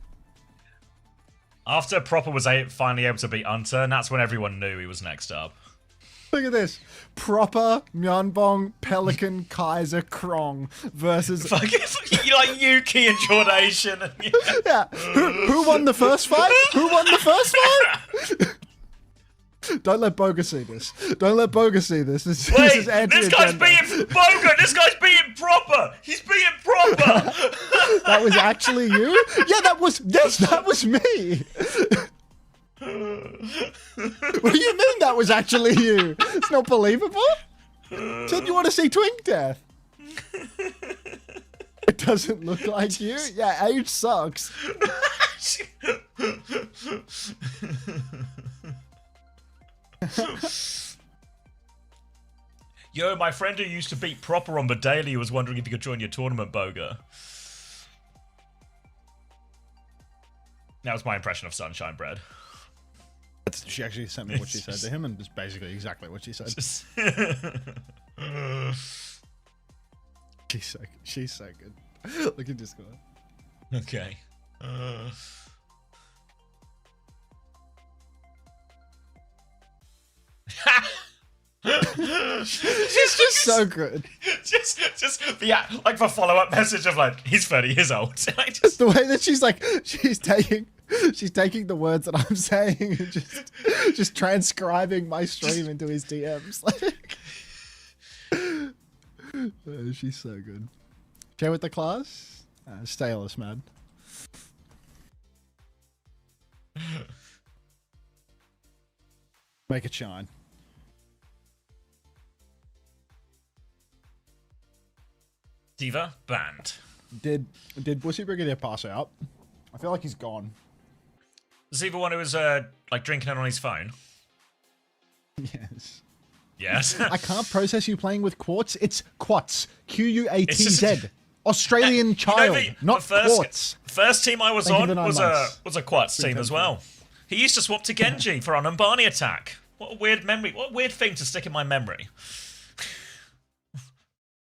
After Proper was finally able to beat Hunter, and that's when everyone knew he was next up. Look at this. Proper, Myeonbong, Pelican, Kaiser, Krong versus... You like Yuki and Jornation. Yeah. Who won the first fight? Who won the first fight? Don't let Boga see this. Don't let Boga see this. This is anti-agenda. This guy's beating Boga! This guy's beating Proper! He's beating Proper! That was actually you? Yeah, that was... Yes, that was me! What do you mean that was actually you? It's not believable? Said you want to see Twink Death. It doesn't look like you? Yeah, age sucks. Yo, my friend who used to beat Proper on the daily was wondering if he could join your tournament, Boga. That was my impression of Sunshine Bread. She actually sent me what she said to him, and it's basically exactly what she said. She's so good. Look at this guy. Okay. She's just so good. Just yeah, like the follow-up message of like, he's 30 years old. Just the way that she's taking the words that I'm saying and just transcribing my stream into his DMs. Like, she's so good. Share with the class. Stay on us, man. Make it shine. Diva banned. Did Bussy Brigadier pass out? I feel like he's gone. Is he the one who was like drinking it on his phone? Yes. Yes. I can't process you playing with Quartz. It's Quatz. Quatz. Australian child, not Quartz. First team I was on was a Quatz team as well. He used to swap to Genji for our Numbani attack. What a weird memory. What a weird thing to stick in my memory.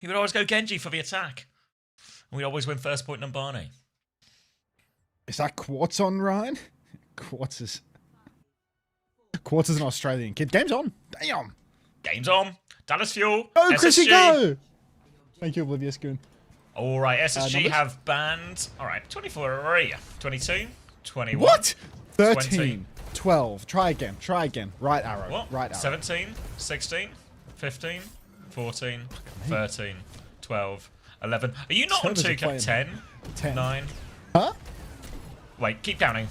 He would always go Genji for the attack. And we'd always win first point Numbani. Is that Quartz on, Ryan? Quartz is an Australian kid. Game's on. Damn. Game's on. Dallas Fuel. Go, SSG. Chrissy, go! Thank you, Oblivious Goon. All right, SSG numbers? have banned. All right, 24, 22, 21. What? 13, 20. 12. Try again. Right arrow. What? Right arrow. 17, 16, 15, 14, 13, 12, 11. Are you not on Servers are 2K? playing. 10, 9. Huh? Wait, keep counting.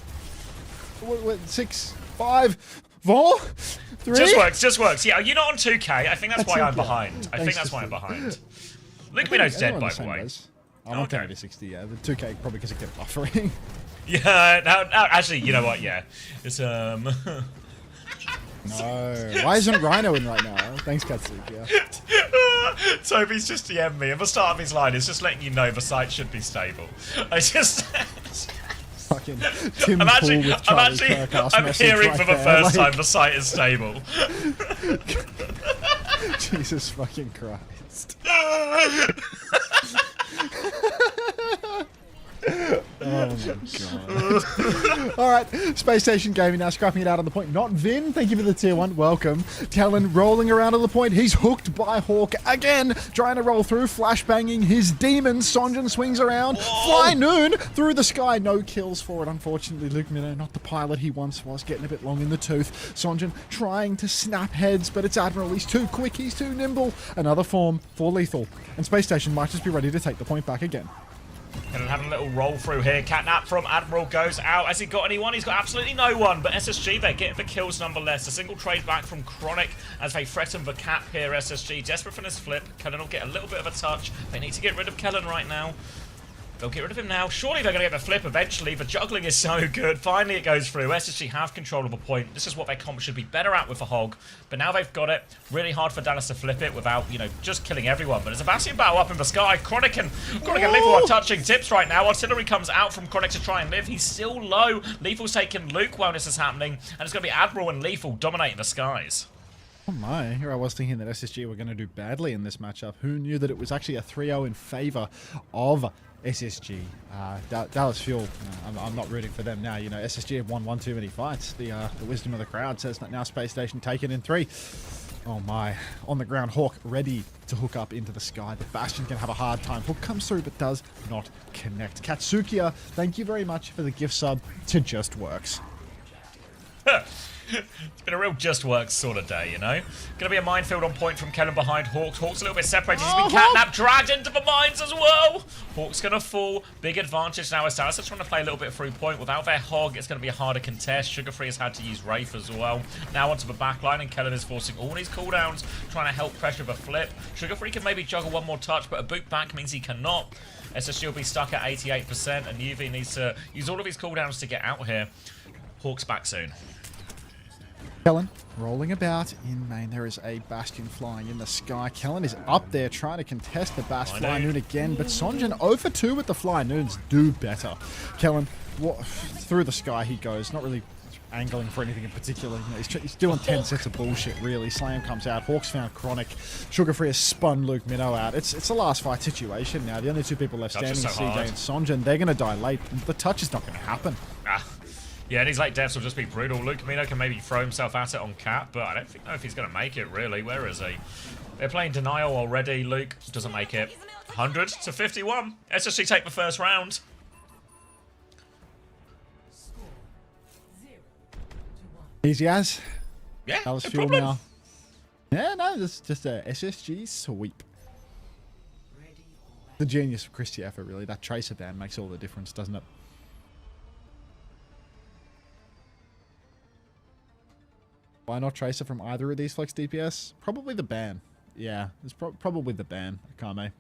What, 6, 5, 4, 3? Just works. Yeah, are you not on 2K? I think that's why I'm behind. I think that's why I'm behind. Linkmino's dead, by the way. I'm on 10 to 60, yeah. The 2K probably because it kept buffering. Yeah, no, actually, you know what? Yeah. It's, No. Why isn't Rhino in right now? Thanks, Katsuki. Yeah. Toby's just DM'd me. At the start of his line, it's just letting you know the site should be stable. I just... Fucking Tim Pool with Charlie Kirk ass I'm message hearing right for the there, first like- time the site is stable. Jesus fucking Christ. Oh my god. Alright, Space Station Gaming now scrapping it out on the point. Not Vin, thank you for the tier 1. Welcome. Talon rolling around on the point. He's hooked by Hawk again. Trying to roll through, flashbanging his demon. Sonjin swings around. Fly Noon through the sky. No kills for it, unfortunately. Luke Minnow, not the pilot he once was, getting a bit long in the tooth. Sonjin trying to snap heads, but it's Admiral. He's too quick, he's too nimble. Another form for lethal. And Space Station might just be ready to take the point back again. And having a little roll through here. Catnap from Admiral goes out. Has he got anyone? He's got absolutely no one. But SSG, they're getting the kills nonetheless. A single trade back from Chronic as they threaten the cap here. SSG desperate for this flip. Kellen will get a little bit of a touch. They need to get rid of Kellen right now. They'll get rid of him now. Surely they're going to get the flip eventually. The juggling is so good. Finally it goes through. SSG have control of a point. This is what their comp should be better at with the Hog. But now they've got it. Really hard for Dallas to flip it without, you know, just killing everyone. But it's a Bastion battle up in the sky. Chronic and Lethal are touching tips right now. Artillery comes out from Chronic to try and live. He's still low. Lethal's taking Luke while this is happening. And it's going to be Admiral and Lethal dominating the skies. Oh my, here I was thinking that SSG were going to do badly in this matchup. Who knew that it was actually a 3-0 in favor of SSG? Dallas Fuel, I'm not rooting for them now. You know, SSG have won too many fights. The wisdom of the crowd says that now Space Station taken in 3. Oh my, on the ground, Hawk ready to hook up into the sky. The Bastion can have a hard time. Hook comes through but does not connect. Katsukia, thank you very much for the gift sub to Just Works. It's been a real just works sort of day, you know? Gonna be a minefield on point from Kellen behind Hawks. Hawk's a little bit separated. He's been catnapped, dragged into the mines as well. Hawk's gonna fall. Big advantage now as Dallas are trying to play a little bit through point. Without their Hog, it's gonna be a harder contest. Sugar Free has had to use Wraith as well. Now onto the back line, and Kellen is forcing all his cooldowns, trying to help pressure the flip. Sugar Free can maybe juggle one more touch, but a boot back means he cannot. SSG will be stuck at 88%, and UV needs to use all of his cooldowns to get out here. Hawk's back soon. Kellen rolling about in main. There is a Bastion flying in the sky. Kellen is up there trying to contest the Bast Fly Noon again, but Sonjin 0 for 2 with the Fly Noons. Do better. Kellen, through the sky he goes, not really angling for anything in particular. You know, he's doing 10 sets of bullshit, really. Slam comes out. Hawks found Chronic. Sugar Free has spun Luke Minnow out. It's a last fight situation now. The only two people left standing is CJ and Sonjin. They're going to die late. The touch is not going to happen. Yeah, and his late deaths will just be brutal. Luke Camino can maybe throw himself at it on cap, but I don't know if he's going to make it, really. Where is he? They're playing Denial already. Luke doesn't make it. 100 to 51. SSG take the first round. Easy as. Yeah, Dallas no Fuel problem. now. Yeah, no, it's just a SSG sweep. The genius of Chris Tiafa, really. That Tracer ban makes all the difference, doesn't it? Why not Tracer from either of these flex DPS? Probably the ban. Yeah, it's probably the ban, Kame.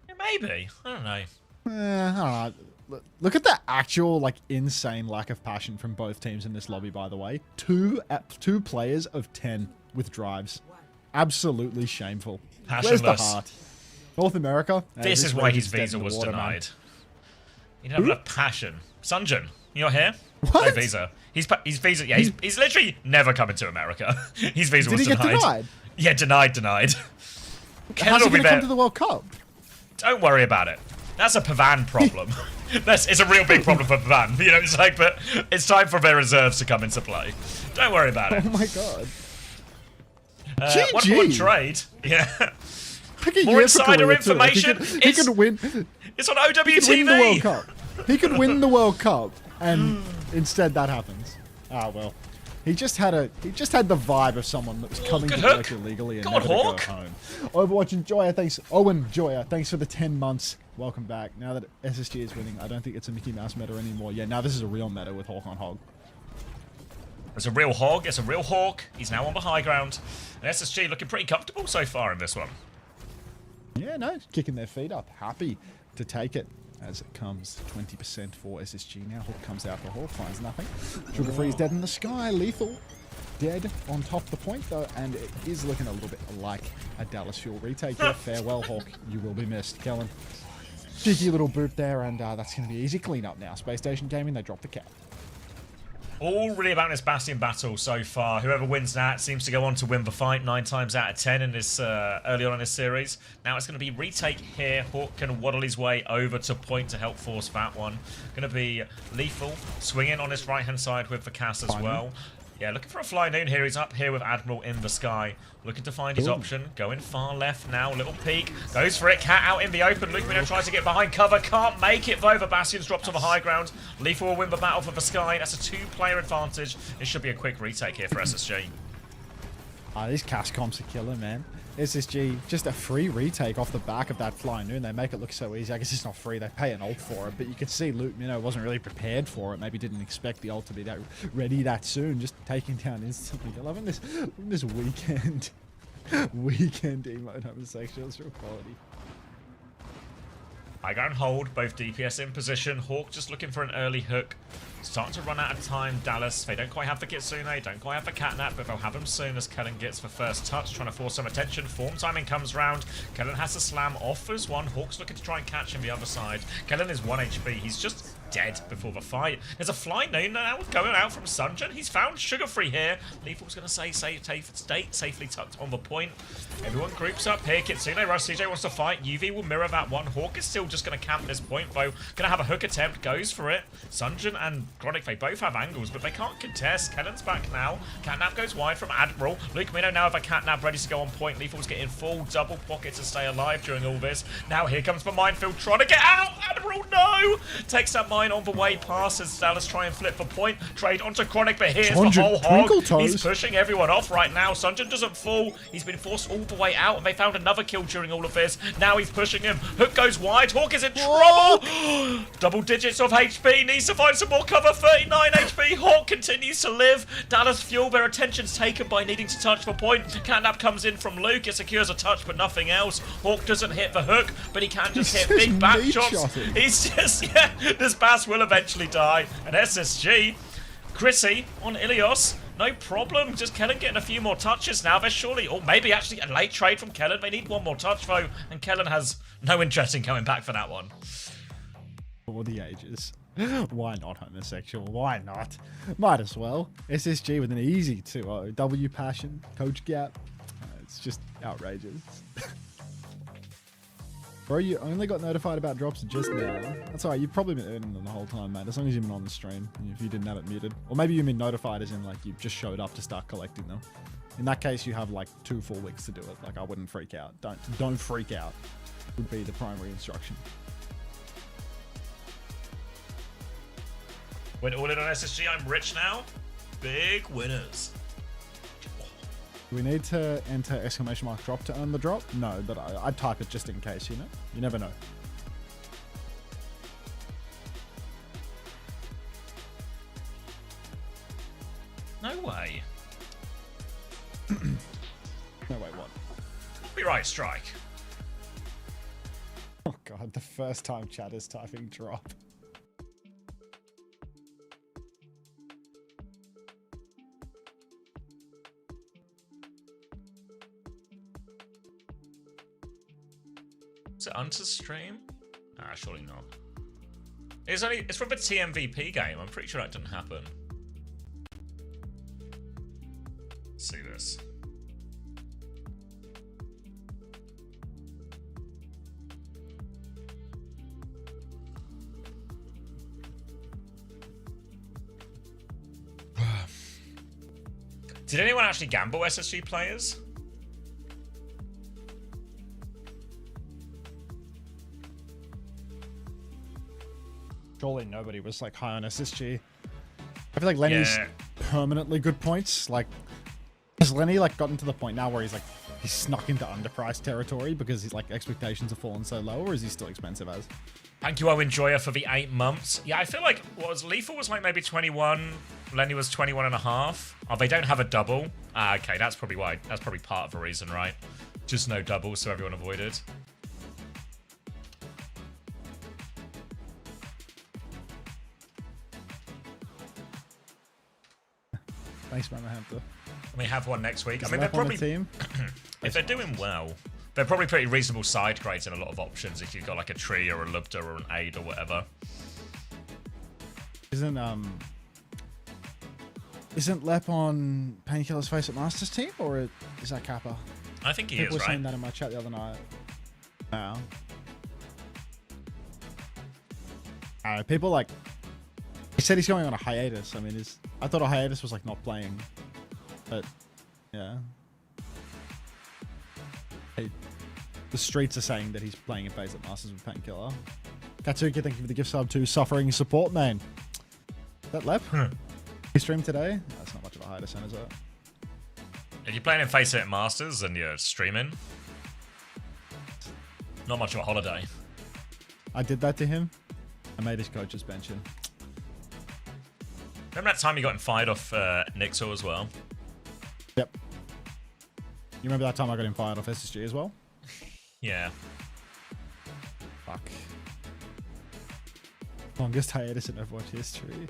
Yeah, maybe. I don't know. I don't know. Look at the actual, like, insane lack of passion from both teams in this lobby, by the way. Two players of 10 with drives. Absolutely shameful. Passionless. Where's the heart? North America? This is why his visa was denied. He didn't have enough passion. Sunjin, you're here? What? No visa. He's visa. Yeah, he's literally never coming to America. His visa was Did he denied. get denied? Yeah, denied. How's he going to come to the World Cup? Don't worry about it. That's a Pavan problem. It's a real big problem for Pavan. You know, it's like, but it's time for their reserves to come into play. Don't worry about it. Oh my god. One trade. Yeah. More More insider information. He could win. It's on He could win the World OWTV. Cup. He could win the World Cup, and instead that happens. Ah well. He just had the vibe of someone that was coming good to work hook. illegally and Come on, never to Hawk. go home. Overwatch and Joya, thanks. Owen Joya, thanks for the 10 months. Welcome back. Now that SSG is winning, I don't think it's a Mickey Mouse meta anymore. Yeah, now this is a real meta with Hawk on Hog. It's a real Hog. It's a real Hawk. He's now on the high ground. And SSG looking pretty comfortable so far in this one. Yeah, no, kicking their feet up. Happy to take it as it comes. 20% for SSG now. Hook comes out for Hawk, finds nothing. Sugar Free is dead in the sky. Lethal dead on top of the point, though, and it is looking a little bit like a Dallas Fuel retake here. Farewell, Hawk. You will be missed. Kellen. Cheeky little boop there, and that's going to be easy cleanup now. Space Station Gaming, they dropped the cap. All really about this Bastion battle so far. Whoever wins that seems to go on to win the fight 9 times out of 10 in this early on in this series. Now it's going to be retake here. Hawk can waddle his way over to point to help force that one. Going to be Lethal swinging on his right-hand side with the cast as well. Yeah, looking for a fly noon here. He's up here with Admiral in the sky. Looking to find his option. Going far left now. Little peek. Goes for it. Cat out in the open. Lucamino tries to get behind cover. Can't make it though. The Bastion's dropped to the high ground. Lethal will win the battle for the sky. That's a 2-player advantage. It should be a quick retake here for SSG. These cast comps are killer, man. SSG, just a free retake off the back of that fly noon. They make it look so easy. I guess it's not free. They pay an ult for it, but you can see Luke, wasn't really prepared for it. Maybe didn't expect the ult to be that ready that soon. Just taking down instantly. They're loving this weekend emote homosexual. It's real quality. I go and hold, both DPS in position. Hawk just looking for an early hook. Starting to run out of time, Dallas. They don't quite have the Kitsune, don't quite have the Catnap, but they'll have them soon as Kellen gets the first touch, trying to force some attention. Form timing comes round. Kellen has to slam, offers one. Hawk's looking to try and catch him the other side. Kellen is 1 HP. He's just dead before the fight. There's a fly noon now going out from Sunjun. He's found Sugar Free here. Lethal's going to say safely tucked on the point. Everyone groups up here. Kitsune rush. CJ wants to fight. UV will mirror that one. Hawk is still just going to camp this point though. Going to have a hook attempt. Goes for it. Sunjun and Chronic, they both have angles, but they can't contest. Kellen's back now. Catnap goes wide from Admiral. Lucamino now have a Catnap ready to go on point. Lethal's getting full double pocket to stay alive during all this. Now here comes the minefield. Trying to get out. Admiral, no! Takes that mine on the way past as Dallas try and flip the point. Trade onto Chronic, but here's the whole hog. He's pushing everyone off right now. Sunjun doesn't fall. He's been forced all the way out, and they found another kill during all of this. Now he's pushing him. Hook goes wide. Hawk is in trouble. Double digits of HP. Needs to find some more cover. 39 HP. Hawk continues to live. Dallas Fuel, their attention's taken by needing to touch the point. Catnap comes in from Luke. It secures a touch, but nothing else. Hawk doesn't hit the hook, but he can just hit big back shots. He's just, this Bass will eventually die. And SSG, Chrissy on Ilios, no problem. Just Kellen getting a few more touches now. They're surely, or maybe actually a late trade from Kellen. They need one more touch though, and Kellen has no interest in coming back for that one. For the ages. Why not homosexual? Why not? Might as well. SSG with an easy 2-0. W Passion, Coach Gap. It's just outrageous. Bro, you only got notified about drops just now. That's alright, you've probably been earning them the whole time, mate. As long as you've been on the stream, if you didn't have it muted. Or maybe you've been notified as in, like, you just showed up to start collecting them. In that case, you have, like, 2 full weeks to do it. Like, I wouldn't freak out. Don't freak out. Would be the primary instruction. Went all in on SSG, I'm rich now. Big winners. Do we need to enter exclamation mark drop to earn the drop? No, but I'd type it just in case, you know? You never know. No way. No way, what? Be right, Strike. Oh god, the first time chat is typing drop. Is it onto stream? Ah, surely not. It's from a TMVP game. I'm pretty sure that didn't happen. Let's see this. Did anyone actually gamble SSG players? Surely nobody was like high on SSG. I feel like Lenny's permanently good points. Like, has Lenny like gotten to the point now where he's snuck into underpriced territory because his like expectations have fallen so low, or is he still expensive as? Thank you, Enjoyer, for the 8 months. Yeah, I feel like Lethal was like maybe 21. Lenny was 21 and a half. Oh, they don't have a double. Ah, okay, that's probably why. That's probably part of the reason, right? Just no doubles, so everyone avoided. Thanks, Mama Hampton. We have one next week. Is I mean, they're Lep on probably the team. if they're doing well, they're probably pretty reasonable side grades and a lot of options if you've got like a tree or a lubda or an aid or whatever. Isn't Lep on Painkiller's Face at Masters team, or is that Kappa? I think he People is, were saying right? that in my chat the other night. Wow. People like. He said he's going on a hiatus. I mean, I thought a hiatus was like not playing, but yeah. Hey, the streets are saying that he's playing in Face at Masters with Painkiller. Katsuki, thank you for the gift sub to Suffering Support Man. Is that Lep? He streamed today? That's not much of a hiatus, is it? If you're playing in Face It Masters and you're streaming, not much of a holiday. I did that to him. I made his coach's bench him. Remember that time you got fired off Nixel as well? Yep. You remember that time I got him fired off SSG as well? Yeah. Fuck. Longest hiatus in Overwatch history.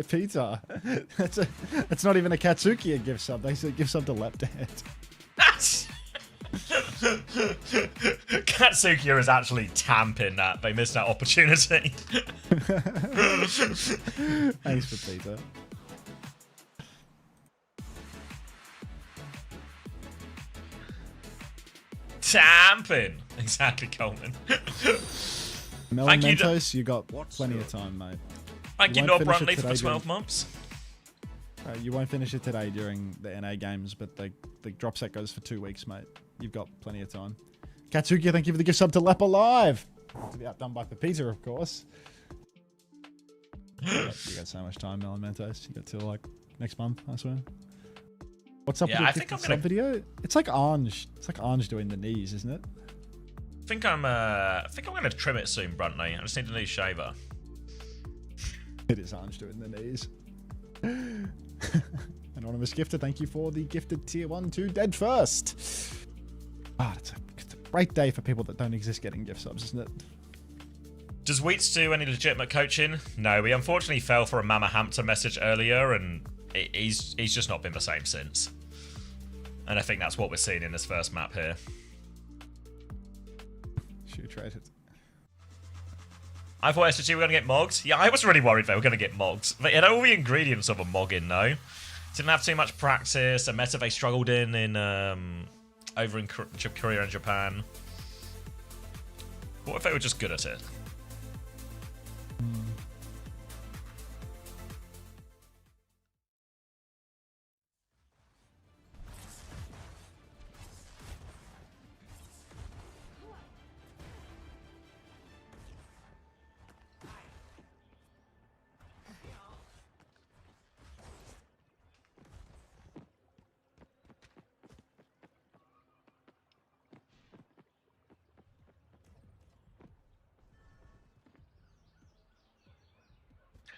Pizza. That's not even a Katsuki gift sub. They said gift sub to Lepdad. Katsuki is actually tamping that. They missed that opportunity. Thanks for pizza. Tamping. Exactly, Coleman. Melon Thank you, Mentos, you got plenty of time, mate. Thank you, won't Nob finish it Bruntley, for the today 12 months. You won't finish it today during the NA games, but the drop set goes for 2 weeks, mate. You've got plenty of time. Katsuki, thank you for the gift sub to Lep Alive. To be outdone by Pepita, of course. You got so much time, Melon Mentos. You got till like next month, I swear. What's up Yeah, with I the think I'm sub gonna- video? It's like Ange. It's like Ange doing the knees, isn't it? I think I'm gonna trim it soon, Bruntley. I just need a new shaver. It is Ange doing the knees. Anonymous gifter, thank you for the gifted tier 1 to Dead First. It's a great day for people that don't exist getting gift subs, isn't it? Does Wheats do any legitimate coaching? No, we unfortunately fell for a Mama Hampton message earlier, and he's just not been the same since. And I think that's what we're seeing in this first map here. Shoot traded. I thought SSG were going to get mogged. Yeah, I was really worried they were going to get mogged. They had all the ingredients of a mogging, though. Didn't have too much practice. A meta they struggled in over in Korea and Japan. What if they were just good at it?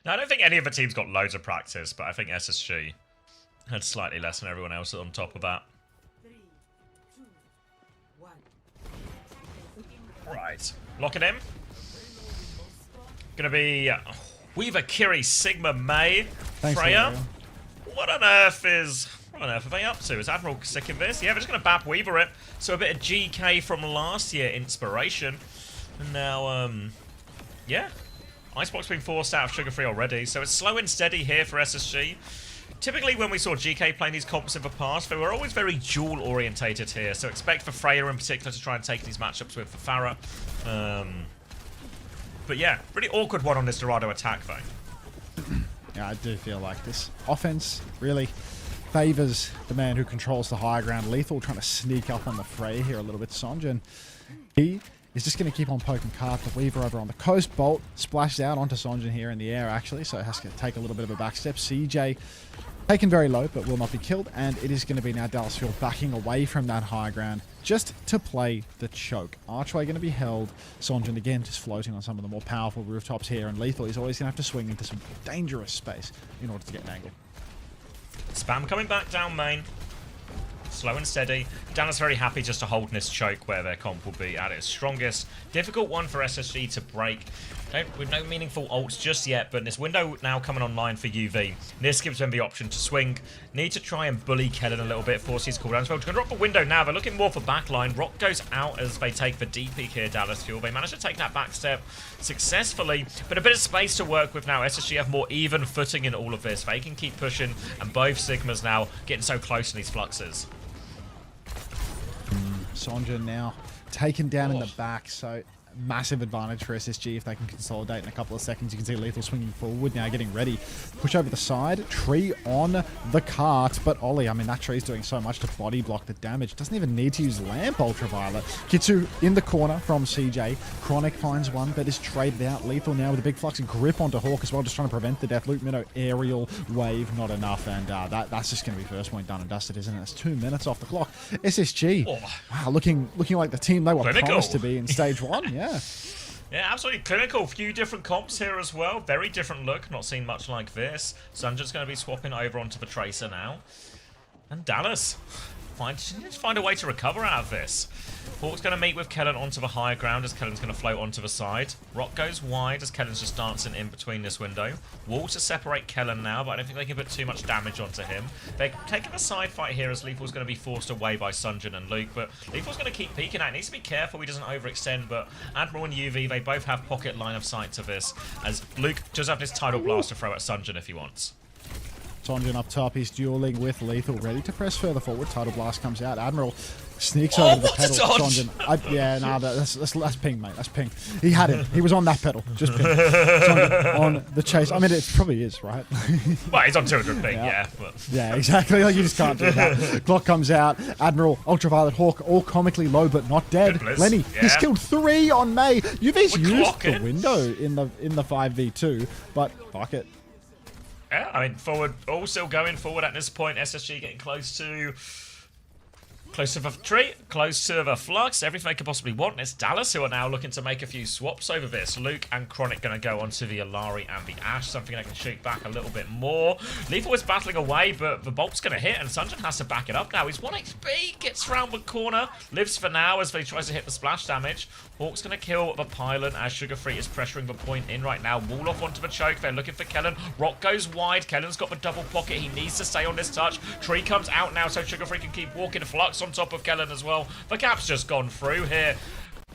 Now, I don't think any of the teams got loads of practice, but I think SSG had slightly less than everyone else on top of that. 3, 2, 1. Right, lock it in. Gonna be Weaver, Kiri, Sigma, May, Thanks, Freya. Mario. What on earth are they up to? Is Admiral sick of this? Yeah, we're just gonna bap Weaver it. So a bit of GK from last year inspiration, and now yeah. Icebox being forced out of Sugar Free already, so it's slow and steady here for SSG. Typically, when we saw GK playing these comps in the past, they were always very duel-orientated here, so expect for Freya in particular to try and take these matchups with Farah. But yeah, really awkward one on this Dorado attack, though. Yeah, I do feel like this offense really favors the man who controls the high ground. Lethal trying to sneak up on the fray here a little bit, Sonjin. He is just going to keep on poking Cart the Weaver over on the coast. Bolt splashed out onto Sonjin here in the air, actually, so it has to take a little bit of a back step. CJ taken very low, but will not be killed, and it is going to be now Dallasfield backing away from that high ground just to play the choke. Archway going to be held. Sonjin again just floating on some of the more powerful rooftops here, and Lethal is always going to have to swing into some dangerous space in order to get an angle. Spam coming back down main. slow and steady. Dallas very happy just to hold in this choke where their comp will be at its strongest. Difficult one for SSG to break. With no meaningful ults just yet, but this window now coming online for UV. This gives them the option to swing. Need to try and bully Kellen a little bit, force his cooldowns. Well, going to drop the window now. They're looking more for backline. Rock goes out as they take the D peak here, Dallas Fuel. They managed to take that back step successfully, but a bit of space to work with now. SSG have more even footing in all of this. They can keep pushing, and both Sigmas now getting so close in these fluxes. Sonja now taken down in the back, so massive advantage for SSG if they can consolidate in a couple of seconds. You can see Lethal swinging forward now, getting ready. Push over the side. Tree on the cart, but Ollie, I mean, that tree's doing so much to body block the damage. Doesn't even need to use Lamp Ultraviolet. Kitsu in the corner from CJ. Chronic finds one, but is traded out. Lethal now with a big flux and grip onto Hawk as well, just trying to prevent the death. Luke Minnow, aerial wave, not enough, and that's just going to be first point done and dusted, isn't it? It's 2 minutes off the clock. SSG, wow, looking like the team they were promised to be in stage 1, yeah. Yeah, absolutely clinical. Few different comps here as well. Very different look. Not seen much like this. Sunja's going to be swapping over onto the Tracer now. And Dallas find a way to recover out of this. Hawk's going to meet with Kellen onto the higher ground as Kellen's going to float onto the side. Rock goes wide as Kellen's just dancing in between this window. Wall to separate Kellen now, but I don't think they can put too much damage onto him. They're taking a side fight here as Lethal's going to be forced away by Sunjin and Luke, but Lethal's going to keep peeking at it. Needs to be careful he doesn't overextend, but Admiral and UV, they both have pocket line of sight to this, as Luke does have this Tidal Blast to throw at Sunjin if he wants. Sonjin up top, he's dueling with Lethal, ready to press further forward. Tidal Blast comes out. Admiral sneaks over the pedal. Sonjin, that's ping, mate. That's ping. He had him. He was on that pedal. Just ping. Sonjin on the chase. I mean, it probably is, right? Well, he's on 200 ping, yeah. Yeah, exactly. Like, you just can't do that. Clock comes out. Admiral, Ultraviolet, Hawk, all comically low but not dead. Lenny, he's killed 3 on May. UV's used the window in the 5v2, but fuck it. Yeah, I mean, forward, all still going forward at this point. SSG getting close to the tree, close to the flux, everything they could possibly want. And it's Dallas who are now looking to make a few swaps over this. Luke and Chronic going to go onto the Alari and the Ash, something they can shoot back a little bit more. Lethal is battling away, but the bolt's going to hit, and Sunjin has to back it up now. He's 1 HP, gets round the corner, lives for now as he tries to hit the splash damage. Hawk's going to kill the pylon as Sugar Free is pressuring the point in right now. Wall off onto the choke. They're looking for Kellen. Rock goes wide. Kellen's got the double pocket. He needs to stay on this touch. Tree comes out now so Sugar Free can keep walking. Flux on top of Kellen as well. The cap's just gone through here.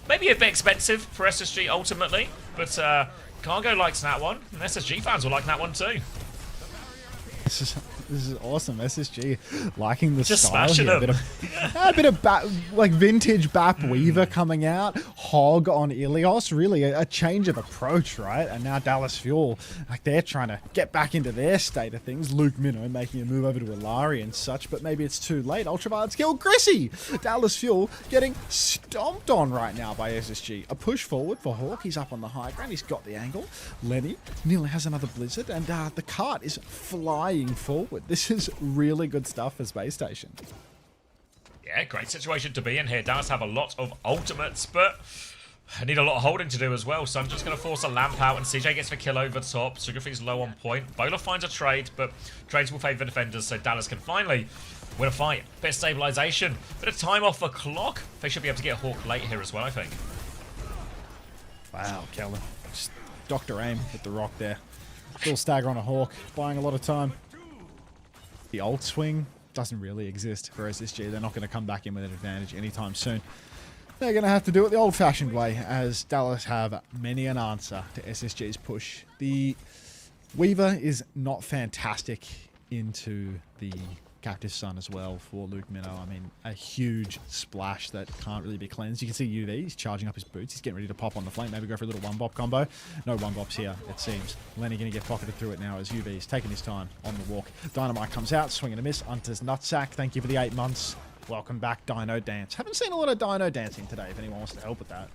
Maybe a bit expensive for SSG ultimately, but Cargo likes that one, and SSG fans will like that one too. This is awesome. SSG liking the just style smashing here. them. A bit of like vintage Bap Weaver coming out. Hog on Ilios. Really a change of approach, right? And now Dallas Fuel, like they're trying to get back into their state of things. Luke Minnow making a move over to Alari and such, but maybe it's too late. Ultraviolet's killed Grissy. Dallas Fuel getting stomped on right now by SSG. A push forward for Hawk. He's up on the high ground. He's got the angle. Lenny nearly has another Blizzard, and the cart is flying forward. This is really good stuff for Space Station. Yeah, great situation to be in here. Dallas have a lot of ultimates, but I need a lot of holding to do as well. So I'm just going to force a lamp out, and CJ gets the kill over top. Sugarfree's low on point. Bowler finds a trade, but trades will favour defenders, so Dallas can finally win a fight. Bit of stabilisation, bit of time off the clock. They should be able to get Hawk late here as well, I think. Wow, Kellen. Just Dr. Aim with the rock there. Still stagger on a Hawk, buying a lot of time. The ult swing doesn't really exist for SSG. They're not going to come back in with an advantage anytime soon. They're going to have to do it the old-fashioned way, as Dallas have many an answer to SSG's push. The Weaver is not fantastic into the Captive Sun as well for Luke Minnow. I mean, a huge splash that can't really be cleansed. You can see UV, he's charging up his boots. He's getting ready to pop on the flank, maybe go for a little one-bop combo. No one-bops here, it seems. Lenny going to get pocketed through it now as UV's taking his time on the walk. Dynamite comes out, swinging a miss. Hunter's nutsack, thank you for the 8 months. Welcome back, Dino Dance. Haven't seen a lot of Dino dancing today, if anyone wants to help with that.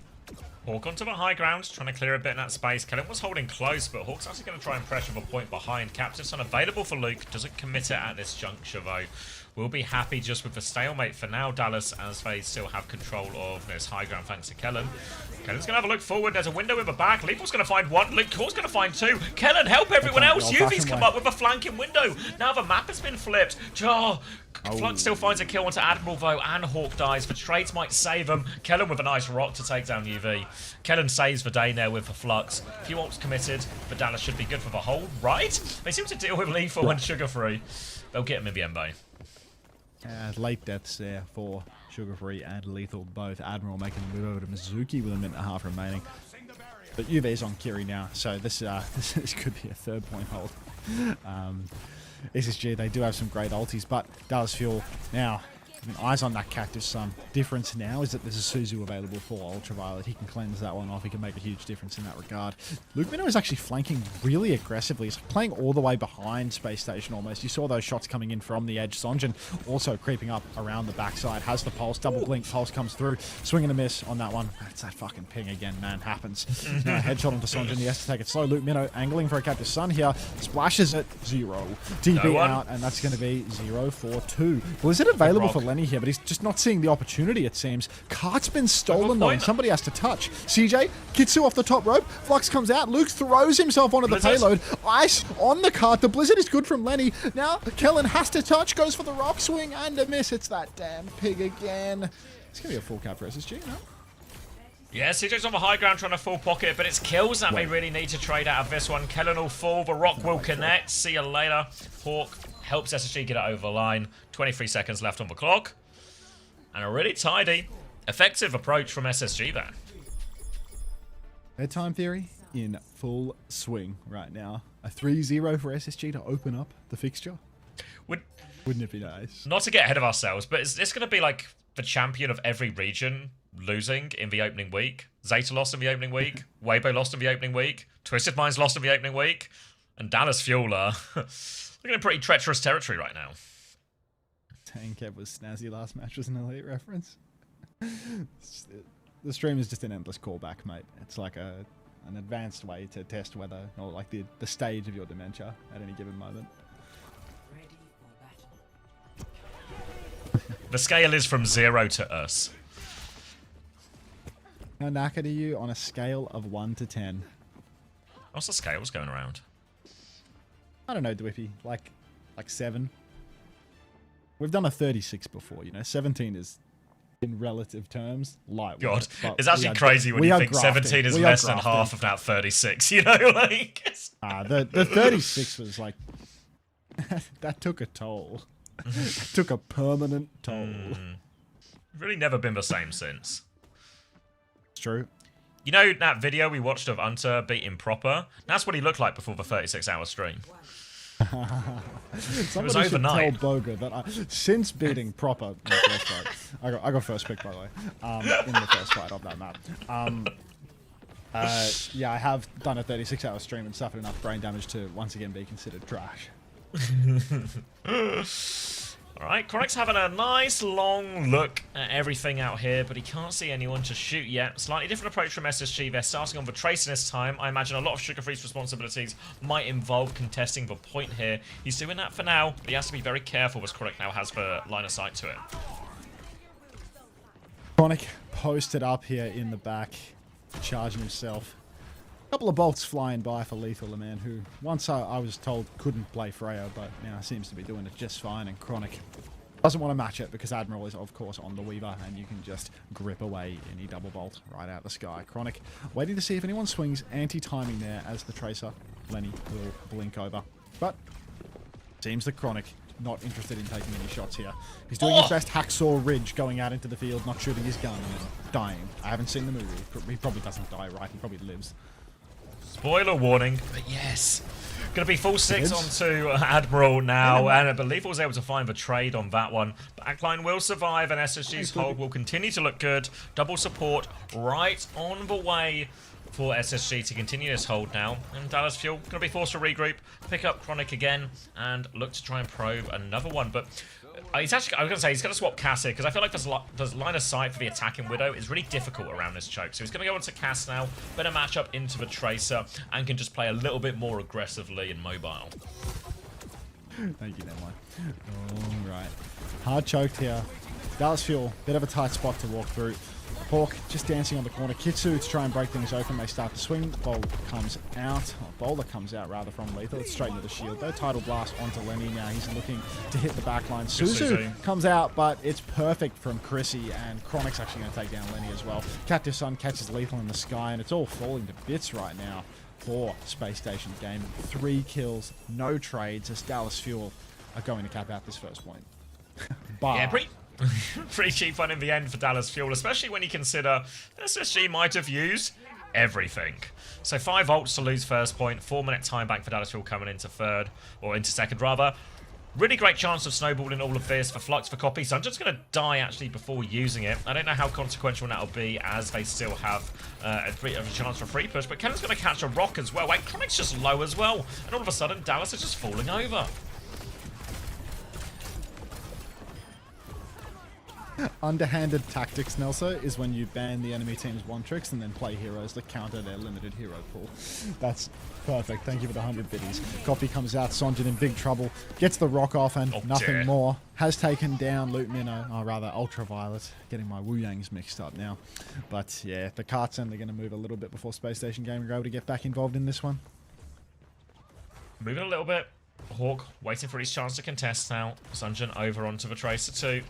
Hawk onto the high ground, trying to clear a bit in that space. Kellen was holding close, but Hawk's actually going to try and pressure the point behind. Captive's unavailable for Luke. Doesn't commit it at this juncture, though. We'll be happy just with the stalemate for now, Dallas, as they still have control of this high ground thanks to Kellen. Kellen's going to have a look forward. There's a window in the back. Lethal's going to find one. Linkcor's going to find two. Kellen, help everyone else. Yuvi's come up with a flanking window. Now the map has been flipped. Flux still finds a kill onto Admiral, though, and Hawk dies. The trades might save him. Kellen with a nice rock to take down UV. Kellen saves the day there with the Flux. Few ults committed, but Dallas should be good for the hold, right? They seem to deal with Lethal and Sugar Free. They'll get him in the Embo. Late deaths there for Sugar Free and Lethal both. Admiral making the move over to Mizuki with a minute and a half remaining. But UV's on Kiri now, so this could be a 3rd-point hold. SSG, they do have some great ultis, but Dallas Fuel now, eyes on that Cactus Sun. Difference now is that there's a Suzu available for Ultraviolet. He can cleanse that one off. He can make a huge difference in that regard. Luke Minnow is actually flanking really aggressively. He's playing all the way behind Space Station almost. You saw those shots coming in from the edge. Sonjin also creeping up around the backside. Has the pulse. Double blink. Pulse comes through. Swing and a miss on that one. That's that fucking ping again, man. Happens. Headshot onto Sonjin. He has to take it slow. Luke Minnow angling for a Cactus Sun here. Splashes it. 0. DP out, and that's going to be 0 for 2. Blizzard available for Lenny here, but he's just not seeing the opportunity, it seems. Cart's been stolen, though, and somebody has to touch. CJ, Kitsu off the top rope. Flux comes out. Luke throws himself onto the payload. Ice on the cart. The Blizzard is good from Lenny. Now, Kellen has to touch, goes for the rock swing, and a miss. It's that damn pig again. It's going to be a full cap for SSG, no? Yeah, CJ's on the high ground trying to full pocket, but it's kills that they really need to trade out of this one. Kellen will fall. The rock will connect. See you later. Hawk helps SSG get it over the line. 23 seconds left on the clock. And a really tidy, effective approach from SSG there. Bedtime Theory in full swing right now. A 3-0 for SSG to open up the fixture. Wouldn't it be nice? Not to get ahead of ourselves, but is this going to be like the champion of every region losing in the opening week? Zeta lost in the opening week. Weibo lost in the opening week. Twisted Minds lost in the opening week. And Dallas Fuel are looking in pretty treacherous territory right now. Kev was snazzy last match was an elite reference. The stream is just an endless callback, mate. It's like an advanced way to test whether, or like the stage of your dementia at any given moment. The scale is from 0 to us. How knackered are you on a scale of 1 to 10? What's the scales going around? I don't know, Dwippy. Like 7. We've done a 36 before, you know. 17 is, in relative terms, light. God, it's actually crazy when you think 17 is less than half of that 36, you know? Like, the 36 was like... that took a toll. It took a permanent toll. Really never been the same since. It's true. You know that video we watched of Unter beating Proper? That's what he looked like before the 36-hour stream. It was overnight. Tell Boga that since beating Proper in the first fight, I got first pick, by the way, in the first fight of that map. Yeah, I have done a 36-hour stream and suffered enough brain damage to once again be considered trash. Alright, Chronic's having a nice long look at everything out here, but he can't see anyone to shoot yet. Slightly different approach from SSG. They're starting on the tracing this time. I imagine a lot of Sugar Free's responsibilities might involve contesting the point here. He's doing that for now, but he has to be very careful as Chronic now has the line of sight to it. Chronic posted up here in the back, charging himself. A couple of bolts flying by for Lethal, the man who once I was told couldn't play Freya, but now seems to be doing it just fine. And Chronic doesn't want to match it because Admiral is, of course, on the Weaver, and you can just grip away any double bolt right out the sky. Chronic waiting to see if anyone swings, anti-timing there as the Tracer. Lenny will blink over. But seems that Chronic not interested in taking any shots here. He's doing his best Hacksaw Ridge, going out into the field, not shooting his gun, and dying. I haven't seen the movie. He probably doesn't die, right? He probably lives. Spoiler warning, but yes. Going to be full 6 onto Admiral now, and I believe I was able to find the trade on that one. Backline will survive, and SSG's hold will continue to look good. Double support right on the way for SSG to continue this hold now. And Dallas Fuel going to be forced to regroup, pick up Chronic again, and look to try and probe another one. But he's actually, I was going to say, he's going to swap Cass here, because I feel like there's line of sight for the attacking Widow is really difficult around this choke. So he's going to go into Cass now, better match up into the Tracer, and can just play a little bit more aggressively and mobile. Thank you, Nemline. All right. Hard choked here. Dallas Fuel, bit of a tight spot to walk through. Hawk just dancing on the corner. Kitsu to try and break things open. They start to swing. Bowler comes out rather from Lethal. It's straight into the shield though. Tidal Blast onto Lenny now. He's looking to hit the backline. Suzu comes out, but it's perfect from Chrissy, and Chronic's actually going to take down Lenny as well. Captive Sun catches Lethal in the sky, and it's all falling to bits right now for Space Station Gaming. 3 kills, no trades, as Dallas Fuel are going to cap out this first point. Yeah, pretty cheap one in the end for Dallas Fuel, especially when you consider SSG might have used everything. So 5 ults to lose first point, 4-minute time back for Dallas Fuel coming into third, or into second rather. Really great chance of snowballing all of this for Flux for copy, so I'm just going to die actually before using it. I don't know how consequential that'll be, as they still have a chance for free push, but Kellen's going to catch a rock as well. Wait, Chronic's just low as well, and all of a sudden Dallas is just falling over. Underhanded tactics, Nelso, is when you ban the enemy team's one tricks and then play heroes that counter their limited hero pool. That's perfect. Thank you for the 100 biddies. Coffee comes out, Sonjin in big trouble, gets the rock off and nothing more. Has taken down Loot Minnow, or rather Ultraviolet, getting my Wu Yangs mixed up now. But yeah, the cart's only going to move a little bit before Space Station Gaming are able to get back involved in this one. Moving a little bit. Hawk waiting for his chance to contest now. Sunjin over onto the Tracer 2.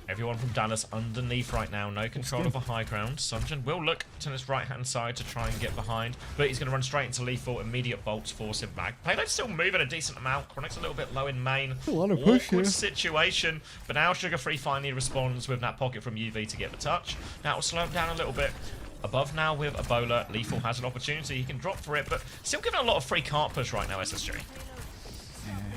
Everyone from Dallas underneath right now. No control of the high ground. Sunjin will look to his right-hand side to try and get behind, but he's going to run straight into lethal. Immediate bolts force him back. Payload's still moving a decent amount. Chronic's a little bit low in main. A lot of push Awkward here. situation, but now Sugar Free finally responds with that pocket from UV to get the touch. That will slow him down a little bit. Above now with Ebola. Lethal has an opportunity. He can drop for it, but still giving a lot of free cart push right now, SSG.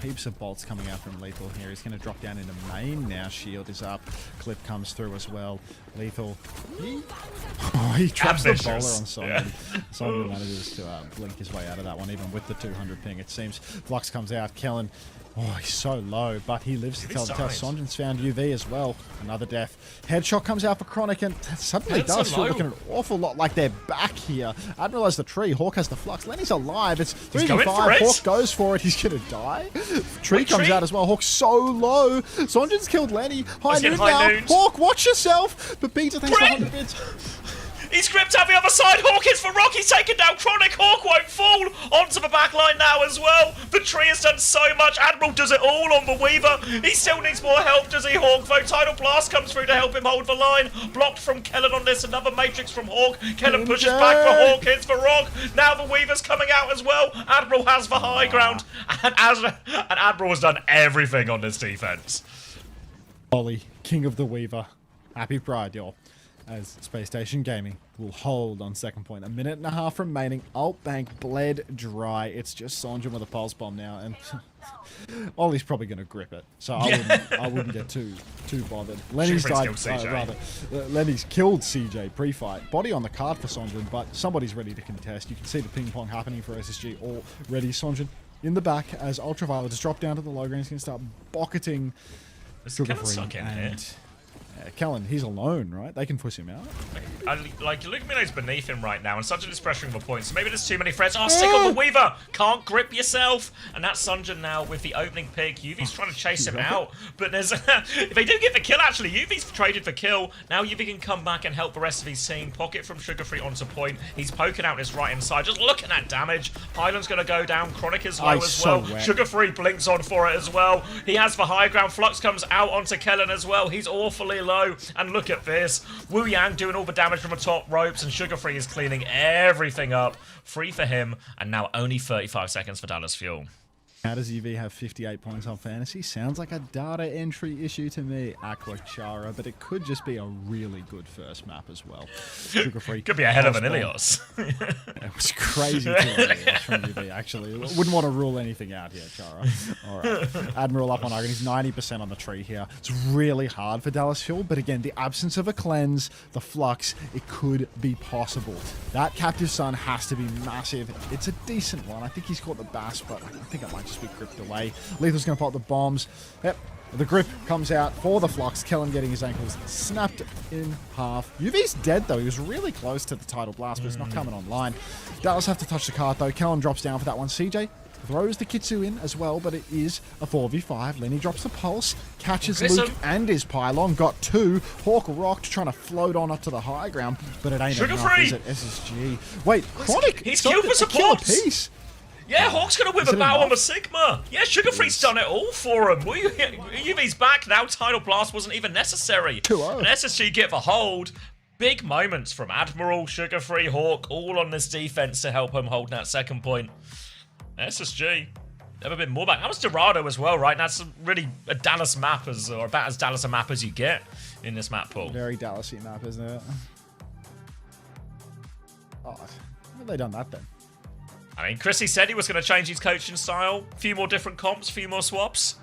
Heaps of bolts coming out from Lethal here. He's going to drop down into main now. Shield is up. Clip comes through as well. Lethal. He traps the bowler on Sonjin. Yeah. Sonjin manages to blink his way out of that one, even with the 200 ping, it seems. Flux comes out. Kellen. Oh, he's so low, but he lives to tell the tale. Sonjin's found UV as well. Another death. Headshot comes out for Chronic, and suddenly does feel looking an awful lot like they're back here. Admiral has the tree. Hawk has the Flux. Lenny's alive. It's 3v5. Hawk goes for it. He's going to die. Tree comes out as well. Hawk's so low. Sonjin's killed Lenny. High noon now. Hawk, watch yourself. But Peter thanks for 100 bits. He's gripped out the other side. Hawk hits for Rock. He's taken down Chronic. Hawk won't fall. Onto the back line now as well. The tree has done so much. Admiral does it all on the Weaver. He still needs more help, does he, Hawk? Though Tidal Blast comes through to help him hold the line. Blocked from Kellen on this. Another Matrix from Hawk. Kellen pushes back for Hawk. Hits for Rock. Now the Weaver's coming out as well. Admiral has the high ground. And Admiral has done everything on this defense. Ollie, King of the Weaver. Happy Pride, y'all. As Space Station Gaming will hold on second point. 1.5 minutes remaining. Alt bank bled dry. It's just Sonjin with a pulse bomb now, and Ollie's probably going to grip it. So I wouldn't get too bothered. Lenny's died, Lenny's killed CJ pre-fight. Body on the card for Sonjin, but somebody's ready to contest. You can see the ping pong happening for SSG already. Sonjin in the back as Ultraviolet has dropped down to the low ground. He's going to start bucketing Sugar Free and Kellen, he's alone, right? They can push him out. Like, Luke Minow's beneath him right now, and Sunjin is pressuring the point, so maybe there's too many threats. Oh, stick on the Weaver! Can't grip yourself! And that's Sunjin now with the opening pick. UV's trying to chase him out, but there's... if they do get the kill, actually, UV's traded for kill. Now UV can come back and help the rest of his team. Pocket from Sugar Free onto point. He's poking out his right-hand side. Just look at that damage. Highland's going to go down. Chronic is low as well. Sugar Free blinks on for it as well. He has the high ground. Flux comes out onto Kellen as well. He's awfully low. And look at this. Wu Yang doing all the damage from the top ropes, and Sugar Free is cleaning everything up. Free for him, and now only 35 seconds for Dallas Fuel. How does UV have 58 points on fantasy? Sounds like a data entry issue to me, Aquachara, but it could just be a really good first map as well. Sugar Free could be ahead of an Ilios. It was crazy to Ilios from UV, actually. Wouldn't want to rule anything out here, Chara. All right. Admiral up on Iron. He's 90% on the tree here. It's really hard for Dallas Fuel, but again, the absence of a cleanse, the flux, it could be possible. That Captive Sun has to be massive. It's a decent one. I think he's caught the bass, but I think it might just be gripped away. Lethal's going to pop the bombs. Yep. The grip comes out for the flux. Kellen getting his ankles snapped in half. UV's dead, though. He was really close to the Tidal Blast, but it's not coming online. Dallas have to touch the cart, though. Kellen drops down for that one. CJ throws the Kitsu in as well, but it is a 4v5. Lenny drops the pulse, catches Grissom. Luke and his pylon, got 2. Hawk rocked, trying to float on up to the high ground, but it ain't Sugar enough, free. is it? SSG. Wait, Chronic! he's started killed for a killer supports. piece. Yeah, Hawk's gonna whip Is a it bow on enough? the Sigma. Yeah, Sugarfree's done it all for him. UV's back now. Tidal Blast wasn't even necessary. 2-0. And SSG get the hold. Big moments from Admiral, Sugarfree, Hawk, all on this defense to help him hold that second point. SSG, never been more back. That was Dorado as well, right? That's really a Dallas map or about as Dallas a map as you get in this map pool. Very Dallas-y map, isn't it? Oh, how have they done that then? I mean, Chrissy said he was going to change his coaching style. A few more different comps, a few more swaps.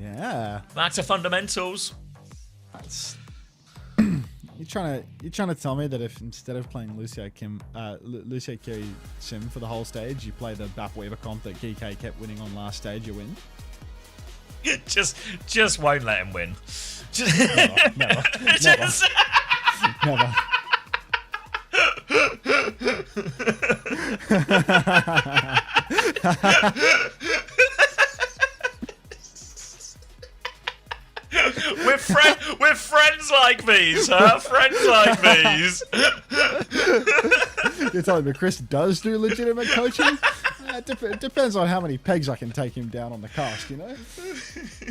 Yeah. Back to fundamentals. That's... You're trying to tell me that if instead of playing Lucio Kiri Sim for the whole stage, you play the Bap Weaver comp that GK kept winning on last stage, you win? just won't let him win. Never. Never. We're friends like these, huh? Friends like these. You're telling me Chris does do legitimate coaching? It depends on how many pegs I can take him down on the cast, you know?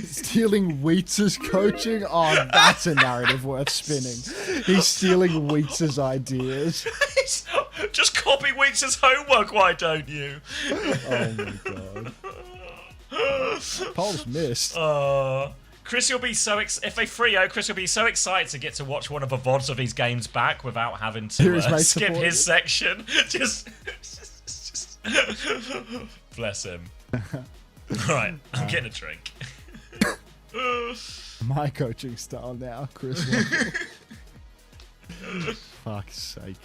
Stealing Wheats' coaching? Oh, that's a narrative worth spinning. He's stealing Wheats' ideas. Just copy Weeks' homework, why don't you? Oh my god. Pole's missed. Chris will be so if they 3-0, Chris will be so excited to get to watch one of the VODs of his games back without having to skip his section. Just bless him. Alright, I'm getting a drink. My coaching style now, Chris. Fuck's sake.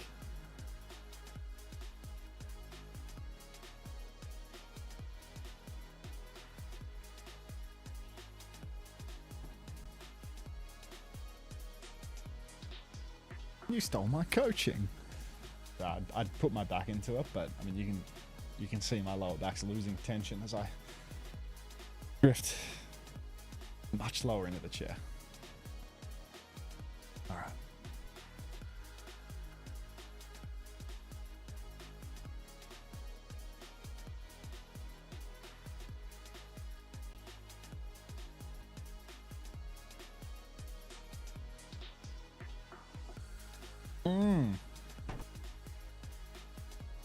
You stole my coaching. I'd put my back into it, but I mean, you can see my lower back's losing tension as I drift much lower into the chair. All right.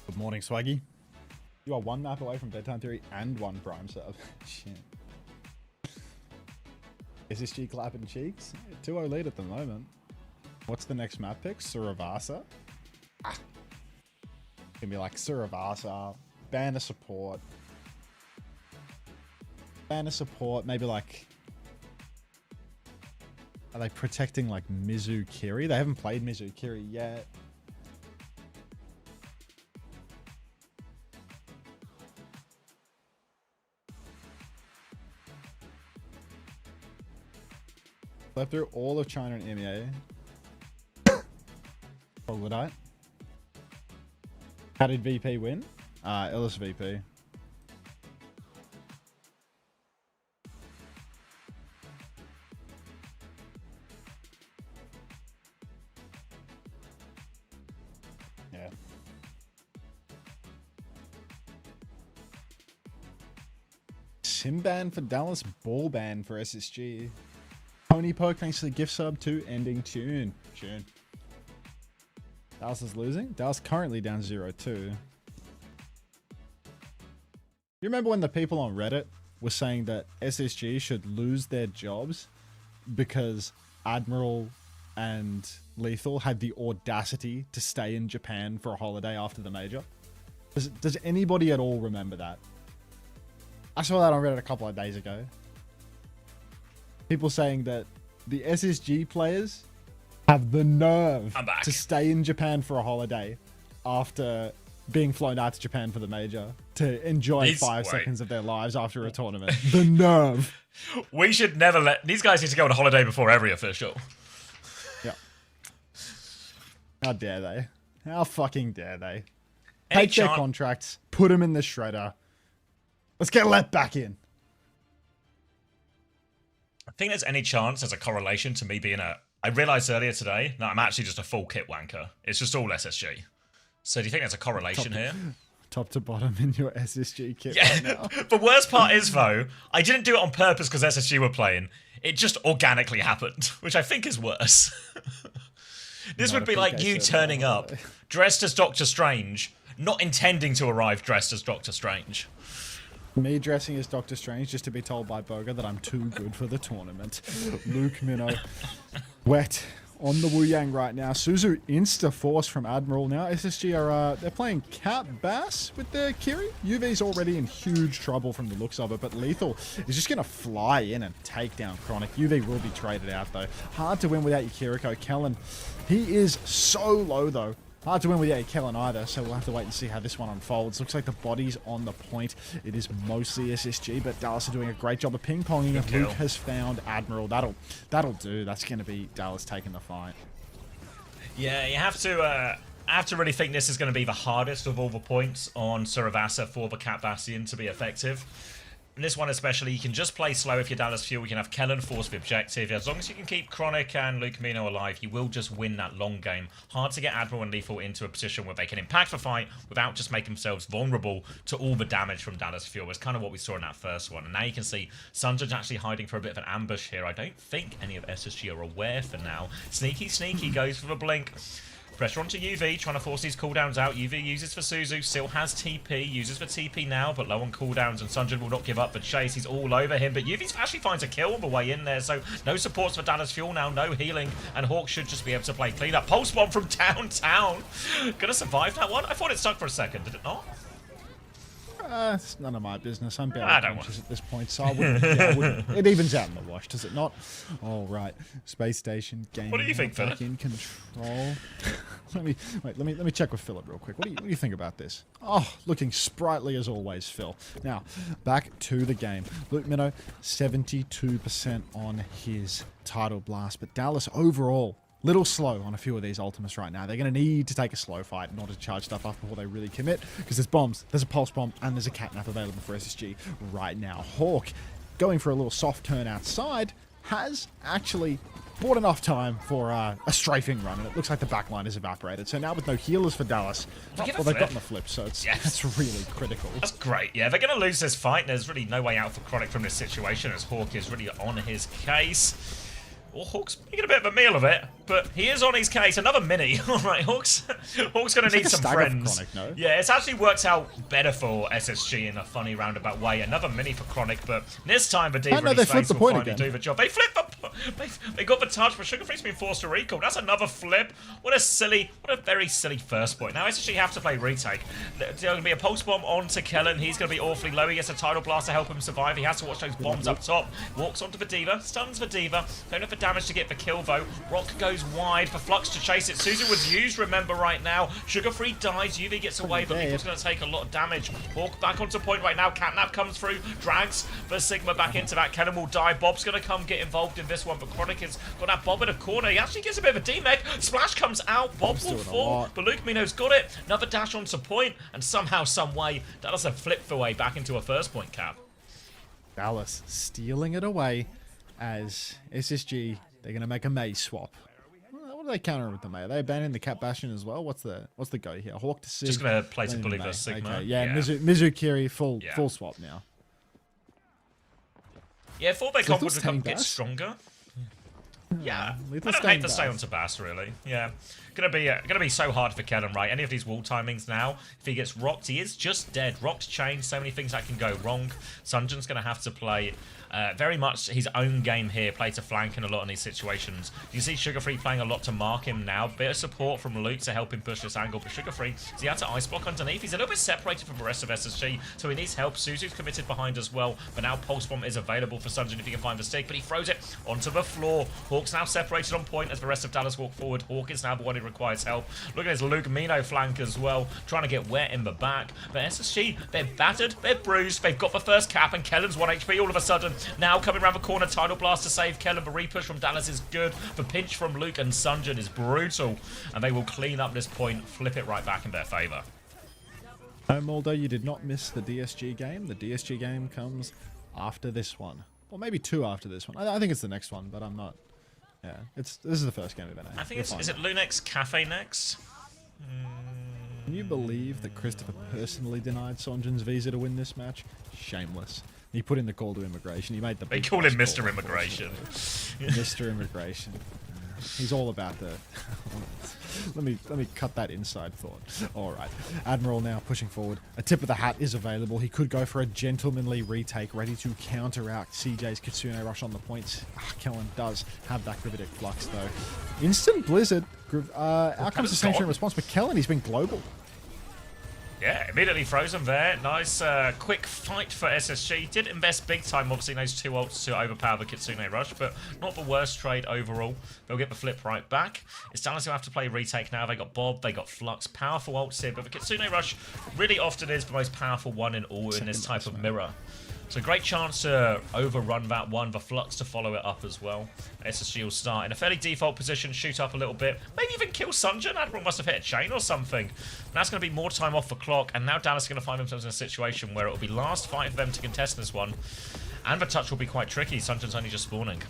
Good morning, Swaggy. You are one map away from Bedtime Theory and one Prime sub. Shit. SSG clapping cheeks? 2-0 lead at the moment. What's the next map pick? Suravasa? Gonna be like Suravasa, Banner support. Banner support, maybe like... Are they protecting like Mizukiri? They haven't played Mizukiri yet. Left through all of China and EMEA. Or would I? How did VP win? Illis VP. Yeah. Sim ban for Dallas, ball ban for SSG. Pony Poke, thanks for the gift sub to Ending Tune. Dallas is losing? Dallas currently down 0-2. You remember when the people on Reddit were saying that SSG should lose their jobs because Admiral and Lethal had the audacity to stay in Japan for a holiday after the major? Does anybody at all remember that? I saw that on Reddit a couple of days ago. People saying that the SSG players have the nerve to stay in Japan for a holiday after being flown out to Japan for the major to enjoy 5 seconds of their lives after a tournament. The nerve. We should never let... These guys need to go on a holiday before every official. Yeah. How dare they? How fucking dare they? Take their contracts, put them in the shredder, Let's get let back in. I think there's any chance there's a correlation to me being I realised earlier today that I'm actually just a full kit wanker. It's just all SSG. So do you think there's a correlation here? Top to bottom in your SSG kit Yeah. right now. The worst part is, though, I didn't do it on purpose because SSG were playing. It just organically happened, which I think is worse. This would be like you turning up dressed as Doctor Strange, not intending to arrive dressed as Doctor Strange. Me dressing as Doctor Strange just to be told by Boga that I'm too good for the tournament. Luke Minnow. Wet on the Wu Yang right now. Suzu insta-force from Admiral. Now SSG are, they're playing Cat Bass with their Kiri. UV's already in huge trouble from the looks of it, but Lethal is just going to fly in and take down Chronic. UV will be traded out, though. Hard to win without your Kiriko. Kellen, he is so low, though. Hard to win without your Kellen either, so we'll have to wait and see how this one unfolds. Looks like the body's on the point. It is mostly SSG, but Dallas are doing a great job of ping-ponging. If Luke has found Admiral, that'll do. That's going to be Dallas taking the fight. Yeah, you have to really think this is going to be the hardest of all the points on Suravasa for the Cat Bastion to be effective. And this one especially, you can just play slow if you're Dallas Fuel. You can have Kellen force the objective. As long as you can keep Chronic and Luke Mino alive, you will just win that long game. Hard to get Admiral and Lethal into a position where they can impact the fight without just making themselves vulnerable to all the damage from Dallas Fuel. It's kind of what we saw in that first one. And now you can see Sunjun's actually hiding for a bit of an ambush here. I don't think any of SSG are aware for now. Sneaky goes for the blink. Pressure onto UV, trying to force these cooldowns out. UV uses for Suzu, still has TP, uses for TP now, but low on cooldowns, and Sunjun will not give up the chase. He's all over him, but UV actually finds a kill on the way in there, so no supports for Dallas Fuel now, no healing, and Hawk should just be able to play clean up. Pulse bomb from downtown. Gonna survive that one? I thought it stuck for a second, did it not? It's none of my business. I'm barely I don't conscious at this point, so I wouldn't, I wouldn't. It evens out in the wash, does it not? All right, space station game. What do you think, back Philip? in control. let me check with Philip real quick. What do you think about this? Oh, looking sprightly as always, Phil. Now back to the game. Luke Minnow, 72% on his title blast, but Dallas overall, little slow on a few of these ultimates right now. They're going to need to take a slow fight in order to charge stuff up before they really commit, because there's bombs, there's a pulse bomb, and there's a catnap available for SSG right now. Hawk, going for a little soft turn outside, has actually bought enough time for a strafing run, and it looks like the backline is evaporated. So now with no healers for Dallas, well, they've gotten the flip, so that's really critical. That's great. Yeah, they're going to lose this fight. There's really no way out for Chronic from this situation, as Hawk is really on his case. Well, Hawk's making a bit of a meal of it, but he is on his case. Another mini. All right, Hawk's going to need some friends. Chronic, no? Yeah, it's actually worked out better for SSG in a funny roundabout way. Another mini for Chronic, but this time the Diva they flipped the will point finally again. do the job. They flipped they got the touch, but Sugar Free's been forced to recall. That's another flip. What a very silly first point. Now SSG have to play retake. There's going to be a pulse bomb onto Kellen. He's going to be awfully low. He gets a tidal blast to help him survive. He has to watch those bombs up top. Walks onto the Diva, stuns the Diva. Don't have the damage to get the kill though. Rock goes wide for Flux to chase it. Suzu was used, remember, right now. Sugar Free dies. UV gets away, but Legal's going to take a lot of damage. Hawk back onto point right now. Catnap comes through, drags the Sigma back into that. Kellen will die. Bob's going to come get involved in this one, but Chronic has got that Bob in a corner. He actually gets a bit of a D-Mech. Splash comes out. Bob will fall, but Luke Mino's got it. Another dash onto point, and somehow, some way, Dallas have flipped the way back into a first point cap. Dallas stealing it away as SSG, they're going to make a May swap. What are they countering with the May? Are they abandoning the Cat Bastion as well? What's the go here? Hawk to Sig. Just going to play to bully the Sigma. Okay, yeah. Mizukiri full swap now. Yeah, fullback comp would staying get Bass? stronger. Yeah, I Lethal's don't staying hate the stay Bass. on to Bass, really. Yeah, gonna be so hard for Kellen, right? Any of these wall timings now, if he gets rocked, he is just dead. Rocked chain, so many things that can go wrong. Sunjun's gonna have to play very much his own game here, play to flank in a lot of these situations. You see Sugar Free playing a lot to mark him now. Bit of support from Luke to help him push this angle, but Sugar Free, he had to ice block underneath. He's a little bit separated from the rest of SSG, so he needs help. Suzu's committed behind as well, but now Pulse Bomb is available for Sunjun if he can find the stick, but he throws it onto the floor. Hawk's now separated on point as the rest of Dallas walk forward. Hawk is now the one who requires help. Look at his Luke Mino flank as well, trying to get wet in the back. But SSG, they're battered, they're bruised, they've got the first cap, and Kellen's 1 HP all of a sudden. Now coming around the corner, Tidal Blast to save Kellen. The repush from Dallas is good. The pinch from Luke and Sunjun is brutal, and they will clean up this point, flip it right back in their favour. No, Mulder, you did not miss the DSG game. The DSG game comes after this one. Or maybe 2 after this one. I think it's the next one, but I'm not... Yeah, this is the first game of NA. I think is it Lunex Cafe next? Can you believe that Christopher personally denied Sonjin's visa to win this match? Shameless. He put in the call to immigration. He made the. They big call him boss Mr. call, Immigration. Mr. Immigration. He's all about the. let me cut that inside thought. All right, Admiral now pushing forward. A tip of the hat is available. He could go for a gentlemanly retake, ready to counteract CJ's Kitsune rush on the points. Kellen does have that Gravitic Flux though. Instant Blizzard. Outcomes the same in response, but Kellen, he's been global. Yeah, immediately frozen there. Nice quick fight for SSG. Did invest big time, obviously, in those 2 ults to overpower the Kitsune rush, but not the worst trade overall. They'll get the flip right back. It's Dallas who have to play retake now. They got Bob, they got Flux. Powerful ults here, but the Kitsune rush really often is the most powerful one in all in this type of mirror. So great chance to overrun that one, the Flux to follow it up as well. SSG will start in a fairly default position, shoot up a little bit, maybe even kill Sunjin. Admiral must have hit a chain or something. That's going to be more time off the clock, and now Dallas are going to find themselves in a situation where it will be last fight for them to contest this one. And the touch will be quite tricky. Sunjin's only just spawning.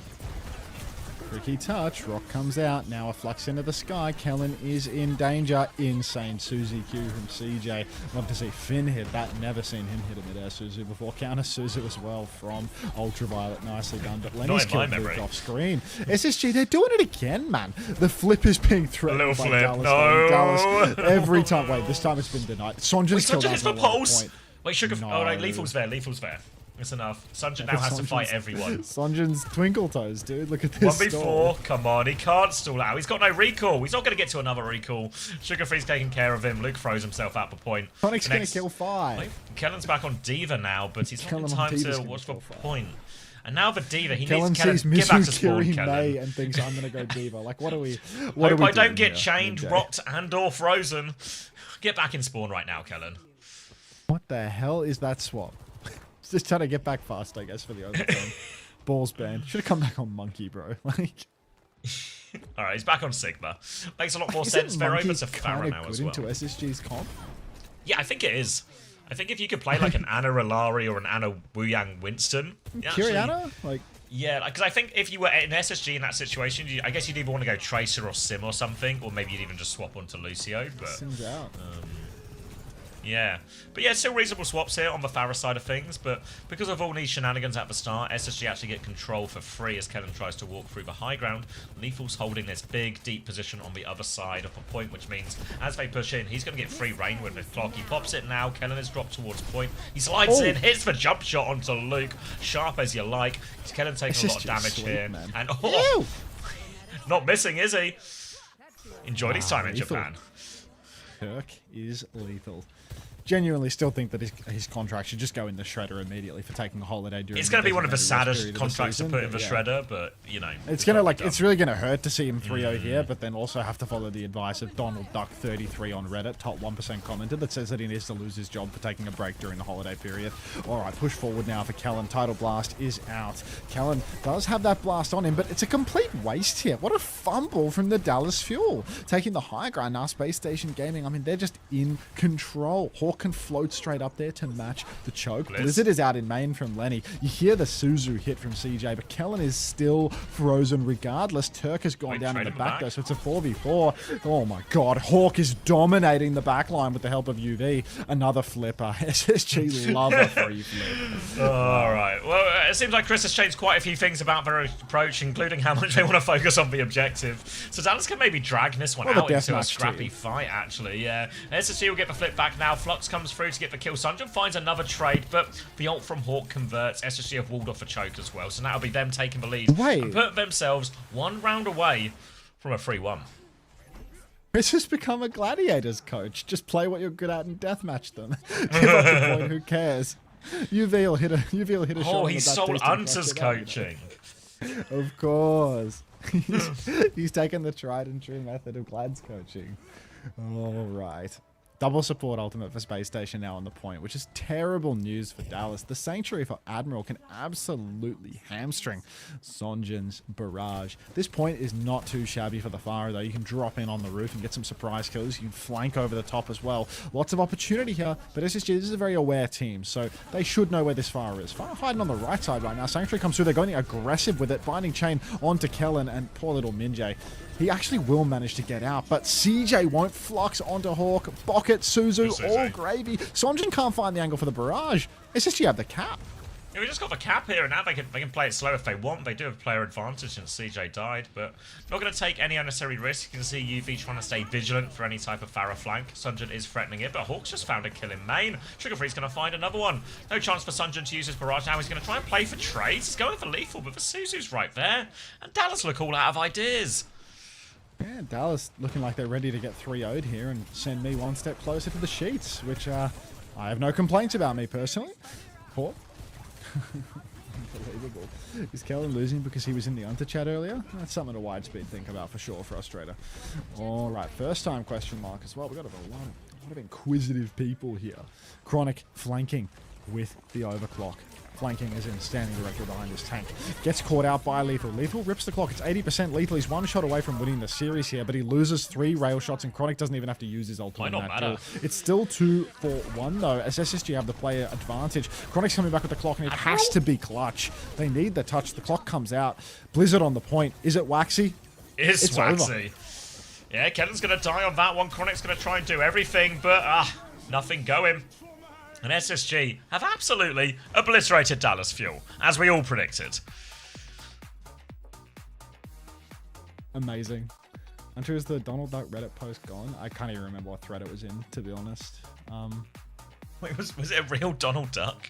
Tricky touch. Rock comes out. Now a Flux into the sky. Kellen is in danger. Insane Suzy Q from CJ. Love to see Finn hit that. Never seen him hit a mid-air Suzu before. Counter Suzu as well from Ultraviolet. Nicely done. But Lenny's killed moved off screen. SSG, they're doing it again, man. The flip is being threatened by Dallas. No. Dallas every time. Wait, this time it's been denied. Sonjin's killed Sunjin hits the Admiral at pulse. point. Wait, Sugar. No. Oh, no, Lethal's there. Lethal's there. It's enough. Sunjin now has to fight everyone. Sonjin's twinkle toes, dude. Look at this. 1v4. Come on, he can't stall out. He's got no recall. He's not going to get to another recall. Sugarfree's taking care of him. Luke throws himself out the point. Sonic's going to kill 5. Wait, Kellen's back on Diva now, but he's not Kellen in on time Diva's to gonna watch the kill 5. point. And now the Diva, he Kellen needs Kellen. sees Get back to spawn, Mizukiri Kellen. May and thinks I'm going to go Diva. Like, what are we? Hope I don't doing get here, chained, MJ? rocked, and/or frozen. Get back in spawn right now, Kellen. What the hell is that swap? Just trying to get back fast, I guess, for the overtime. Balls banned. Should have come back on Monkey, bro. Like, all right, he's back on Sigma. Makes a lot more sense. They're over to Farah now as well. into SSG's comp? Yeah, I think it is. I think if you could play like an Ana Ralari or an Ana Wuyang Winston, Kiriana? Like, yeah, because I think if you were in SSG in that situation, I guess you'd either want to go Tracer or Sim or something, or maybe you'd even just swap onto Lucio. But Sim's out. yeah, but yeah, still reasonable swaps here on the Farah side of things, but because of all these shenanigans at the start, SSG actually get control for free as Kellen tries to walk through the high ground. Lethal's holding this big, deep position on the other side of the point, which means as they push in, he's going to get free reign with the clock. He pops it now, Kellen is dropped towards point. He slides in, hits the jump shot onto Luke, sharp as you like. Kellen taking a lot of damage here. Man. And oh, not missing, is he? Enjoyed his time in lethal. Japan. Kirk is lethal. Genuinely still think that his contract should just go in the shredder immediately for taking a holiday during. It's going to be one of the designated rest saddest period of the contracts to season, put in the but yeah. shredder, but you know. It's gonna it's really gonna hurt to see him 3-0 here, but then also have to follow the advice of Donald Duck 33 on Reddit, top 1% commenter, that says that he needs to lose his job for taking a break during the holiday period. All right, push forward now for Kellen. Tidal Blast is out. Kellen does have that blast on him, but it's a complete waste here. What a fumble from the Dallas Fuel, taking the high ground now. Space Station Gaming, I mean, they're just in control. Hawk can float straight up there to match the choke. Blizzard is out in main from Lenny. You hear the Suzu hit from CJ, but Kellen is still frozen regardless. Turk has gone down in the back though, so it's a 4v4. Oh my god, Hawk is dominating the back line with the help of UV. Another flipper. SSG love a free flip. Alright, well, it seems like Chris has changed quite a few things about their approach, including how much they want to focus on the objective. So Dallas can maybe drag this one out into a scrappy fight, actually, yeah. SSG will get the flip back now. Flux comes through to get the kill. Sunjin finds another trade, but the ult from Hawk converts. SSG have walled off a choke as well, so that'll be them taking the lead and put themselves one round away from a 3-1. Chris has become a gladiators coach. Just play what you're good at and deathmatch them. Give up the point, who cares? UV will hit a shot. Oh, he's sold Hunter's coaching. Of course. He's taken the tried and true method of Glad's coaching. All right. Double support ultimate for Space Station now on the point, which is terrible news for Dallas. The Sanctuary for Admiral can absolutely hamstring Sonjin's barrage. This point is not too shabby for the Pharah, though. You can drop in on the roof and get some surprise kills. You can flank over the top as well. Lots of opportunity here, but SSG, this is a very aware team, so they should know where this Pharah is. Pharah hiding on the right side right now. Sanctuary comes through. They're going aggressive with it. Binding Chain onto Kellen, and poor little Minjay. He actually will manage to get out, but CJ won't. Flux onto Hawk, Bocket, Suzu, all gravy. Sonjin can't find the angle for the barrage. SSG have the cap. Yeah, we just got the cap here, and now they can play it slow if they want. They do have player advantage since CJ died, but not going to take any unnecessary risk. You can see UV trying to stay vigilant for any type of Pharah flank. Sunjin is threatening it, but Hawk's just found a kill in main. Sugarfree's going to find another one. No chance for Sunjin to use his barrage now. He's going to try and play for trades. He's going for lethal, but the Suzu's right there. And Dallas look all out of ideas. Yeah, Dallas looking like they're ready to get 3-0'd here and send me one step closer to the sheets, which I have no complaints about, me personally. Poor. Unbelievable. Is Kellen losing because he was in the Unter chat earlier? That's something to Widespeed think about for sure, Frustrator. All right, first time question mark as well. We've got a lot of inquisitive people here. Chronic flanking with the overclock. Flanking is in standing directly behind his tank. Gets caught out by Lethal. Lethal rips the clock. It's 80% Lethal. He's one shot away from winning the series here, but he loses 3 rail shots, and Chronic doesn't even have to use his ultimate. Might not matter. It's still 2-for-1 though, as SSG have the player advantage. Chronic's coming back with the clock, and it has to be clutch. They need the touch. The clock comes out. Blizzard on the point. Is it Waxy? It's Waxy. Over. Yeah, Kellen's going to die on that one. Chronic's going to try and do everything, but nothing going. And SSG have absolutely obliterated Dallas Fuel, as we all predicted. Amazing. Until is the Donald Duck Reddit post gone? I can't even remember what thread it was in, to be honest. Wait, was it a real Donald Duck?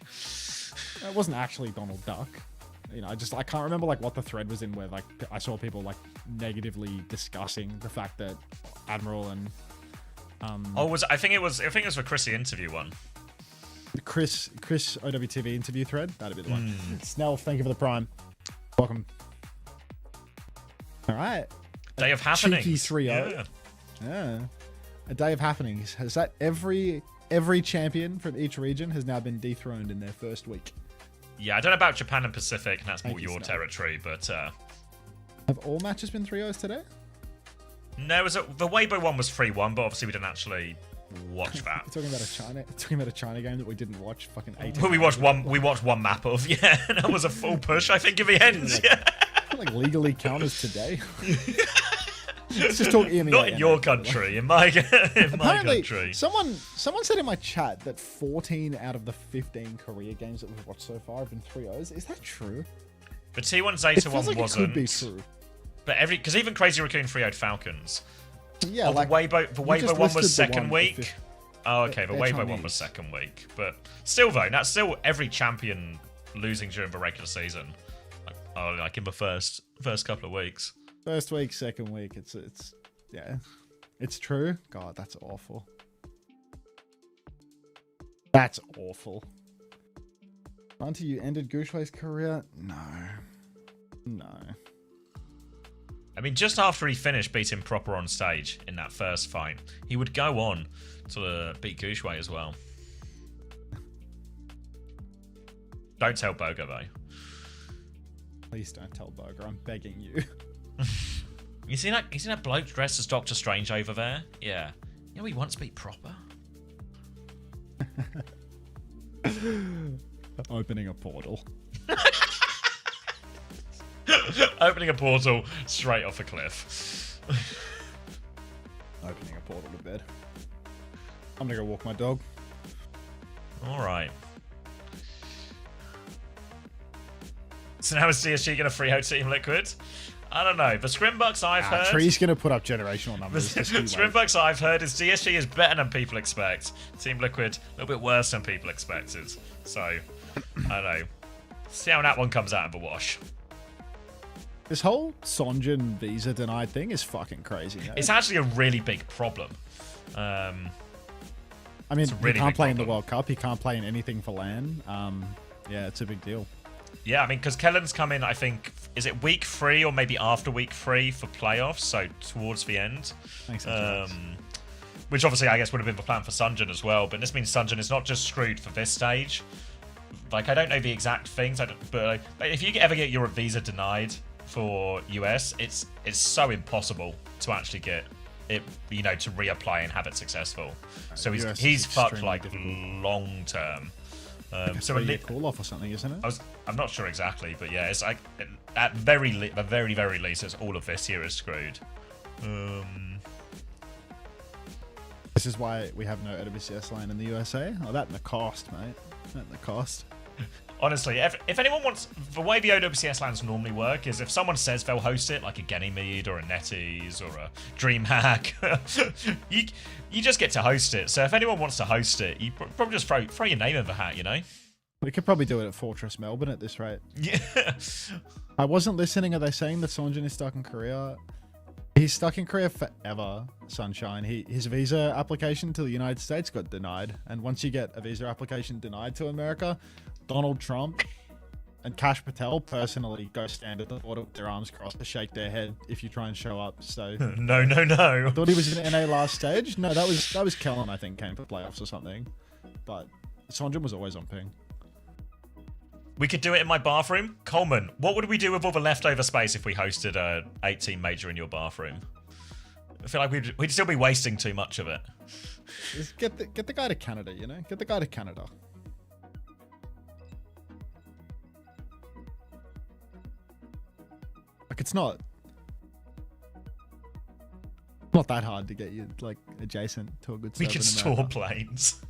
It wasn't actually Donald Duck. You know, I can't remember like what the thread was in where like I saw people like negatively discussing the fact that Admiral and I think it was the Chrissy interview one. The Chris OWTV interview thread. That'd be the one. Snell, thank you for the prime. Welcome. All right. Day of happenings. Cheeky 3-0. Yeah. A day of happenings. Has that every champion from each region has now been dethroned in their first week? Yeah, I don't know about Japan and Pacific, and that's more your territory, but have all matches been 3-0s today? No, the Weibo one was 3-1, but obviously we didn't actually watch that. Talking about a China game that we didn't watch. Fucking 8. Well, we watched one map of, yeah, and that was a full push, I think, in the end. Like legally count as today. Let's just talk EMEA. Not in your country, in my country. Someone said in my chat that 14 out of the 15 Korea games that we've watched so far have been 3-0s. Is that true? The T1 Zeta one like wasn't. It could be true. But because even Crazy Raccoon 3-0'd Falcons. Yeah, like the Weibo one was second week. Oh, okay, the Weibo Chinese. one was second week, but still though, that's still every champion losing during the regular season. Like in the first couple of weeks. First week, second week. It's yeah, it's true. God, that's awful. That's awful. Until you ended Gushwei's career? No. I mean, just after he finished beating Proper on stage in that first fight, he would go on to beat Gushwei as well. Don't tell Boga, though. Please don't tell Boga. I'm begging you. You see that bloke dressed as Doctor Strange over there? Yeah. You know he once beat Proper? Opening a portal. Opening a portal straight off a cliff. Opening a portal to bed. I'm gonna go walk my dog. Alright. So now is CSG going to 3-0 Team Liquid? I don't know. The Scrimbucks I've heard... Tree's going to put up generational numbers. The Scrimbucks I've heard is DSG is better than people expect. Team Liquid, a little bit worse than people expected. So, I don't know. See how that one comes out of the wash. This whole Sonjin visa denied thing is fucking crazy. No? It's actually a really big problem. I mean, he can't play in the World Cup. He can't play in anything for LAN. Yeah, it's a big deal. Yeah, I mean, because Kellen's come in, I think, is it week 3 or maybe after week 3 for playoffs, so towards the end. Thanks, which obviously I guess would have been the plan for Sunjin as well. But this means Sunjin is not just screwed for this stage. Like, I don't know the exact things, but if you ever get your visa denied for US, it's so impossible to actually get it, you know, to reapply and have it successfvel. So he's fucked like long term. So a call off or something, isn't it? I'm not sure exactly, but yeah, it's like at the very least, it's all of this year is screwed. This is why we have no OWCS line in the USA. Oh, that and the cost, mate. That and the cost. Honestly, if anyone wants, the way the OWCS lands normally work is if someone says they'll host it, like a Ganymede or a NetEase or a DreamHack, you just get to host it. So if anyone wants to host it, you probably just throw your name in the hat, you know? We could probably do it at Fortress Melbourne at this rate. Yeah. I wasn't listening. Are they saying that Sonjin is stuck in Korea? He's stuck in Korea forever, Sunshine. His visa application to the United States got denied. And once you get a visa application denied to America, Donald Trump and Kash Patel personally go stand at the border with their arms crossed to shake their head if you try and show up. So no. I thought he was in NA last stage. No, that was Kellen, I think, came for playoffs or something. But Sonjin was always on ping. We could do it in my bathroom. Coleman, what would we do with all the leftover space if we hosted a 8-team major in your bathroom? I feel like we'd still be wasting too much of it. Just get the guy to Canada, you know? Get the guy to Canada. Like, it's not that hard to get you, like, adjacent to a good server. We could store planes.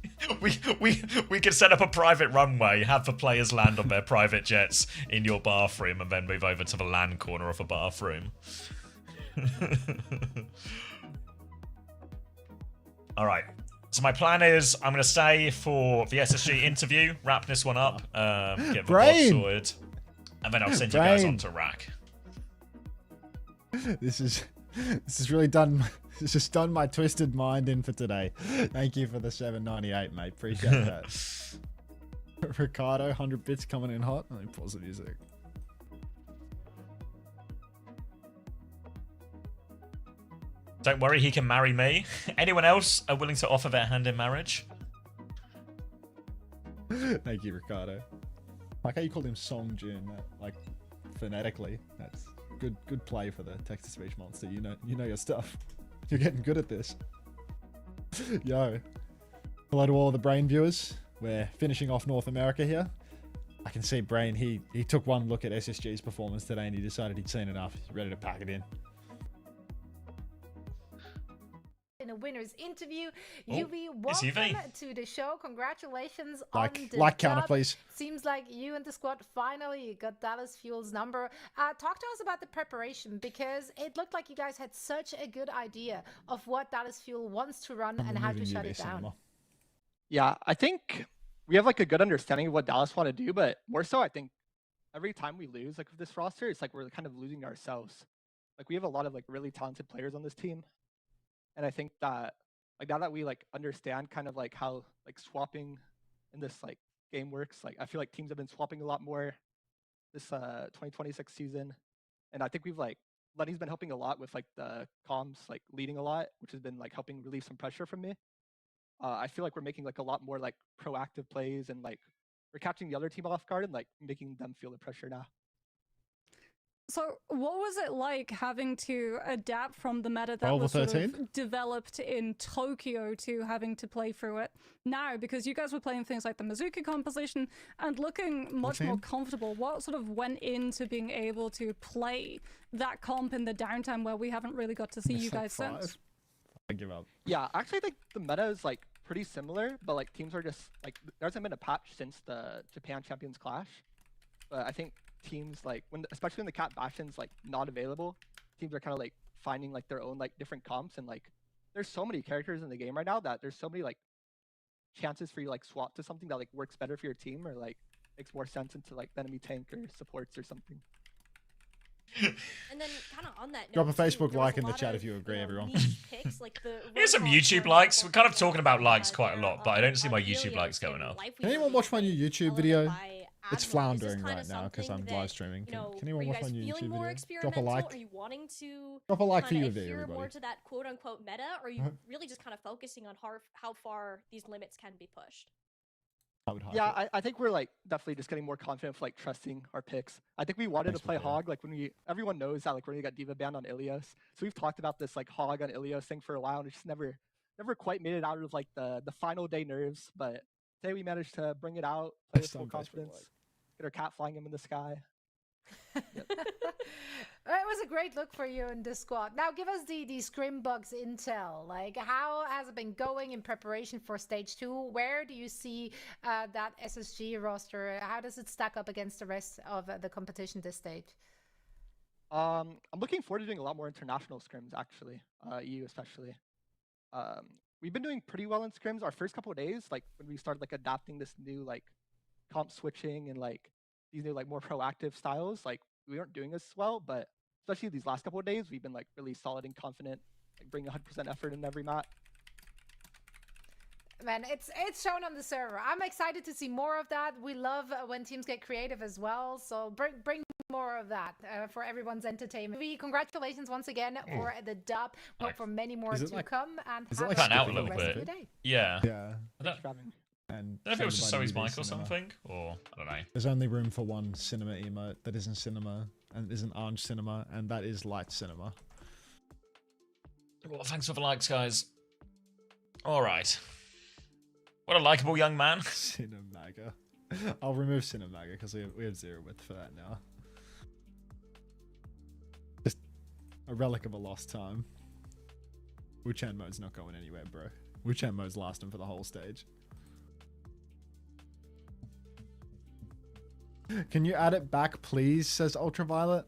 we could set up a private runway, have the players land on their private jets in your bathroom, and then move over to the LAN corner of a bathroom. All right. So my plan is I'm going to stay for the SSG interview, wrap this one up, get the boss sorted, and then I'll send you guys on to rack. This is really done. This has done my twisted mind in for today. Thank you for the 798, mate. Appreciate that. Ricardo, 100 bits coming in hot. Let me pause the music. Don't worry, he can marry me. Anyone else are willing to offer their hand in marriage? Thank you, Ricardo. Like how you called him Song Jin, like phonetically. That's good play for the text-to-speech monster. You know your stuff. You're getting good at this. Yo. Hello to all the Brain viewers. We're finishing off North America here. I can see Brain, he took one look at SSG's performance today and he decided he'd seen enough. He's ready to pack it in. In a winner's interview, UV, welcome to the show. Congratulations on the like counter, dub. please. Seems like you and the squad finally got Dallas Fuel's number. Talk to us about the preparation, because it looked like you guys had such a good idea of what Dallas Fuel wants to run and how to shut it down. Yeah, I think we have like a good understanding of what Dallas want to do, but more so I think every time we lose like with this roster, it's like we're kind of losing ourselves. Like we have a lot of like really talented players on this team. And I think that like now that we like understand kind of like how like swapping in this like game works, like I feel like teams have been swapping a lot more this 2026 season. And I think we've like Lenny's been helping a lot with like the comms like leading a lot, which has been like helping relieve some pressure from me. I feel like we're making like a lot more like proactive plays and like we're catching the other team off guard and like making them feel the pressure now. So what was it like having to adapt from the meta that was sort of developed in Tokyo to having to play through it now? Because you guys were playing things like the Mizuki composition and looking much more comfortable. What sort of went into being able to play that comp in the downtime where we haven't really got to see you guys since? I give up. Yeah, actually I think the meta is like pretty similar, but like teams are just like there hasn't been a patch since the Japan Champions Clash. But I think teams like especially when the Cat Bastion's like not available, teams are kind of like finding like their own like different comps, and like there's so many characters in the game right now that there's so many like chances for you like swap to something that like works better for your team or like makes more sense into like enemy tank or supports or something. And then kind of on that note, drop a Facebook too, like in the chat if you agree, everyone. Picks, like here's some YouTube likes. We're kind of talking about likes quite a lot, but I don't see my YouTube likes going up. Can anyone watch my new YouTube video? add It's more? Is this floundering kinda right now because I'm something live that, streaming. you know, Can anyone are you watch guys my feeling YouTube more video? experimental? Drop a like. Are you wanting to Drop a like for kinda you, V, adhere more everybody. to that quote unquote meta, or are you really just kind of focusing on how far these limits can be pushed? I would hype Yeah, it. I think we're like definitely just getting more confident with like trusting our picks. I think we wanted Thanks to play for that. Hog like when everyone knows that like when we got Diva banned on Ilios. So we've talked about this like Hog on Ilios thing for a while and it's just never quite made it out of like the final day nerves. But today we managed to bring it out, play with full confidence, get our cat flying him in the sky. It was a great look for you in this squad. Now give us the Scrim Bugs intel. Like, how has it been going in preparation for stage 2? Where do you see that SSG roster? How does it stack up against the rest of the competition this stage? I'm looking forward to doing a lot more international scrims actually, EU especially. We've been doing pretty well in scrims. Our first couple of days, like when we started like adapting this new like comp switching and like these new like more proactive styles, like we weren't doing as well, but especially these last couple of days, we've been like really solid and confident, like bringing 100% effort in every map. Man, it's shown on the server. I'm excited to see more of that. We love when teams get creative as well. So bring more of that for everyone's entertainment. Congratulations once again for the dub. Hope for many more to come. And is have it like a out a good little rest of bit? your day. Yeah. Yeah. I don't And know if it was just everybody Zoe's uses mic or cinema. something, or I don't know. There's only room for one cinema emote that isn't cinema and isn't orange cinema, and that is light cinema. Well, thanks for the likes, guys. All right. What a likable young man. Cinemaga. I'll remove Cinemaga because we have 0 width for that now. Just a relic of a lost time. Wu-Chan mode's not going anywhere, bro. Wu-Chan mode's lasting for the whole stage. Can you add it back, please? Says Ultraviolet.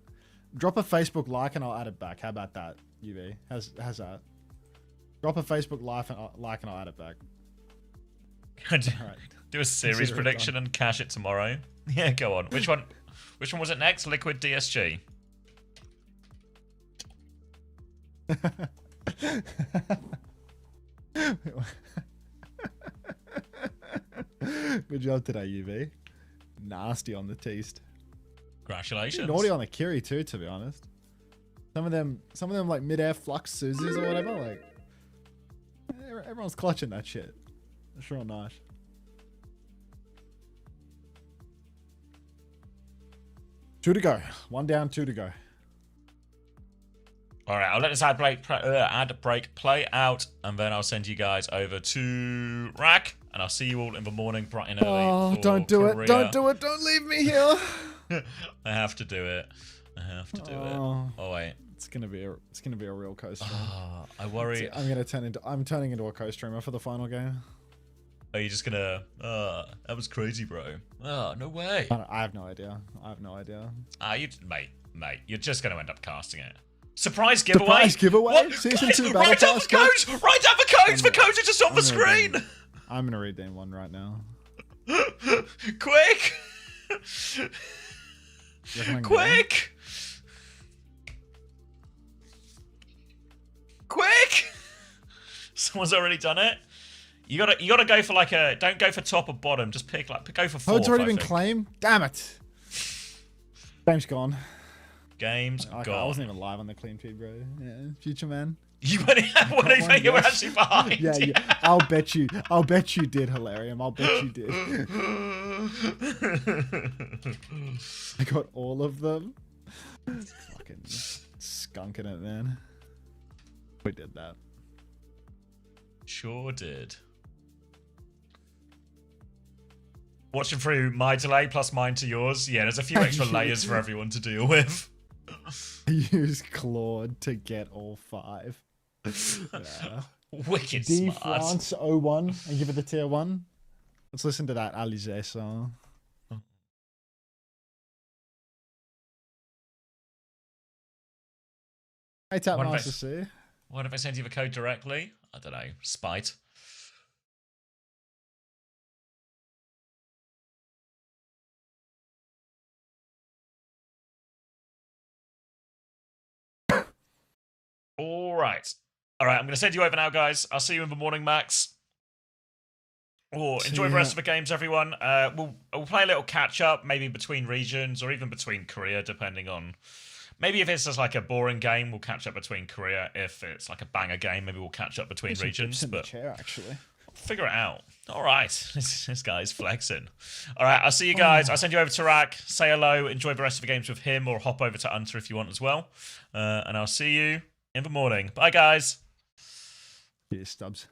Drop a Facebook like and I'll add it back. How about that, UV? How's that? Drop a Facebook like and I'll add it back. Do a series Consider it prediction and cash it tomorrow. Yeah, go on. Which one was it next? Liquid DSG. Good job today, UV. Nasty on the taste. Congratulations. Naughty on the Kiri too, to be honest. Some of them like mid-air flux Susie's or whatever. Like everyone's clutching that shit. It's real nice. Two to go. One down, 2 to go. All right, I'll let this ad break play out, and then I'll send you guys over to Rack, and I'll see you all in the morning, bright and early. Oh, for don't do Korea. it! Don't do it! Don't leave me here. I have to do it. I have to do it. Oh wait, it's gonna be a real co-stream. I worry. I'm turning into a co-streamer for the final game. Are you just gonna? That was crazy, bro. Oh, no way. I have no idea. Mate, you're just gonna end up casting it. Surprise giveaway! Surprise giveaway! What? Season Guys, 2 write Battle down Pass the codes! Write down the codes! The codes are just on the screen! I'm gonna redeem one right now. Quick! Quick! Quick! Someone's already done it. You gotta go for like a. Don't go for top or bottom. Just go for 4. Code's already been claimed. Damn it! Game's gone. Game's gone. gone. I wasn't even live on the clean feed, bro. Yeah, future man. You were actually behind. Yeah. I'll bet you did, Hilarium. I'll bet you did. I got all of them. Fucking skunking it, man. We did that. Sure did. Watching through my delay plus mine to yours. Yeah, there's a few extra layers for everyone to deal with. Use Claude to get all 5. Yeah. Wicked D smart. France 01 and give it the tier 1. Let's listen to that Alizé song. Hey, Tap Master C. What if I send you the code directly? I don't know. Spite. All right. I'm going to send you over now, guys. I'll see you in the morning, Max. Or enjoy the rest of the games, everyone. We'll play a little catch up, maybe between regions or even between Korea, depending on. Maybe if it's just like a boring game, we'll catch up between Korea. If it's like a banger game, maybe we'll catch up between regions. In the But chair, actually. figure it out. All right, this guy's flexing. All right, I'll see you guys. I'll send you over to Rak. Say hello. Enjoy the rest of the games with him, or hop over to Unter if you want as well. And I'll see you in the morning. Bye, guys. Cheers, Stubbs.